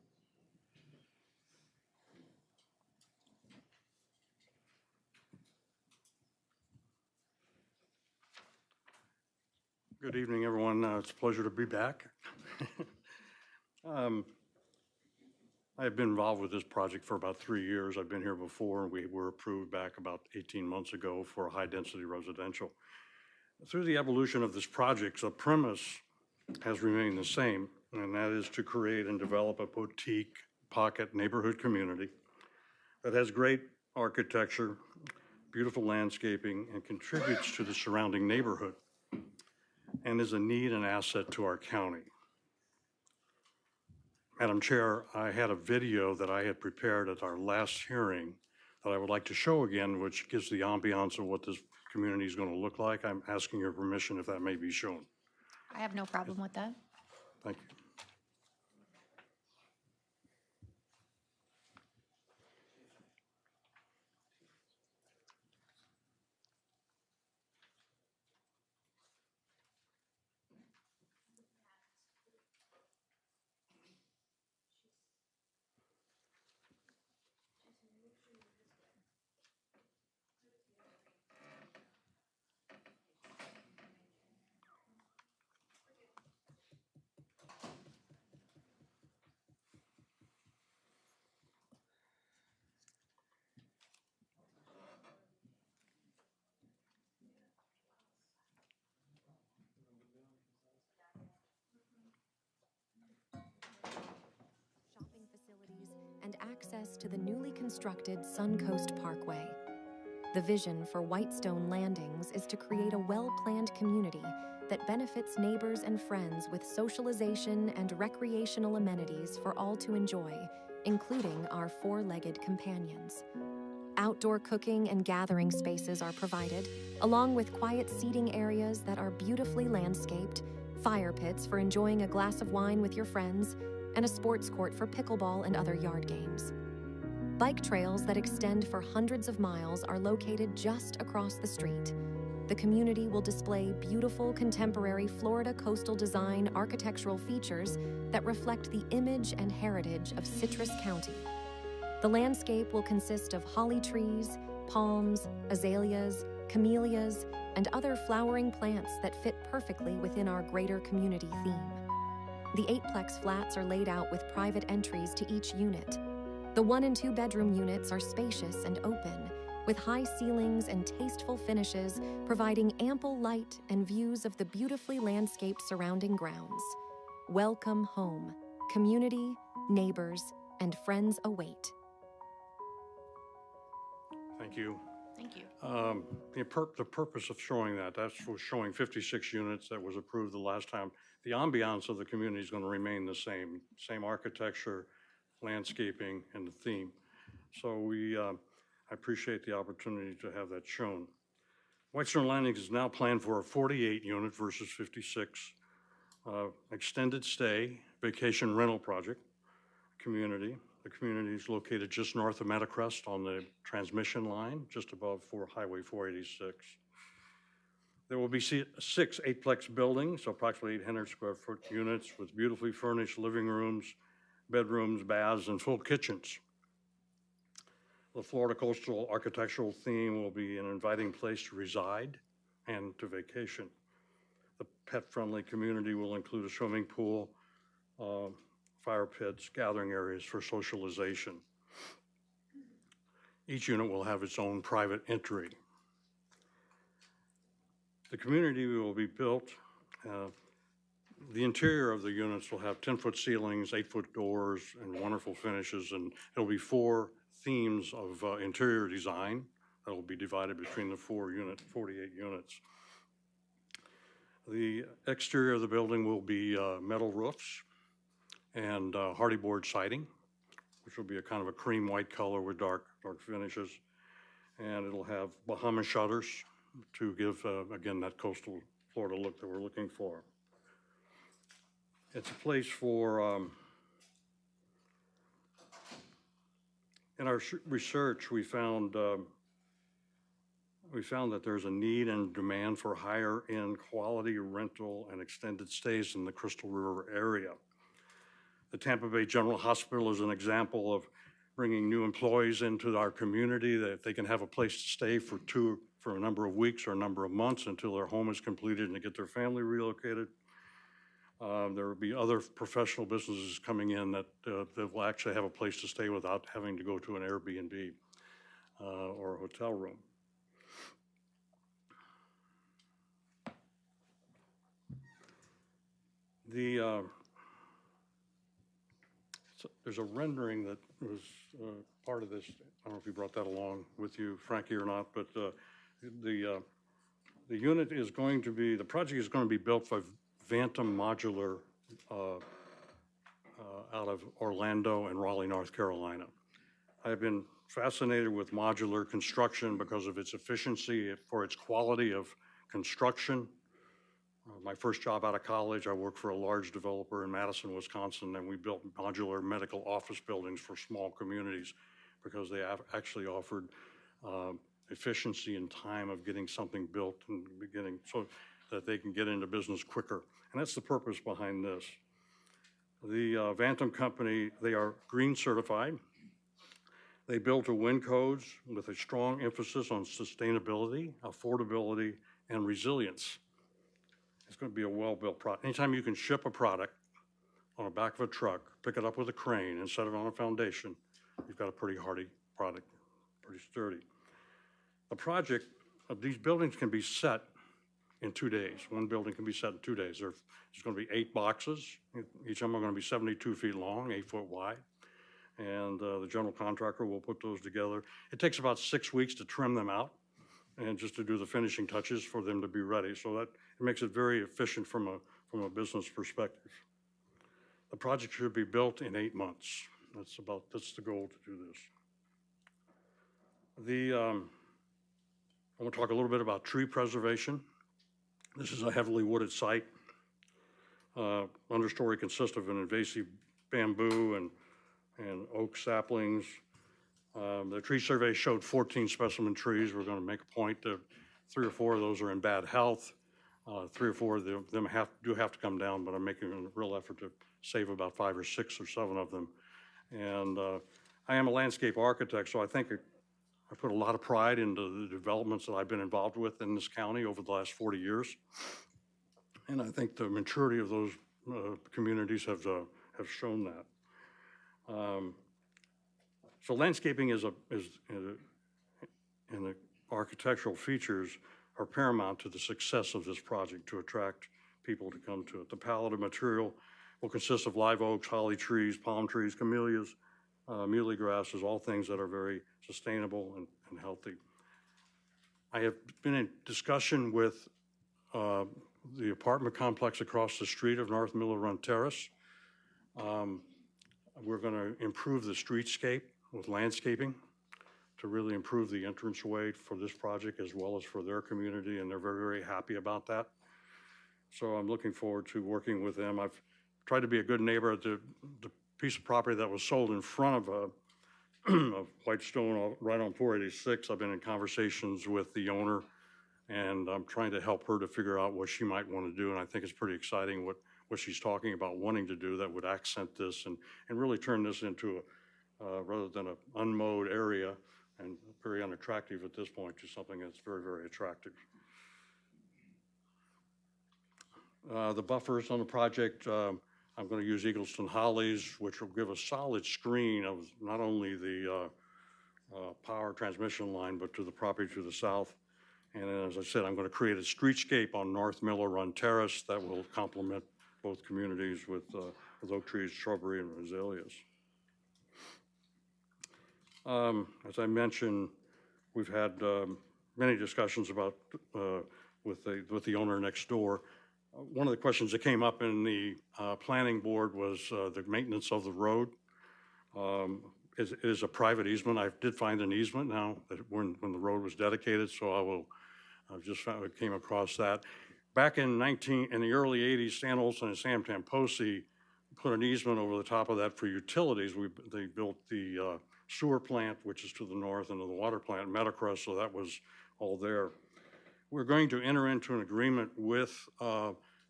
Good evening, everyone. It's a pleasure to be back. I've been involved with this project for about 3 years. I've been here before. We were approved back about 18 months ago for a high-density residential. Through the evolution of this project, the premise has remained the same, and that is to create and develop a boutique pocket neighborhood community that has great architecture, beautiful landscaping, and contributes to the surrounding neighborhood, and is a need and asset to our county. Madam Chair, I had a video that I had prepared at our last hearing that I would like to show again, which gives the ambiance of what this community is going to look like. I'm asking your permission if that may be shown. I have no problem with that. Thank you. And access to the newly constructed Suncoast Parkway. The vision for Whitestone Landings is to create a well-planned community that benefits neighbors and friends with socialization and recreational amenities for all to enjoy, including our four-legged companions. Outdoor cooking and gathering spaces are provided, along with quiet seating areas that are beautifully landscaped, fire pits for enjoying a glass of wine with your friends, and a sports court for pickleball and other yard games. Bike trails that extend for hundreds of miles are located just across the street. The community will display beautiful contemporary Florida coastal design architectural features that reflect the image and heritage of Citrus County. The landscape will consist of holly trees, palms, azaleas, camellias, and other flowering plants that fit perfectly within our greater community theme. The 8-plex flats are laid out with private entries to each unit. The 1- and 2-bedroom units are spacious and open, with high ceilings and tasteful finishes, providing ample light and views of the beautifully landscaped surrounding grounds. Welcome home. Community, neighbors, and friends await. Thank you. Thank you. The purpose of showing that's for showing 56 units that was approved the last time. The ambiance of the community is going to remain the same architecture, landscaping, and the theme. So I appreciate the opportunity to have that shown. Whitestone Landings is now planned for a 48 unit versus 56 extended stay vacation rental project community. The community is located just north of Metacrest on the transmission line, just above Highway 486. There will be 6 8-plex buildings, so approximately 800 square foot units with beautifully furnished living rooms, bedrooms, baths, and full kitchens. The Florida coastal architectural theme will be an inviting place to reside and to vacation. The pet-friendly community will include a swimming pool, fire pits, gathering areas for socialization. Each unit will have its own private entry. The community will be built, the interior of the units will have 10-foot ceilings, 8-foot doors, and wonderful finishes, and it'll be 4 themes of interior design that will be divided between the 48 units. The exterior of the building will be metal roofs and hardy board siding which will be a kind of a cream white color with dark finishes. And it'll have Bahama shutters to give, again, that coastal Florida look that we're looking for. It's a place for, in our research, we found that there's a need and demand for higher end quality rental and extended stays in the Crystal River area. The Tampa Bay General Hospital is an example of bringing new employees into our community, that they can have a place to stay for a number of weeks or a number of months until their home is completed and they get their family relocated. There will be other professional businesses coming in that will actually have a place to stay without having to go to an Airbnb or a hotel room. There's a rendering that was part of this. I don't know if you brought that along with you, Frankie, or not, but the unit is going to be, the project is going to be built by Vantum Modular out of Orlando and Raleigh, North Carolina. I've been fascinated with modular construction because of its efficiency, for its quality of construction. My first job out of college, I worked for a large developer in Madison, Wisconsin, and we built modular medical office buildings for small communities because they actually offered efficiency and time of getting something built in the beginning so that they can get into business quicker. And that's the purpose behind this. The Vantum company, they are green certified. They built to WIN codes with a strong emphasis on sustainability, affordability, and resilience. It's going to be a well-built product. Anytime you can ship a product on the back of a truck, pick it up with a crane and set it on a foundation, you've got a pretty hardy product, pretty sturdy. The project of these buildings can be set in 2 days. One building can be set in 2 days. There's going to be 8 boxes. Each of them are going to be 72 feet long, 8 foot wide. And the general contractor will put those together. It takes about 6 weeks to trim them out and just to do the finishing touches for them to be ready. So that it makes it very efficient from a business perspective. The project should be built in 8 months. That's the goal to do this. I want to talk a little bit about tree preservation. This is a heavily wooded site. Understory consists of an invasive bamboo and oak saplings. The tree survey showed 14 specimen trees. We're going to make a point that 3 or 4 of those are in bad health. 3 or 4 of them do have to come down, but I'm making a real effort to save about 5 or 6 or 7 of them. And I am a landscape architect, so I think I put a lot of pride into the developments that I've been involved with in this county over the last 40 years. And I think the maturity of those communities have shown that. So landscaping and the architectural features are paramount to the success of this project to attract people to come to it. The palette of material will consist of live oaks, holly trees, palm trees, camellias, muhly grasses, all things that are very sustainable and healthy. I have been in discussion with the apartment complex across the street of North Miller Run Terrace. We're going to improve the streetscape with landscaping to really improve the entranceway for this project as well as for their community, and they're very, very happy about that. So I'm looking forward to working with them. I've tried to be a good neighbor. At the piece of property that was sold in front of Whitestone right on 486, I've been in conversations with the owner, and I'm trying to help her to figure out what she might want to do, and I think it's pretty exciting what she's talking about wanting to do that would accent this and really turn this into rather than an unmowed area and very unattractive at this point, to something that's very, very attractive. The buffers on the project, I'm going to use Eagleston hollies, which will give a solid screen of not only the power transmission line, but to the property to the south. And as I said, I'm going to create a streetscape on North Miller Run Terrace that will complement both communities with oak trees, shrubbery, and azaleas. As I mentioned, we've had many discussions about with the owner next door. One of the questions that came up in the planning board was the maintenance of the road. It is a private easement. I did find an easement now that when the road was dedicated, so I've just came across that. Back in the early 80s, Stan Olson and Sam Tamposi put an easement over the top of that for utilities. They built the sewer plant, which is to the north, and the water plant in Metacrest, so that was all there. We're going to enter into an agreement with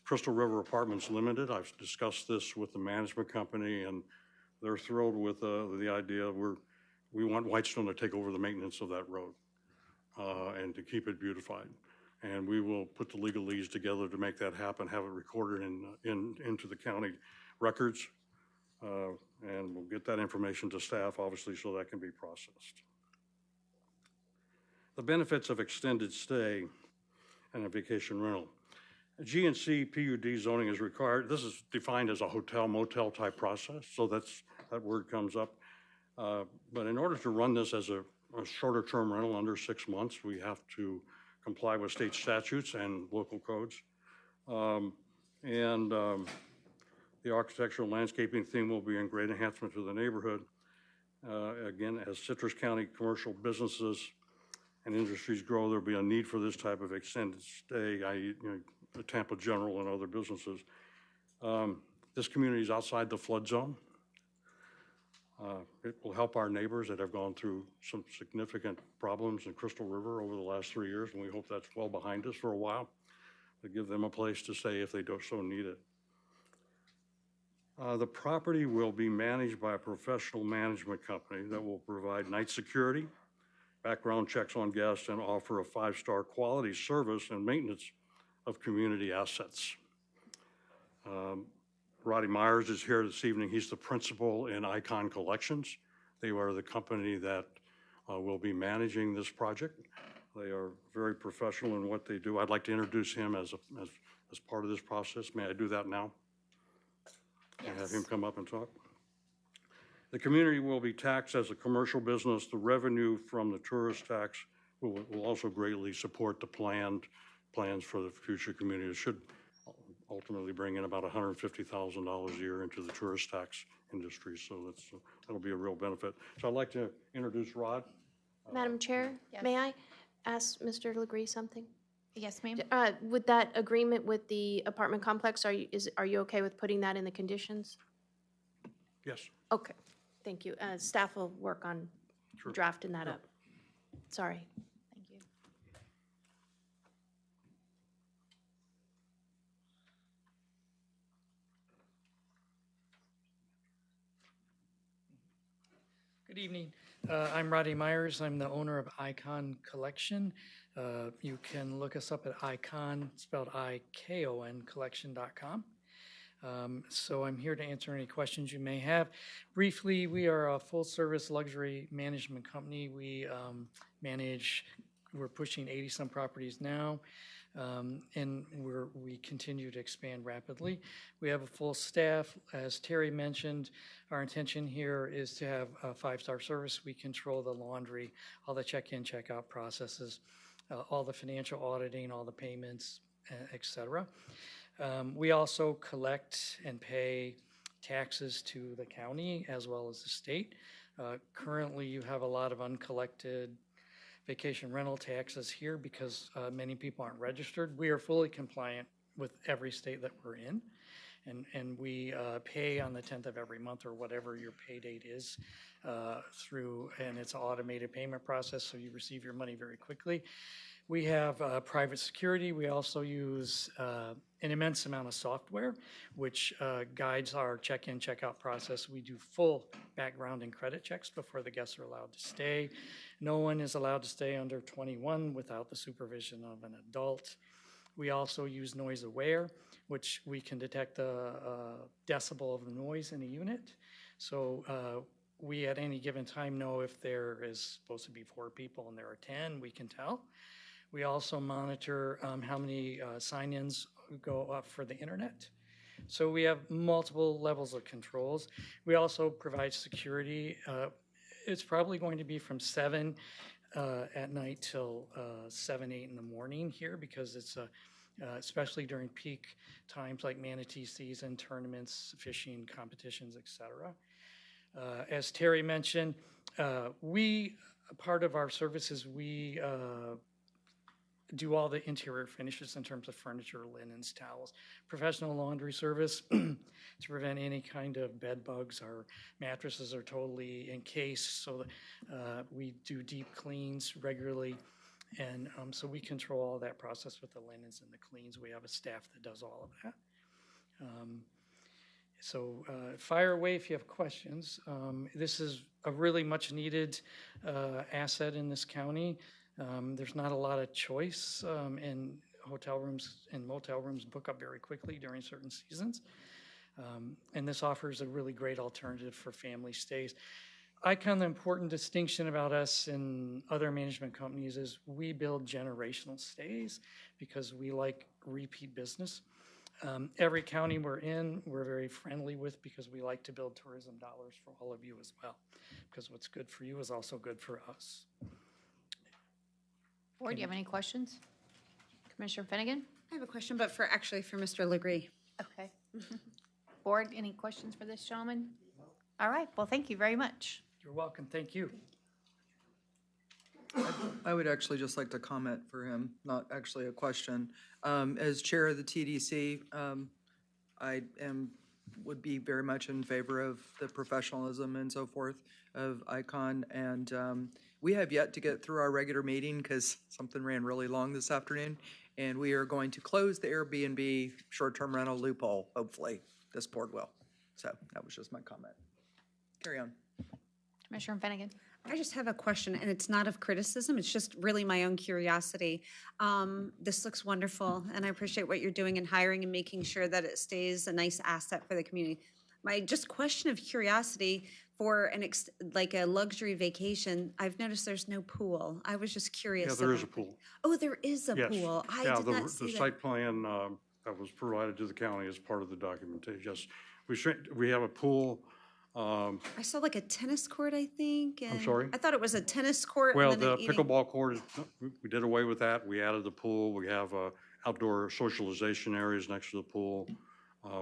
Crystal River Apartments Limited. I've discussed this with the management company, and they're thrilled with the idea. We want Whitestone to take over the maintenance of that road and to keep it beautified. And we will put the legalese together to make that happen, have it recorded into the county records, and we'll get that information to staff, obviously, so that can be processed. The benefits of extended stay and a vacation rental. GNC PUD zoning is required. This is defined as a hotel motel type process, so that word comes up. But in order to run this as a shorter term rental under 6 months, we have to comply with state statutes and local codes. The architectural landscaping theme will be in great enhancement to the neighborhood. Again, as Citrus County commercial businesses and industries grow, there'll be a need for this type of extended stay, i.e., the Tampa General and other businesses. This community is outside the flood zone. It will help our neighbors that have gone through some significant problems in Crystal River over the last 3 years, and we hope that's well behind us for a while, to give them a place to stay if they don't so need it. The property will be managed by a professional management company that will provide night security, background checks on guests, and offer a 5-star quality service and maintenance of community assets. Roddy Myers is here this evening. He's the principal in Icon Collections. They are the company that will be managing this project. They are very professional in what they do. I'd like to introduce him as part of this process. May I do that now? Yes. And have him come up and talk. The community will be taxed as a commercial business. The revenue from the tourist tax will also greatly support the plans for the future community. It should ultimately bring in about $150,000 a year into the tourist tax industry, so that'll be a real benefit. So I'd like to introduce Rod. Madam Chair, Yes. may I ask Mr. Legree something? Yes, ma'am. With that agreement with the apartment complex, are you okay with putting that in the conditions? Yes. Okay, thank you. Staff will work on drafting that up. Sorry. Thank you. Good evening. I'm Roddy Myers. I'm the owner of Icon Collection. You can look us up at Icon, spelled I-K-O-N, collection.com. So I'm here to answer any questions you may have. Briefly, we are a full-service luxury management company. We we're pushing 80-some properties now, and we continue to expand rapidly. We have a full staff. As Terry mentioned, our intention here is to have a 5-star service. We control the laundry, all the check-in, check-out processes, all the financial auditing, all the payments, et cetera. We also collect and pay taxes to the county as well as the state. Currently, you have a lot of uncollected vacation rental taxes here because many people aren't registered. We are fully compliant with every state that we're in, and we pay on the 10th of every month or whatever your pay date is and it's an automated payment process, so you receive your money very quickly. We have private security. We also use an immense amount of software, which guides our check-in, check-out process. We do full background and credit checks before the guests are allowed to stay. No one is allowed to stay under 21 without the supervision of an adult. We also use Noise Aware, which we can detect the decibel of the noise in a unit. So we at any given time know if there is supposed to be 4 people and there are 10, we can tell. We also monitor how many sign-ins go up for the internet. So we have multiple levels of controls. We also provide security. It's probably going to be from 7 at night till 7, 8 in the morning here because it's especially during peak times like manatee season, tournaments, fishing competitions, etc. As Terry mentioned, part of our services, we do all the interior finishes in terms of furniture, linens, towels, professional laundry service to prevent any kind of bed bugs. Our mattresses are totally encased, so we do deep cleans regularly. And so we control all that process with the linens and the cleans. We have a staff that does all of that. So fire away if you have questions. This is a really much needed asset in this county. There's not a lot of choice, and hotel rooms and motel rooms book up very quickly during certain seasons. And this offers a really great alternative for family stays. I kind of the important distinction about us and other management companies is we build generational stays because we like repeat business. Every county we're in, we're very friendly with because we like to build tourism dollars for all of you as well. Because what's good for you is also good for us. Board, do you have any questions? Commissioner Finnegan? I have a question, but for Mr. Legree. Okay. Board, any questions for this gentleman? All right, well, thank you very much. You're welcome, thank you. I would actually just like to comment for him, not actually a question. As chair of the TDC, would be very much in favor of the professionalism and so forth of ICON. And we have yet to get through our regular meeting because something ran really long this afternoon. And we are going to close the Airbnb short-term rental loophole, hopefully. This board will. So that was just my comment. Carry on. Commissioner Finnegan? I just have a question, and it's not of criticism. It's just really my own curiosity. This looks wonderful, and I appreciate what you're doing in hiring and making sure that it stays a nice asset for the community. My just question of curiosity for like a luxury vacation, I've noticed there's no pool. I was just curious. Yeah, there is a pool. Oh, there is a Yes. pool. I Yeah, did not see the that. site plan that was provided to the county as part of the documentation. Yes, we have a pool. I saw like a tennis court, I think. And I'm sorry? I thought it was a tennis court. Well, and then the an eating. pickleball court, we did away with that. We added the pool. We have outdoor socialization areas next to the pool.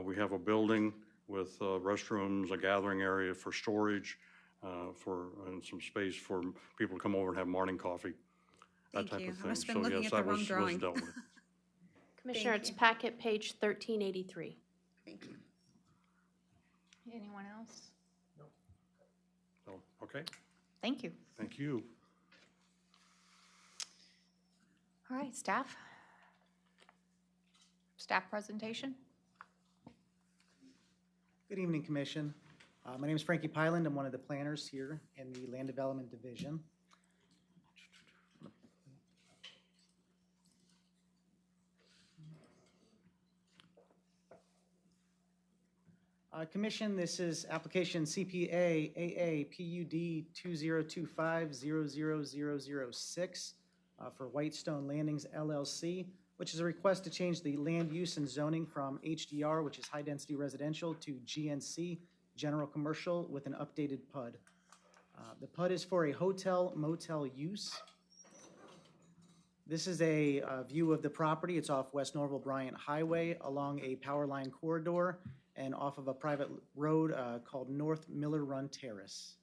We have a building with restrooms, a gathering area for storage, and some space for people to come over and have morning coffee, that Thank type you. of I thing. must have been looking at the that wrong was drawing. dealt with. Commissioner, it's packet page 1383. Thank you. Anyone else? So, okay, Thank you. thank you. All right, staff? Staff presentation? Good evening, Commission. My name is Frankie Pyland. I'm one of the planners here in the Land Development Division. Commission, this is application CPA AA PUD 2025-00006 for Whitestone Landings LLC, which is a request to change the land use and zoning from HDR, which is high density residential, to GNC, general commercial, with an updated PUD. The PUD is for a hotel motel use. This is a view of the property. It's off West Norville Bryant Highway along a power line corridor and off of a private road called North Miller Run Terrace.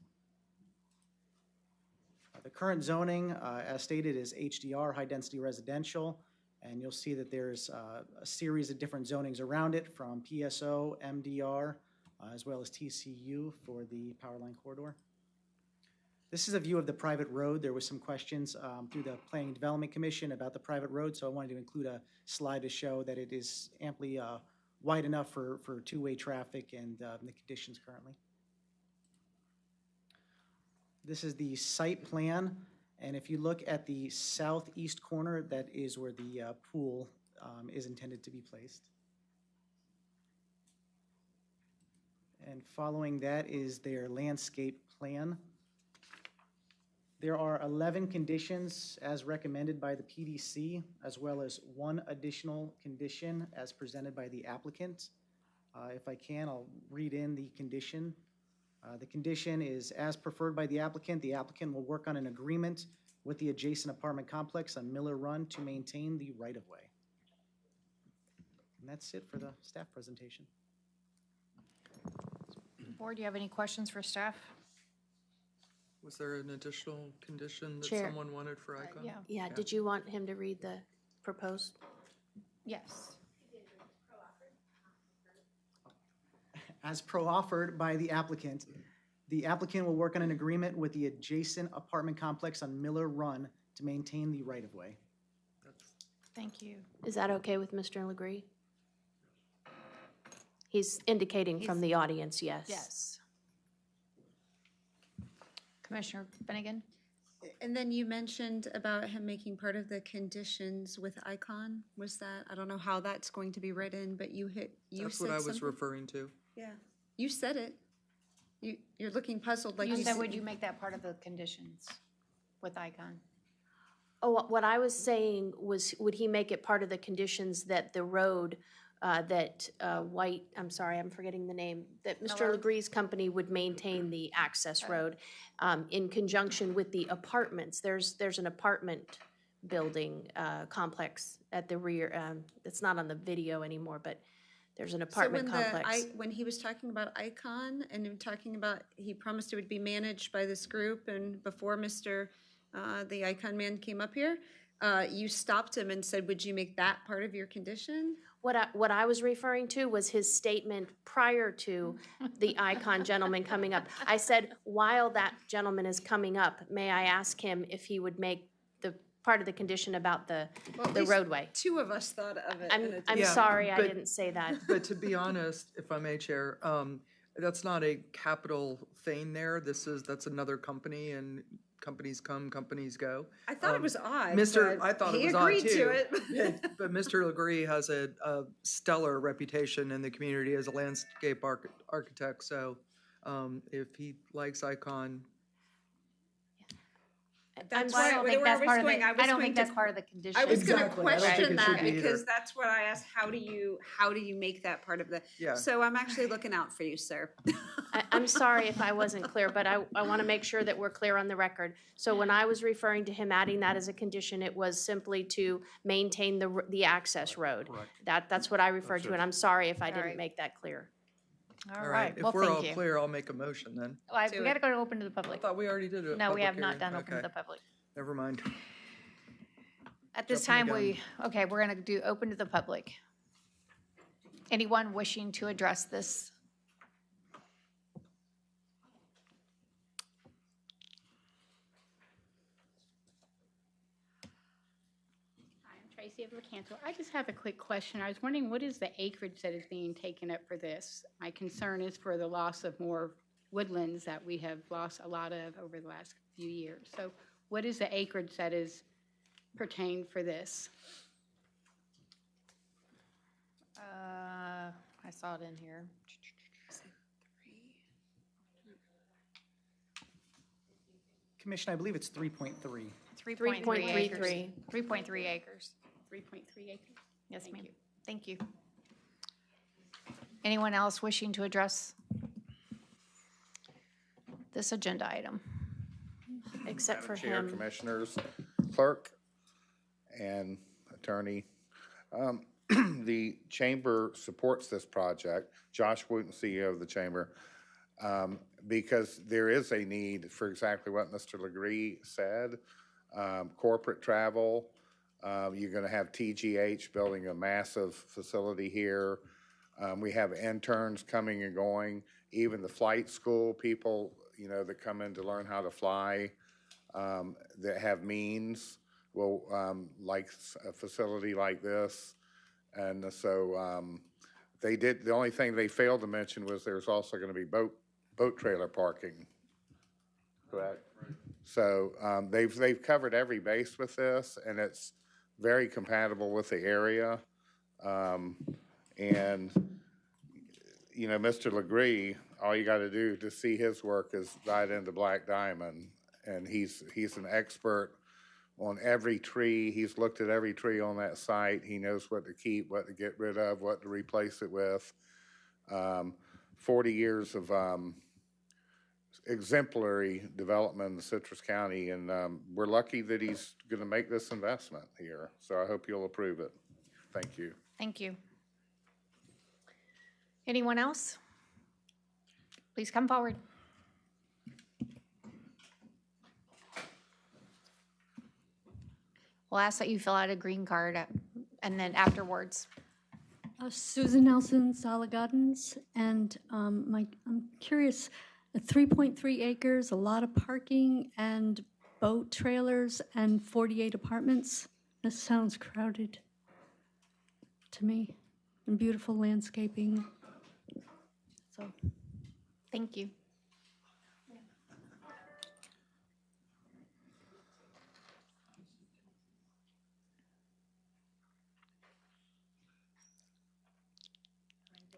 The current zoning, as stated, is HDR, high density residential. And you'll see that there's a series of different zonings around it, from PSO, MDR, as well as TCU for the power line corridor. This is a view of the private road. There was some questions through the Planning and Development Commission about the private road, so I wanted to include a slide to show that it is amply wide enough for two-way traffic and the conditions currently. This is the site plan. And if you look at the southeast corner, that is where the pool is intended to be placed. And following that is their landscape plan. There are 11 conditions as recommended by the PDC, as well as one additional condition as presented by the applicant. If I can, I'll read in the condition. The condition is, as preferred by the applicant will work on an agreement with the adjacent apartment complex on Miller Run to maintain the right-of-way. And that's it for the staff presentation. Board, do you have any questions for staff? Was there an additional condition that Chair. someone wanted for Icon? Yeah. Yeah, did you want him to read the proposed? Yes. As pro-offered by the applicant will work on an agreement with the adjacent apartment complex on Miller Run to maintain the right-of-way. Thank you. Is that okay with Mr. Legree? He's indicating from the audience, yes. Yes. Commissioner Finnegan? And then you mentioned about him making part of the conditions with Icon. Was that, I don't know how that's going to be written, but you said That's what I was something? referring to. Yeah, you said it. You're looking puzzled like You you said, would you make that part of the conditions with Icon? Oh, what I was saying was, would he make it part of the conditions that the road, I'm sorry, I'm forgetting the name, that Mr. Miller? Legree's company would maintain the access road in conjunction with the apartments. There's an apartment building complex at the rear, it's not on the video anymore, but there's an apartment complex. When he was talking about Icon and him talking about, he promised it would be managed by this group, and before the Icon man came up here, you stopped him and said, would you make that part of your condition? What I was referring to was his statement prior to the Icon gentleman coming up. I said, while that gentleman is coming up, may I ask him if he would make the part of the condition about the roadway? Two of us thought of it. I'm Yeah, sorry, I but- didn't say that. But to be honest, if I may, Chair, that's not a capital thing there. That's another company, and companies come, companies go. I thought it was odd. I thought it was odd too. He agreed to it. But Mr. Legree has a stellar reputation in the community as a landscape architect, so if he likes Icon, That's I why, don't where think I that's was part of going, the, I don't think that's part of the condition. I was gonna Exactly. I don't think question it should that be either. because that's what I asked, how do you make that part of the? Yeah. So I'm actually looking out for you, sir. I'm sorry if I wasn't clear, but I want to make sure that we're clear on the record. So when I was referring to him adding that as a condition, it was simply to maintain the access road. That's what I referred to, and I'm sorry if I didn't right. make that clear. All right, if well, we're all thank you. clear, I'll make a motion then. We gotta go to open to the I public. thought we already did it. No, we have not done open to the public. Never mind. At this Jumping time, the we're gonna do open to the public. Anyone wishing to address this? I'm Tracy of LaCanto. I just have a quick question. I was wondering, what is the acreage that is being taken up for this? My concern is for the loss of more woodlands that we have lost a lot of over the last few years. So what is the acreage that is pertained for this? I saw it in here. Commissioner, I believe it's 3.3. 3.33. 3.3 acres. 3.3 acres? Yes, Thank ma'am. you. Thank you. Anyone else wishing to address this agenda item? Except for Chair, him. Commissioners, clerk, and attorney. The chamber supports this project. Josh Wooten, CEO of the chamber, because there is a need for exactly what Mr. Legree said. Corporate travel, you're going to have TGH building a massive facility here. We have interns coming and going, even the flight school people, that come in to learn how to fly, that have means will like a facility like this. And so the only thing they failed to mention was there's also going to be boat trailer parking. Correct. So they've covered every base with this, and it's very compatible with the area. And Mr. Legree, all you got to do to see his work is ride into Black Diamond, and he's an expert on every tree. He's looked at every tree on that site. He knows what to keep, what to get rid of, what to replace it with. 40 years of exemplary development in Citrus County, and we're lucky that he's going to make this investment here. So I hope you'll approve it. Thank you. Thank you. Anyone else? please come forward. We'll ask that you fill out a green card and then afterwards. Susan Nelson, Solid Gardens, and I'm curious, 3.3 acres, a lot of parking and boat trailers and 48 apartments. This sounds crowded to me, and beautiful landscaping. So, thank you.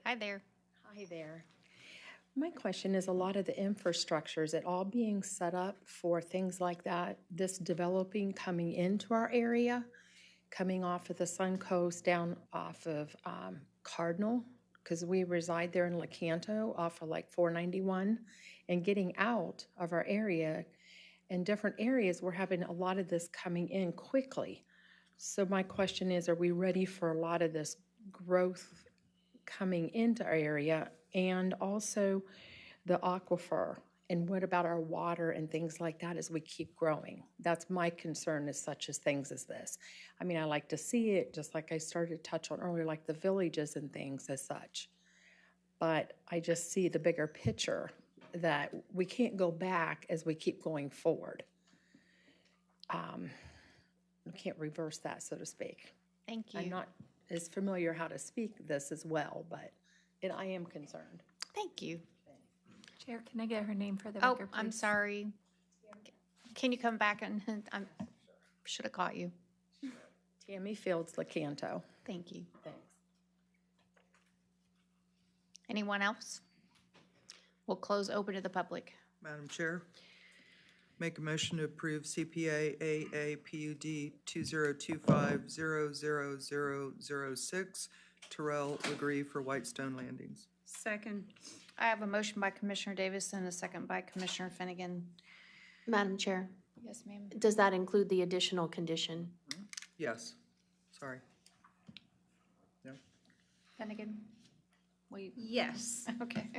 Hi there. Hi there. My question is, a lot of the infrastructure, is it all being set up for things like that, this developing coming into our area, coming off of the Sun Coast down off of Cardinal? Because we reside there in Lecanto off of like 491, and getting out of our area in different areas, we're having a lot of this coming in quickly. So my question is, are we ready for a lot of this growth coming into our area? And also the aquifer, and what about our water and things like that as we keep growing? That's my concern, is such as things as this. I mean, I like to see it, just like I started to touch on earlier, like the villages and things as such. But I just see the bigger picture that we can't go back as we keep going forward. We can't reverse that, so to speak. Thank you. I'm not as familiar how to speak this as well, but I am concerned. Thank you. Chair, can I get her name for the Oh, record, please? I'm sorry. Can you come back and I should have caught you. Tammy Fields, Lecanto. Thank you. Thanks. Anyone else? We'll close open to the public. Madam Chair, make a motion to approve CPA AAPUD 2025-00006, Terrell Legree for Whitestone Landings. Second. I have a motion by Commissioner Davis and a second by Commissioner Finnegan. Madam Chair, Yes, ma'am. does that include the additional condition? Yes, sorry. Finnegan? Will you? Yes. Okay.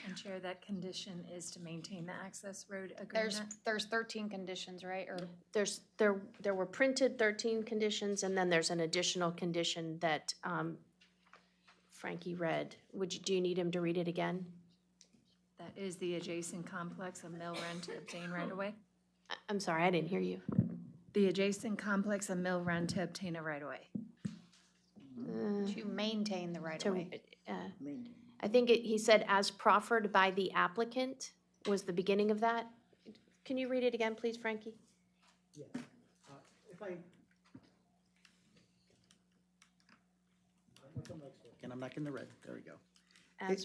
And Chair, that condition is to maintain the access road agreement. There's 13 conditions, right? Or There were printed 13 conditions, and then there's an additional condition that Frankie read. Do you need him to read it again? That is the adjacent complex of mill run to obtain right of way. I'm sorry, I didn't hear you. The adjacent complex of mill run to obtain a right of way. to maintain the right of way. I think he said as proffered by the applicant was the beginning of that. Can you read it again, please, Frankie? Yeah. If I. And I'm not in the red, there we go.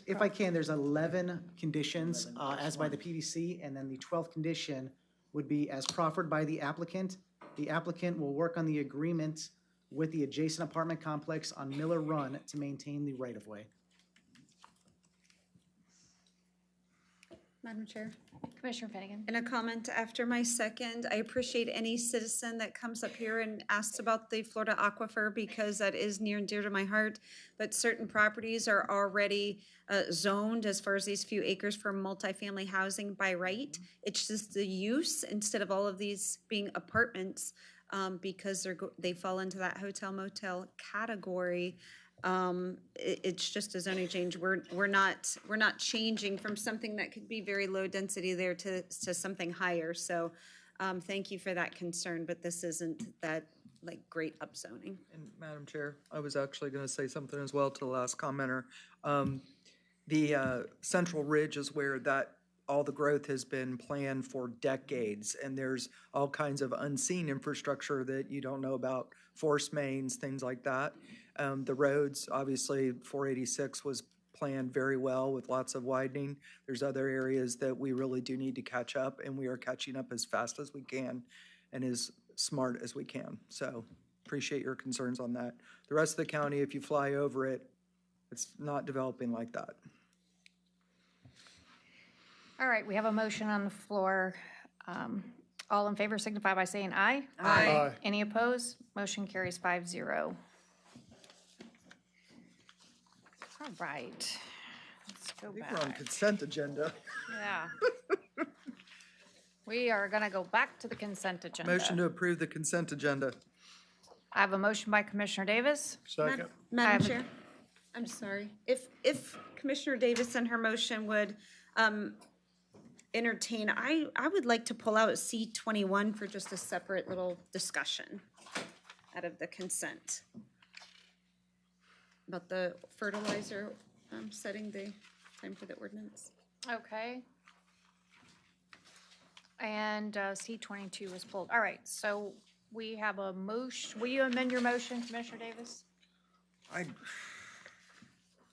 If I can, there's 11 conditions as by the PDC, and then the 12th condition would be as proffered by the applicant. The applicant will work on the agreement with the adjacent apartment complex on Miller Run to maintain the right-of-way. Madam Chair. Commissioner Finnegan. And a comment after my second, I appreciate any citizen that comes up here and asks about the Florida aquifer because that is near and dear to my heart. But certain properties are already zoned as far as these few acres for multifamily housing by right. It's just the use instead of all of these being apartments because they fall into that hotel motel category. It's just a zoning change. We're not changing from something that could be very low density there to something higher. So thank you for that concern, but this isn't that like great upzoning. And Madam Chair, I was actually going to say something as well to the last commenter. The Central Ridge is where all the growth has been planned for decades, and there's all kinds of unseen infrastructure that you don't know about, force mains, things like that. The roads, obviously, 486 was planned very well with lots of widening. There's other areas that we really do need to catch up, and we are catching up as fast as we can and as smart as we can. So appreciate your concerns on that. The rest of the county, if you fly over it, it's not developing like that. All right, we have a motion on the floor. All in favor signify by saying aye. Aye. Aye. Any opposed? Motion carries 5-0. All right. go I think we're on back. consent agenda. Yeah. We are going to go back to the consent agenda. Motion to approve the consent agenda. I have a motion by Commissioner Davis. Second. I Madam have a- Chair, I'm sorry. If Commissioner Davis and her motion would entertain, I would like to pull out C21 for just a separate little discussion out of the consent. About the fertilizer, setting the time for the ordinance. Okay. And C22 was pulled. All right, so we have a motion. Will you amend your motion, Commissioner Davis?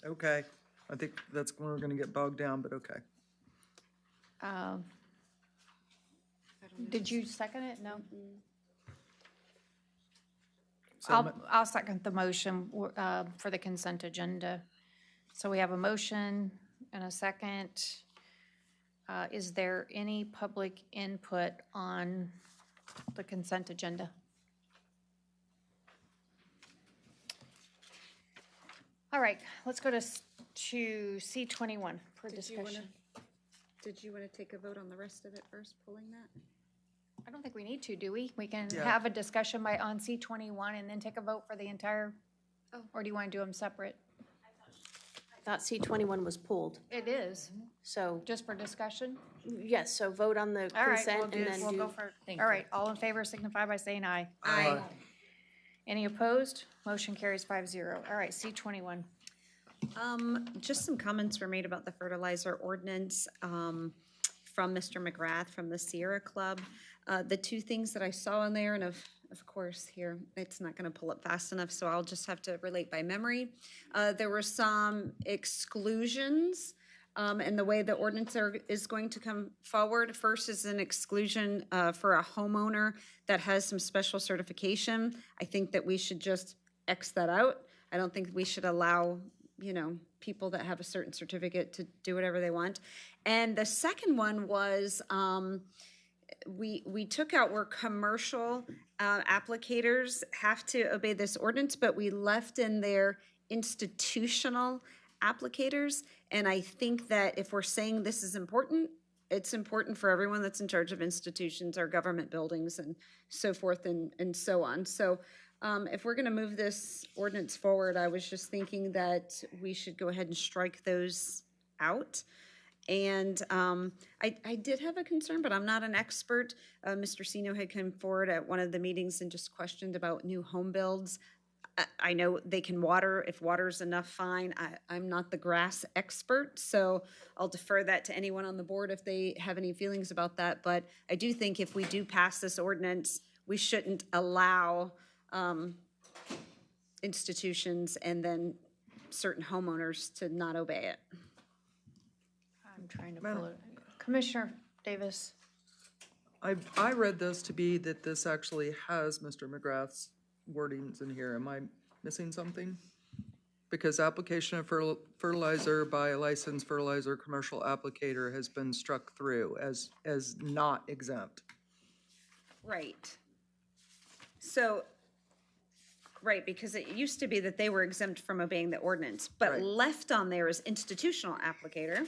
Okay. I think that's when we're gonna get bogged down, but okay. Did you second it? No? So I'll second the motion for the consent agenda. So we have a motion and a second. Is there any public input on the consent agenda? All right, let's go to C21 for discussion. Did you want to take a vote on the rest of it first, pulling that? I don't think we need to, do we? We can Yeah. have a discussion on C21 and then take a vote for the entire, or do you want to do them separate? I thought C21 was pulled, It is, so, just for discussion? yes, so vote on the All right, consent and then we'll do. go for, all right, all in favor signify by saying aye. Aye. Any opposed? Motion carries 5-0. All right, C21. Just some comments were made about the fertilizer ordinance from Mr. McGrath from the Sierra Club. The two things that I saw in there, and of course here, it's not going to pull up fast enough, so I'll just have to relate by memory. There were some exclusions and the way the ordinance is going to come forward. First is an exclusion for a homeowner that has some special certification. I think that we should just X that out. I don't think we should allow, people that have a certain certificate to do whatever they want. And the second one was we took out where commercial applicators have to obey this ordinance, but we left in there institutional applicators. And I think that if we're saying this is important, it's important for everyone that's in charge of institutions or government buildings and so forth and so on. So if we're going to move this ordinance forward, I was just thinking that we should go ahead and strike those out. And I did have a concern, but I'm not an expert. Mr. Sino had come forward at one of the meetings and just questioned about new home builds. I know they can water. If water's enough, fine. I'm not the grass expert, so I'll defer that to anyone on the board if they have any feelings about that. But I do think if we do pass this ordinance, we shouldn't allow institutions and then certain homeowners to not obey it. I'm trying to pull it. Commissioner Davis. I read this to be that this actually has Mr. McGrath's wordings in here. Am I missing something? Because application of fertilizer by a licensed fertilizer commercial applicator has been struck through as not exempt. Right. So, right, because it used to be that they were exempt from obeying the ordinance, but Right. left on there is institutional applicator.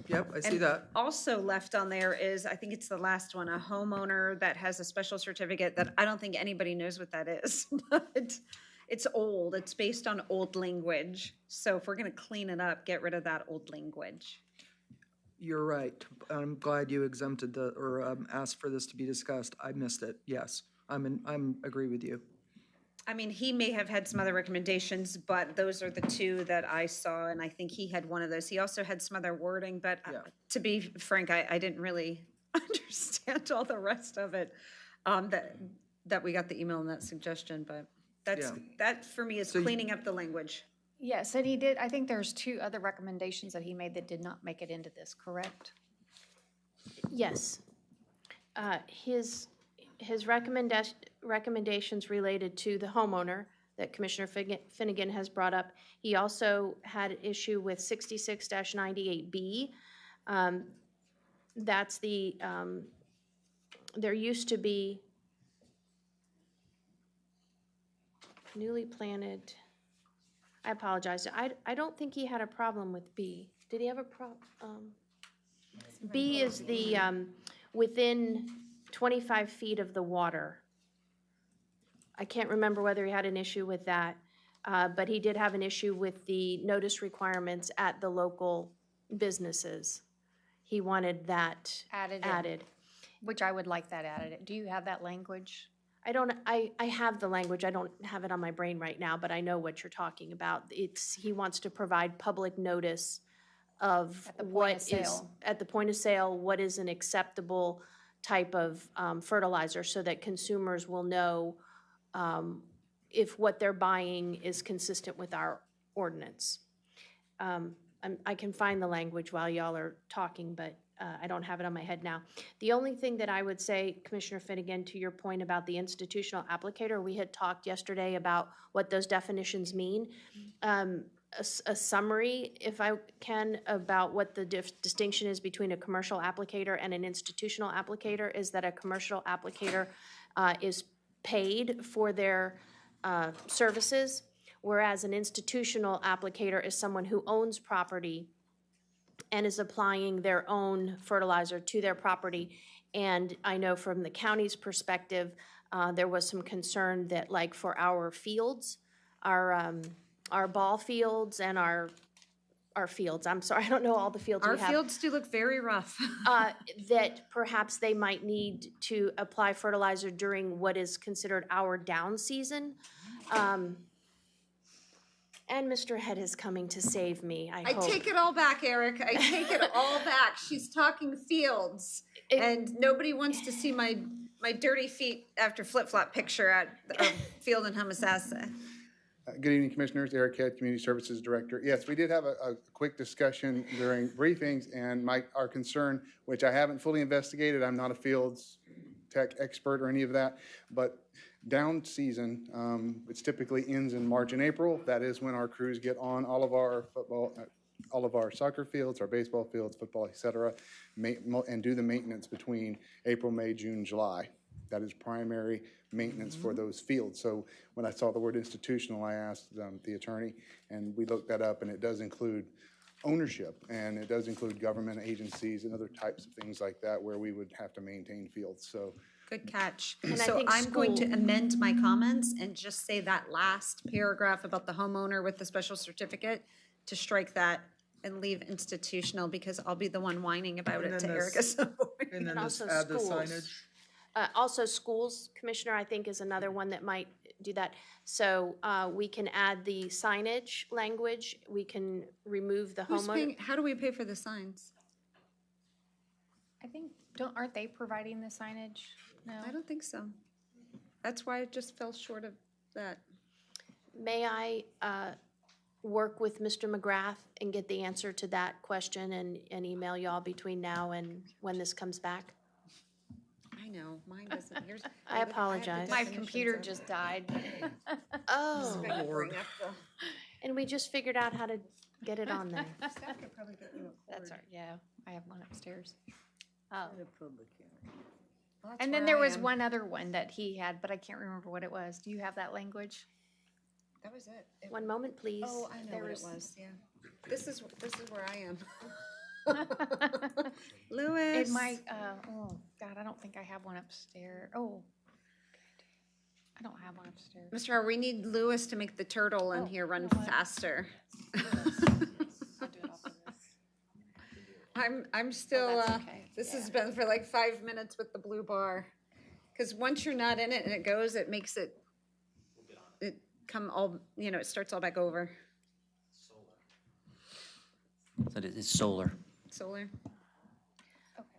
Yep, I see And that. also left on there is, I think it's the last one, a homeowner that has a special certificate that I don't think anybody knows what that is, but it's old. It's based on old language. So if we're going to clean it up, get rid of that old language. You're right. I'm glad you exempted or asked for this to be discussed. I missed it. Yes, I'm agree with you. I mean, he may have had some other recommendations, but those are the two that I saw, and I think he had one of those. He also had some other wording, but to be frank, I didn't really understand all the rest of it, that we got the email and that suggestion, but that for me is cleaning up the language. Yes, and he did, I think there's two other recommendations that he made that did not make it into this, correct? Yes. His recommendations related to the homeowner that Commissioner Finnegan has brought up. He also had issue with 66-98B. That's the, there used to be newly planted, I apologize. I don't think he had a problem with B. Did he have a B is the, within 25 feet of the water. I can't remember whether he had an issue with that, but he did have an issue with the notice requirements at the local businesses. He wanted that Added in. added. Which I would like that added. Do you have that language? I have the language, I don't have it on my brain right now, but I know what you're talking about. He wants to provide public notice of At the point what of is, sale. at the point of sale, what is an acceptable type of fertilizer, so that consumers will know if what they're buying is consistent with our ordinance. I can find the language while y'all are talking, but I don't have it on my head now. The only thing that I would say, Commissioner Finnegan, to your point about the institutional applicator, we had talked yesterday about what those definitions mean. A summary, if I can, about what the distinction is between a commercial applicator and an institutional applicator is that a commercial applicator is paid for their services, whereas an institutional applicator is someone who owns property and is applying their own fertilizer to their property. And I know from the county's perspective, there was some concern that, like, for our fields, our ball fields and our fields, I'm sorry, I don't know all the fields we Our have. fields do look very rough. That perhaps they might need to apply fertilizer during what is considered our down season. And Mr. Head is coming to save me, I I hope. take it all back, Eric. I take it all back. She's talking fields, and nobody wants to see my dirty feet after flip-flop picture at a field in Homosassa. Good evening, Commissioners. Eric Head, Community Services Director. Yes, we did have a quick discussion during briefings, and our concern, which I haven't fully investigated, I'm not a fields tech expert or any of that, but down season, which typically ends in March and April, that is when our crews get on all of our football, all of our soccer fields, our baseball fields, football, et cetera, and do the maintenance between April, May, June, July. That is primary maintenance for those fields. So when I saw the word institutional, I asked the attorney, and we looked that up, and it does include ownership, and it does include government agencies and other types of things like that where we would have to maintain fields. So Good catch. And I So think I'm going to amend my comments and just say that last paragraph about the homeowner with the special certificate, to strike that and leave institutional, because I'll be the one whining about it to Erica. And then just also add the schools. signage. Also, schools, Commissioner, I think is another one that might do that. So we can add the signage language. We can remove the homeowner. How do we pay for the signs? I think, aren't they providing the signage? No? I don't think so. That's why it just fell short of that. May I work with Mr. McGrath and get the answer to that question and email y'all between now and when this comes back? I know, mine doesn't, yours. I apologize. My computer just died. Oh, Lord. and we just figured out how to get it on there. Staff could probably get you a cord. That's all right, yeah, I have one upstairs. Well, that's And then where there I was am. one other one that he had, but I can't remember what it was. Do you have that language? That was it. One moment, please. Oh, I know There what it was- was, yeah. This is where I am. Louis. It might, oh, God, I don't think I have one upstairs. Oh. I don't have one upstairs. Mr. Howard, we need Louis to make the turtle in here run faster. I'm still, that's okay. this has been for like 5 minutes with the blue bar. Because once you're not in it and it goes, it makes it, come all, it starts all back over. So it's solar. Solar.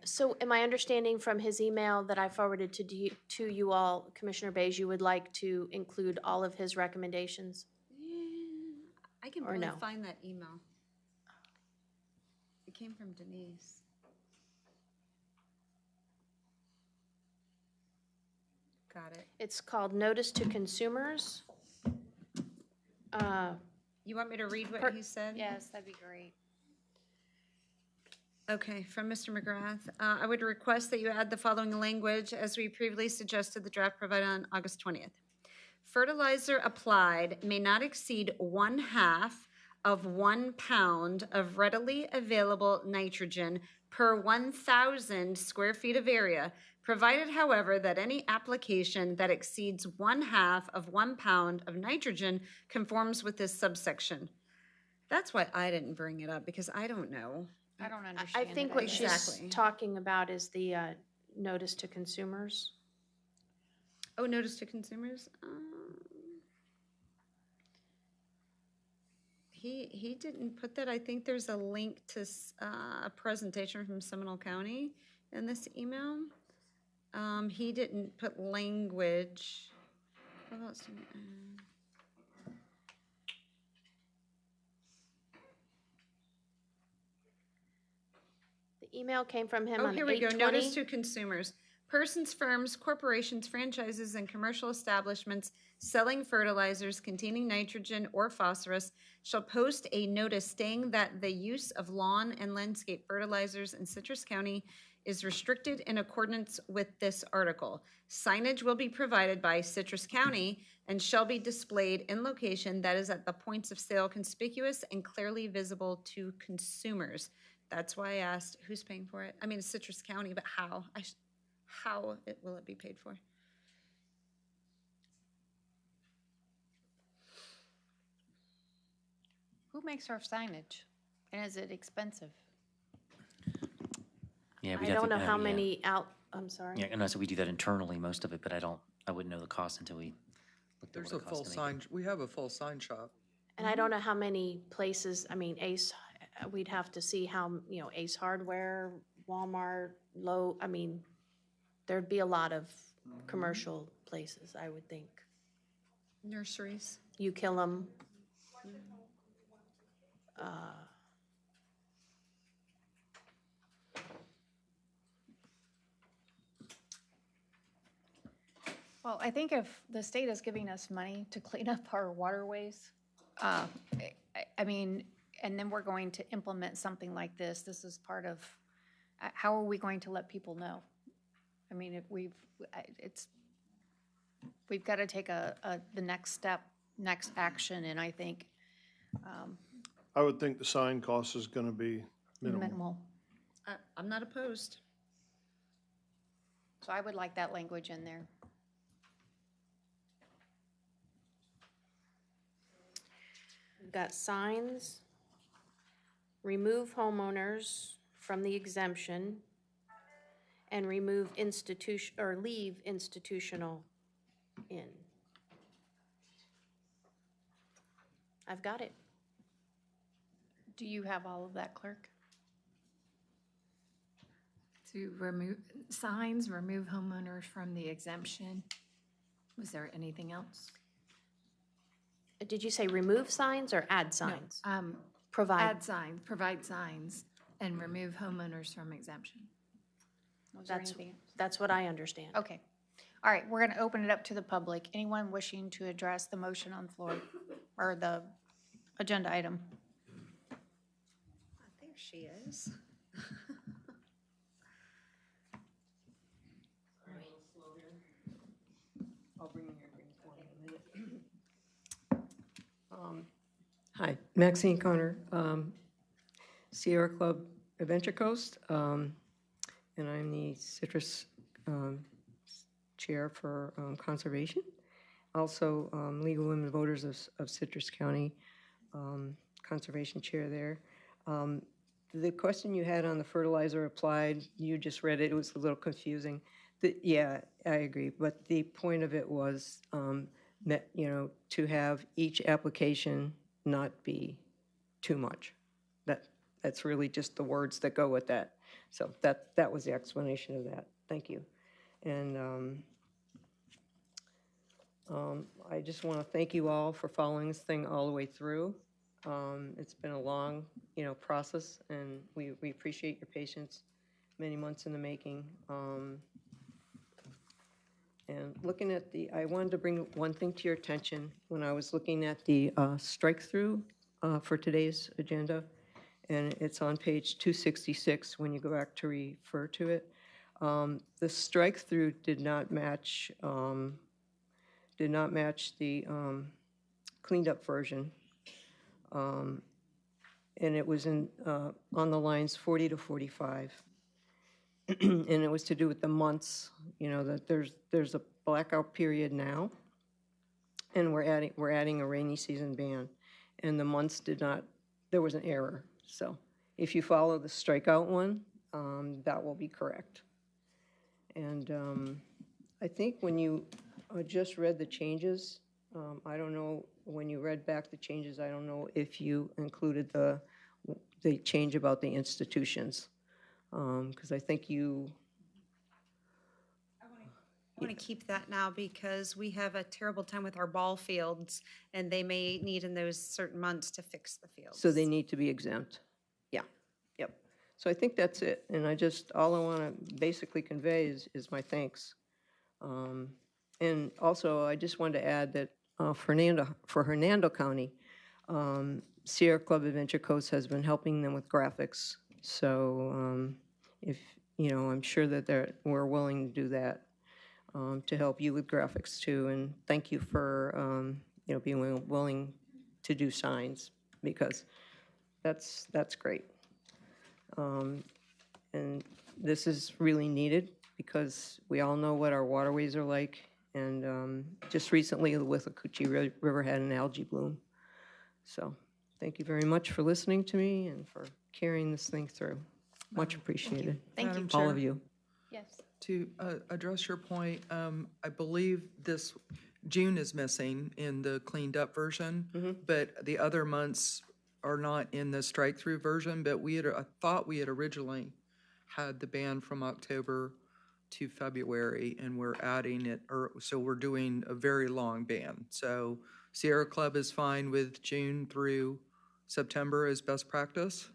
So am I understanding from his email that I forwarded to you all, Commissioner Beige, you would like to include all of his recommendations? I can Or barely no? find that email. It came from Denise. Got it. It's called Notice to Consumers. You want me to read what he said? Yes, that'd be great. Okay, from Mr. McGrath. I would request that you add the following language as we previously suggested the draft provided on August 20th. Fertilizer applied may not exceed 1/2 of 1 pound of readily available nitrogen per 1,000 square feet of area, provided, however, that any application that exceeds 1/2 of 1 pound of nitrogen conforms with this subsection. That's why I didn't bring it up, because I don't know. I don't I understand it. think what she's Exactly. talking about is the notice to consumers. Oh, notice to consumers? He didn't put that. I think there's a link to a presentation from Seminole County in this email. He didn't put language. What else? The email came from him Oh, on here we go. 8/20. Notice to consumers. Persons, firms, corporations, franchises, and commercial establishments selling fertilizers containing nitrogen or phosphorus shall post a notice stating that the use of lawn and landscape fertilizers in Citrus County is restricted in accordance with this article. Signage will be provided by Citrus County and shall be displayed in location that is at the points of sale conspicuous and clearly visible to consumers. That's why I asked, who's paying for it? I mean, it's Citrus County, but how? How will it be paid for? Who makes our signage? And is it expensive? Yeah, I don't know how many I'm sorry. Yeah, and so we do that internally, most of it, but I wouldn't know the cost until we looked at There's what a it costs full to make it. sign, we have a full sign shop. And I don't know how many places, I mean, Ace, we'd have to see how, Ace Hardware, Walmart, I mean, there'd be a lot of commercial places, I would think. Nurseries. You kill them. Well, I think if the state is giving us money to clean up our waterways, I mean, and then we're going to implement something like this is part of, how are we going to let people know? I mean, if we've got to take the next step, next action, and I think I would think the sign cost is going to be minimal. I'm not opposed. So I would like that language in there. We've got signs, remove homeowners from the exemption, and remove leave institutional in. I've got it. Do you have all of that, clerk? To remove signs, remove homeowners from the exemption. Was there anything else? Did you say remove signs or add signs? Provide. Add signs, provide signs, and remove homeowners from exemption. Was there anything else? That's what I understand. Okay. All right, we're going to open it up to the public. Anyone wishing to address the motion on the floor or the agenda item? There she is. Hi, Maxine Connor, Sierra Club Adventure Coast, and I'm the Citrus Chair for Conservation. Also, Legal Women Voters of Citrus County, Conservation Chair there. The question you had on the fertilizer applied, you just read it, it was a little confusing. Yeah, I agree, but the point of it was, to have each application not be too much. That's really just the words that go with that. So that was the explanation of that. Thank you. And I just want to thank you all for following this thing all the way through. It's been a long, process, and we appreciate your patience. Many months in the making. And looking at I wanted to bring one thing to your attention when I was looking at the strike-through for today's agenda, and it's on page 266 when you go back to refer to it. The strike-through did not match the cleaned-up version. and it was on the lines 40 to 45. And it was to do with the months, that there's a blackout period now, and we're adding a rainy season ban. And the months there was an error. So if you follow the strikeout one, that will be correct. And I think when you just read the changes, I don't know, when you read back the changes, I don't know if you included the change about the institutions. Because I think I want to keep that now because we have a terrible time with our ball fields, and they may need in those certain months to fix the fields. so they need to be exempt. Yeah, yep. So I think that's it. And all I want to basically convey is my thanks. And also, I just wanted to add that for Hernando County, Sierra Club Adventure Coast has been helping them with graphics. So I'm sure that we're willing to do that to help you with graphics too. And thank you for being willing to do signs, because that's great. And this is really needed because we all know what our waterways are like. And just recently, the Withlacoochee River had an algae bloom. So thank you very much for listening to me and for carrying this thing through. Much appreciated. Thank you. All of you. Yes. To address your point, I believe this June is missing in the cleaned up version, but the other months are not in the strike through version. But I thought we had originally had the ban from October to February, and we're adding it, so we're doing a very long ban. So Sierra Club is fine with June through September as best practice?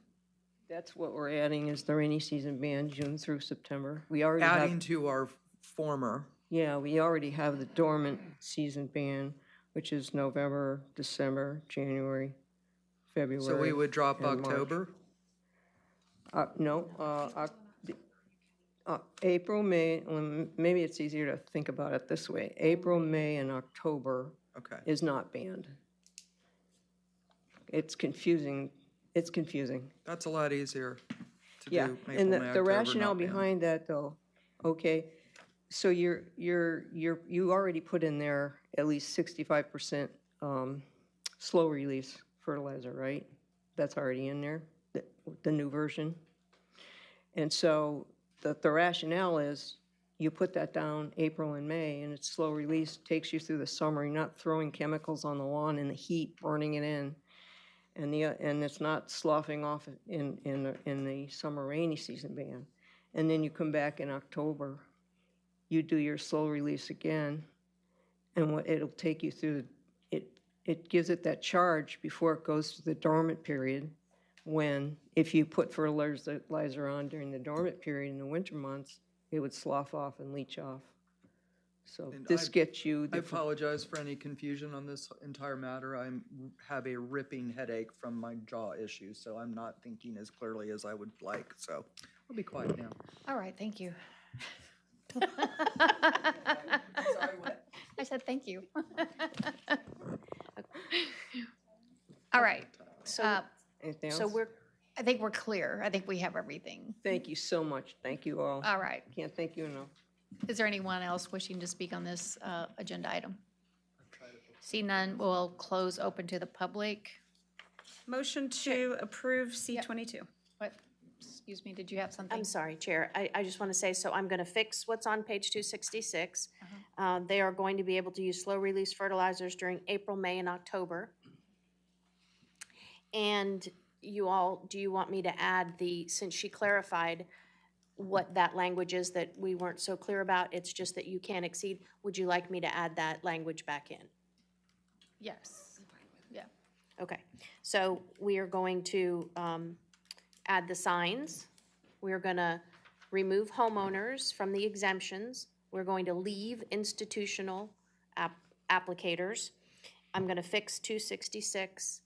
That's what we're adding, is the rainy season ban, June through September. We already Adding to our former. Yeah, we already have the dormant season ban, which is November, December, January, February. So we would drop and March. October? No, April, May, maybe it's easier to think about it this way. April, May, and October is not banned. It's confusing. It's confusing. That's a lot easier to Yeah, do. and April, May, the October, rationale not banned. behind that, though, so you already put in there at least 65% slow release fertilizer, right? That's already in there, the new version. And so the rationale is you put that down April and May, and it's slow release, takes you through the summer. You're not throwing chemicals on the lawn in the heat, burning it in. And it's not sloughing off in the summer rainy season ban. And then you come back in October, you do your slow release again, and it'll take you through, it gives it that charge before it goes to the dormant period, when if you put fertilizer on during the dormant period in the winter months, it would slough off and leach off. So And this gets you. I apologize for any confusion on this entire matter. I have a ripping headache from my jaw issues, so I'm not thinking as clearly as I would like. So I'll be quiet now. All right, thank you. I said thank you. All right. Anything else? So I think we're clear. I think we have everything. Thank you so much. Thank you all. All right. Can't thank you enough. Is there anyone else wishing to speak on this agenda item? See none, we'll close open to the public. Motion to approve C-22. What, excuse me, did you have something? I'm sorry, Chair. I just want to say, so I'm going to fix what's on page 266. They are going to be able to use slow-release fertilizers during April, May, and October. And you all, do you want me to add since she clarified what that language is that we weren't so clear about, it's just that you can't exceed, would you like me to add that language back in? Yes. Yeah. Okay, so we are going to add the signs. We're going to remove homeowners from the exemptions. We're going to leave institutional applicators. I'm going to fix 266,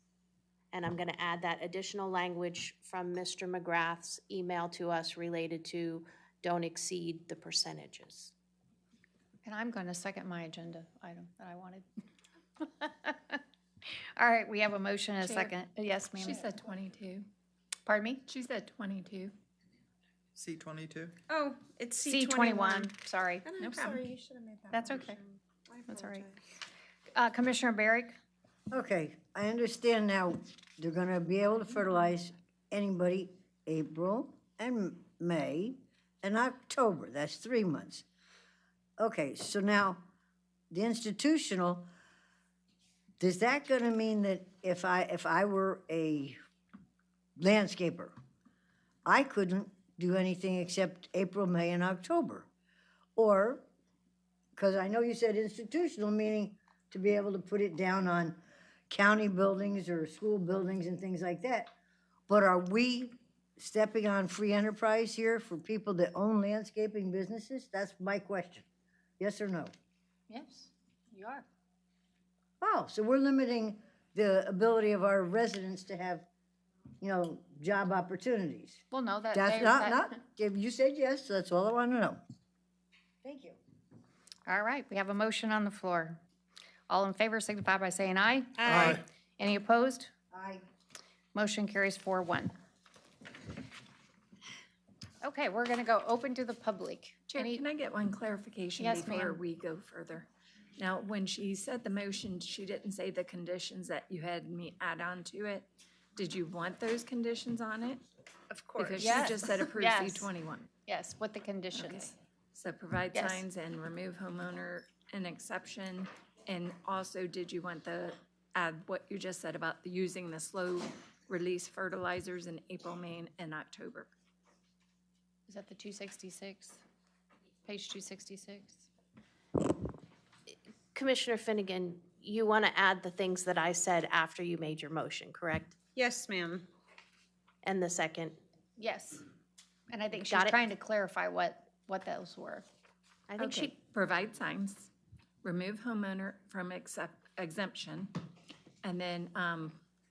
and I'm going to add that additional language from Mr. McGrath's email to us related to don't exceed the percentages. And I'm going to second my agenda item that I wanted. All right, we have a motion and a Chair. second. Yes, ma'am. She said 22. Pardon me? She said 22. C-22? Oh, it's C21, sorry. And No I'm problem. sorry, you should have made that. That's okay. motion. I That's all right. apologize. Commissioner Barrick? Okay, I understand now, they're gonna be able to fertilize anybody April and May and October, that's 3 months. Okay, so now, the institutional, is that gonna mean that if I were a landscaper, I couldn't do anything except April, May, and October? Or, because I know you said institutional, meaning to be able to put it down on county buildings or school buildings and things like that. But are we stepping on free enterprise here for people that own landscaping businesses? That's my question. Yes or no? Yes, you are. Oh, so we're limiting the ability of our residents to have, job opportunities. Well, no, that. That's not, if you said yes, so that's all I want to know. Thank you. All right, we have a motion on the floor. All in favor signify by saying aye. Aye. Any opposed? Aye. Motion carries 4-1. Okay, we're going to go open to the public. Chair, can I get one clarification Yes, before ma'am. we go further? Now, when she said the motion, she didn't say the conditions that you had me add on to it. Did you want those conditions on it? Of course. Because she Yes. just said approve Yes. C21. Yes, with the conditions. So provide Yes. signs and remove homeowner an exception. And also, did you want the, add what you just said about using the slow release fertilizers in April, May, and October? Is that the 266? Page 266? Commissioner Finnegan, you want to add the things that I said after you made your motion, correct? Yes, ma'am. And the second? Yes. And I think she's Got it. trying to clarify what those were. I think Okay, provide signs, remove homeowner from exemption, and then,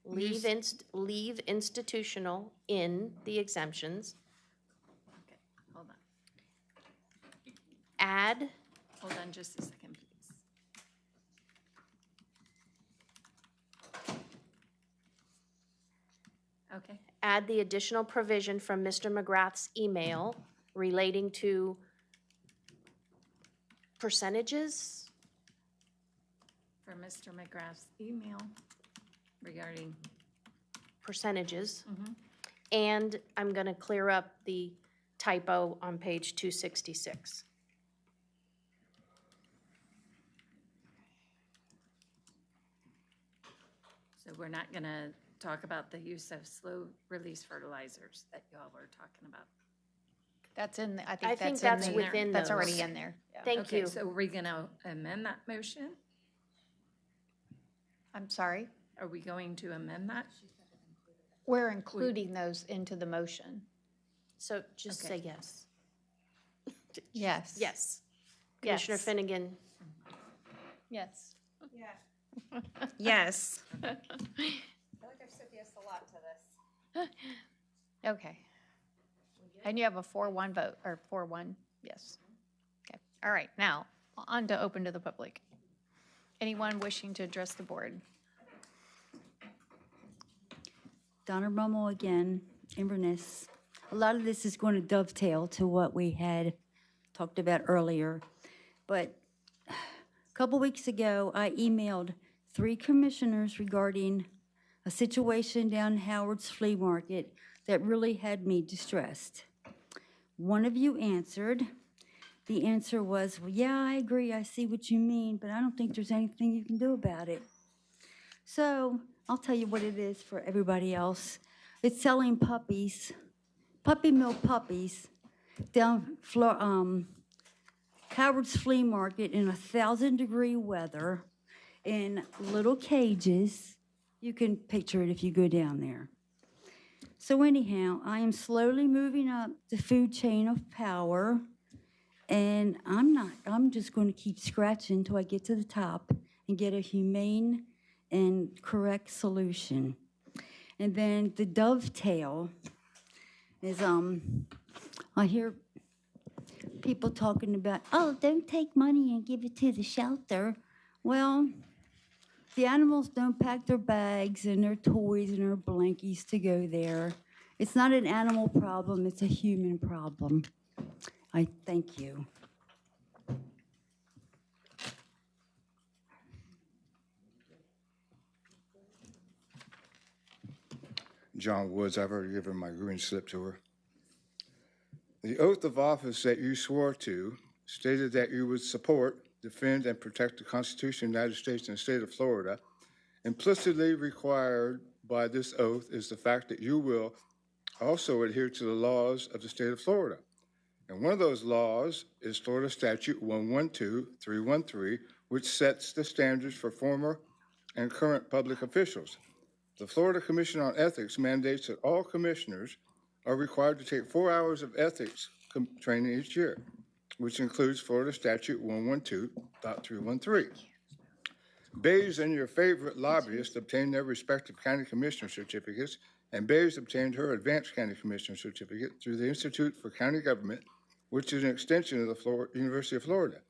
leave leave institutional in the exemptions. okay, hold on. Add Hold on just a second, please. Okay, add the additional provision from Mr. McGrath's email relating to percentages. for Mr. McGrath's email regarding, Percentages. And I'm going to clear up the typo on page 266. so we're not gonna talk about the use of slow release fertilizers that y'all were talking about. That's in, I I think think that's that's in there. within That's those. already in there. Yeah. Thank Okay, you. so are we gonna amend that motion? I'm sorry? Are we going to amend that? We're including those into the motion. So just Okay. say yes. Yes. Yes. Commissioner Yes. Finnegan. Yes. Yes. I feel like I've said yes a lot to this. Okay. And you have a 4-1 vote, or 4-1, yes. Okay, all right, now, on to open to the public. Anyone wishing to address the board? Donna Rummel again, Inverness. A lot of this is going to dovetail to what we had talked about earlier. But a couple weeks ago, I emailed 3 commissioners regarding a situation down Howard's Flea Market that really had me distressed. One of you answered. The answer was, well, yeah, I agree, I see what you mean, but I don't think there's anything you can do about it. So I'll tell you what it is for everybody else. It's selling puppies, puppy mill puppies, down Howard's Flea Market in 1,000-degree weather in little cages. You can picture it if you go down there. So anyhow, I am slowly moving up the food chain of power, and I'm just going to keep scratching until I get to the top and get a humane and correct solution. And then the dovetail is, I hear people talking about, oh, don't take money and give it to the shelter. Well, the animals don't pack their bags and their toys and their blankies to go there. It's not an animal problem, it's a human problem. I thank you. John Woods, I've already given my green slip to her. The oath of office that you swore to stated that you would support, defend, and protect the Constitution of the United States and the state of Florida. Implicitly required by this oath is the fact that you will also adhere to the laws of the state of Florida. And one of those laws is Florida Statute 112313, which sets the standards for former and current public officials. The Florida Commission on Ethics mandates that all commissioners are required to take 4 hours of ethics training each year, which includes Florida Statute 112.313. Bays and your favorite lobbyist obtained their respective county commissioner certificates, and Bays obtained her advanced county commissioner certificate through the Institute for County Government, which is an extension of the University of Florida.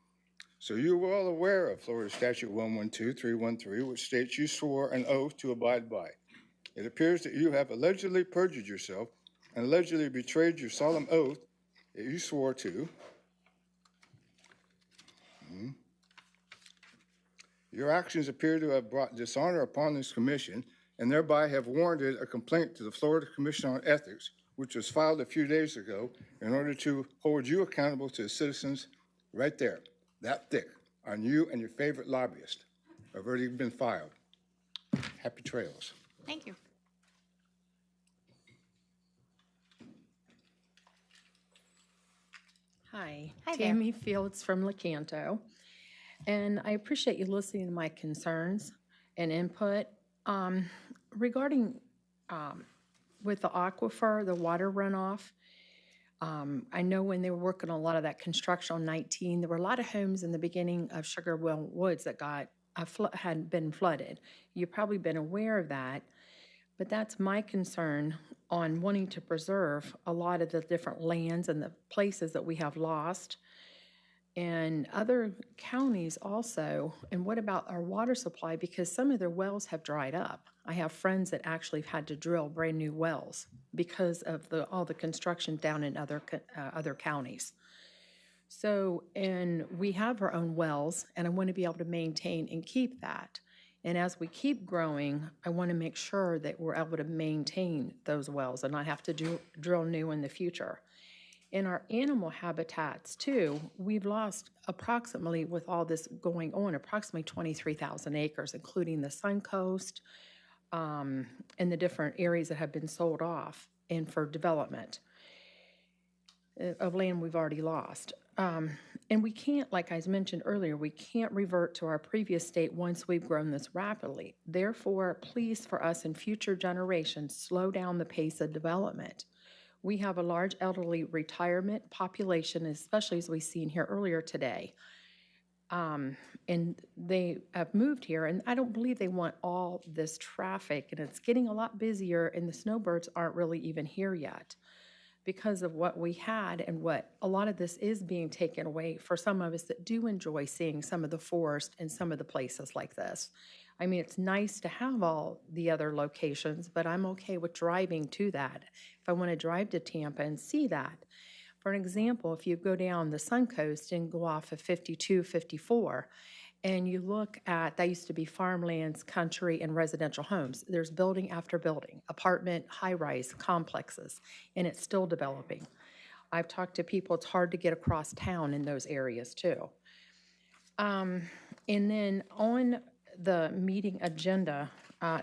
So you were all aware of Florida Statute 112313, which states you swore an oath to abide by. It appears that you have allegedly perjured yourself and allegedly betrayed your solemn oath that you swore to. Your actions appear to have brought dishonor upon this commission and thereby have warranted a complaint to the Florida Commission on Ethics, which was filed a few days ago in order to hold you accountable to the citizens right there, that thick, on you and your favorite lobbyist. Have already been filed. Happy trails. Thank you. Hi, Hi there. Tammy Fields from Lecanto. And I appreciate you listening to my concerns and input. Regarding with the aquifer, the water runoff, I know when they were working on a lot of that construction on 19, there were a lot of homes in the beginning of Sugar Well Woods that had been flooded. You've probably been aware of that, but that's my concern on wanting to preserve a lot of the different lands and the places that we have lost. And other counties also, and what about our water supply? Because some of their wells have dried up. I have friends that actually have had to drill brand new wells because of all the construction down in other counties. So, and we have our own wells, and I want to be able to maintain and keep that. And as we keep growing, I want to make sure that we're able to maintain those wells and not have to drill new in the future. In our animal habitats too, we've lost approximately, with all this going on, approximately 23,000 acres, including the Suncoast and the different areas that have been sold off and for development of land we've already lost. And we can't, like I mentioned earlier, we can't revert to our previous state once we've grown this rapidly. Therefore, please, for us in future generations, slow down the pace of development. We have a large elderly retirement population, especially as we've seen here earlier today. And they have moved here, and I don't believe they want all this traffic, and it's getting a lot busier, and the snowbirds aren't really even here yet because of what we had and what a lot of this is being taken away for some of us that do enjoy seeing some of the forest and some of the places like this. I mean, it's nice to have all the other locations, but I'm okay with driving to that. If I want to drive to Tampa and see that. For an example, if you go down the Suncoast and go off of 52, 54, and you look at, that used to be farmlands, country, and residential homes. There's building after building, apartment, high-rise complexes, and it's still developing. I've talked to people, it's hard to get across town in those areas too. And then on the meeting agenda,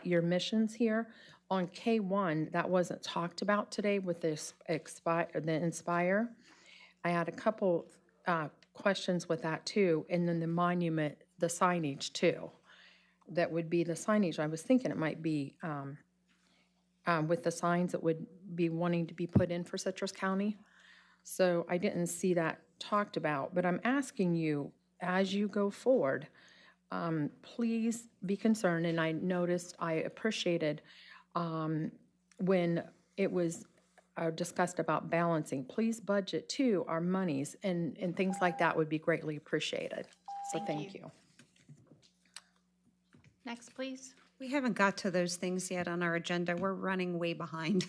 your missions here, on K1, that wasn't talked about today with the Inspire. I had a couple questions with that too, and then the monument, the signage too. That would be the signage. I was thinking it might be with the signs that would be wanting to be put in for Citrus County. So I didn't see that talked about, but I'm asking you, as you go forward, please be concerned, and I noticed, I appreciated when it was discussed about balancing, please budget too our monies, and things like that would be greatly appreciated. So thank you. Next, please. We haven't got to those things yet on our agenda. We're running way behind.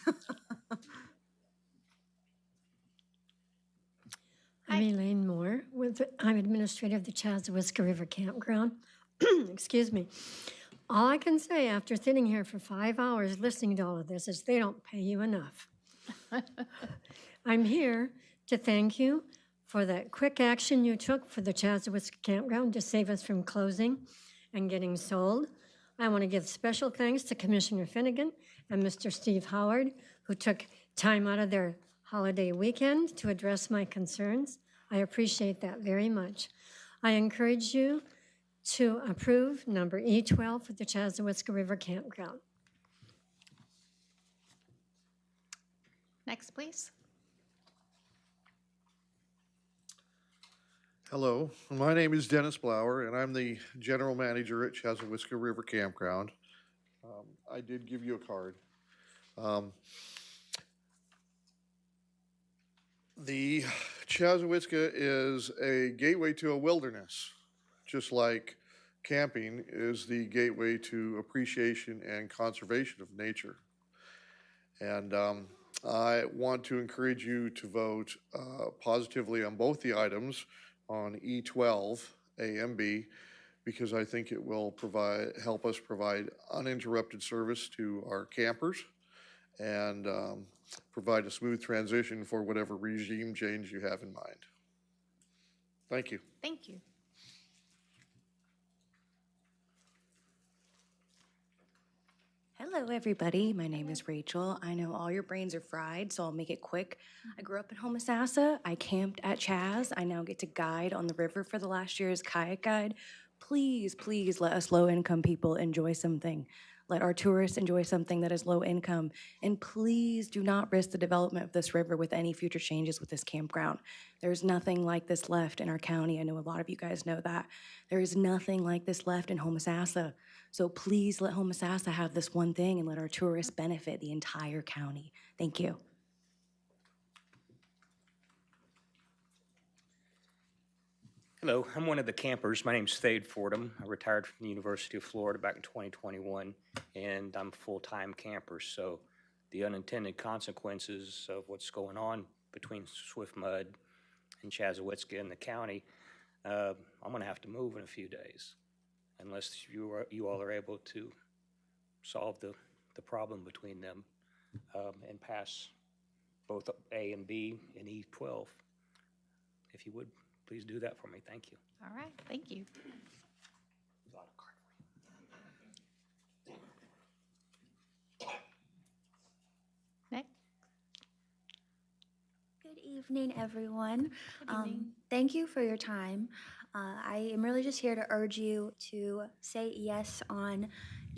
I'm Elaine Moore. I'm administrator of the Chassahowiska River Campground. Excuse me. All I can say after sitting here for 5 hours listening to all of this is they don't pay you enough. I'm here to thank you for that quick action you took for the Chassahowiska Campground to save us from closing and getting sold. I want to give special thanks to Commissioner Finnegan and Mr. Steve Howard, who took time out of their holiday weekend to address my concerns. I appreciate that very much. I encourage you to approve number E12 for the Chassahowiska River Campground. Next, please. Hello, my name is Dennis Blower, and I'm the general manager at Chassahowiska River Campground. I did give you a card. The Chassahowiska is a gateway to a wilderness, just like camping is the gateway to appreciation and conservation of nature. And I want to encourage you to vote positively on both the items on E12, A and B, because I think it will help us provide uninterrupted service to our campers and provide a smooth transition for whatever regime change you have in mind. Thank you. Thank you. Hello, everybody. My name is Rachel. I know all your brains are fried, so I'll make it quick. I grew up in Homosassa. I camped at Chaz. I now get to guide on the river for the last year's kayak guide. Please, please let us low-income people enjoy something. Let our tourists enjoy something that is low income. And please do not risk the development of this river with any future changes with this campground. There's nothing like this left in our county. I know a lot of you guys know that. There is nothing like this left in Homosassa. So please let Homosassa have this one thing and let our tourists benefit the entire county. Thank you. Hello, I'm one of the campers. My name's Thade Fordham. I retired from the University of Florida back in 2021, and I'm a full-time camper. So the unintended consequences of what's going on between Swift Mud and Chassahowiska and the county, I'm going to have to move in a few days, unless you all are able to solve the problem between them and pass both A and B and E12. If you would, please do that for me. Thank you. All right, thank you. Next. Good evening, everyone. Good evening. Thank you for your time. I am really just here to urge you to say yes on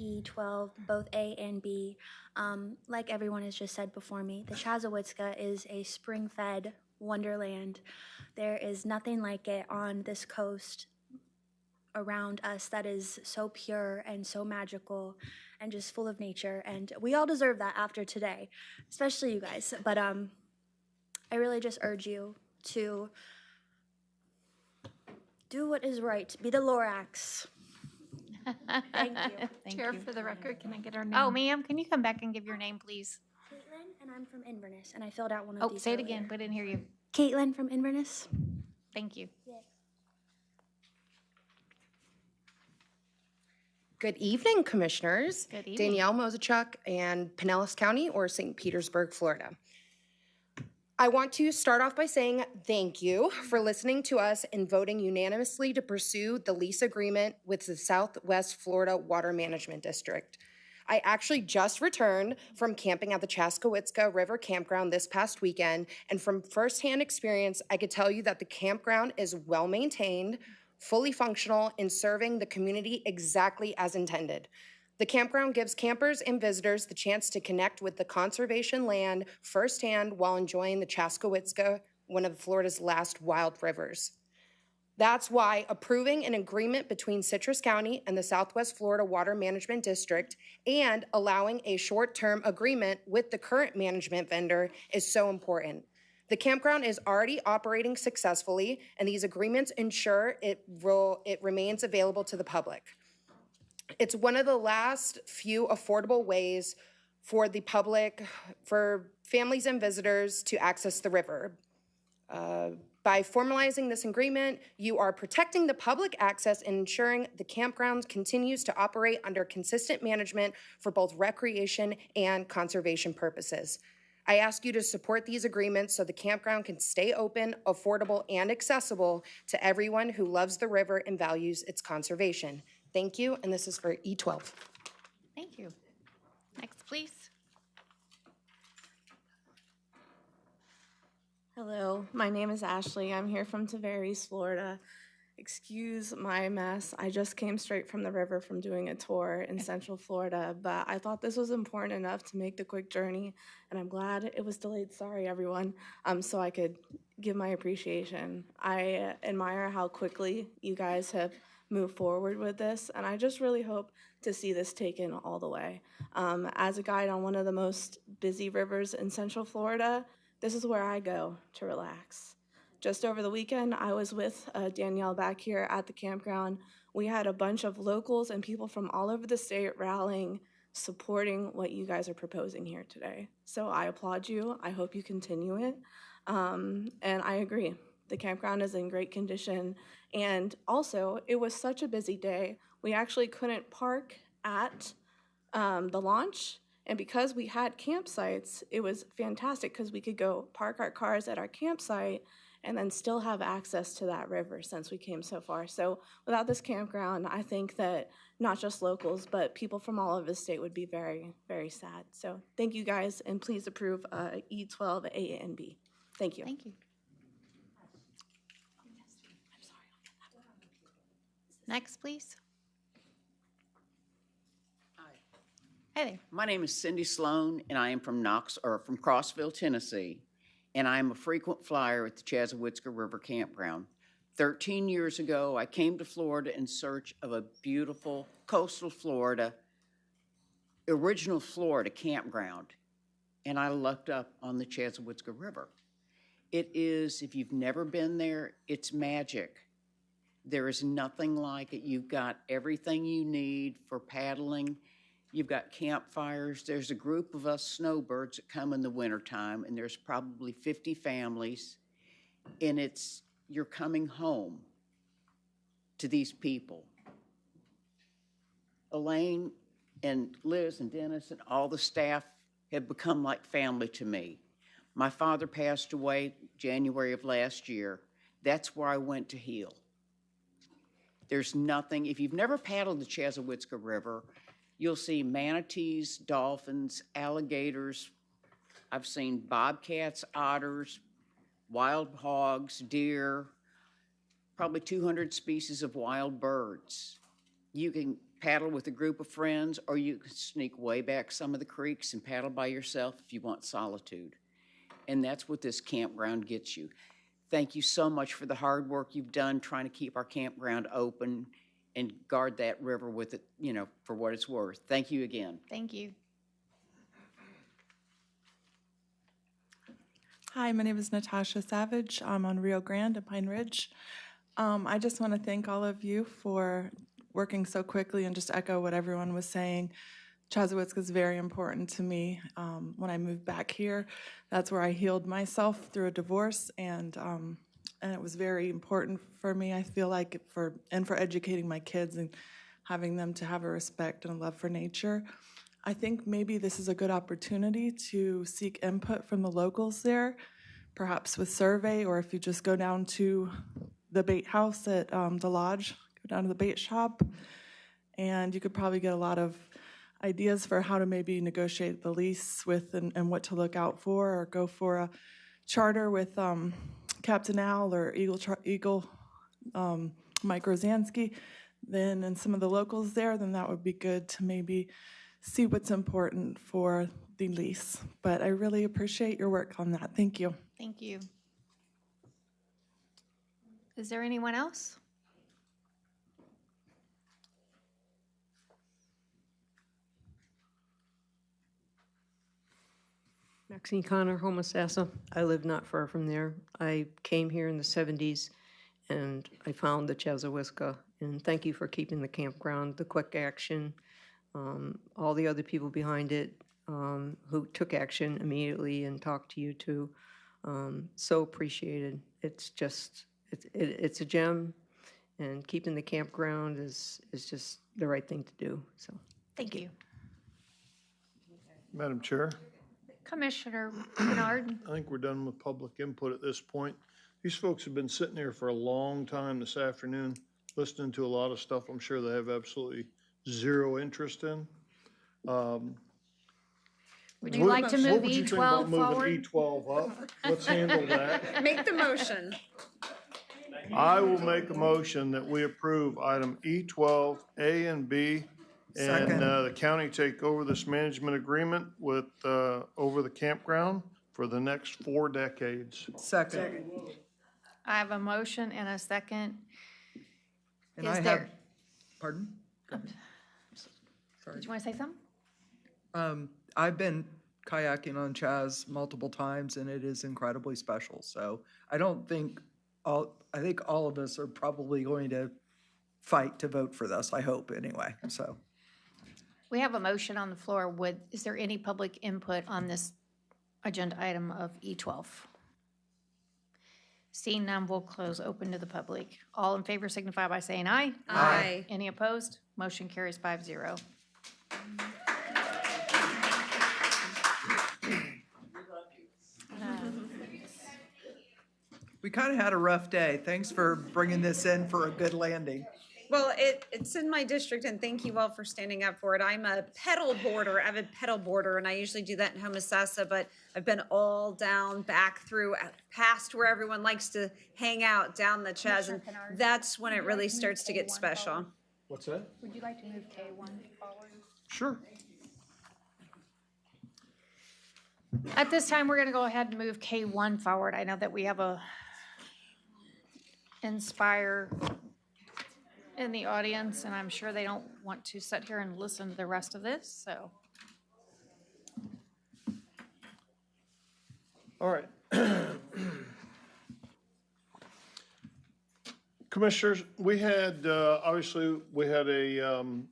E12, both A and B. Like everyone has just said before me, the Chassahowiska is a spring-fed wonderland. There is nothing like it on this coast around us that is so pure and so magical and just full of nature. And we all deserve that after today, especially you guys. But I really just urge you to do what is right. Be the Lorax. Thank you. Chair, for the record, can I get our name? Oh, ma'am, can you come back and give your name, please? Caitlin, and I'm from Inverness, and I filled out one of Oh, these say it earlier. again. We didn't hear you. Caitlin from Inverness. Thank you. Good evening, Commissioners. Good evening. Danielle Mosachuk and Pinellas County or St. Petersburg, Florida. I want to start off by saying thank you for listening to us and voting unanimously to pursue the lease agreement with the Southwest Florida Water Management District. I actually just returned from camping at the Chassahowiska River Campground this past weekend, and from firsthand experience, I could tell you that the campground is well-maintained, fully functional, and serving the community exactly as intended. The campground gives campers and visitors the chance to connect with the conservation land firsthand while enjoying the Chassahowiska, one of Florida's last wild rivers. That's why approving an agreement between Citrus County and the Southwest Florida Water Management District and allowing a short-term agreement with the current management vendor is so important. The campground is already operating successfully, and these agreements ensure it remains available to the public. It's one of the last few affordable ways for the public, for families and visitors to access the river. By formalizing this agreement, you are protecting the public access and ensuring the campground continues to operate under consistent management for both recreation and conservation purposes. I ask you to support these agreements so the campground can stay open, affordable, and accessible to everyone who loves the river and values its conservation. Thank you, and this is for E12. Thank you. Next, please. Hello, my name is Ashley. I'm here from Tavares, Florida. Excuse my mess. I just came straight from the river from doing a tour in Central Florida, but I thought this was important enough to make the quick journey, and I'm glad it was delayed. Sorry, everyone. So I could give my appreciation. I admire how quickly you guys have moved forward with this, and I just really hope to see this taken all the way. As a guide on one of the most busy rivers in Central Florida, this is where I go to relax. Just over the weekend, I was with Danielle back here at the campground. We had a bunch of locals and people from all over the state rallying, supporting what you guys are proposing here today. So I applaud you. I hope you continue it. And I agree. The campground is in great condition. And also, it was such a busy day. We actually couldn't park at the launch. And because we had campsites, it was fantastic because we could go park our cars at our campsite and then still have access to that river since we came so far. So without this campground, I think that not just locals, but people from all over the state would be very, very sad. So thank you guys, and please approve E12 A and B. Thank you. Thank you. Next, please. Hi there. My name is Cindy Sloan, and I am from from Crossville, Tennessee, and I am a frequent flyer at the Chassahowitzka River Campground. 13 years ago, I came to Florida in search of a beautiful coastal Florida, original Florida campground, and I lucked up on the Chassahowitzka River. It is, if you've never been there, it's magic. There is nothing like it. You've got everything you need for paddling. You've got campfires. There's a group of us snowbirds that come in the wintertime, and there's probably 50 families, and you're coming home to these people. Elaine and Liz and Dennis and all the staff have become like family to me. My father passed away January of last year. That's where I went to heal. There's nothing, if you've never paddled the Chassahowitzka River, you'll see manatees, dolphins, alligators. I've seen bobcats, otters, wild hogs, deer, probably 200 species of wild birds. You can paddle with a group of friends, or you can sneak way back some of the creeks and paddle by yourself if you want solitude. And that's what this campground gets you. Thank you so much for the hard work you've done trying to keep our campground open and guard that river with it, for what it's worth. Thank you again. Thank you. Hi, my name is Natasha Savage. I'm on Rio Grande and Pine Ridge. I just want to thank all of you for working so quickly and just echo what everyone was saying. Chassahowitzka is very important to me. When I moved back here, that's where I healed myself through a divorce, and it was very important for me, I feel like, for educating my kids and having them to have a respect and a love for nature. I think maybe this is a good opportunity to seek input from the locals there, perhaps with survey, or if you just go down to the bait house at the lodge, go down to the bait shop, and you could probably get a lot of ideas for how to maybe negotiate the lease with and what to look out for, or go for a charter with Captain Al or Eagle Mike Rosansky, and some of the locals there, then that would be good to maybe see what's important for the lease. But I really appreciate your work on that. Thank you. Thank you. Is there anyone else? Maxine Connor, Homosassa. I live not far from there. I came here in the 70s, and I found the Chassahowitzka And thank you for keeping the campground, the quick action, all the other people behind it who took action immediately and talked to you too. So appreciated. It's just, it's a gem, and keeping the campground is just the right thing to do, so. Thank you. Madam Chair, Commissioner Bernard? I think we're done with public input at this point. These folks have been sitting here for a long time this afternoon, listening to a lot of stuff I'm sure they have absolutely zero interest in. Would you like to move What would you think about E12 moving forward? E12 up? Let's handle that. Make the motion. I will make a motion that we approve item E12, A and B, and Second. the county take over this management agreement with, over the campground for the next 4 decades. Second. I have a motion and a second. And Is I have, there- pardon? Go ahead. Sorry. Did you want to say something? I've been kayaking on Chaz multiple times, and it is incredibly special. So I think all of us are probably going to fight to vote for this, I hope, anyway, so. We have a motion on the floor. Is there any public input on this agenda item of E12? Seeing none, we'll close open to the public. All in favor signify by saying aye. Aye. Any opposed? Motion carries 5-0. We kind of had a rough day. Thanks for bringing this in for a good landing. Well, it's in my district, and thank you all for standing up for it. I'm a pedal boarder, avid pedal boarder, and I usually do that in Homosassa, but I've been all down, back through, past where everyone likes to hang out, down the Chaz, and that's when it really starts to get special. What's that? Would you like to move K1 forward? Sure. At this time, we're going to go ahead and move K1 forward. I know that we have a Inspire in the audience, and I'm sure they don't want to sit here and listen to the rest of this, so. All right. Commissioners, we had, obviously, we had an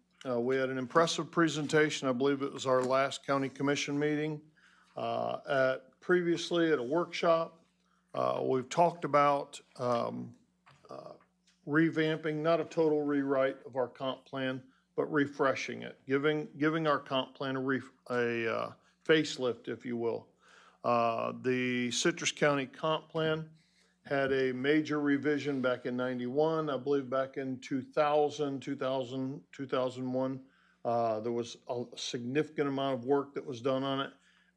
impressive presentation. I believe it was our last county commission meeting. Previously at a workshop, we've talked about revamping, not a total rewrite of our comp plan, but refreshing it, giving our comp plan a facelift, if you will. The Citrus County comp plan had a major revision back in 91, I believe back in 2000, 2001. There was a significant amount of work that was done on it.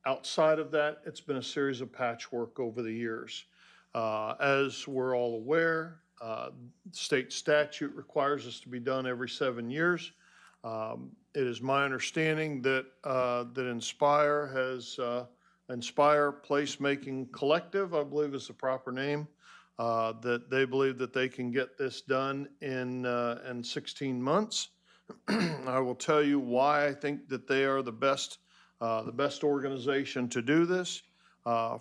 Outside of that, it's been a series of patchwork over the years. As we're all aware, state statute requires this to be done every 7 years. It is my understanding that Inspire Placemaking Collective, I believe is the proper name, that they believe that they can get this done in 16 months. I will tell you why I think that they are the best organization to do this.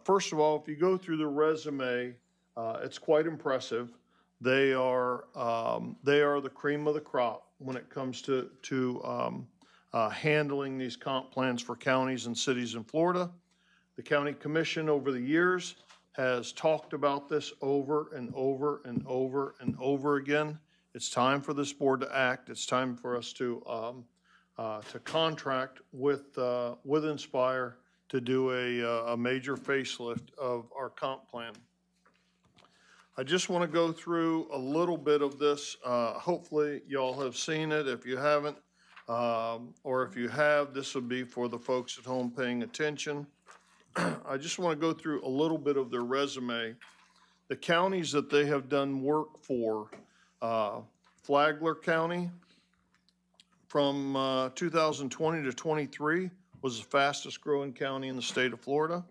First of all, if you go through the resume, it's quite impressive. They are the cream of the crop when it comes to handling these comp plans for counties and cities in Florida. The county commission over the years has talked about this over and over and over and over again. It's time for this board to act. It's time for us to contract with Inspire to do a major facelift of our comp plan. I just want to go through a little bit of this. Hopefully y'all have seen it. If you haven't, or if you have, this would be for the folks at home paying attention. I just want to go through a little bit of their resume. The counties that they have done work for, Flagler County, from 2020 to 23 was the fastest growing county in the state of Florida.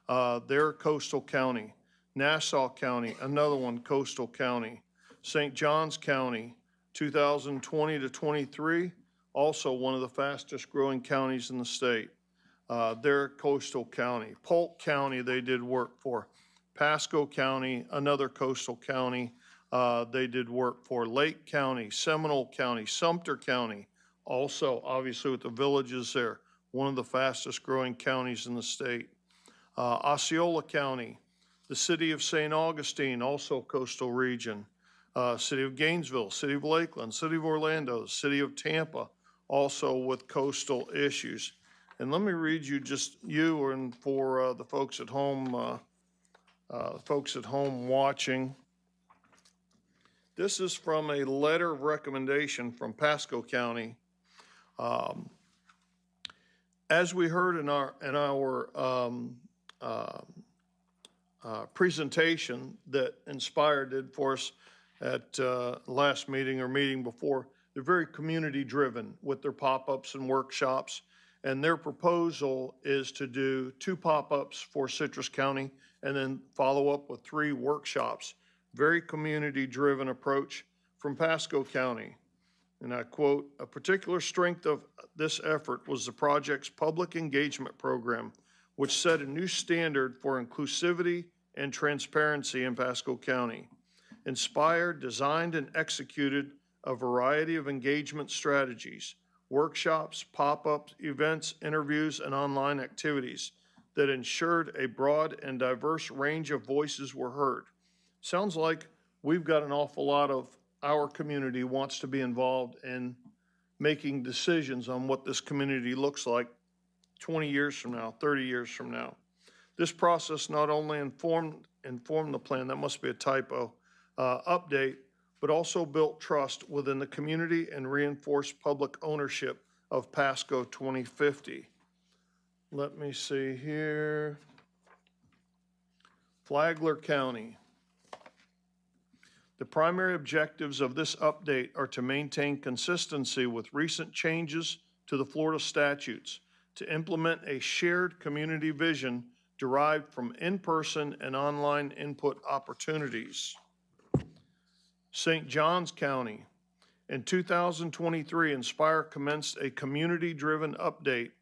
They're a coastal county. Nassau County, another one, coastal county. St. Johns County, 2020 to 23, also one of the fastest growing counties in the state. They're a coastal county. Polk County, they did work for. Pasco County, another coastal county. They did work for Lake County, Seminole County, Sumter County, also obviously with the villages there, one of the fastest growing counties in the state. Osceola County, the city of St. Augustine, also coastal region. City of Gainesville, city of Lakeland, city of Orlando, city of Tampa, also with coastal issues. And let me read you and for the folks at home watching. This is from a letter of recommendation from Pasco County. As we heard in our presentation that Inspire did for us at last meeting or meeting before, they're very community driven with their pop-ups and workshops. And their proposal is to do 2 pop-ups for Citrus County and then follow up with 3 workshops. Very community-driven approach from Pasco County. And I quote, "A particular strength of this effort was the project's public engagement program, which set a new standard for inclusivity and transparency in Pasco County. Inspire designed and executed a variety of engagement strategies, workshops, pop-ups, events, interviews, and online activities that ensured a broad and diverse range of voices were heard." Sounds like we've got an awful lot of our community wants to be involved in making decisions on what this community looks like 20 years from now, 30 years from now. This process not only informed the plan, that must be a typo, update, but also built trust within the community and reinforced public ownership of Pasco 2050. Let me see here. Flagler County. The primary objectives of this update are to maintain consistency with recent changes to the Florida statutes, to implement a shared community vision derived from in-person and online input opportunities. St. Johns County. In 2023, Inspire commenced a community-driven update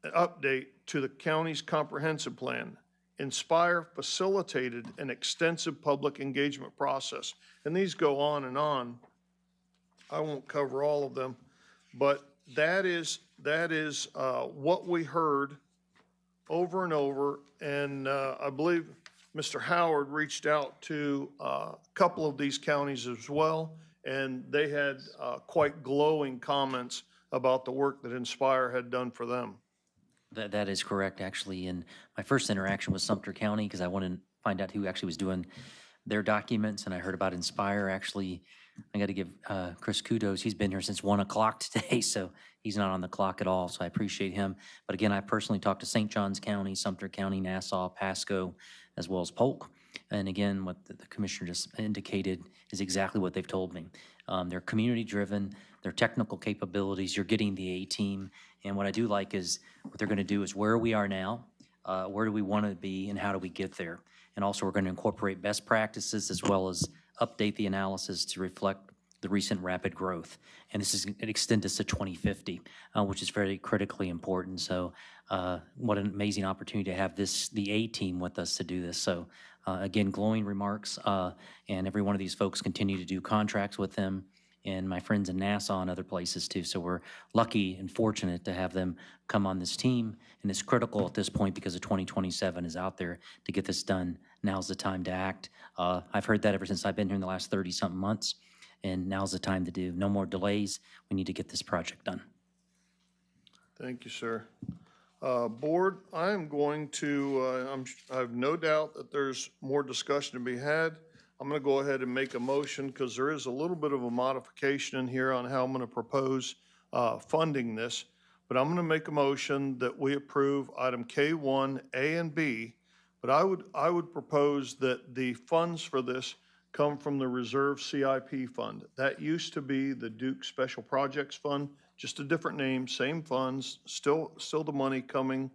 to the county's comprehensive plan. Inspire facilitated an extensive public engagement process. And these go on and on. I won't cover all of them, but that is what we heard over and over. And I believe Mr. Howard reached out to a couple of these counties as well, and they had quite glowing comments about the work that Inspire had done for them. That is correct, actually. And my first interaction was Sumter County because I wanted to find out who actually was doing their documents, and I heard about Inspire. Actually, I got to give Chris kudos. He's been here since 1 o'clock today, so he's not on the clock at all, so I appreciate him. But again, I personally talked to St. Johns County, Sumter County, Nassau, Pasco, as well as Polk. And again, what the commissioner just indicated is exactly what they've told me. They're community-driven, their technical capabilities, you're getting the A-team. And what I do like is what they're going to do is where we are now, where do we want to be, and how do we get there? And also we're going to incorporate best practices as well as update the analysis to reflect the recent rapid growth. And this is going to extend us to 2050, which is very critically important. So what an amazing opportunity to have the A-team with us to do this. So again, glowing remarks, and every one of these folks continue to do contracts with them, and my friends in Nassau and other places too. So we're lucky and fortunate to have them come on this team, and it's critical at this point because of 2027 is out there to get this done. Now's the time to act. I've heard that ever since I've been here in the last 30-something months, and now's the time to do. No more delays. We need to get this project done. Thank you, sir. Board, I am going to, I have no doubt that there's more discussion to be had. I'm going to go ahead and make a motion because there is a little bit of a modification in here on how I'm going to propose funding this. But I'm going to make a motion that we approve item K1, A, and B. But I would propose that the funds for this come from the Reserve CIP Fund. That used to be the Duke Special Projects Fund, just a different name, same funds, still the money coming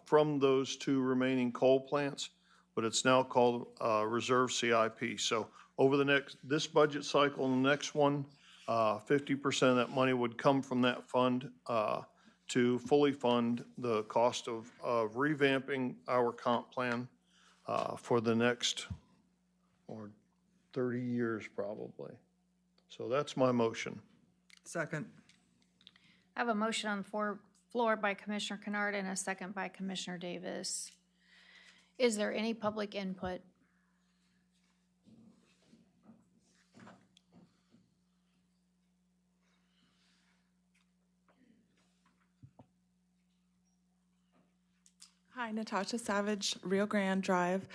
from those 2 remaining coal plants, but it's now called Reserve CIP. So over this budget cycle and the next one, 50% of that money would come from that fund to fully fund the cost of revamping our comp plan for the next, or 30 years probably. So that's my motion. Second. I have a motion on the floor by Commissioner Kennard and a second by Commissioner Davis. Is there any public input? Hi, Natasha Savage, Rio Grande Drive.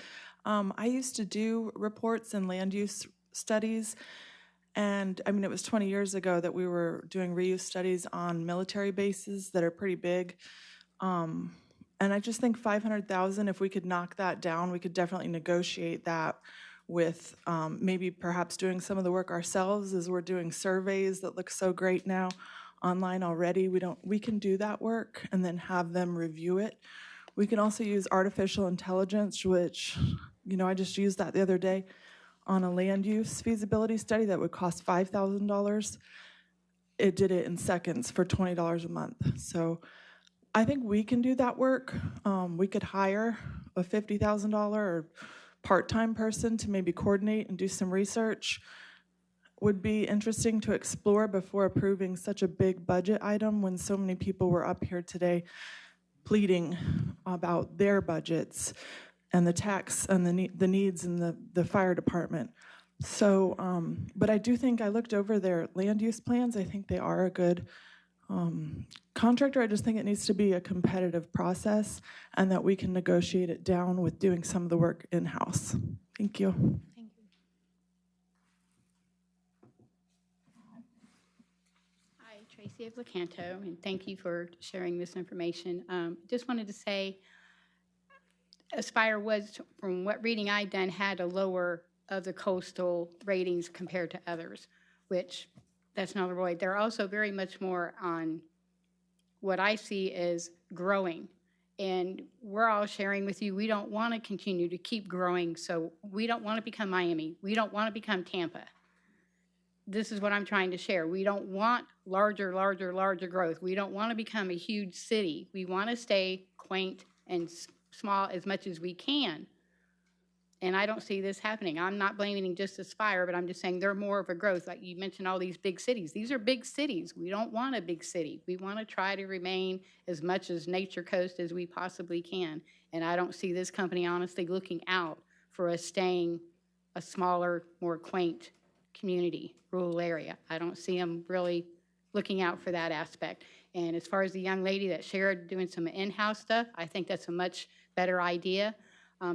I used to do reports and land use studies, and I mean, it was 20 years ago that we were doing reuse studies on military bases that are pretty big. And I just think 500,000, if we could knock that down, we could definitely negotiate that with maybe perhaps doing some of the work ourselves, as we're doing surveys that look so great now online already. We can do that work and then have them review it. We can also use artificial intelligence, which, you know, I just used that the other day on a land use feasibility study that would cost $5,000. It did it in seconds for $20 a month. So I think we can do that work. We could hire a $50,000 or part-time person to maybe coordinate and do some research. Would be interesting to explore before approving such a big budget item when so many people were up here today pleading about their budgets and the tax and the needs in the fire department. So, but I do think I looked over their land use plans. I think they are a good contractor. I just think it needs to be a competitive process and that we can negotiate it down with doing some of the work in-house. Thank you. Thank you. Hi, Tracy of Lecanto, and thank you for sharing this information. Just wanted to say, Aspire was, from what reading I'd done, had a lower of the coastal ratings compared to others, which that's not a void. They're also very much more on what I see as growing. And we're all sharing with you, we don't want to continue to keep growing, so we don't want to become Miami. We don't want to become Tampa. This is what I'm trying to share. We don't want larger growth. We don't want to become a huge city. We want to stay quaint and small as much as we can. And I don't see this happening. I'm not blaming just Aspire, but I'm just saying they're more of a growth. Like you mentioned all these big cities. These are big cities. We don't want a big city. We want to try to remain as much as nature coast as we possibly can. And I don't see this company honestly looking out for us staying a smaller, more quaint community, rural area. I don't see them really looking out for that aspect. And as far as the young lady that shared doing some in-house stuff, I think that's a much better idea.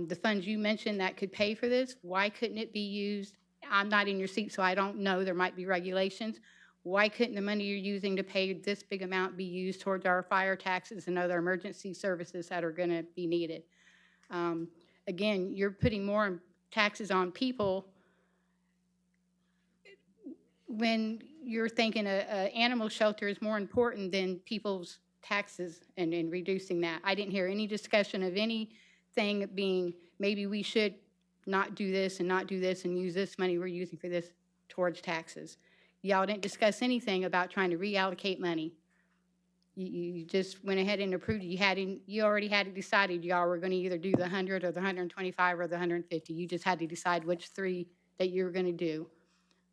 The funds you mentioned that could pay for this, why couldn't it be used? I'm not in your seat, so I don't know. There might be regulations. Why couldn't the money you're using to pay this big amount be used towards our fire taxes and other emergency services that are going to be needed? Again, you're putting more taxes on people when you're thinking an animal shelter is more important than people's taxes and reducing that. I didn't hear any discussion of anything being maybe we should not do this and not do this and use this money we're using for this towards taxes. Y'all didn't discuss anything about trying to reallocate money. You just went ahead and approved it. You already had it decided y'all were going to either do the 100 or the 125 or the 150. You just had to decide which three that you were going to do.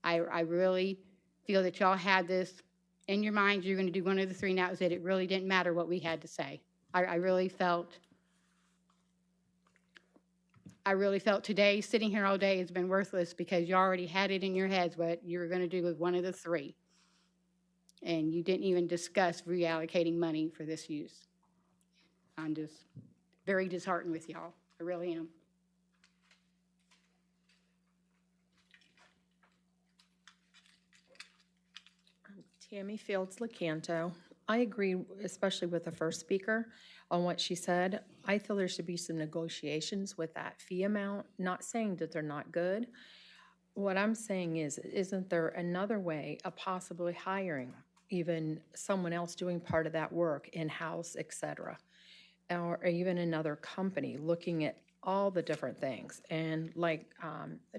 I really feel that y'all had this in your minds. You're going to do one of the three, and that was it. It really didn't matter what we had to say. I really felt today, sitting here all day, has been worthless because you already had it in your heads what you were going to do with one of the three. And you didn't even discuss reallocating money for this use. I'm just very disheartened with y'all. I really am. Tammy Fields Lecanto. I agree, especially with the first speaker, on what she said. I feel there should be some negotiations with that fee amount. Not saying that they're not good. What I'm saying is, isn't there another way of possibly hiring even someone else doing part of that work in-house, et cetera, or even another company looking at all the different things? And like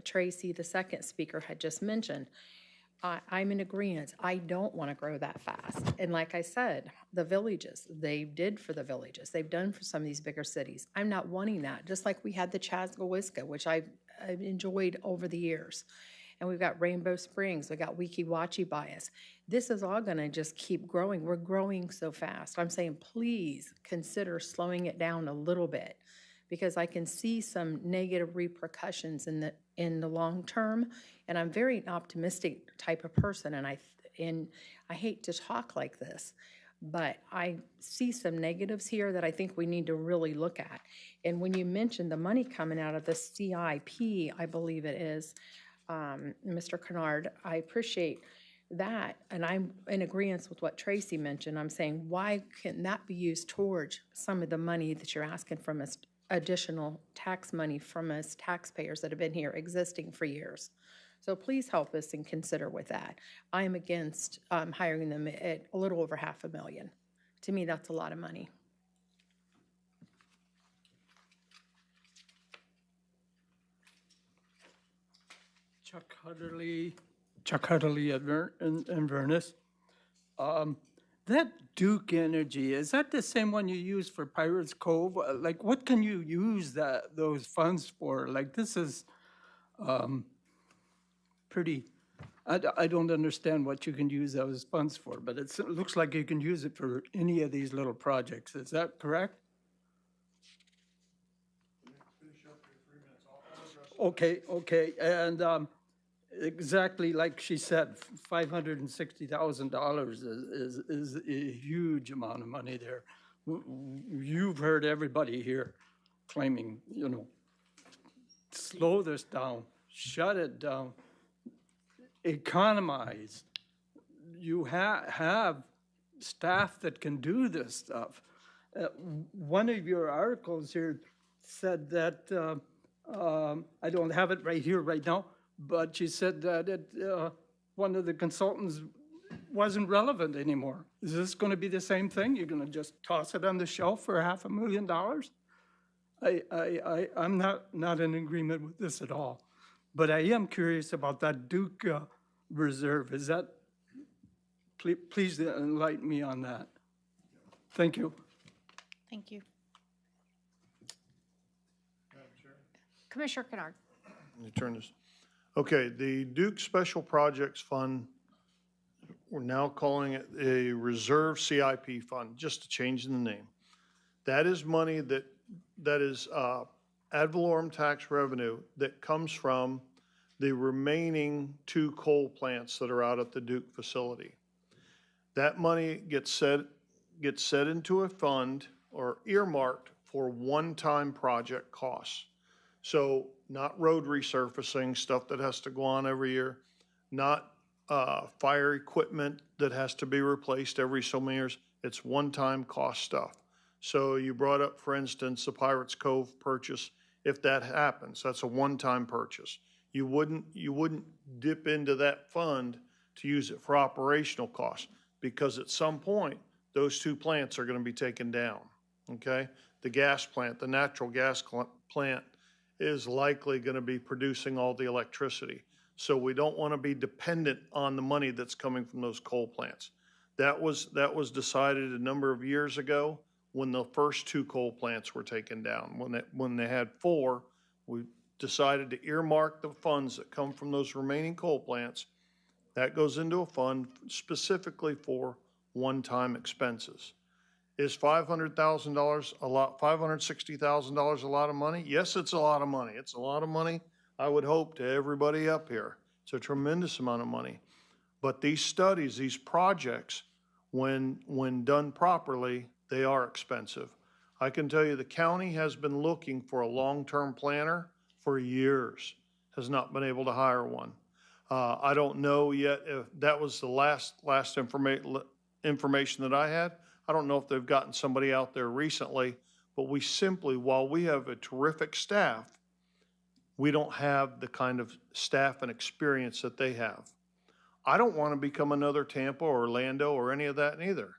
Tracy, the second speaker, had just mentioned, I'm in agreement. I don't want to grow that fast. And like I said, the villages, they did for the villages. They've done for some of these bigger cities. I'm not wanting that. Just like we had the Chascowiska, which I enjoyed over the years. And we've got Rainbow Springs, we've got Weeki Wachi Bias. This is all gonna just keep growing. We're growing so fast. I'm saying, please consider slowing it down a little bit, because I can see some negative repercussions in the long term. And I'm very an optimistic type of person, and I hate to talk like this, but I see some negatives here that I think we need to really look at. And when you mentioned the money coming out of the CIP, I believe it is, Mr. Kennard, I appreciate that, and I'm in agreement with what Tracy mentioned. I'm saying, why can't that be used towards some of the money that you're asking from us, additional tax money from us taxpayers that have been here existing for years? So please help us and consider with that. I am against hiring them at a little over $500,000. To me, that's a lot of money. Chuck Hudley in Inverness. That Duke Energy, is that the same one you use for Pirates Cove? Like, what can you use those funds for? Like, this is pretty, I don't understand what you can use those funds for, but it looks like you can use it for any of these little projects. Is that correct? Okay, and exactly like she said, $560,000 is a huge amount of money there. You've heard everybody here claiming, slow this down, shut it down, economize. You have staff that can do this stuff. One of your articles here said that, I don't have it right here right now, but she said that one of the consultants wasn't relevant anymore. Is this going to be the same thing? You're going to just toss it on the shelf for $500,000? I'm not in agreement with this at all. But I am curious about that Duke reserve. Is that, please enlighten me on that. Thank you. Thank you. Commissioner Kennard. Let me turn this. Okay, the Duke Special Projects Fund, we're now calling it a Reserve CIP Fund, just to change the name. That is money that is ad valorem tax revenue that comes from the remaining 2 coal plants that are out at the Duke facility. That money gets set into a fund or earmarked for one-time project costs. So not road resurfacing, stuff that has to go on every year, not fire equipment that has to be replaced every so many years. It's one-time cost stuff. So you brought up, for instance, the Pirates Cove purchase. If that happens, that's a one-time purchase. You wouldn't dip into that fund to use it for operational costs, because at some point, those 2 plants are going to be taken down, okay? The gas plant, the natural gas plant, is likely going to be producing all the electricity. So we don't want to be dependent on the money that's coming from those coal plants. That was decided a number of years ago when the first 2 coal plants were taken down. When they had 4, we decided to earmark the funds that come from those remaining coal plants. That goes into a fund specifically for one-time expenses. Is $500,000 a lot? $560,000 a lot of money? Yes, it's a lot of money. It's a lot of money, I would hope, to everybody up here. It's a tremendous amount of money. But these studies, these projects, when done properly, they are expensive. I can tell you the county has been looking for a long-term planner for years, has not been able to hire one. I don't know yet if that was the last information that I had. I don't know if they've gotten somebody out there recently, but we simply, while we have a terrific staff, we don't have the kind of staff and experience that they have. I don't want to become another Tampa or Orlando or any of that either,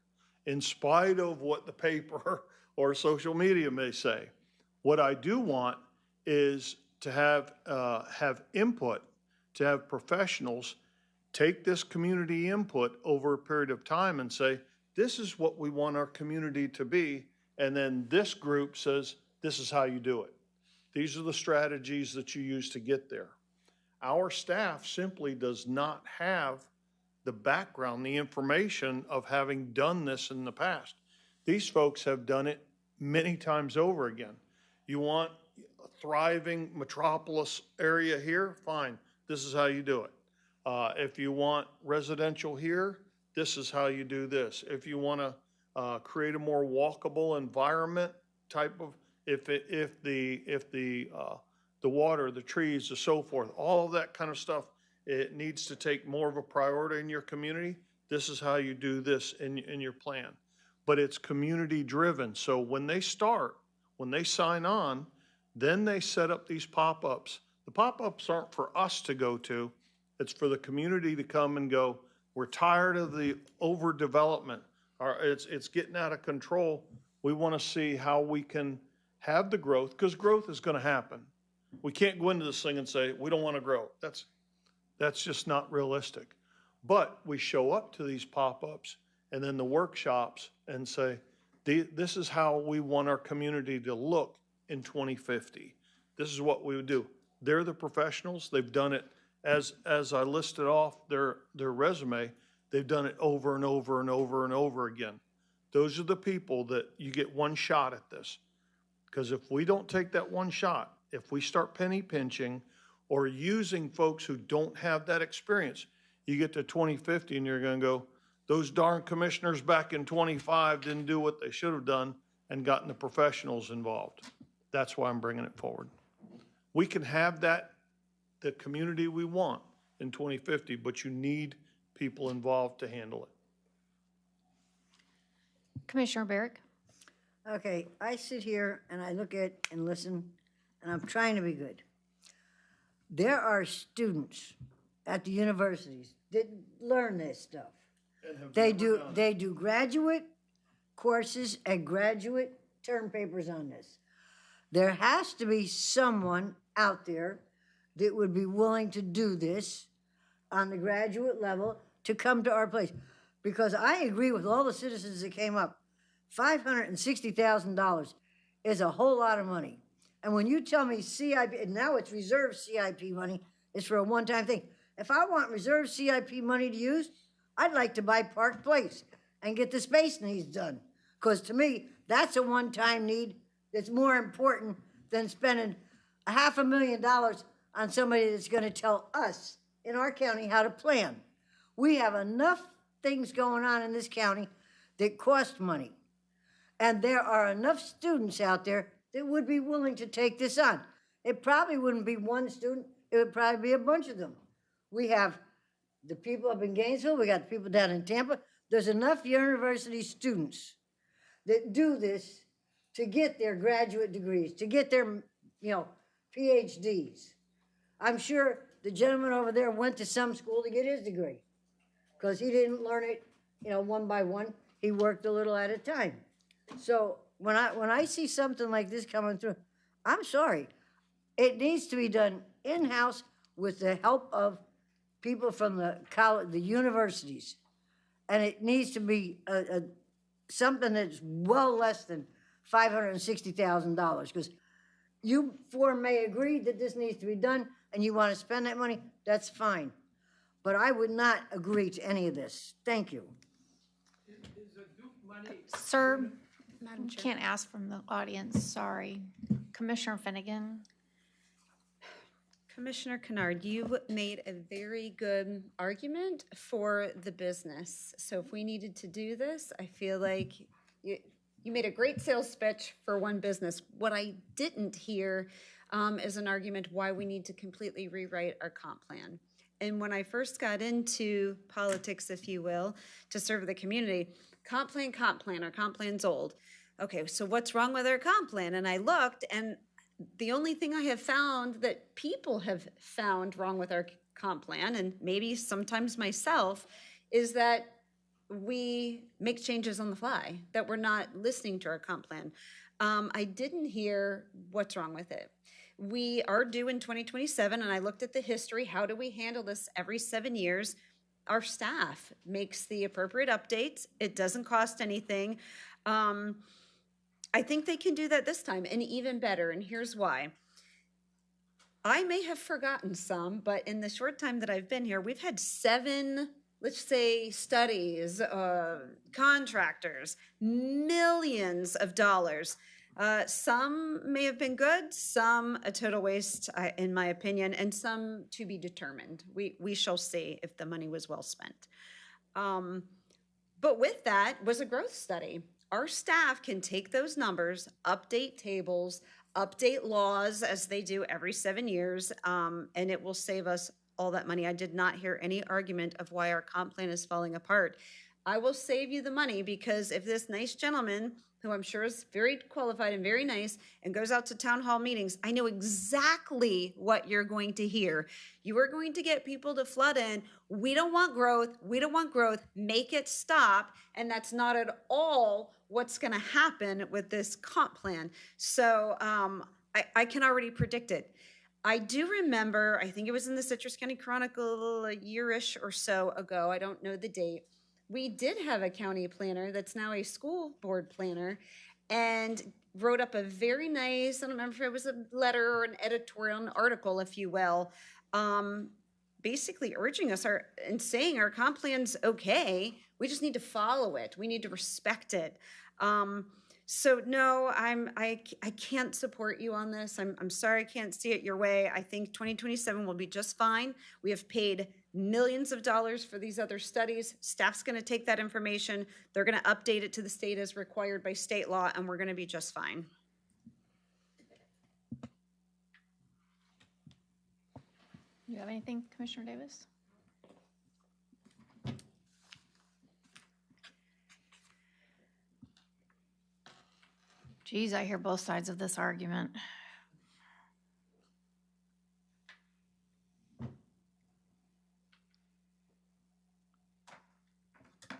in spite of what the paper or social media may say. What I do want is to have input, to have professionals take this community input over a period of time and say, this is what we want our community to be, and then this group says, this is how you do it. These are the strategies that you use to get there. Our staff simply does not have the background, the information of having done this in the past. These folks have done it many times over again. You want a thriving metropolis area here? Fine, this is how you do it. If you want residential here, this is how you do this. If you want to create a more walkable environment type of, if the water, the trees, and so forth, all of that kind of stuff, it needs to take more of a priority in your community. This is how you do this in your plan. But it's community driven. So when they start, when they sign on, then they set up these pop-ups. The pop-ups aren't for us to go to. It's for the community to come and go, we're tired of the overdevelopment. It's getting out of control. We want to see how we can have the growth, because growth is going to happen. We can't go into this thing and say, we don't want to grow. That's just not realistic. But we show up to these pop-ups and then the workshops and say, this is how we want our community to look in 2050. This is what we would do. They're the professionals. They've done it as I listed off their resume. They've done it over and over and over and over again. Those are the people that you get one shot at this. Because if we don't take that one shot, if we start penny pinching or using folks who don't have that experience, you get to 2050 and you're going to go, those darn commissioners back in 25 didn't do what they should have done and gotten the professionals involved. That's why I'm bringing it forward. We can have that, the community we want in 2050, but you need people involved to handle it. Commissioner Barrick. Okay, I sit here and I look at and listen, and I'm trying to be good. There are students at the universities that learn this stuff. They do graduate courses and graduate term papers on this. There has to be someone out there that would be willing to do this on the graduate level to come to our place. Because I agree with all the citizens that came up. $560,000 is a whole lot of money. And when you tell me CIP, and now it's reserved CIP money, it's for a one-time thing. If I want reserved CIP money to use, I'd like to buy Park Place and get the space needs done. Because to me, that's a one-time need that's more important than spending $500,000 on somebody that's gonna tell us in our county how to plan. We have enough things going on in this county that cost money. And there are enough students out there that would be willing to take this on. It probably wouldn't be one student, it would probably be a bunch of them. We have the people up in Gainesville, we got the people down in Tampa. There's enough university students that do this to get their graduate degrees, to get their, PhDs. I'm sure the gentleman over there went to some school to get his degree because he didn't learn it, one by one. He worked a little at a time. So when I see something like this coming through, I'm sorry. It needs to be done in-house with the help of people from the college, the universities. And it needs to be something that's well less than $560,000, because you four may agree that this needs to be done and you want to spend that money, that's fine. But I would not agree to any of this. Thank you. Sir, you can't ask from the audience, sorry. Commissioner Finnegan. Commissioner Kennard, you made a very good argument for the business. So if we needed to do this, I feel like you made a great sales pitch for one business. What I didn't hear is an argument why we need to completely rewrite our comp plan. And when I first got into politics, if you will, to serve the community, comp plan, our comp plan's old. Okay, so what's wrong with our comp plan? And I looked, and the only thing I have found that people have found wrong with our comp plan, and maybe sometimes myself, is that we make changes on the fly, that we're not listening to our comp plan. I didn't hear what's wrong with it. We are due in 2027, and I looked at the history. How do we handle this every 7 years? Our staff makes the appropriate updates. It doesn't cost anything. I think they can do that this time, and even better, and here's why. I may have forgotten some, but in the short time that I've been here, we've had 7, let's say, studies, contractors, millions of dollars. Some may have been good, some a total waste, in my opinion, and some to be determined. We shall see if the money was well spent. But with that was a growth study. Our staff can take those numbers, update tables, update laws as they do every 7 years, and it will save us all that money. I did not hear any argument of why our comp plan is falling apart. I will save you the money because if this nice gentleman, who I'm sure is very qualified and very nice, and goes out to town hall meetings, I know exactly what you're going to hear. You are going to get people to flood in. We don't want growth. We don't want growth. Make it stop. And that's not at all what's going to happen with this comp plan. So I can already predict it. I do remember, I think it was in the Citrus County Chronicle a year-ish or so ago, I don't know the date, we did have a county planner that's now a school board planner and wrote up a very nice, I don't remember if it was a letter or an editorial, an article, if you will, basically urging us and saying our comp plan's okay, we just need to follow it. We need to respect it. So no, I can't support you on this. I'm sorry I can't see it your way. I think 2027 will be just fine. We have paid millions of dollars for these other studies. Staff's going to take that information. They're going to update it to the state as required by state law, and we're going to be just fine. You have anything, Commissioner Davis? Geez, I hear both sides of this argument.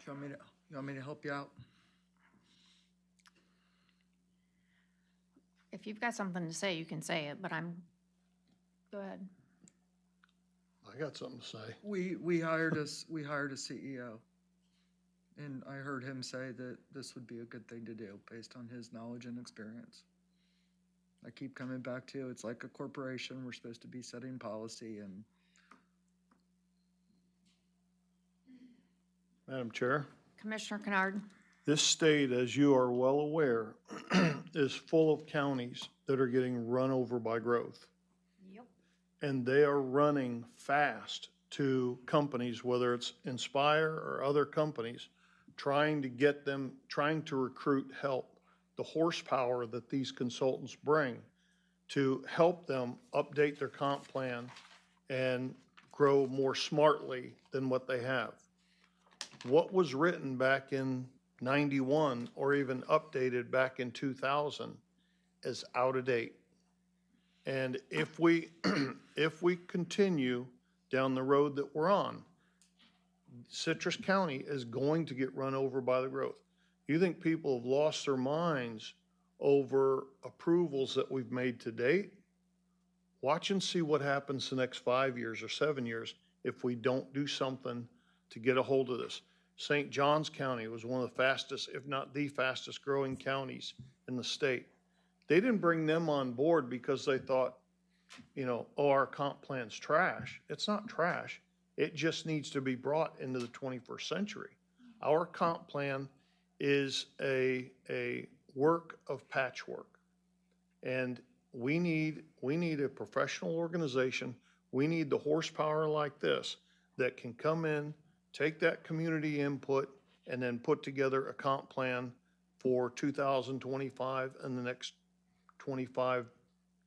You want me to help you out? If you've got something to say, you can say it, but go ahead. I got something to say. We hired a CEO, and I heard him say that this would be a good thing to do based on his knowledge and experience. I keep coming back to it's like a corporation. We're supposed to be setting policy and. Madam Chair, Commissioner Kennard. this state, as you are well aware, is full of counties that are getting run over by growth. Yep. And they are running fast to companies, whether it's Inspire or other companies, trying to recruit help. The horsepower that these consultants bring to help them update their comp plan and grow more smartly than what they have. What was written back in 91 or even updated back in 2000 is out of date. And if we continue down the road that we're on, Citrus County is going to get run over by the growth. You think people have lost their minds over approvals that we've made to date? Watch and see what happens the next 5 years or 7 years if we don't do something to get a hold of this. St. Johns County was one of the fastest, if not the fastest growing counties in the state. They didn't bring them on board because they thought, our comp plan's trash. It's not trash. It just needs to be brought into the 21st century. Our comp plan is a work of patchwork. And we need a professional organization. We need the horsepower like this that can come in, take that community input, and then put together a comp plan for 2025 and the next 25,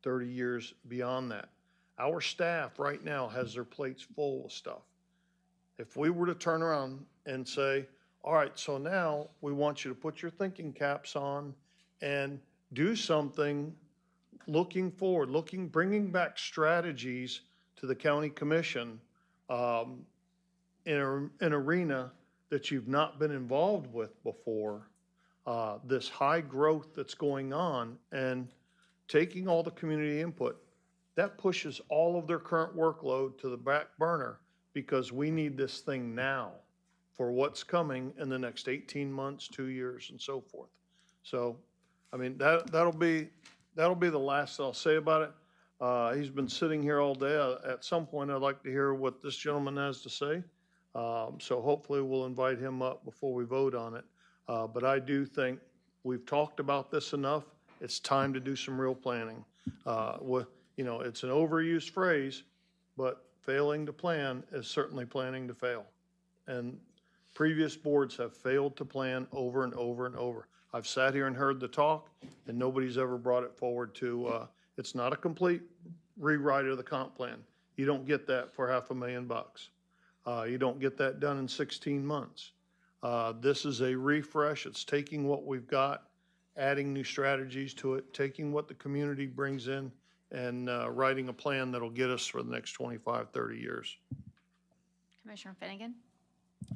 30 years beyond that. Our staff right now has their plates full of stuff. If we were to turn around and say, all right, so now we want you to put your thinking caps on and do something looking forward, bringing back strategies to the county commission, in an arena that you've not been involved with before, this high growth that's going on, and taking all the community input, that pushes all of their current workload to the back burner because we need this thing now for what's coming in the next 18 months, 2 years, and so forth. So, that'll be the last I'll say about it. He's been sitting here all day. At some point, I'd like to hear what this gentleman has to say. So hopefully we'll invite him up before we vote on it. But I do think we've talked about this enough. It's time to do some real planning. It's an overused phrase, but failing to plan is certainly planning to fail. And previous boards have failed to plan over and over and over. I've sat here and heard the talk, and nobody's ever brought it forward to, it's not a complete rewrite of the comp plan. You don't get that for $500,000. You don't get that done in 16 months. This is a refresh. It's taking what we've got, adding new strategies to it, taking what the community brings in, and writing a plan that'll get us for the next 25, 30 years. Commissioner Finnegan?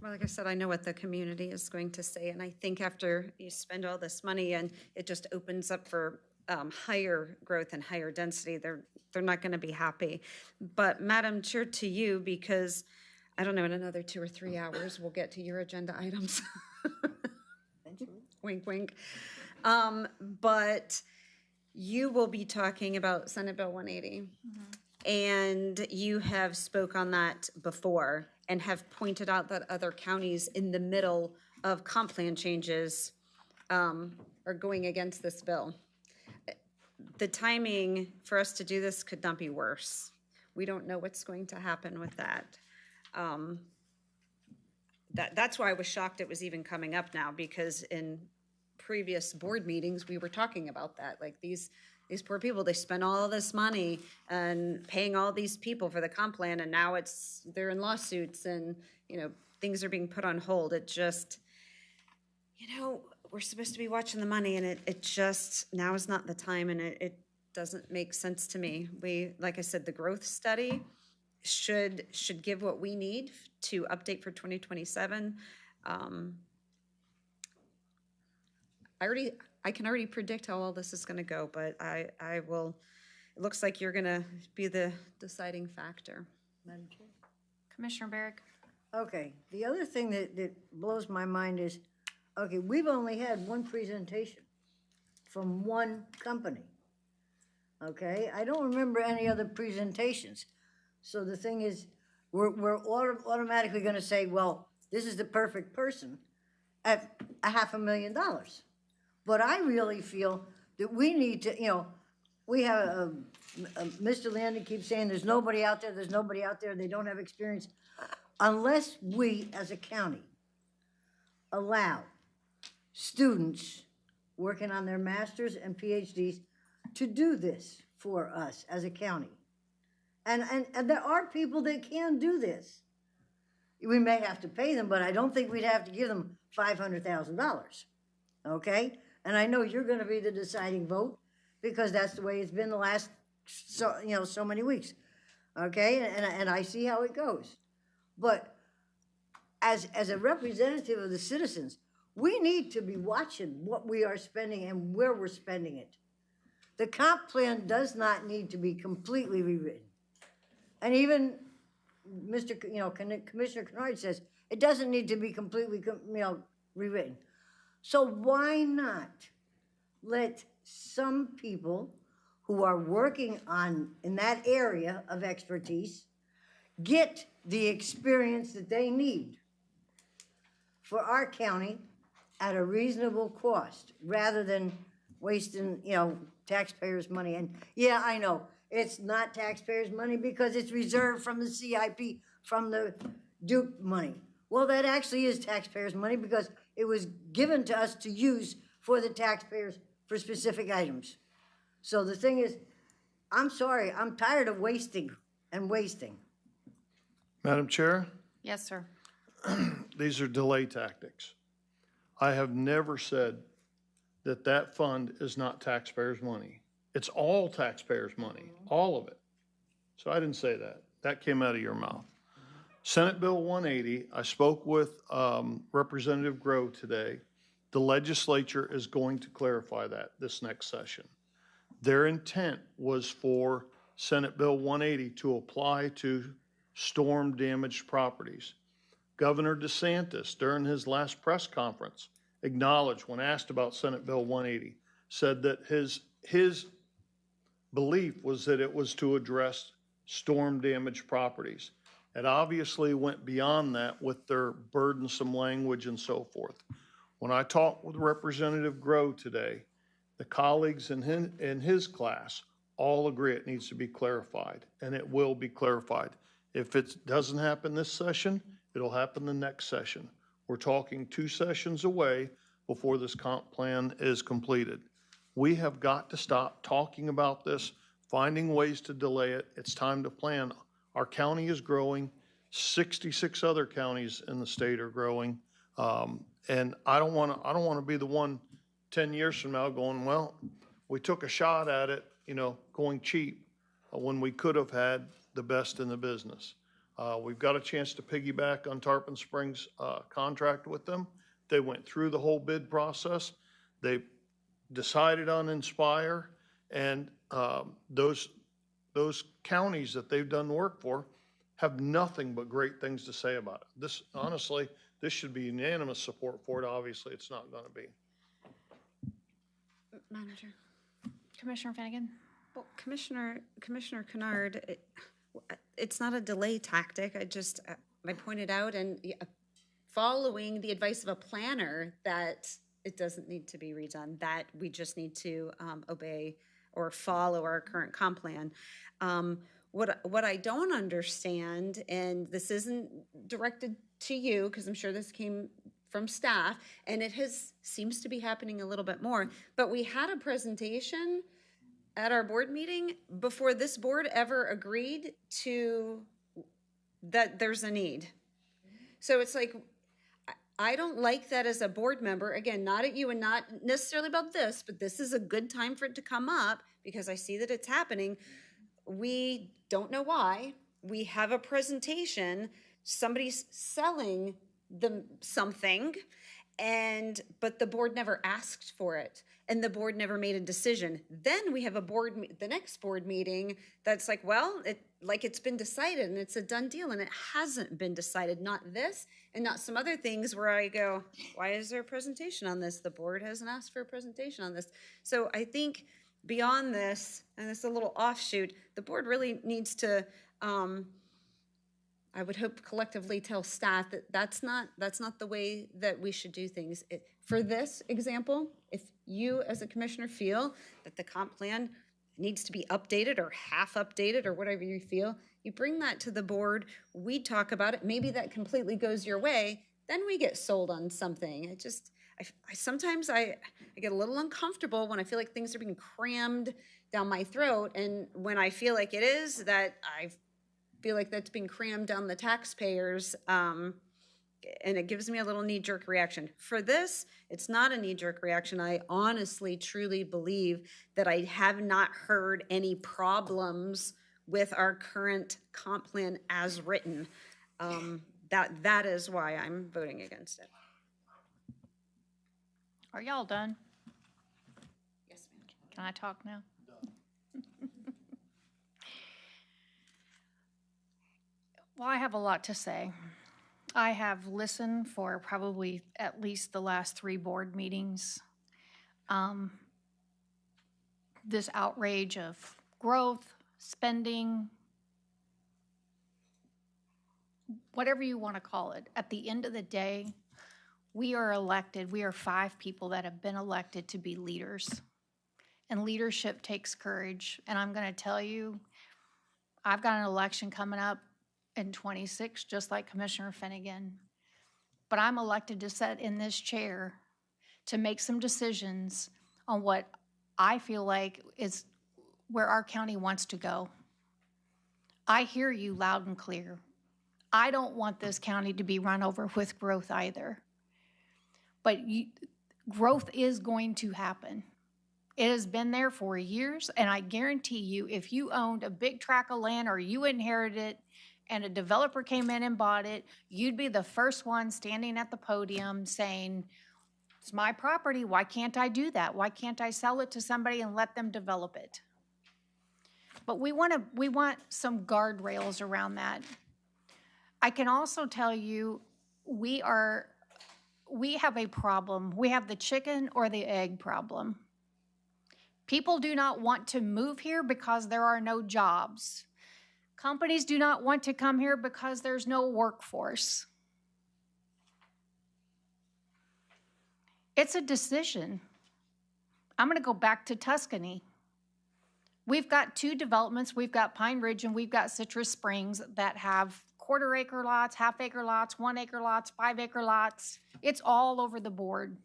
Well, like I said, I know what the community is going to say, and I think after you spend all this money and it just opens up for higher growth and higher density, they're not going to be happy. But Madam Chair, to you, because I don't know, in another 2 or 3 hours, we'll get to your agenda items. Wink, wink. But you will be talking about Senate Bill 180. And you have spoke on that before and have pointed out that other counties in the middle of comp plan changes are going against this bill. The timing for us to do this could not be worse. We don't know what's going to happen with that. That's why I was shocked it was even coming up now, because in previous board meetings, we were talking about that. Like these poor people, they spent all this money and paying all these people for the comp plan, and now they're in lawsuits and, things are being put on hold. It just, we're supposed to be watching the money, and it just, now is not the time, and it doesn't make sense to me. Like I said, the growth study should give what we need to update for 2027. I can already predict how all this is going to go, but I will, it looks like you're going to be the deciding factor. Madam Chair? Commissioner Barrick? Okay, the other thing that blows my mind is, okay, we've only had one presentation from one company. Okay, I don't remember any other presentations. So the thing is, we're automatically going to say, well, this is the perfect person at $500,000. But I really feel that we need to, we have Mr. Landy keeps saying there's nobody out there, they don't have experience. Unless we, as a county, allow students working on their masters and PhDs to do this for us as a county. And there are people that can do this. We may have to pay them, but I don't think we'd have to give them $500,000, okay? And I know you're gonna be the deciding vote, because that's the way it's been the last, so many weeks, okay? And I see how it goes. But as a representative of the citizens, we need to be watching what we are spending and where we're spending it. The comp plan does not need to be completely rewritten. And even Commissioner Kennard says it doesn't need to be completely, rewritten. So why not let some people who are working in that area of expertise get the experience that they need for our county at a reasonable cost, rather than wasting, taxpayers' money. And yeah, I know, it's not taxpayers' money because it's reserved from the CIP, from the Duke money. Well, that actually is taxpayers' money because it was given to us to use for the taxpayers for specific items. So the thing is, I'm sorry, I'm tired of wasting and wasting. Madam Chair, Yes, sir. these are delay tactics. I have never said that fund is not taxpayers' money. It's all taxpayers' money, all of it. So I didn't say that. That came out of your mouth. Senate Bill 180, I spoke with Representative Grove today. The legislature is going to clarify that this next session. Their intent was for Senate Bill 180 to apply to storm-damaged properties. Governor DeSantis, during his last press conference, acknowledged when asked about Senate Bill 180, said that his belief was that it was to address storm damaged properties. It obviously went beyond that with their burdensome language and so forth. When I talked with Representative Grow today, the colleagues in his class all agree it needs to be clarified, and it will be clarified. If it doesn't happen this session, it'll happen the next session. We're talking 2 sessions away before this comp plan is completed. We have got to stop talking about this, finding ways to delay it. It's time to plan. Our county is growing. 66 other counties in the state are growing. And I don't want to be the one 10 years from now going, well, we took a shot at it, going cheap when we could have had the best in the business. We've got a chance to piggyback on Tarpon Springs' contract with them. They went through the whole bid process. They decided on Inspire, and those counties that they've done work for have nothing but great things to say about it. This, honestly, this should be unanimous support for it. Obviously, it's not going to be. Manager. Commissioner Finnegan? Well, Commissioner Kennard, it's not a delay tactic. I pointed out, and following the advice of a planner, that it doesn't need to be redone, that we just need to obey or follow our current comp plan. What I don't understand, and this isn't directed to you, because I'm sure this came from staff, and it seems to be happening a little bit more, but we had a presentation at our board meeting before this board ever agreed to that there's a need. So it's like, I don't like that as a board member, again, not at you and not necessarily about this, but this is a good time for it to come up because I see that it's happening. We don't know why. We have a presentation, somebody's selling them something, but the board never asked for it, and the board never made a decision. Then we have the next board meeting that's like, well, it's been decided and it's a done deal, and it hasn't been decided. Not this, and not some other things where I go, why is there a presentation on this? The board hasn't asked for a presentation on this. So I think beyond this, and it's a little offshoot, the board really needs to, I would hope collectively tell staff that that's not the way that we should do things. For this example, if you as a commissioner feel that the comp plan needs to be updated or half updated or whatever you feel, you bring that to the board, we talk about it, maybe that completely goes your way, then we get sold on something. Sometimes I get a little uncomfortable when I feel like things are being crammed down my throat, and when I feel like it is, that I feel like that's being crammed down the taxpayers, and it gives me a little knee-jerk reaction. For this, it's not a knee-jerk reaction. I honestly, truly believe that I have not heard any problems with our current comp plan as written. That is why I'm voting against it. Are y'all done? Yes, ma'am. Can I talk now? Well, I have a lot to say. I have listened for probably at least the last 3 board meetings. This outrage of growth, spending, whatever you want to call it. At the end of the day, we are elected. We are 5 people that have been elected to be leaders. And leadership takes courage. And I'm going to tell you, I've got an election coming up in 26, just like Commissioner Finnegan. But I'm elected to sit in this chair to make some decisions on what I feel like is where our county wants to go. I hear you loud and clear. I don't want this county to be run over with growth either. But growth is going to happen. It has been there for years, and I guarantee you, if you owned a big tract of land or you inherited it, and a developer came in and bought it, you'd be the first one standing at the podium saying, it's my property, why can't I do that? Why can't I sell it to somebody and let them develop it? But we want some guardrails around that. I can also tell you, we have a problem. We have the chicken or the egg problem. People do not want to move here because there are no jobs. Companies do not want to come here because there's no workforce. It's a decision. I'm going to go back to Tuscany. We've got 2 developments. We've got Pine Ridge and we've got Citrus Springs that have quarter-acre lots, half-acre lots, 1-acre lots, 5-acre lots. It's all over the board.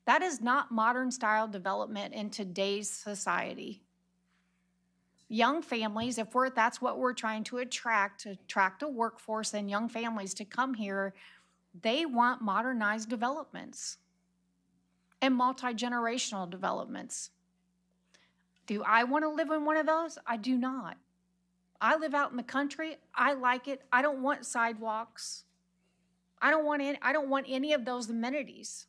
That is not modern style development in today's society. Young families, if that's what we're trying to attract a workforce and young families to come here, they want modernized developments and multi-generational developments. Do I want to live in one of those? I do not. I live out in the country. I like it. I don't want sidewalks. I don't want any of those amenities.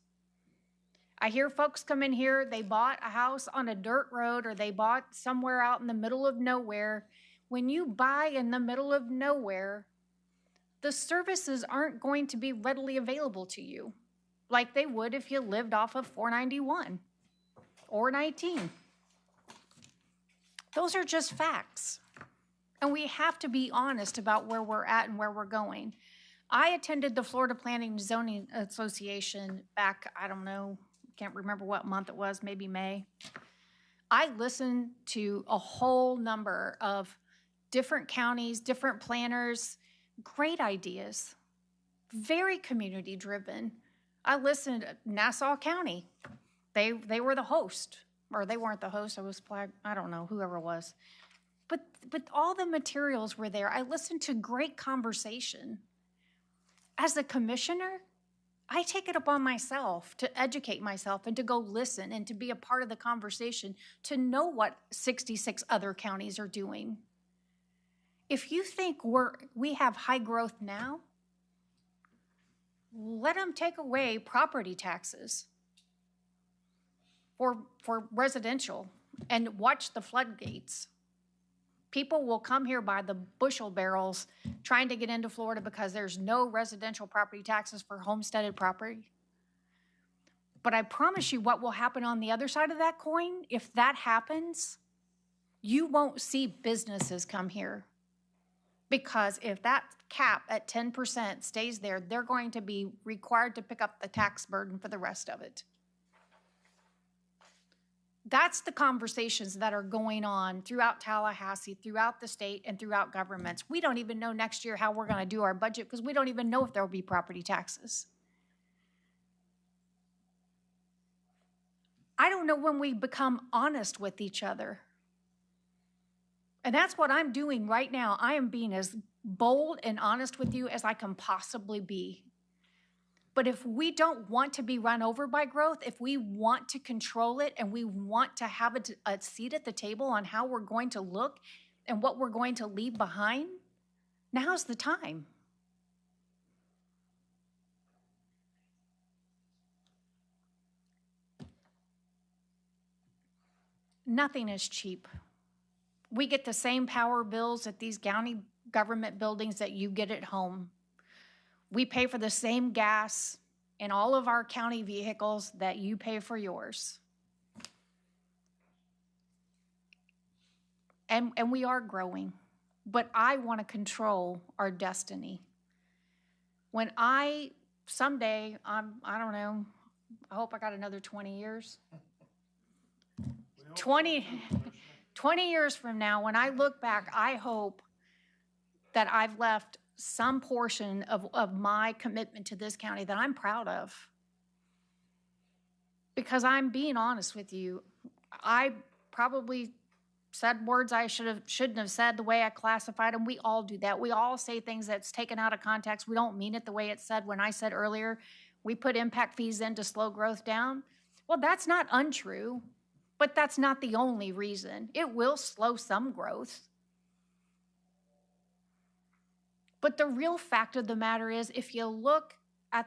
I hear folks come in here, they bought a house on a dirt road or they bought somewhere out in the middle of nowhere. When you buy in the middle of nowhere, the services aren't going to be readily available to you like they would if you lived off of 491 or 19. Those are just facts. And we have to be honest about where we're at and where we're going. I attended the Florida Planning and Zoning Association back, I don't know, can't remember what month it was, maybe May. I listened to a whole number of different counties, different planners, great ideas, very community driven. I listened to Nassau County. They were the host, or they weren't the host, I don't know, whoever it was. But all the materials were there. I listened to great conversation. As a commissioner, I take it upon myself to educate myself and to go listen and to be a part of the conversation, to know what 66 other counties are doing. If you think we have high growth now, let them take away property taxes for residential and watch the floodgates. People will come here by the bushel barrels trying to get into Florida because there's no residential property taxes for homesteaded property. But I promise you what will happen on the other side of that coin, if that happens, you won't see businesses come here. Because if that cap at 10% stays there, they're going to be required to pick up the tax burden for the rest of it. That's the conversations that are going on throughout Tallahassee, throughout the state, and throughout governments. We don't even know next year how we're going to do our budget because we don't even know if there will be property taxes. I don't know when we become honest with each other. And that's what I'm doing right now. I am being as bold and honest with you as I can possibly be. But if we don't want to be run over by growth, if we want to control it and we want to have a seat at the table on how we're going to look and what we're going to leave behind, now's the time. Nothing is cheap. We get the same power bills at these county government buildings that you get at home. We pay for the same gas in all of our county vehicles that you pay for yours. And we are growing, but I want to control our destiny. When someday, I don't know, I hope I got another 20 years. 20 years from now, when I look back, I hope that I've left some portion of my commitment to this county that I'm proud of. Because I'm being honest with you, I probably said words I shouldn't have said the way I classified them. We all do that. We all say things that's taken out of context. We don't mean it the way it's said. When I said earlier, we put impact fees in to slow growth down. Well, that's not untrue, but that's not the only reason. It will slow some growth. But the real fact of the matter is, if you look at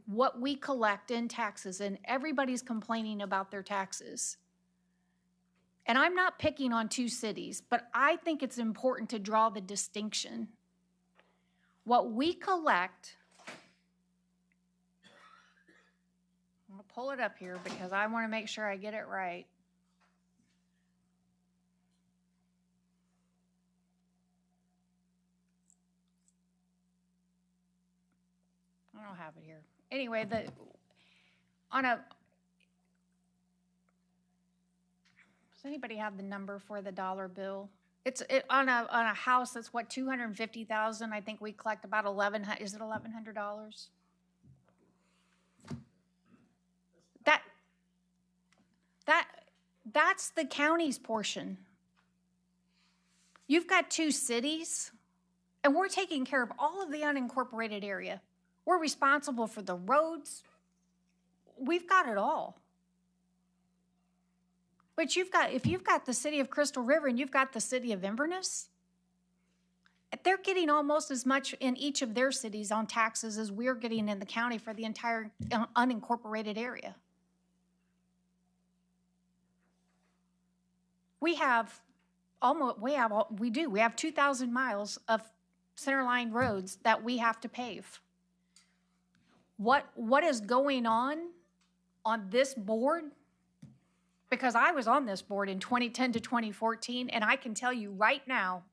what we collect in taxes, and everybody's complaining about their taxes, and I'm not picking on 2 cities, but I think it's important to draw the distinction. What we collect, pull it up here because I want to make sure I get it right. I don't have it here. Anyway, does anybody have the number for the dollar bill? It's on a house that's what, 250,000. I think we collect about is it $1,100? That's the county's portion. You've got 2 cities, and we're taking care of all of the unincorporated area. We're responsible for the roads. We've got it all. But if you've got the city of Crystal River and you've got the city of Inverness, they're getting almost as much in each of their cities on taxes as we're getting in the county for the entire unincorporated area. We have 2,000 miles of centerline roads that we have to pave. What is going on this board? Because I was on this board in 2010 to 2014, and I can tell you right now,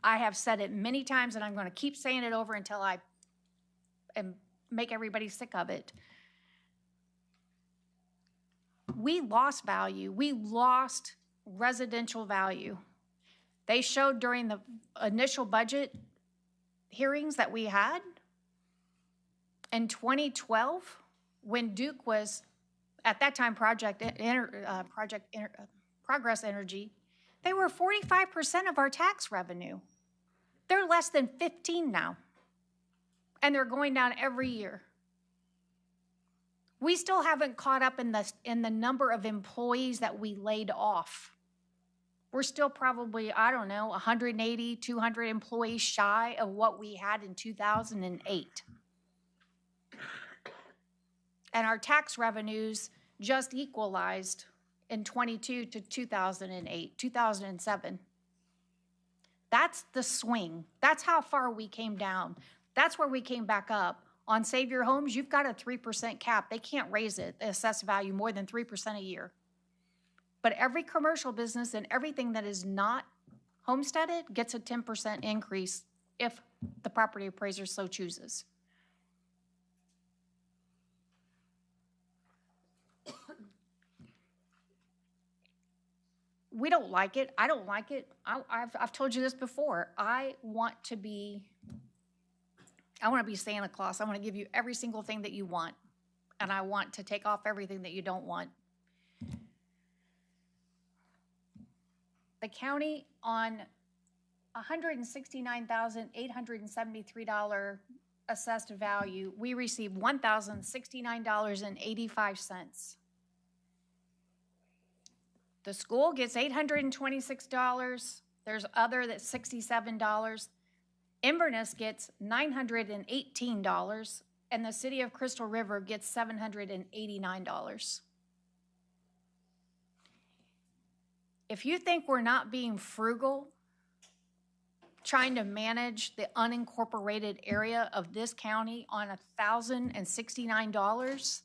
I have said it many times, and I'm going to keep saying it over until I make everybody sick of it. We lost value. We lost residential value. They showed during the initial budget hearings that we had in 2012, when Duke was, at that time, Progress Energy, they were 45% of our tax revenue. They're less than 15 now, and they're going down every year. We still haven't caught up in the number of employees that we laid off. We're still probably, 180, 200 employees shy of what we had in 2008. And our tax revenues just equalized in 22 to 2008, 2007. That's the swing. That's how far we came down. That's where we came back up. On Save Your Homes, you've got a 3% cap. They can't raise it, the assessed value, more than 3% a year. But every commercial business and everything that is not homesteaded gets a 10% increase if the property appraiser so chooses. We don't like it. I don't like it. I've told you this before. I want to be Santa Claus. I want to give you every single thing that you want, and I want to take off everything that you don't want. The county, on $169,873 assessed value, we received $1,069.85. The school gets $826. There's other that's $67. Inverness gets $918, and the city of Crystal River gets $789. If you think we're not being frugal, trying to manage the unincorporated area of this county on $1,069,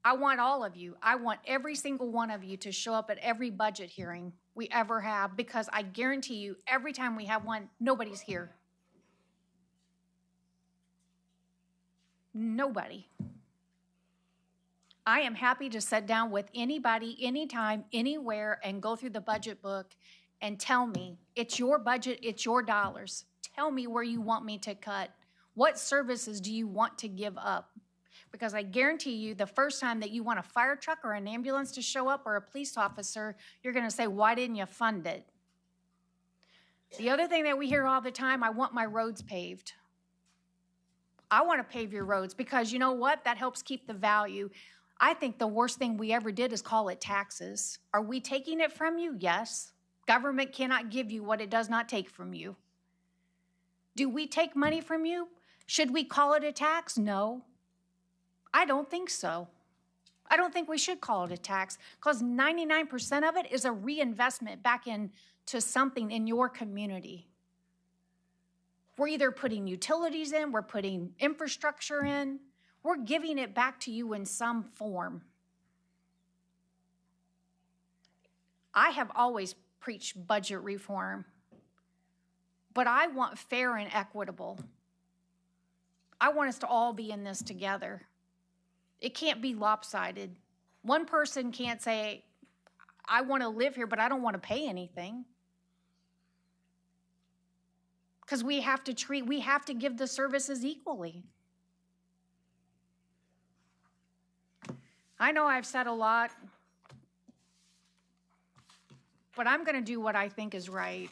I want all of you. I want every single one of you to show up at every budget hearing we ever have, because I guarantee you, every time we have one, nobody's here. Nobody. I am happy to sit down with anybody, anytime, anywhere, and go through the budget book and tell me, it's your budget, it's your dollars. Tell me where you want me to cut. What services do you want to give up? Because I guarantee you, the first time that you want a fire truck or an ambulance to show up or a police officer, you're going to say, why didn't you fund it? The other thing that we hear all the time, I want my roads paved. I want to pave your roads because you know what? That helps keep the value. I think the worst thing we ever did is call it taxes. Are we taking it from you? Yes. Government cannot give you what it does not take from you. Do we take money from you? Should we call it a tax? No. I don't think so. I don't think we should call it a tax because 99% of it is a reinvestment back into something in your community. We're either putting utilities in, we're putting infrastructure in, we're giving it back to you in some form. I have always preached budget reform, but I want fair and equitable. I want us to all be in this together. It can't be lopsided. One person can't say, I want to live here, but I don't want to pay anything. Because we have to give the services equally. I know I've said a lot, but I'm going to do what I think is right.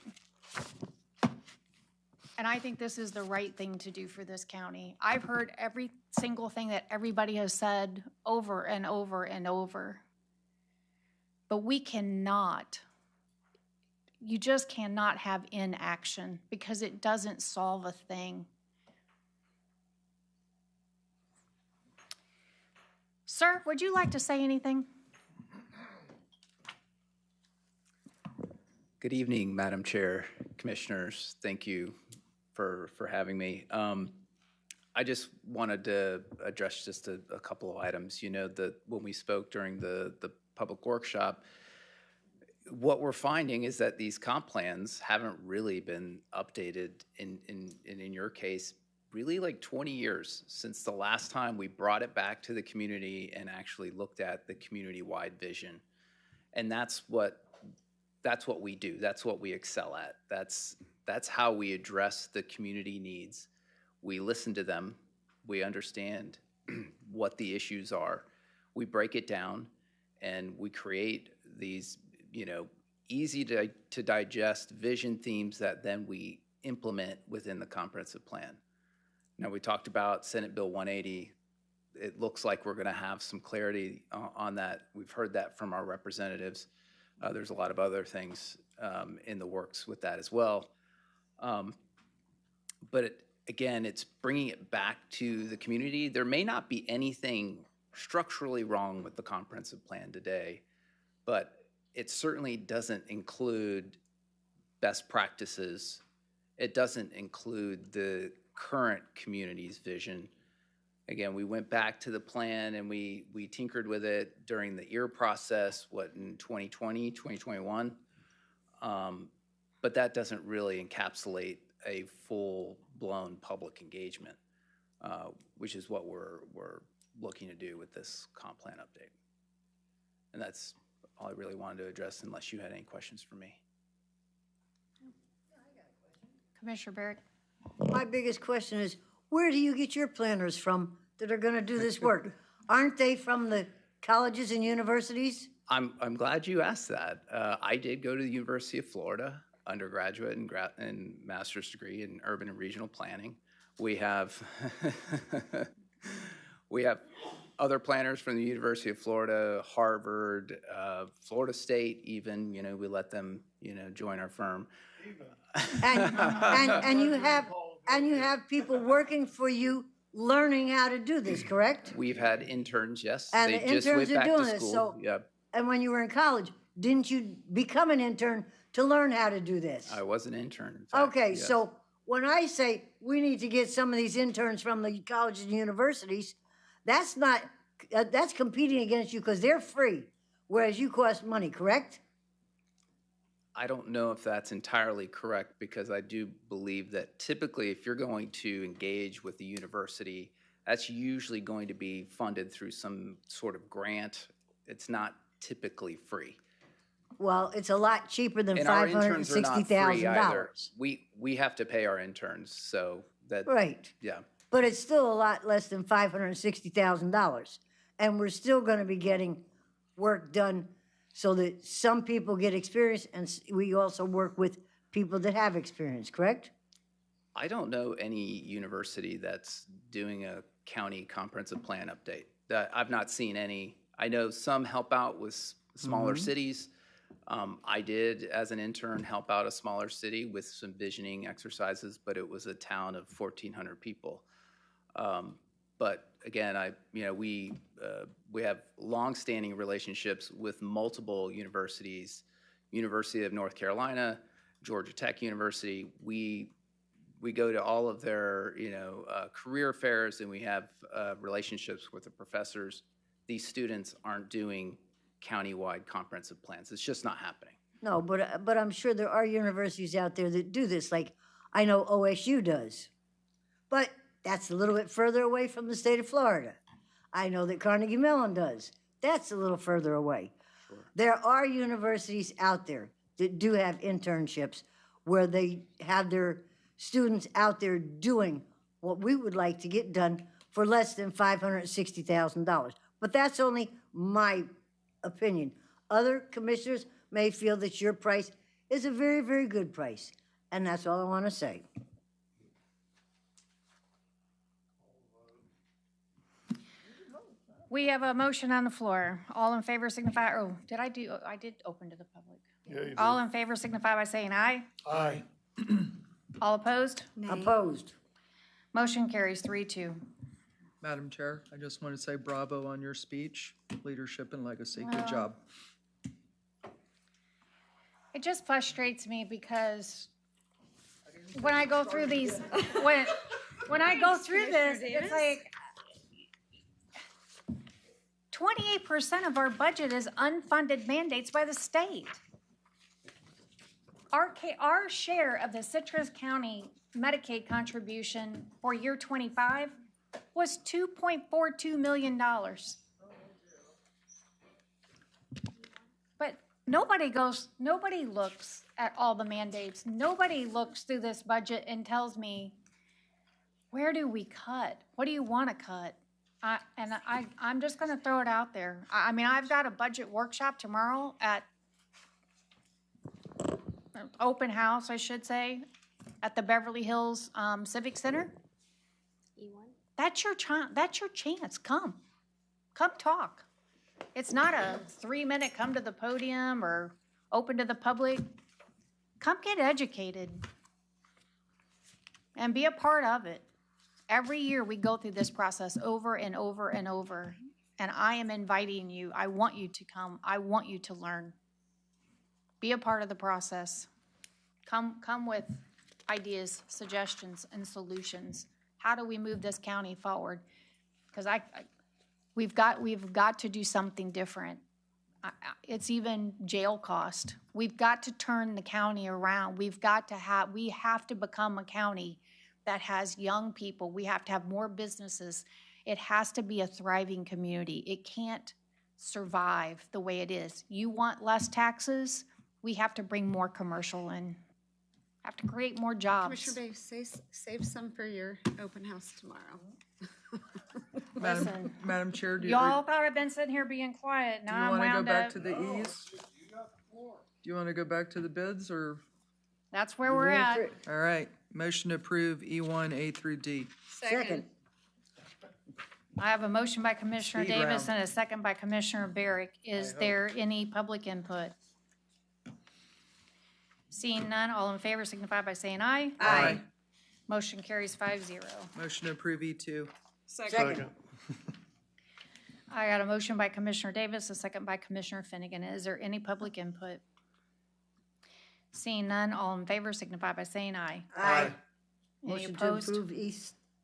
And I think this is the right thing to do for this county. I've heard every single thing that everybody has said over and over and over. But we cannot, you just cannot have inaction because it doesn't solve a thing. Sir, would you like to say anything? Good evening, Madam Chair, Commissioners. Thank you for having me. I just wanted to address just a couple of items. You know, when we spoke during the public workshop, what we're finding is that these comp plans haven't really been updated in your case, really like 20 years since the last time we brought it back to the community and actually looked at the community-wide vision. And that's what we do. That's what we excel at. That's how we address the community needs. We listen to them. We understand what the issues are. We break it down, and we create these, easy to digest vision themes that then we implement within the comprehensive plan. Now, we talked about Senate Bill 180. It looks like we're going to have some clarity on that. We've heard that from our representatives. There's a lot of other things in the works with that as well. But again, it's bringing it back to the community. There may not be anything structurally wrong with the comprehensive plan today, but it certainly doesn't include best practices. It doesn't include the current community's vision. Again, we went back to the plan and we tinkered with it during the EAR process, in 2020, 2021. But that doesn't really encapsulate a full-blown public engagement, which is what we're looking to do with this comp plan update. And that's all I really wanted to address, unless you had any questions for me. Commissioner Barrett. My biggest question is, where do you get your planners from that are going to do this work? Aren't they from the colleges and universities? I'm glad you asked that. I did go to the University of Florida, undergraduate and master's degree in urban and regional planning. We have other planners from the University of Florida, Harvard, Florida State even, we let them, join our firm. And you have people working for you learning how to do this, correct? We've had interns, yes. And they the just interns went are back doing to this. school. So, Yep. and when you were in college, didn't you become an intern to learn how to do this? I was an intern. In fact, Okay, yes. so when I say we need to get some of these interns from the colleges and universities, that's competing against you because they're free, whereas you cost money, correct? I don't know if that's entirely correct, because I do believe that typically if you're going to engage with the university, that's usually going to be funded through some sort of grant. It's not typically free. Well, it's a lot cheaper than And our interns are not free either. $560,000. We have to pay our interns, so that. Right. Yeah. But it's still a lot less than $560,000. And we're still going to be getting work done so that some people get experience, and we also work with people that have experience, correct? I don't know any university that's doing a county comprehensive plan update. I've not seen any. I know some help out with smaller cities. I did, as an intern, help out a smaller city with some visioning exercises, but it was a town of 1,400 people. But again, we have longstanding relationships with multiple universities, University of North Carolina, Georgia Tech University. We we go to all of their, career fairs and we have relationships with the professors. These students aren't doing countywide comprehensive plans. It's just not happening. No, but I'm sure there are universities out there that do this, like I know OSU does. But that's a little bit further away from the state of Florida. I know that Carnegie Mellon does. That's a little further away. Sure. There are universities out there that do have internships where they have their students out there doing what we would like to get done for less than $560,000. But that's only my opinion. Other commissioners may feel that your price is a very, very good price. And that's all I want to say. We have a motion on the floor. All in favor signify, I did open to the public. Yeah, you All in favor signify by saying aye. Aye. All opposed? Opposed. Motion carries 3-2. Madam Chair, I just want to say bravo on your speech, leadership and legacy. Good job. It just frustrates me because when I go through these, when I go through this, it's like 28% of our budget is unfunded mandates by the state. Our share of the Citrus County Medicaid contribution for year 25 was $2.42 million. But nobody looks at all the mandates. Nobody looks through this budget and tells me, where do we cut? What do you want to cut? I'm just going to throw it out there. I mean, I've got a budget workshop tomorrow at open house, I should say, at the Beverly Hills Civic Center. That's your chance. Come talk. It's not a 3-minute come to the podium or open to the public. Come get educated and be a part of it. Every year we go through this process over and over and over, and I am inviting you. I want you to come. I want you to learn. Be a part of the process. Come with ideas, suggestions, and solutions. How do we move this county forward? Because we've got to do something different. It's even jail cost. We've got to turn the county around. We have to become a county that has young people. We have to have more businesses. It has to be a thriving community. It can't survive the way it is. You want less taxes? We have to bring more commercial in. Have to create more jobs. Commissioner Bay, save some for your open house tomorrow. Madam Chair, do y'all thought I've been sitting here being quiet. Now I'm wound up. Do you want to go back to the E's? Do you want to go back to the bids, or? That's where we're at. All right. Motion to approve E1, A through D. Second. I have a motion by Commissioner Speed Davis round. and a second by Commissioner Barrick. Is there any public input? Seeing none, all in favor signify by saying aye. Aye. Motion carries 5-0. Motion to approve E2. Second. I got a motion by Commissioner Davis, a second by Commissioner Finnegan. Is there any public input? Seeing none, all in favor signify by saying aye. Aye. Any Motion to opposed? approve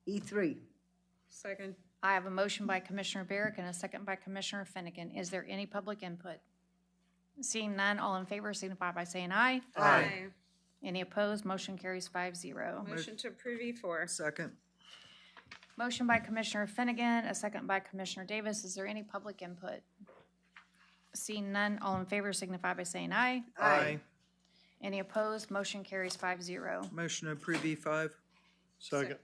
E3. Second. I have a motion by Commissioner Barrick and a second by Commissioner Finnegan. Is there any public input? Seeing none, all in favor signify by saying aye. Aye. Any opposed? Motion carries 5-0. Motion to approve E4. Second. Motion by Commissioner Finnegan, a second by Commissioner Davis. Is there any public input? Seeing none, all in favor signify by saying aye. Aye. Any opposed? Motion carries 5-0. Motion to approve E5. Second.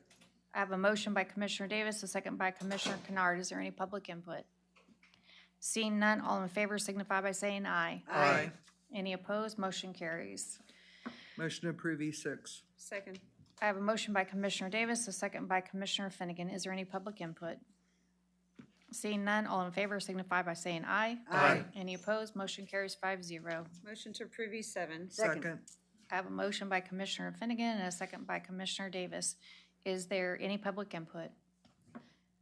I have a motion by Commissioner Davis, a second by Commissioner Kennard. Is there any public input? Seeing none, all in favor signify by saying aye. Aye. Any opposed? Motion carries. Motion to approve E6. Second. I have a motion by Commissioner Davis, a second by Commissioner Finnegan. Is there any public input? Seeing none, all in favor signify by saying aye. Aye. Any opposed? Motion carries 5-0. Motion to approve E7. Second. I have a motion by Commissioner Finnegan and a second by Commissioner Davis. Is there any public input?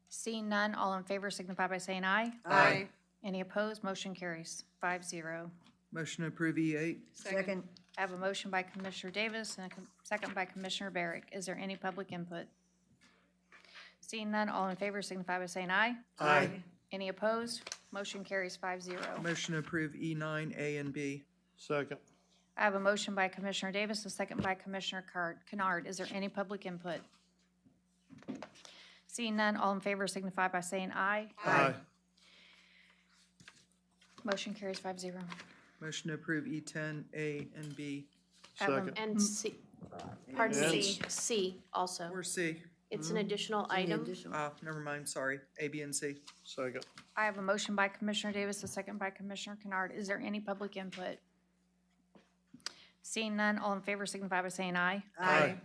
Seeing none, all in favor signify by saying aye. Aye. Any opposed? Motion carries 5-0. Motion to approve E8. Second. I have a motion by Commissioner Davis and a second by Commissioner Barrick. Is there any public input? Seeing none, all in favor signify by saying aye. Aye. Any opposed? Motion carries 5-0. Motion to approve E9, A and B. Second. I have a motion by Commissioner Davis, a second by Commissioner Kennard. Is there any public input? Seeing none, all in favor signify by saying aye. Aye. Motion carries 5-0. Motion to approve E10, A and B. Second. And C, pardon C, C also. Or C. It's an additional item. Never mind, sorry. A, B, and C. Second. I have a motion by Commissioner Davis, a second by Commissioner Kennard. Is there any public input? Seeing none, all in favor signify by saying aye. Aye.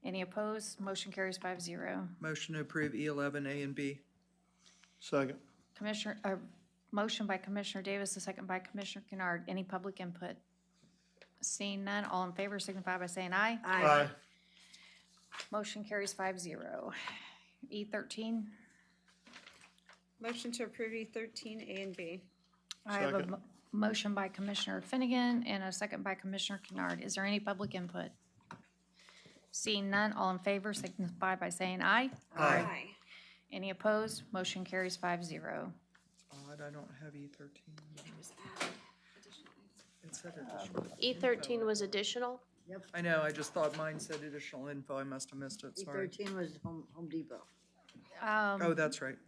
Any opposed? Motion carries 5-0. Motion to approve E11, A and B. Second. Motion by Commissioner Davis, a second by Commissioner Kennard. Any public input? Seeing none, all in favor signify by saying aye. Aye. Motion carries 5-0. E13, Motion to approve E13, A and B. I have a Second. motion by Commissioner Finnegan and a second by Commissioner Kennard. Is there any public input? Seeing none, all in favor signify by saying aye. Aye. Any opposed? Motion carries 5-0. Odd, I don't have E13. It said additional. E13 was additional. I know, I just thought mine said additional info. I must have missed it, sorry. E13 was Home Depot. Oh, that's right.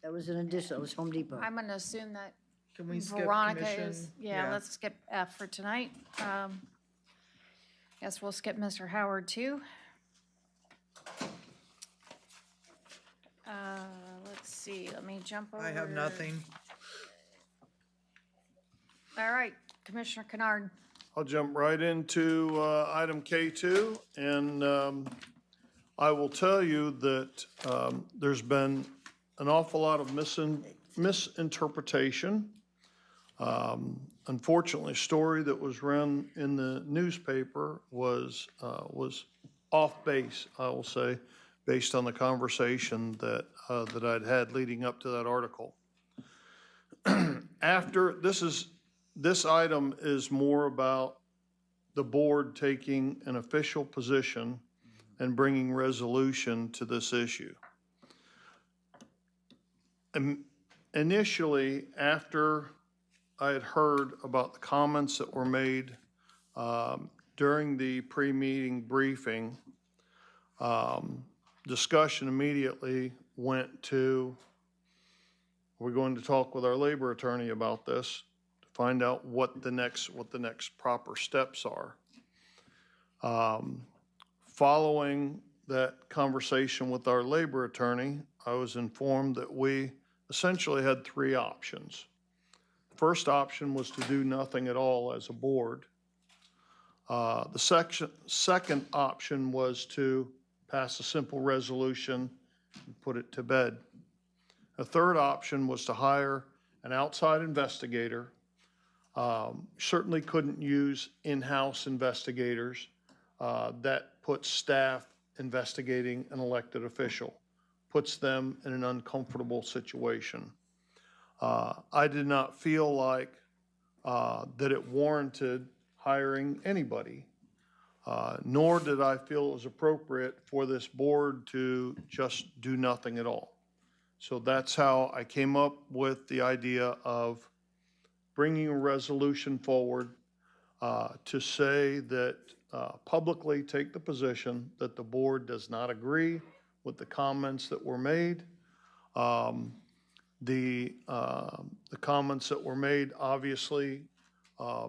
That was an addition, it was Home Depot. I'm going to assume that Can we skip Veronica commission? is, yeah, let's skip F for tonight. Guess we'll skip Mr. Howard too. Let's see, let me jump over. I have nothing. All right, Commissioner Kennard. I'll jump right into item K2, and I will tell you that there's been an awful lot of misinterpretation. Unfortunately, a story that was run in the newspaper was off base, I will say, based on the conversation that I'd had leading up to that article. This item is more about the board taking an official position and bringing resolution to this issue. Initially, after I had heard about the comments that were made during the pre-meeting briefing, discussion immediately went to, we're going to talk with our labor attorney about this, find out what the next proper steps are. Following that conversation with our labor attorney, I was informed that we essentially had three options. First option was to do nothing at all as a board. The second option was to pass a simple resolution and put it to bed. A third option was to hire an outside investigator. Certainly couldn't use in-house investigators. That puts staff investigating an elected official, puts them in an uncomfortable situation. I did not feel like that it warranted hiring anybody, nor did I feel it was appropriate for this board to just do nothing at all. So that's how I came up with the idea of bringing a resolution forward to say that publicly take the position that the board does not agree with the comments that were made. The comments that were made obviously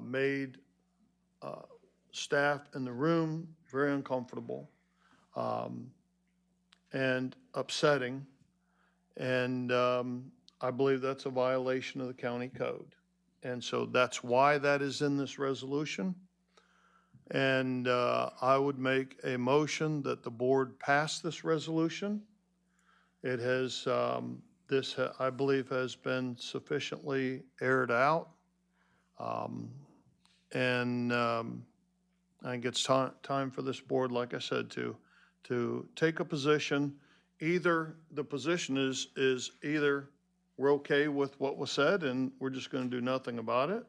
made staff in the room very uncomfortable and upsetting. And I believe that's a violation of the county code. And so that's why that is in this resolution. And I would make a motion that the board pass this resolution. It has, I believe, has been sufficiently aired out. And I think it's time for this board, like I said, to take a position. Either the position is either we're okay with what was said and we're just going to do nothing about it,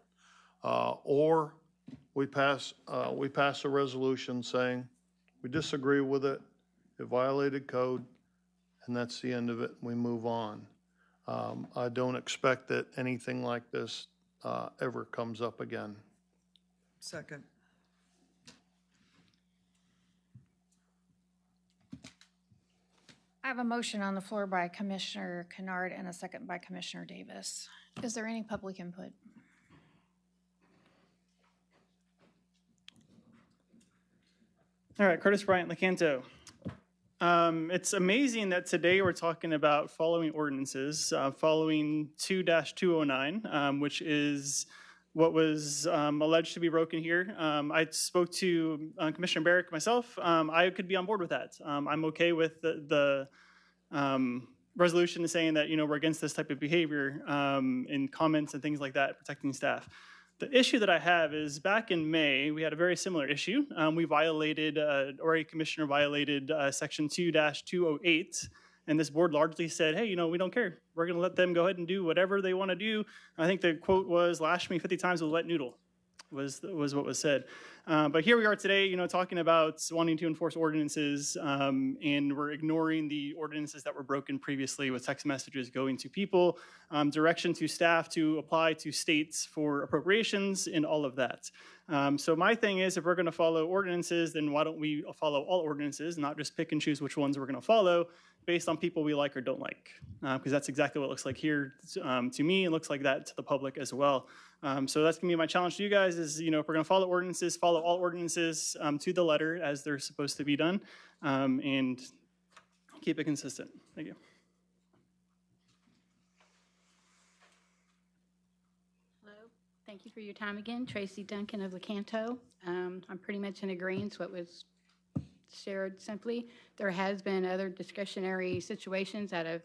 or we pass a resolution saying We disagree with it. It violated code, and that's the end of it. We move on. I don't expect that anything like this ever comes up again. Second. I have a motion on the floor by Commissioner Kennard and a second by Commissioner Davis. Is there any public input? All right, Curtis Bryant, Lecanto. It's amazing that today we're talking about following ordinances, following 2-209, which is what was alleged to be broken here. I spoke to Commissioner Barrick myself. I could be on board with that. I'm okay with the resolution saying that, we're against this type of behavior in comments and things like that, protecting staff. The issue that I have is back in May, we had a very similar issue. We violated, or a commissioner violated section 2-208, and this board largely said, hey, we don't care. We're gonna let them go ahead and do whatever they wanna do. I think the quote was, lash me 50 times with a wet noodle, was what was said. But here we are today, talking about wanting to enforce ordinances, and we're ignoring the ordinances that were broken previously with text messages going to people, direction to staff to apply to states for appropriations and all of that. So my thing is, if we're gonna follow ordinances, then why don't we follow all ordinances, not just pick and choose which ones we're gonna follow based on people we like or don't like? Because that's exactly what it looks like here to me. It looks like that to the public as well. So that's gonna be my challenge to you guys is, if we're gonna follow ordinances, follow all ordinances to the letter as they're supposed to be done, and keep it consistent. Thank you. Hello, thank you for your time again. Tracy Duncan of Lecanto. I'm pretty much in agreement with what was shared simply. There has been other discretionary situations that have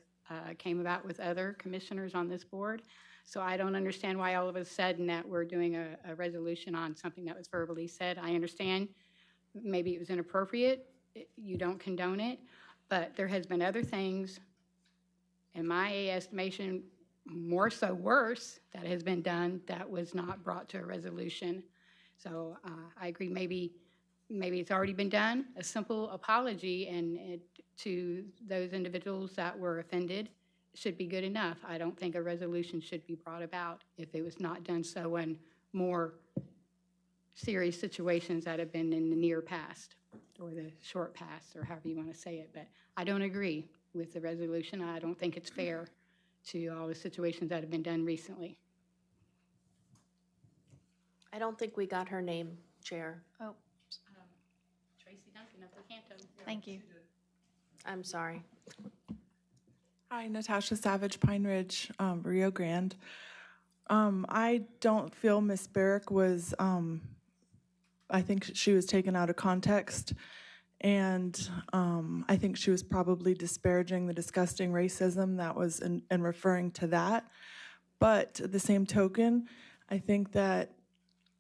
came about with other commissioners on this board. So I don't understand why all of a sudden that we're doing a resolution on something that was verbally said. I understand maybe it was inappropriate. You don't condone it, but there has been other things, in my estimation, more so worse that has been done that was not brought to a resolution. So I agree maybe it's already been done. A simple apology and to those individuals that were offended should be good enough. I don't think a resolution should be brought about if it was not done so in more serious situations that have been in the near past or the short past or however you want to say it. But I don't agree with the resolution. I don't think it's fair to all the situations that have been done recently. I don't think we got her name, Chair. Oh, Tracy Duncan of Lecanto. thank you. I'm sorry. Hi, Natasha Savage, Pine Ridge, Rio Grande. I don't feel Miss Barrick was, I think she was taken out of context. And I think she was probably disparaging the disgusting racism that was in referring to that. But at the same token, I think that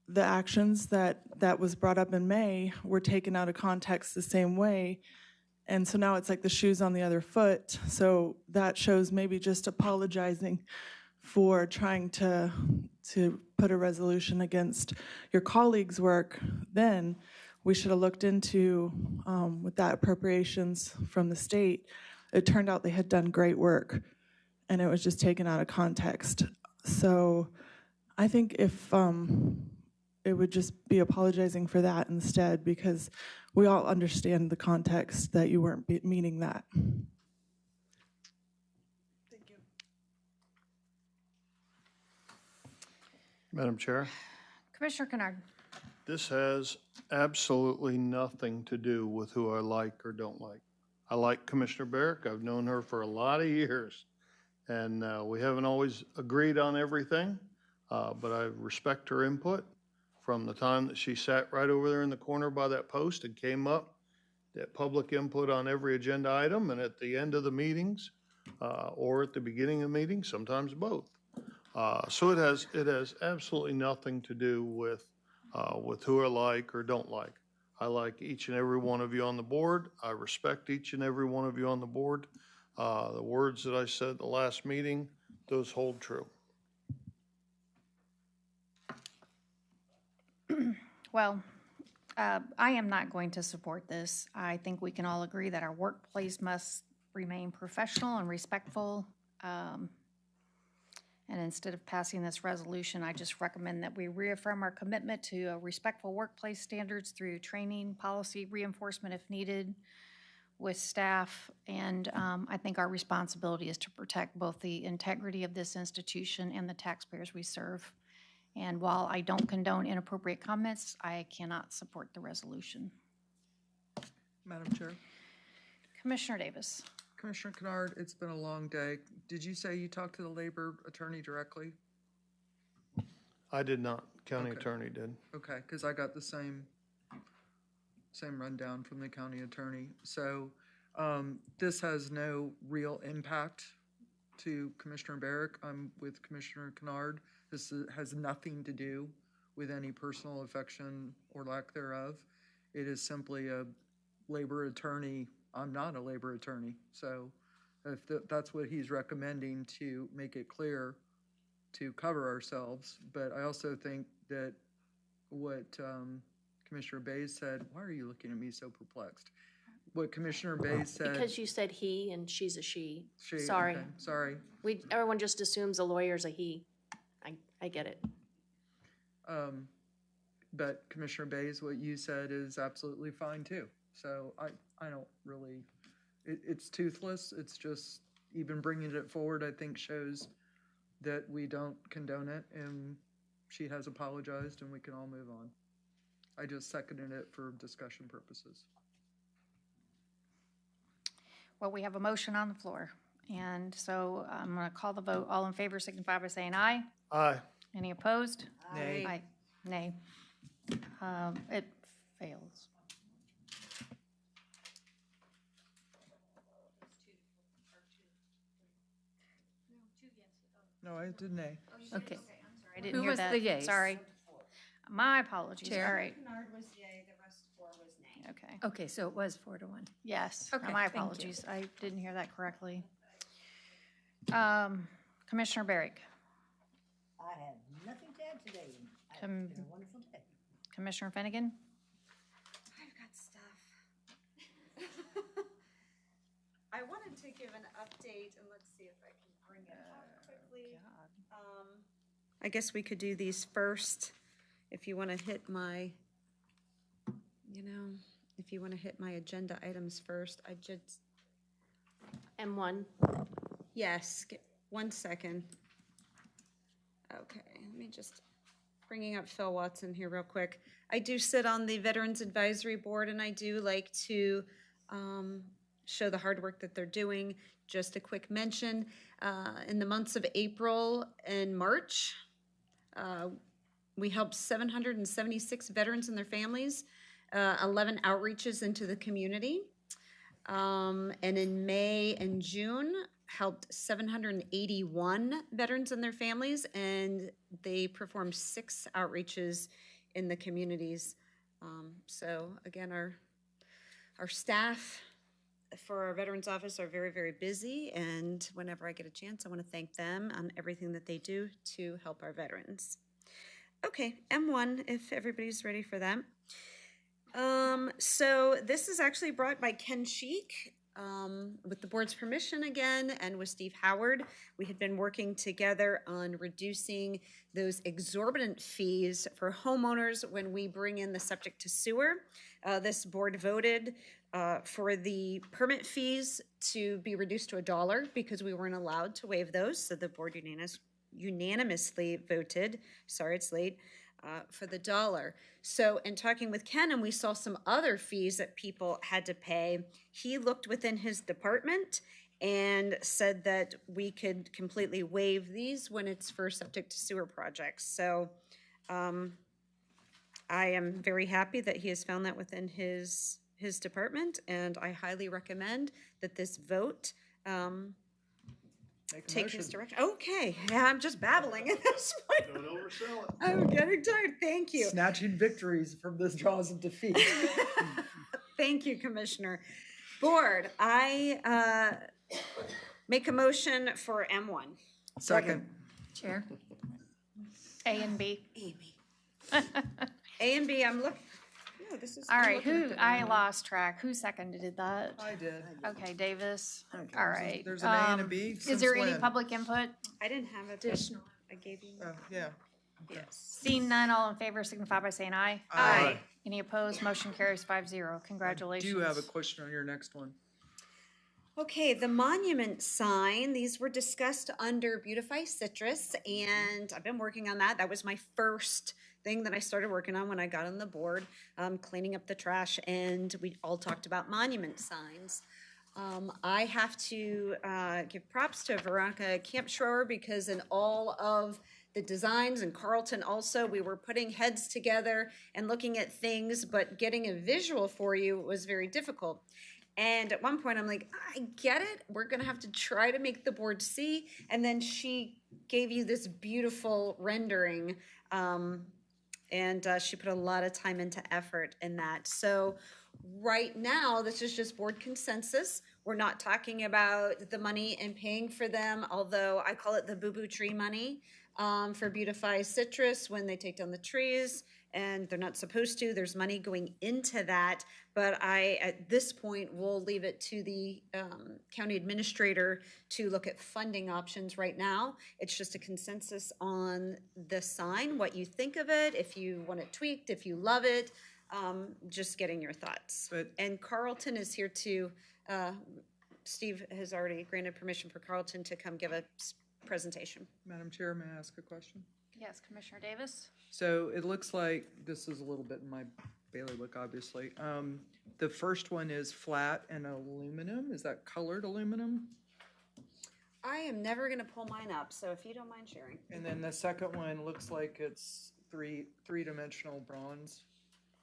the actions that was brought up in May were taken out of context the same way. And so now it's like the shoe's on the other foot. So that shows maybe just apologizing for trying to put a resolution against your colleagues' work. Then we should have looked into, with that appropriations from the state, it turned out they had done great work and it was just taken out of context. So I think if it would just be apologizing for that instead, because we all understand the context that you weren't meaning that. Thank you. Madam Chair, Commissioner Kennard. this has absolutely nothing to do with who I like or don't like. I like Commissioner Barrick. I've known her for a lot of years, and we haven't always agreed on everything, but I respect her input. From the time that she sat right over there in the corner by that post and came up, that public input on every agenda item, and at the end of the meetings, or at the beginning of the meetings, sometimes both. So it has absolutely nothing to do with who I like or don't like. I like each and every one of you on the board. I respect each and every one of you on the board. The words that I said at the last meeting, those hold true. Well, I am not going to support this. I think we can all agree that our workplace must remain professional and respectful. And instead of passing this resolution, I just recommend that we reaffirm our commitment to respectful workplace standards through training, policy reinforcement if needed with staff. And I think our responsibility is to protect both the integrity of this institution and the taxpayers we serve. And while I don't condone inappropriate comments, I cannot support the resolution. Madam Chair. Commissioner Davis. Commissioner Kennard, it's been a long day. Did you say you talked to the labor attorney directly? I did not. County Okay. attorney did. Okay, because I got the same rundown from the county attorney. So this has no real impact to Commissioner Barrick. I'm with Commissioner Kennard. This has nothing to do with any personal affection or lack thereof. It is simply a labor attorney. I'm not a labor attorney. So if that's what he's recommending, to make it clear to cover ourselves. But I also think that what Commissioner Bays said, why are you looking at me so perplexed? What Commissioner Bays said. Because you said he and she's a she. She, Sorry. okay, sorry. Everyone just assumes a lawyer's a he. I get it. But Commissioner Bays, what you said is absolutely fine too. So I don't really, it's toothless. It's just, even bringing it forward, I think shows that we don't condone it, and she has apologized and we can all move on. I just seconded it for discussion purposes. Well, we have a motion on the floor. And so I'm going to call the vote. All in favor signify by saying aye. Aye. Any opposed? Nay. Aye. Nay. It fails. No, I did nay. Okay. I didn't Who hear was that. the yeas? Sorry. My apologies. Chair. All right. Kennard was yay, the rest 4 was nay. Okay. Okay, so it was 4-1. Yes. Okay, My thank you. apologies. I didn't hear that correctly. Commissioner Barrick. I have nothing to add today. It's Com- been a wonderful day. Commissioner Finnegan. I've got stuff. I wanted to give an update, and let's see if I can bring it up quickly. I guess we could do these first, if you want to hit my, if you want to hit my agenda items first. I just, M1. yes, 1 second. Okay, let me just, bringing up Phil Watson here real quick. I do sit on the Veterans Advisory Board, and I do like to show the hard work that they're doing. Just a quick mention, in the months of April and March, we helped 776 veterans and their families, 11 outreaches into the community. And in May and June, helped 781 veterans and their families, and they performed 6 outreaches in the communities. So again, our staff for our Veterans Office are very, very busy, and whenever I get a chance, I want to thank them on everything that they do to help our veterans. Okay, M1, if everybody's ready for that. So this is actually brought by Ken Sheik, with the board's permission again, and with Steve Howard. We had been working together on reducing those exorbitant fees for homeowners when we bring in the septic to sewer. This board voted for the permit fees to be reduced to $1 because we weren't allowed to waive those, so the board unanimously voted, sorry it's late, for the $1. So in talking with Ken, and we saw some other fees that people had to pay, he looked within his department and said that we could completely waive these when it's for septic to sewer projects. So I am very happy that he has found that within his department, and I highly recommend that this vote take his direction. Okay, yeah, I'm just babbling at this point. Don't oversell it. I'm getting tired. Thank you. Snatching victories from this jaws of defeat. Thank you, Commissioner. Board, I make a motion for M1. Second. Chair. A and B. Amy. A and B, I'm looking. No, this is. All I'm right, looking at who, the I wrong- lost track. Who seconded that? I did. Okay, Davis. Okay. All right. There's an A and a B. Is Since there any when? public input? I didn't have it. but I gave you. Oh, yeah. Yes. Seeing none, all in favor signify by saying aye. Aye. Any opposed? Motion carries 5-0. Congratulations. Do you have a question on your next one? Okay, the monument sign, these were discussed under Beautify Citrus, and I've been working on that. That was my first thing that I started working on when I got on the board, cleaning up the trash, and we all talked about monument signs. I have to give props to Veronica Campschroer because in all of the designs, and Carlton also, we were putting heads together and looking at things, but getting a visual for you was very difficult. And at one point, I'm like, I get it. We're going to have to try to make the board see. And then she gave you this beautiful rendering. And she put a lot of time into effort in that. So right now, this is just board consensus. We're not talking about the money and paying for them, although I call it the boo-boo tree money for Beautify Citrus when they take down the trees. And they're not supposed to. There's money going into that. But at this point, will leave it to the county administrator to look at funding options right now. It's just a consensus on the sign, what you think of it, if you want it tweaked, if you love it, just getting your thoughts. And Carlton is here to, Steve has already granted permission for Carlton to come give a presentation. Madam Chair, may I ask a question? Yes, Commissioner Davis. So it looks like, this is a little bit in my bailiwick, obviously. The first one is flat and aluminum. Is that colored aluminum? I am never going to pull mine up, so if you don't mind sharing. And then the second one looks like it's three-dimensional bronze,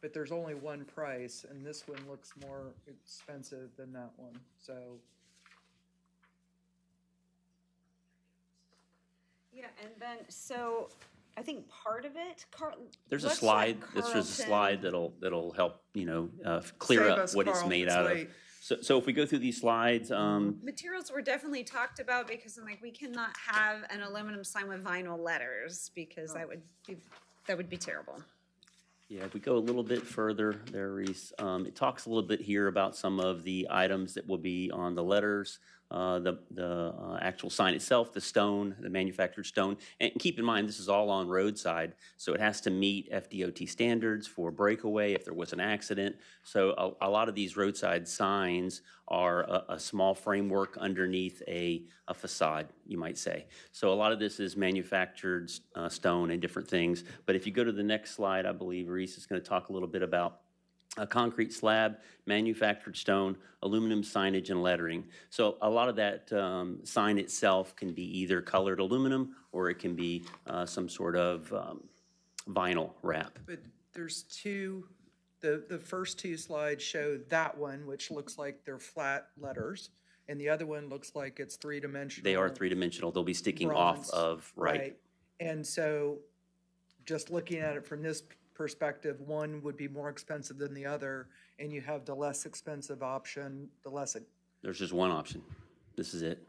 but there's only one price, and this one looks more expensive than that one. So yeah, and then so I think part of it, There's a let's slide. let There's a Carlton- slide that'll help clear Save up us, what it's Carl, made it's out late. of. So if we go through these slides, Materials were definitely talked about because I'm like, we cannot have an aluminum sign with vinyl letters because that would be terrible. yeah, if we go a little bit further there, Reese, it talks a little bit here about some of the items that will be on the letters, the actual sign itself, the stone, the manufactured stone. And keep in mind, this is all on roadside, so it has to meet FDOT standards for breakaway if there was an accident. So a lot of these roadside signs are a small framework underneath a facade, you might say. So a lot of this is manufactured stone and different things. But if you go to the next slide, I believe Reese is going to talk a little bit about a concrete slab, manufactured stone, aluminum signage, and lettering. So a lot of that sign itself can be either colored aluminum or it can be some sort of vinyl wrap. But there's two, the first two slides show that one, which looks like they're flat letters, and the other one looks like it's three-dimensional. They are three-dimensional. They'll be sticking bronze, off of, right. And so just looking at it from this perspective, one would be more expensive than the other, and you have the less expensive option, There's just one option. This is it.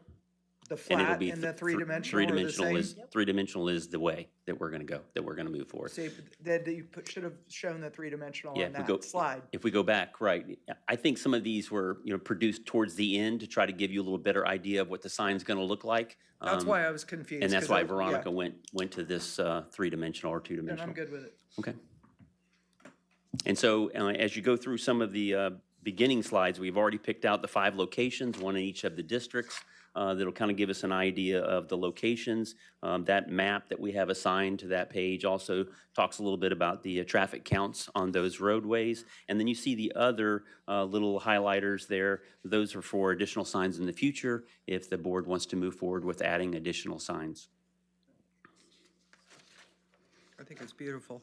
the And it'll flat be and the three-dimensional are the three-dimensional same. three-dimensional is the way that we're going to go, that we're going to move forward. See, that you should have shown the three-dimensional Yeah, on if we go, that slide. if we go back, right, I think some of these were, produced towards the end to try to give you a little better idea of what the sign's going to look like. That's why I was confused. And that's 'cause why I- Veronica yeah. went to this three-dimensional or And two-dimensional. I'm good with it. Okay. And so as you go through some of the beginning slides, we've already picked out the 5 locations, one in each of the districts. That'll kind of give us an idea of the locations. That map that we have assigned to that page also talks a little bit about the traffic counts on those roadways. And then you see the other little highlighters there. Those are for additional signs in the future if the board wants to move forward with adding additional signs. I think it's beautiful.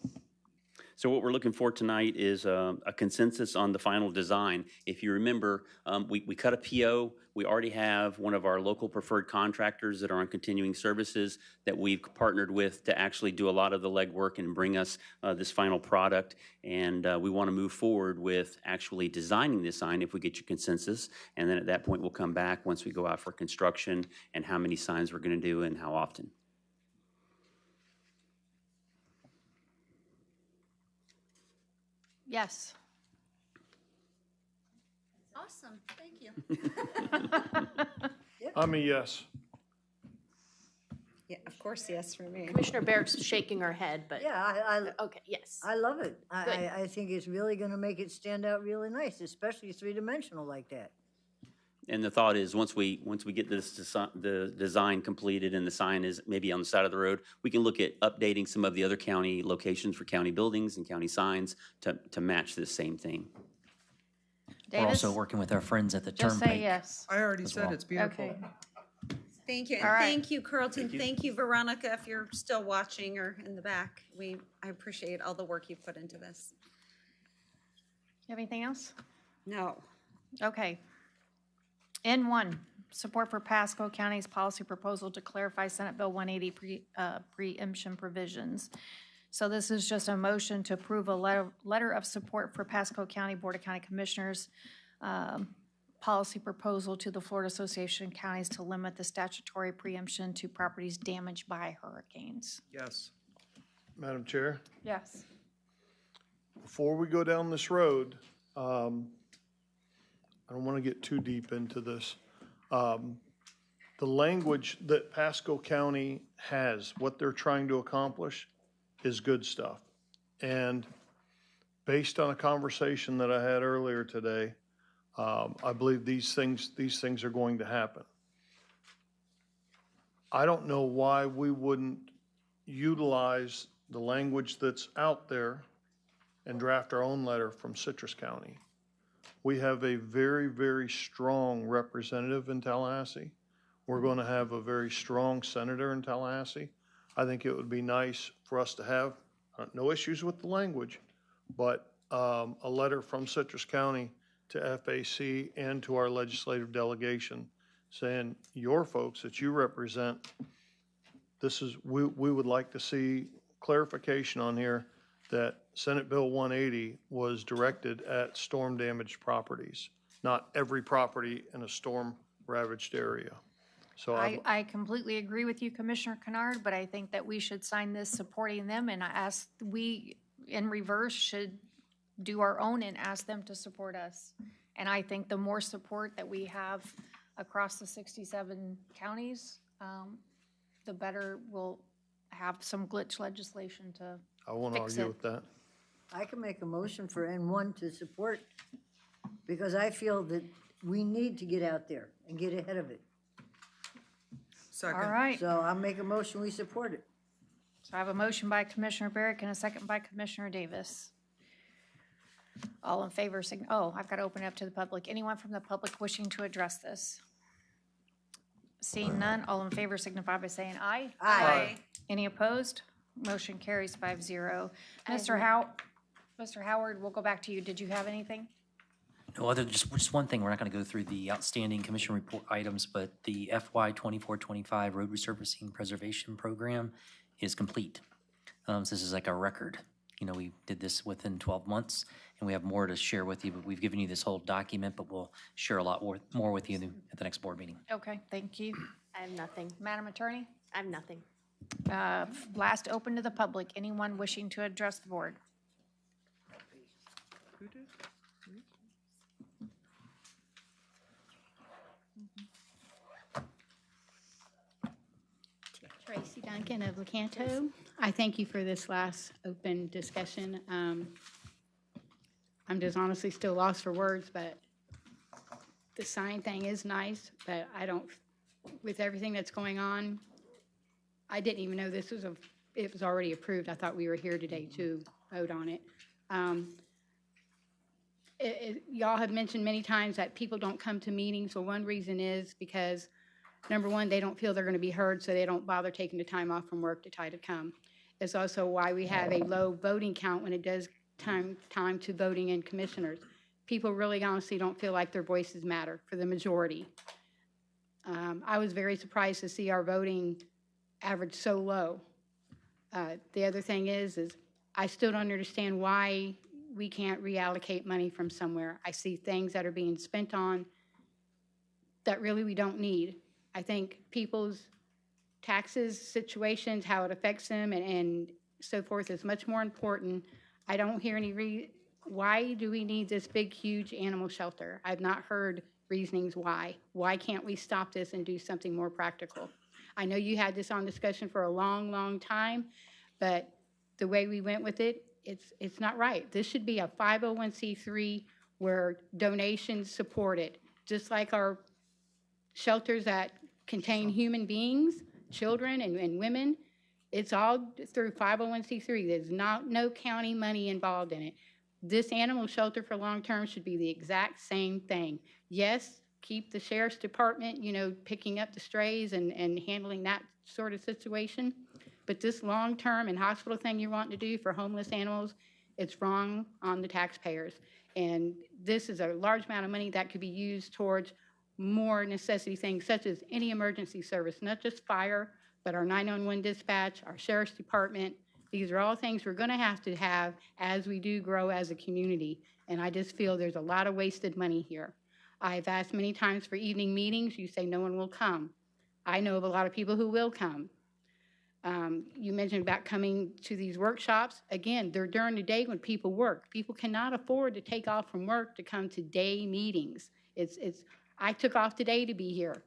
So what we're looking for tonight is a consensus on the final design. If you remember, we cut a PO. We already have one of our local preferred contractors that are on continuing services that we've partnered with to actually do a lot of the legwork and bring us this final product. And we want to move forward with actually designing this sign if we get your consensus. And then at that point, we'll come back once we go out for construction and how many signs we're going to do and how often. Yes. Awesome, thank you. I'm a yes. Yeah, of course, yes for me. Commissioner Barrett's shaking her head, but. Yeah, Okay, yes. I love it. Good. I think it's really gonna make it stand out really nice, especially three-dimensional like that. And the thought is, once we get the design completed and the sign is maybe on the side of the road, we can look at updating some of the other county locations for county buildings and county signs to match this same thing. We're also Davis? working with our friends at the Just Turnpike. say yes. I already As said well. it's beautiful. Okay. Thank you, and All right. thank you, Carlton, thank you, Veronica, if you're still watching or in the back. I appreciate all the work you've put into this. You have anything else? No. Okay. N1, support for Pasco County's policy proposal to clarify Senate Bill 180 preemption provisions. So this is just a motion to approve a letter of support for Pasco County Board of County Commissioners policy proposal to the Florida Association of Counties to limit the statutory preemption to properties damaged by hurricanes. Yes. Madam Chair, Yes. before we go down this road, I don't want to get too deep into this. The language that Pasco County has, what they're trying to accomplish, is good stuff. And based on a conversation that I had earlier today, I believe these things are going to happen. I don't know why we wouldn't utilize the language that's out there and draft our own letter from Citrus County. We have a very, very strong representative in Tallahassee. We're going to have a very strong senator in Tallahassee. I think it would be nice for us to have, no issues with the language, but a letter from Citrus County to FAC and to our legislative delegation saying, your folks that you represent, we would like to see clarification on here that Senate Bill 180 was directed at storm damaged properties, not every property in a storm ravaged area. So I completely agree with you, Commissioner Kennard, but I think that we should sign this supporting them, and I ask, we, in reverse, should do our own and ask them to support us. And I think the more support that we have across the 67 counties, the better we'll have some glitch legislation to I won't fix argue it. with that. I can make a motion for N1 to support, because I feel that we need to get out there and get ahead of it. Second. All right. So I'll make a motion, we support it. So I have a motion by Commissioner Barrick and a second by Commissioner Davis. All in favor, I've got to open it up to the public. Anyone from the public wishing to address this? Seeing none, all in favor signify by saying aye. Aye. Any opposed? Motion carries 5-0. I have Mr. Howard, we'll go back to you. Did you have anything? No, other just one thing, we're not going to go through the outstanding commission report items, but the FY 24-25 road resurfacing preservation program is complete. So this is like a record. You know, we did this within 12 months, and we have more to share with you, but we've given you this whole document, but we'll share a lot more with you at the next board meeting. Okay, thank you. I have nothing. Madam Attorney? I have nothing. Last open to the public. Anyone wishing to address the board? Tracy Duncan of Lecanto. I thank you for this last open discussion. I'm just honestly still lost for words, but the sign thing is nice, but I don't, with everything that's going on, I didn't even know this was it was already approved. I thought we were here today to vote on it. Y'all have mentioned many times that people don't come to meetings. Well, one reason is because, number one, they don't feel they're going to be heard, so they don't bother taking the time off from work to try to come. It's also why we have a low voting count when it does time to voting in commissioners. People really honestly don't feel like their voices matter for the majority. I was very surprised to see our voting average so low. The other thing is I still don't understand why we can't reallocate money from somewhere. I see things that are being spent on that really we don't need. I think people's taxes, situations, how it affects them, and so forth is much more important. I don't hear any why do we need this big, huge animal shelter? I've not heard reasonings why. Why can't we stop this and do something more practical? I know you had this on discussion for a long, long time, but the way we went with it, it's not right. This should be a 501c3 where donations support it, just like our shelters that contain human beings, children and women. It's all through 501c3. There's no county money involved in it. This animal shelter for long-term should be the exact same thing. Yes, keep the sheriff's department, picking up the strays and handling that sort of situation. But this long-term and hospital thing you're wanting to do for homeless animals, it's wrong on the taxpayers. And this is a large amount of money that could be used towards more necessity things, such as any emergency service, not just fire, but our 911 dispatch, our sheriff's department. These are all things we're going to have as we do grow as a community. And I just feel there's a lot of wasted money here. I've asked many times for evening meetings. You say no one will come. I know of a lot of people who will come. You mentioned about coming to these workshops. Again, they're during the day when people work. People cannot afford to take off from work to come to day meetings. I took off today to be here.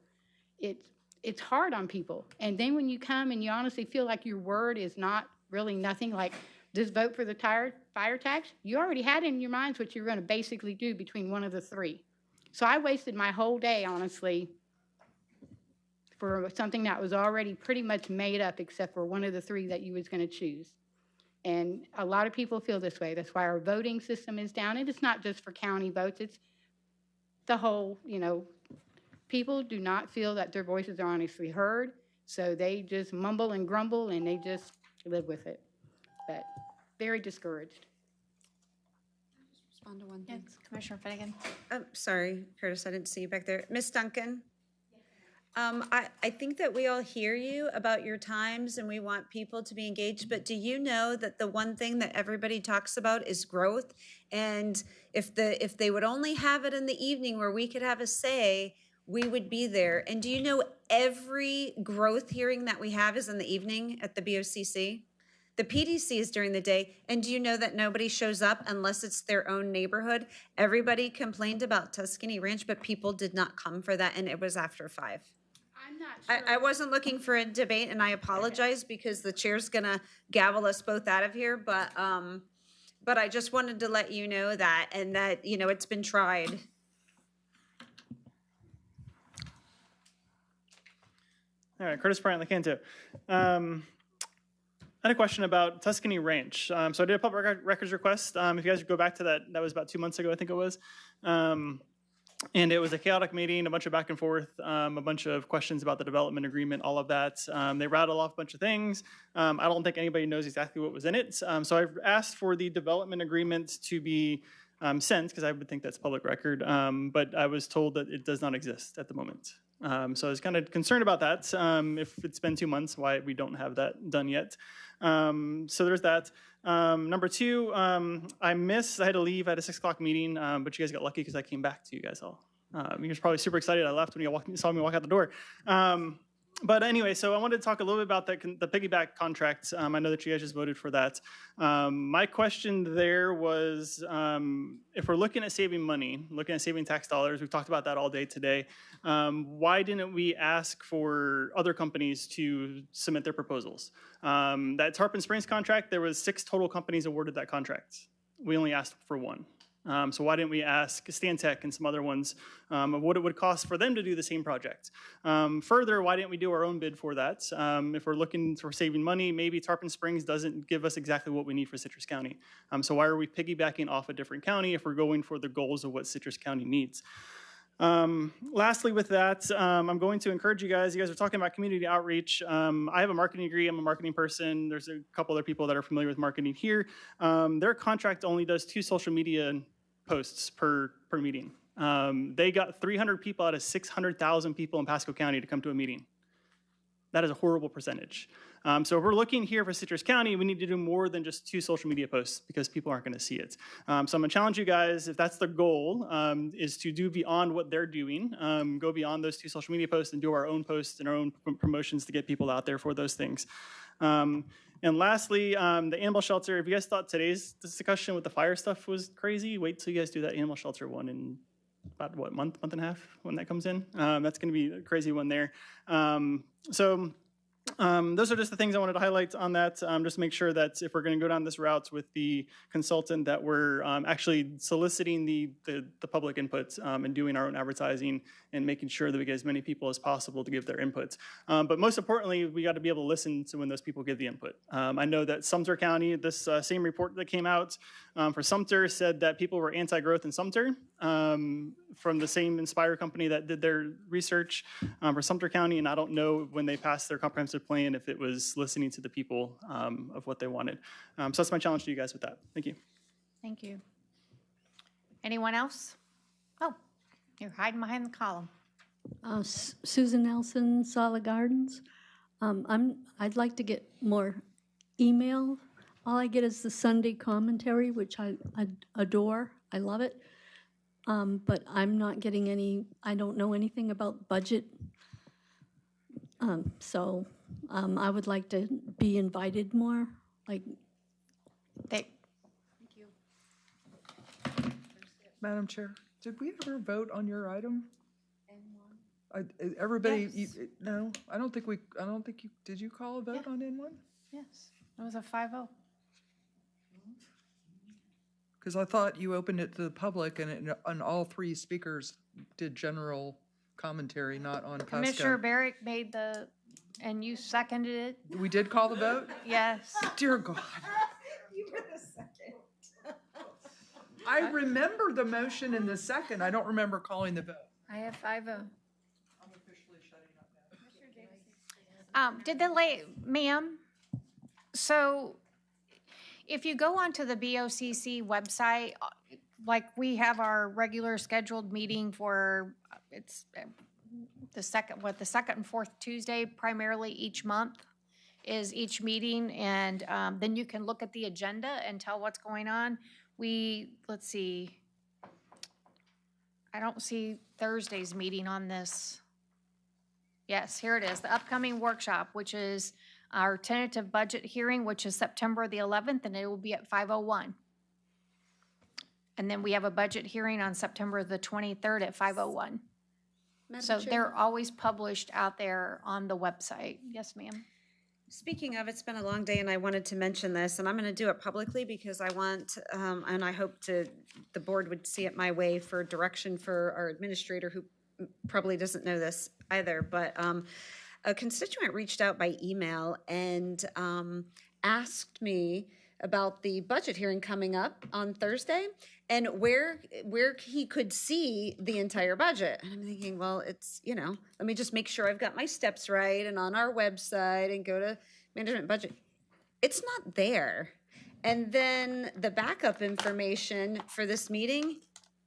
It's hard on people. And then when you come and you honestly feel like your word is not really nothing, like just vote for the fire tax, you already had in your minds what you're going to basically do between one of the three. So I wasted my whole day, honestly, for something that was already pretty much made up except for one of the three that you was going to choose. And a lot of people feel this way. That's why our voting system is down. And it's not just for county votes. It's the whole, people do not feel that their voices are honestly heard. So they just mumble and grumble and they just live with it. But very discouraged. Respond to one thing. Yes, Commissioner Finnegan. Sorry, Curtis, I didn't see you back there. Ms. Duncan? I think that we all hear you about your times and we want people to be engaged, but do you know that the one thing that everybody talks about is growth? And if they would only have it in the evening where we could have a say, we would be there. And do you know every growth hearing that we have is in the evening at the BOCC? The PDC is during the day. And do you know that nobody shows up unless it's their own neighborhood? Everybody complained about Tuscany Ranch, but people did not come for that, and it was after 5. I'm not sure. I wasn't looking for a debate, and I apologize because the chair's gonna gavel us both out of here, but I just wanted to let you know that, and that, it's been tried. All right, Curtis Bryant, Lecanto. I had a question about Tuscany Ranch. So I did a public records request. If you guys go back to that was about 2 months ago, I think it was. And it was a chaotic meeting, a bunch of back and forth, a bunch of questions about the development agreement, all of that. They rattled off a bunch of things. I don't think anybody knows exactly what was in it. So I've asked for the development agreement to be sent, because I would think that's public record. But I was told that it does not exist at the moment. So I was kind of concerned about that. If it's been 2 months, why we don't have that done yet. So there's that. Number 2, I had to leave at a 6 o'clock meeting, but you guys got lucky because I came back to you guys all. You were probably super excited I left when you saw me walk out the door. But anyway, so I wanted to talk a little bit about the piggyback contract. I know that you guys just voted for that. My question there was, if we're looking at saving money, looking at saving tax dollars, we've talked about that all day today, why didn't we ask for other companies to submit their proposals? That Tarpon Springs contract, there was 6 total companies awarded that contract. We only asked for 1. So why didn't we ask Stantec and some other ones of what it would cost for them to do the same project? Further, why didn't we do our own bid for that? If we're looking for saving money, maybe Tarpon Springs doesn't give us exactly what we need for Citrus County. So why are we piggybacking off a different county if we're going for the goals of what Citrus County needs? Lastly with that, I'm going to encourage you guys are talking about community outreach. I have a marketing degree, I'm a marketing person. There's a couple other people that are familiar with marketing here. Their contract only does 2 social media posts per meeting. They got 300 people out of 600,000 people in Pasco County to come to a meeting. That is a horrible percentage. So if we're looking here for Citrus County, we need to do more than just 2 social media posts because people aren't going to see it. So I'm going to challenge you guys, if that's the goal, is to do beyond what they're doing, go beyond those 2 social media posts and do our own posts and our own promotions to get people out there for those things. And lastly, the animal shelter. If you guys thought today's discussion with the fire stuff was crazy, wait till you guys do that animal shelter one in about, what, month and a half when that comes in. That's going to be a crazy one there. Those are just the things I wanted to highlight on that. Just make sure that if we're going to go down this route with the consultant, that we're actually soliciting the public input and doing our own advertising and making sure that we get as many people as possible to give their input. But most importantly, we got to be able to listen to when those people give the input. I know that Sumter County, this same report that came out for Sumter said that people were anti-growth in Sumter from the same Inspire company that did their research for Sumter County, and I don't know when they passed their comprehensive plan if it was listening to the people of what they wanted. So that's my challenge to you guys with that. Thank you. Thank you. Anyone else? Oh, you're hiding behind the column. Susan Nelson, Solid Gardens. I'd like to get more email. All I get is the Sunday commentary, which I adore. I love it. But I'm not getting any, I don't know anything about budget. So I would like to be invited more. Thank you. Madam Chair, did we ever vote on your item? Everybody, Yes. no, I don't think you, did you call a vote on N1? Yes, it was a 5-0. Because I thought you opened it to the public and all 3 speakers did general commentary, not on Pasco. Commissioner Barrick made and you seconded it? We did call the vote? Yes. Dear God. You were the second. I remember the motion in the second. I don't remember calling the vote. I have 5-0. I'm officially shutting up now. Ma'am, so if you go onto the BOCC website, like we have our regular scheduled meeting for, it's the second and fourth Tuesday primarily each month is each meeting. And then you can look at the agenda and tell what's going on. Let's see. I don't see Thursday's meeting on this. Yes, here it is, the upcoming workshop, which is our tentative budget hearing, which is September the 11th, and it will be at 5:01. And then we have a budget hearing on September the 23rd at 5:01. So they're always published out there on the website. Yes, ma'am. Speaking of, it's been a long day and I wanted to mention this, and I'm going to do it publicly because I want, and I hope the board would see it my way for direction for our administrator, who probably doesn't know this either, but a constituent reached out by email and asked me about the budget hearing coming up on Thursday and where he could see the entire budget. And I'm thinking, well, it's, let me just make sure I've got my steps right and on our website and go to management budget. It's not there. And then the backup information for this meeting,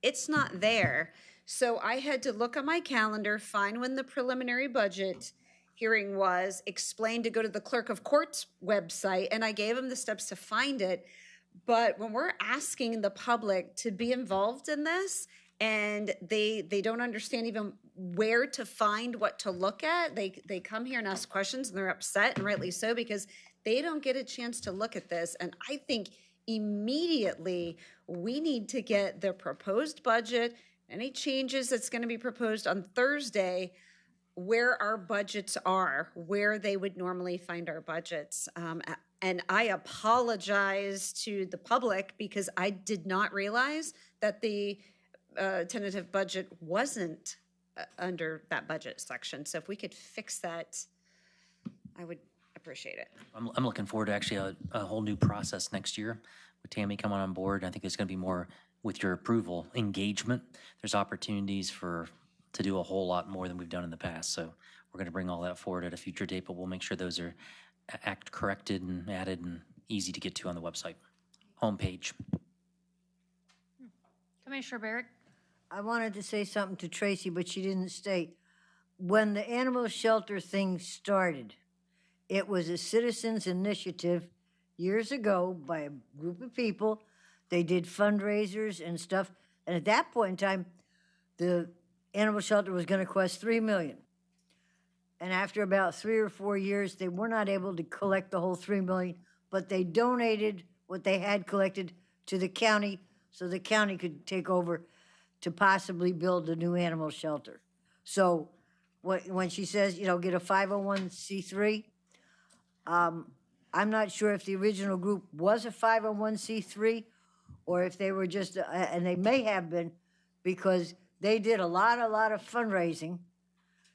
it's not there. So I had to look on my calendar, find when the preliminary budget hearing was, explained to go to the clerk of court's website, and I gave him the steps to find it. But when we're asking the public to be involved in this, and they don't understand even where to find what to look at, they come here and ask questions, and they're upset, and rightly so, because they don't get a chance to look at this. And I think immediately we need to get the proposed budget, any changes that's going to be proposed on Thursday, where our budgets are, where they would normally find our budgets. And I apologize to the public because I did not realize that the tentative budget wasn't under that budget section. So if we could fix that, I would appreciate it. I'm looking forward to actually a whole new process next year with Tammy coming on board. I think there's going to be more, with your approval, engagement. There's opportunities to do a whole lot more than we've done in the past. So we're going to bring all that forward at a future date, but we'll make sure those are corrected and added and easy to get to on the website homepage. Commissioner Barrick. I wanted to say something to Tracy, but she didn't state. when the animal shelter thing started, it was a citizens' initiative years ago by a group of people. They did fundraisers and stuff. And at that point in time, the animal shelter was going to cost $3 million. And after about 3 or 4 years, they were not able to collect the whole $3 million, but they donated what they had collected to the county so the county could take over to possibly build a new animal shelter. So when she says, you know, get a 501c3, I'm not sure if the original group was a 501c3 or if they were just, and they may have been, because they did a lot of fundraising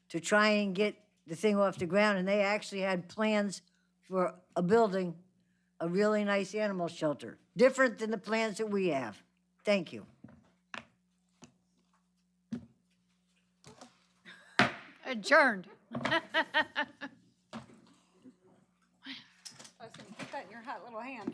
to try and get the thing off the ground, and they actually had plans for building a really nice animal shelter, different than the plans that we have. Thank you. Adjourned. I was going to put that in your hot little hand.